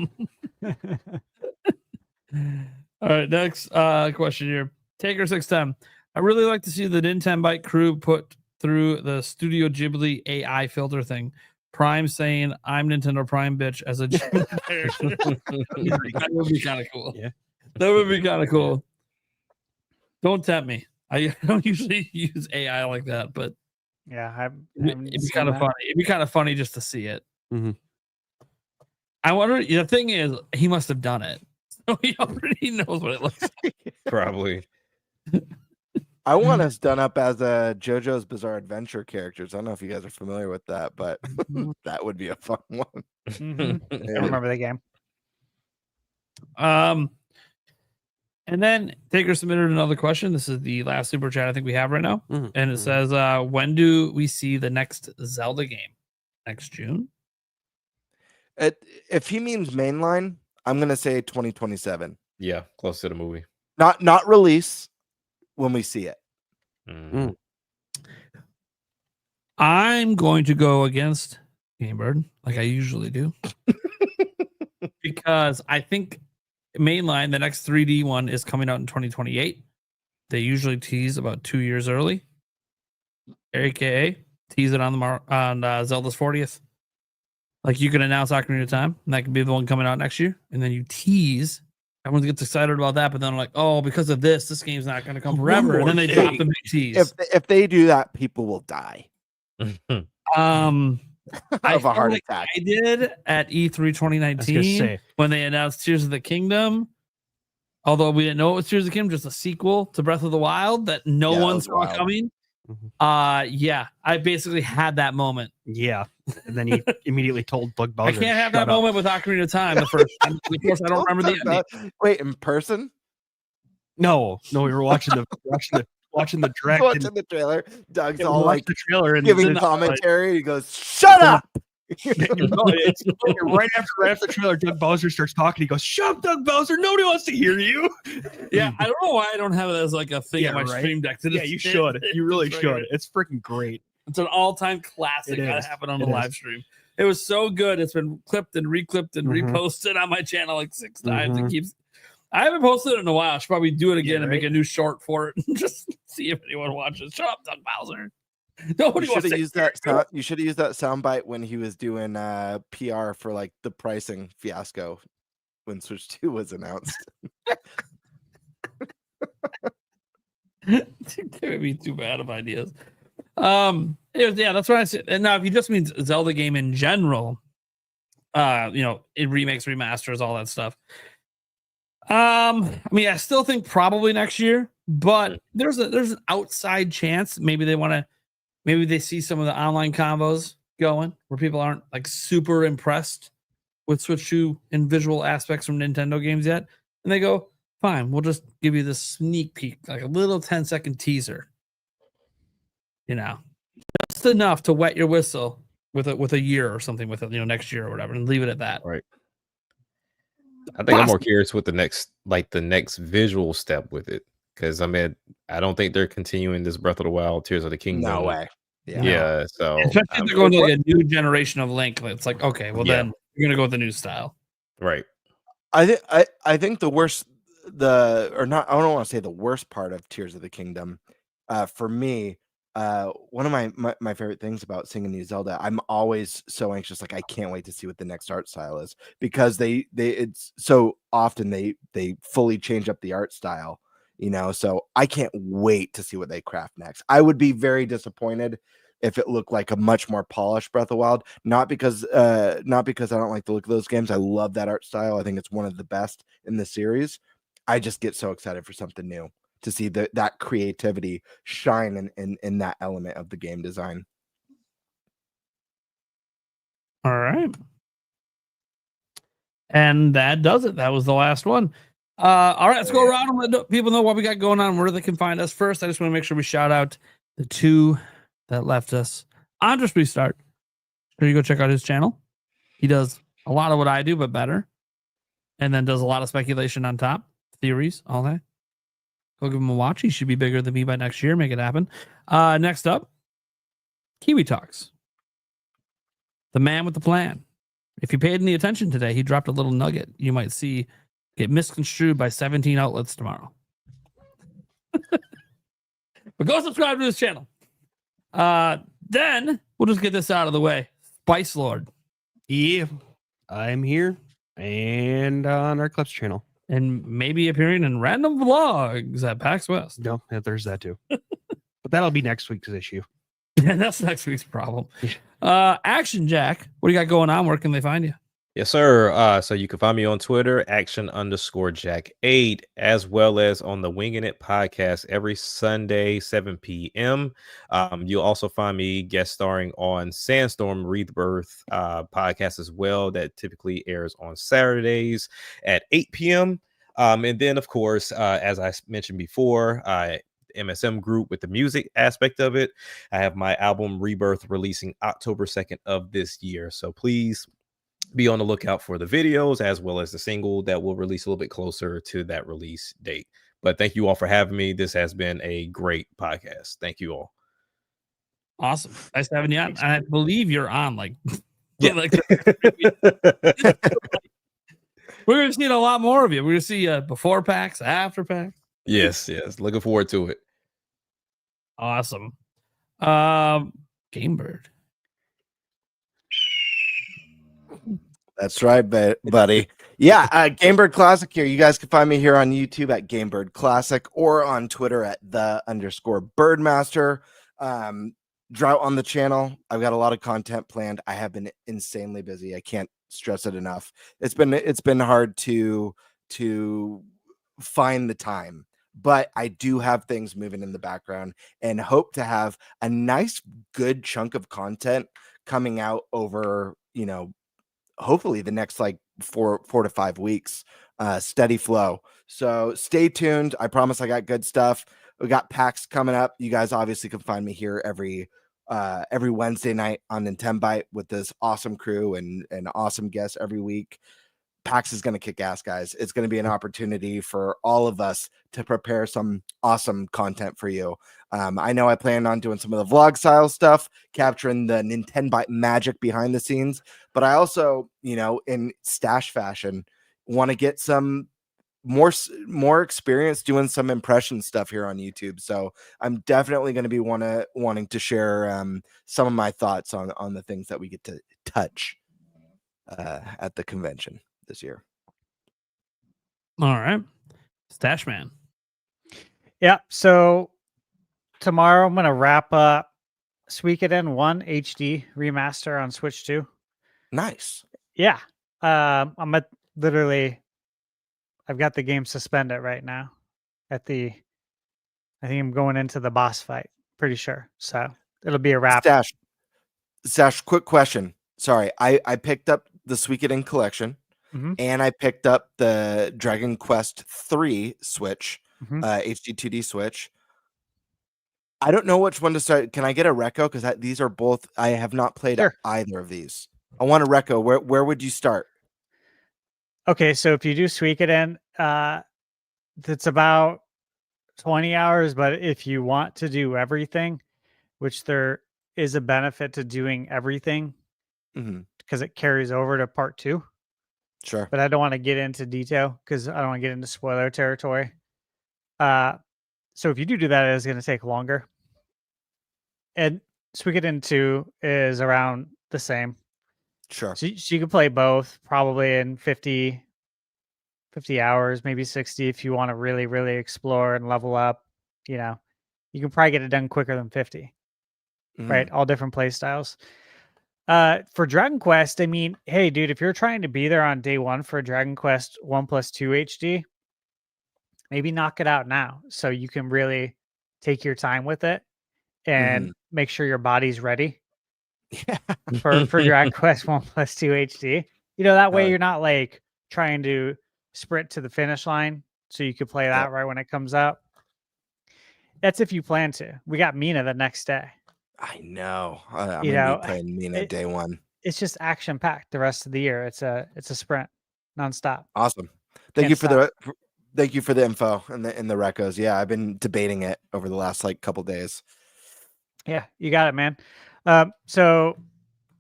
right. Next question here. Taker610. I really like to see the Nintenbyte crew put through the Studio Ghibli AI filter thing. Prime saying I'm Nintendo Prime bitch as a character. That would be kind of cool. Yeah. That would be kind of cool. Don't tempt me. I don't usually use AI like that, but yeah, it'd be kind of funny. It'd be kind of funny just to see it. I wonder. The thing is, he must have done it, so he already knows what it looks like. Probably. I want us done up as a JoJo's Bizarre Adventure characters. I don't know if you guys are familiar with that, but that would be a fun one. I remember the game. And then Taker submitted another question. This is the last super chat I think we have right now. And it says, when do we see the next Zelda game? Next June? If he means mainline, I'm going to say 2027. Yeah, close to the movie. Not release when we see it. I'm going to go against Gamebird like I usually do because I think mainline, the next 3D one is coming out in 2028. They usually tease about 2 years early, aka tease it on Zelda's 40th. Like you can announce Ocarina of Time, and that could be the one coming out next year, and then you tease. Everyone gets excited about that, but then like, oh, because of this game's not going to come forever. And then they drop the big tease. If they do that, people will die. Of a heart attack. I did at E3 2019 when they announced Tears of the Kingdom. Although we didn't know it was Tears of the Kingdom, just a sequel to Breath of the Wild that no one saw coming. Yeah, I basically had that moment. Yeah, and then he immediatally told Doug Bowser. I can't have that moment with Ocarina of Time the first time. Of course, I don't remember the ending. Wait, in person? No, we were watching the direct. Watching the trailer. Doug's all like the trailer and giving commentary. He goes, "Shut up." It's right after the trailer, Doug Bowser starts talking. He goes, "Shut up, Doug Bowser! Nobody wants to hear you." Yeah, I don't know why I don't have it as like a thing on my stream deck. Yeah, you should. You really should. It's freaking great. It's an all-time classic. That happened on the live stream. It was so good. It's been clipped and reclipped and reposted on my channel like 6 times. It keeps. I haven't posted it in a while. I should probably do it again and make a new short for it and just see if anyone watches. Shut up, Doug Bowser. Nobody You should have used that soundbite when he was doing PR for like the pricing fiasco when Switch 2 was announced. Giving me too bad of ideas. That's what I said. And now if you just mean Zelda game in general, it remakes, remasters, all that stuff. I still think probably next year, but there's an outside chance maybe they see some of the online combos going where people aren't like super impressed with Switch 2 and visual aspects from Nintendo games yet. And they go, fine, we'll just give you this sneak peek, like a little 10-second teaser. Just enough to wet your whistle with a year or something with it, next year or whatever, and leave it at that. Right. I think I'm more curious with the next visual step with it. Because I don't think they're continuing this Breath of the Wild, Tears of the Kingdom. No way. Yeah. So especially if they're going to like a new generation of Link. It's like, okay, well then you're gonna go with the new style. Right. I think the worst I don't want to say the worst part of Tears of the Kingdom. For me, one of my favorite things about seeing a new Zelda, I'm always so anxious. Like I can't wait to see what the next art style is because it's so often they fully change up the art style. So I can't wait to see what they craft next. I would be very disappointed if it looked like a much more polished Breath of the Wild, not because I don't like the look of those games. I love that art style. I think it's one of the best in the series. I just get so excited for something new to see that creativity shine in that element of the game design. All right. And that does it. That was the last one. All right, let's go around and let people know what we got going on, where they can find us. First, I just want to make sure we shout out the 2 that left us. Andres Restart. Sure, you go check out his channel. He does a lot of what I do, but better. And then does a lot of speculation on top, theories, all that. Go give him a watch. He should be bigger than me by next year. Make it happen. Next up, Kiwi Talks. The man with the plan. If you paid any attention today, he dropped a little nugget you might see get misconstrued by 17 outlets tomorrow. But go subscribe to this channel. Then we'll just get this out of the way. Spice Lord. Yeah, I'm here and on our Clips channel. And maybe appearing in random vlogs at PAX West. No, there's that too. But that'll be next week's issue. Yeah, that's next week's problem. Action Jack, what do you got going on? Where can they find you? Yes, sir. So you can find me on Twitter, action_Jack8, as well as on the Winging It podcast every Sunday, 7 p.m. You'll also find me guest starring on Sandstorm Rebirth podcast as well, that typically airs on Saturdays at 8 p.m. And then, of course, as I mentioned before, MSM group with the music aspect of it. I have my album Rebirth releasing October 2nd of this year. So please be on the lookout for the videos as well as the single that will release a little bit closer to that release date. But thank you all for having me. This has been a great podcast. Thank you all. Awesome. Nice having you on. I believe you're on like, Yeah. we're gonna see a lot more of you. We're gonna see before PAX, after PAX. Yes. Looking forward to it. Awesome. Game Bird. That's right, buddy. Yeah, Gamebird Classic here. You guys can find me here on YouTube at Gamebird Classic or on Twitter at _Birdmaster. Drought on the channel. I've got a lot of content planned. I have been insanely busy. I can't stress it enough. It's been hard to find the time, but I do have things moving in the background and hope to have a nice, good chunk of content coming out over, hopefully the next like 4 to 5 weeks, steady flow. So stay tuned. I promise I got good stuff. We got PAX coming up. You guys obviously can find me here every Wednesday night on Nintenbyte with this awesome crew and awesome guests every week. PAX is going to kick ass, guys. It's going to be an opportunity for all of us to prepare some awesome content for you. I know I plan on doing some of the vlog style stuff, capturing the Nintenbyte magic behind the scenes, but I also, in stash fashion, want to get some more experience doing some impression stuff here on YouTube. So I'm definitely going to be wanting to share some of my thoughts on the things that we get to touch at the convention this year. All right. Stash Man. Yeah. So tomorrow I'm going to wrap up Suikoden 1 HD remaster on Switch 2. Nice. Yeah. I'm literally, I've got the game suspended right now I think I'm going into the boss fight, pretty sure. So it'll be a wrap. Stash, quick question. Sorry. I picked up the Suikoden collection. And I picked up the Dragon Quest 3 Switch, HD 2D Switch. I don't know which one to start. Can I get a reco? Because these are both. I have not played either of these. I want a reco. Where would you start? Okay, so if you do Suikoden, it's about 20 hours. But if you want to do everything, which there is a benefit to doing everything, because it carries over to part 2. Sure. But I don't want to get into detail because I don't want to get into spoiler territory. So if you do that, it's going to take longer. And Suikoden 2 is around the same. Sure. So you can play both probably in 50 hours, maybe 60 if you want to really, really explore and level up. You can probably get it done quicker than 50. Right? All different play styles. For Dragon Quest, I mean, hey, dude, if you're trying to be there on day 1 for Dragon Quest 1+2 HD, maybe knock it out now so you can really take your time with it and make sure your body's ready for Dragon Quest 1+2 HD. That way you're not like trying to sprint to the finish line so you could play that right when it comes out. That's if you plan to. We got Mina the next day. I know. I'm gonna be playing Mina day 1. It's just action packed the rest of the year. It's a sprint nonstop. Awesome. Thank you for the info and the recos. Yeah, I've been debating it over the last couple days. Yeah, you got it, man. So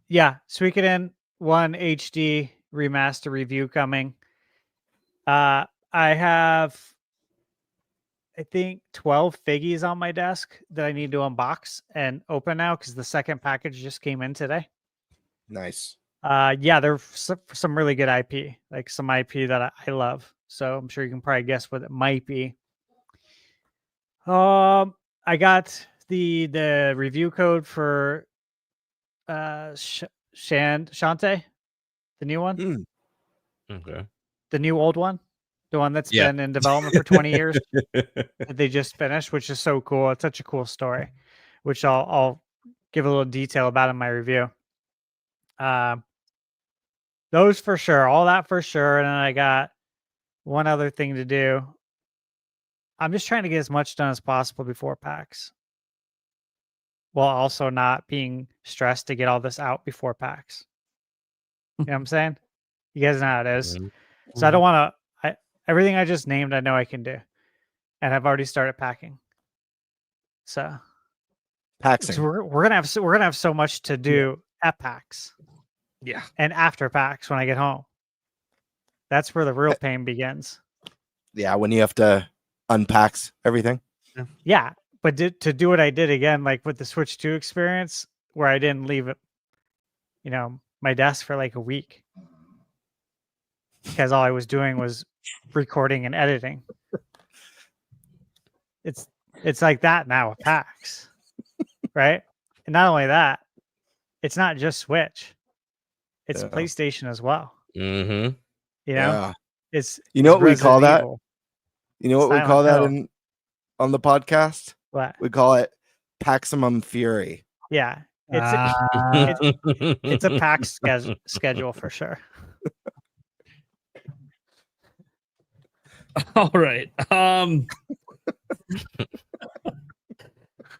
yeah, Suikoden 1 HD remaster review coming. I have, I think, 12 figgies on my desk that I need to unbox and open now because the second package just came in today. Nice. Yeah, they're some really good IP, like some IP that I love. So I'm sure you can probably guess what it might be. I got the review code for Shantae, the new one. Okay. The new old one. The one that's been in development for 20 years that they just finished, which is so cool. It's such a cool story, which I'll give a little detail about in my review. Those for sure, all that for sure. And then I got one other thing to do. I'm just trying to get as much done as possible before PAX, while also not being stressed to get all this out before PAX. You know what I'm saying? You guys know how it is. So I don't want to. Everything I just named, I know I can do, and I've already started packing. So Paxing. So we're gonna have so much to do at PAX. Yeah. And after PAX when I get home. That's where the real pain begins. Yeah, when you have to unpack everything. Yeah, but to do what I did again, like with the Switch 2 experience, where I didn't leave it, my desk for like a week. Because all I was doing was recording and editing. It's like that now with PAX. Right? And not only that, it's not just Switch. It's PlayStation as well. Mm-hmm. It's what we call that? Evil. You know what we call that on the podcast? What? We call it Paximum Fury. Yeah. It's a PAX schedule for sure. All right.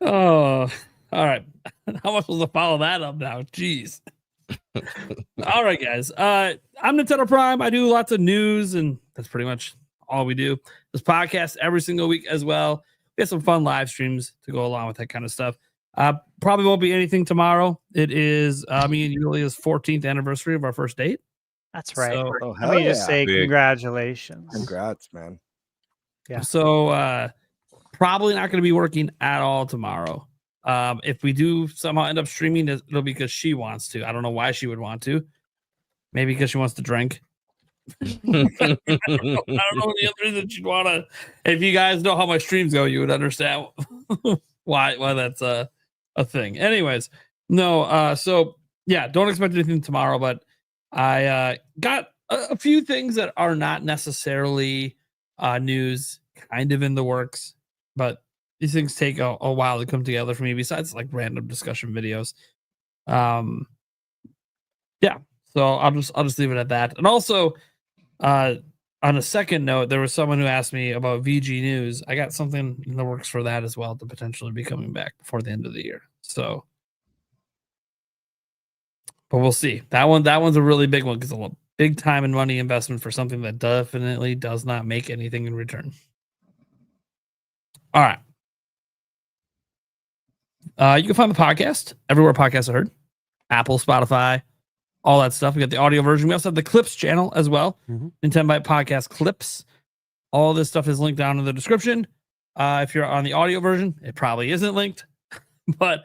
Oh, all right. How much will to follow that up now? Jeez. All right, guys. I'm Nintendo Prime. I do lots of news, and that's pretty much all we do. This podcast every single week as well. We have some fun live streams to go along with that kind of stuff. Probably won't be anything tomorrow. It is me and Yulia's 14th anniversary of our first date. That's right. So, Let me just say congratulations. Congrats, man. Yeah. So probably not going to be working at all tomorrow. If we do somehow end up streaming, it'll be because she wants to. I don't know why she would want to. Maybe because she wants to drink. I don't know the other reason she'd want to. If you guys know how my streams go, you would understand why that's a thing. Anyways, no. So yeah, don't expect anything tomorrow. But I got a few things that are not necessarily news, kind of in the works, but these things take a while to come together for me. Besides like random discussion videos, yeah. So I'll just leave it at that. And also, on a second note, there was someone who asked me about VG News. I got something in the works for that as well to potentially be coming back before the end of the year. So, but we'll see. That one's a really big one because a big time and money investment for something that definitely does not make anything in return. All right. You can find the podcast everywhere podcasts are heard. Apple, Spotify, all that stuff. We got the audio version. We also have the Clips channel as well. Nintenbyte Podcast Clips. All this stuff is linked down in the description. If you're on the audio version, it probably isn't linked. But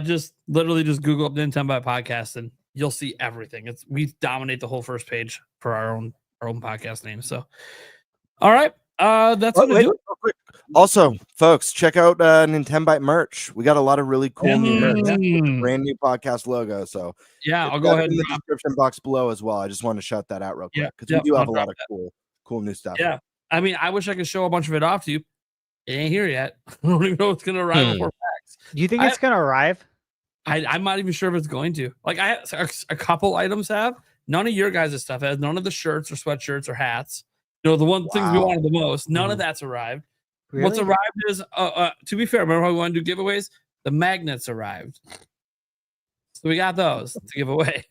just Google up Nintenbyte Podcast and you'll see everything. We dominate the whole first page for our own podcast name. So, all right. That's what we do. Also, folks, check out Nintenbyte merch. We got a lot of really cool new merch. Brand new podcast logo. So yeah, I'll go ahead in the description box below as well. I just want to shout that out real quick because we do have a lot of cool new stuff. Yeah, I mean, I wish I could show a bunch of it off to you. It ain't here yet. I don't even know it's gonna arrive before PAX. Do you think it's gonna arrive? I'm not even sure if it's going to. Like, I have a couple items have. None of your guys' stuff has. None of the shirts or sweatshirts or hats. The one things we wanted the most. None of that's arrived. Really? What's arrived is, to be fair, remember how we wanted to do giveaways? The magnets arrived. So we got those to give away.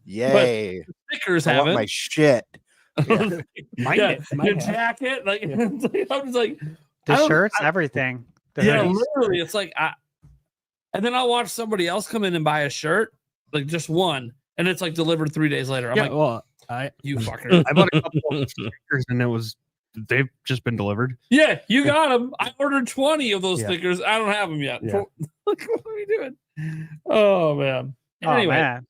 Yay. But stickers I want haven't. my shit. Yeah. Your jacket. Like, I'm just like, the shirts, everything. The hoodies. Literally. It's like, and then I'll watch somebody else come in and buy a shirt, like just one, and it's like delivered 3 days later. I'm like, well, you fucker. I bought a couple of stickers and they've just been delivered. Yeah, you got them. I ordered 20 of those stickers. I don't have them yet. Yeah. What are we doing? Oh man. Anyway. Oh, man.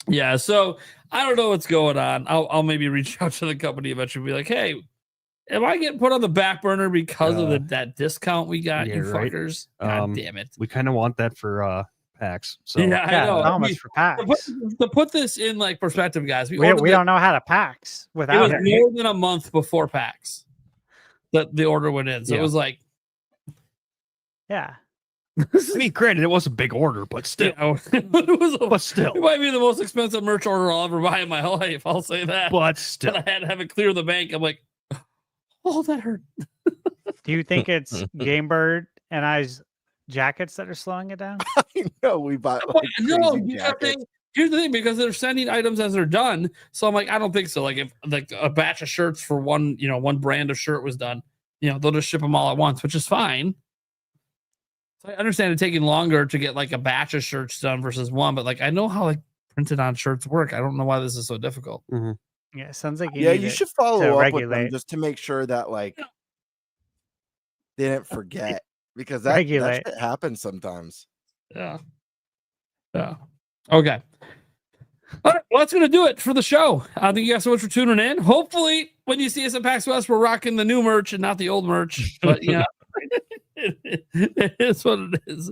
Yeah, so I don't know what's going on. I'll maybe reach out to the company eventually and be like, hey, am I getting put on the back burner because of that discount we got, you fuckers? God damn it. We kind of want that for PAX. So yeah, I know. How much for PAX? To put this in like perspective, guys, we don't know how to PAX without it. Was more than a month before PAX that the order went in. So it was like, yeah. I mean, granted, it was a big order, but still. It might be the most expensive merch order I'll ever buy in my life. I'll say that. But still. And I had to have it clear the bank. I'm like, oh, that hurt. Do you think it's Game Bird and I's jackets that are slowing it down? I know we bought no. Here's the thing, because they're sending items as they're done. So I'm like, I don't think so. Like if like a batch of shirts for one brand of shirt was done, they'll just ship them all at once, which is fine. So I understand it taking longer to get like a batch of shirts done versus one, but like I know how like printed on shirts work. I don't know why this is so difficult. Yeah, it sounds like You should follow to up with regulate. them just to make sure that like they didn't forget, because that Regulate. shit happens sometimes. Yeah. Okay. All right, well, that's going to do it for the show. Thank you guys so much for tuning in. Hopefully, when you see us at PAX West, we're rocking the new merch and not the old merch. But yeah, it is what it is.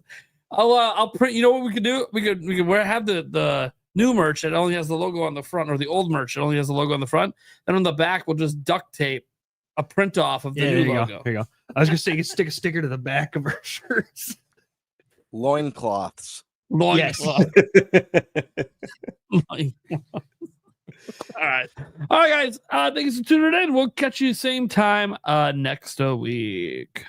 I'll print. You know what we could do? We could have the new merch that only has the logo on the front, or the old merch that only has the logo on the front, and on the back we'll just duct tape a print off of the new logo. There you go. I was gonna say you stick a sticker to the back of our shirts. Loincloths. Loincloth. All right, guys. Thanks for tuning in. We'll catch you same time next week.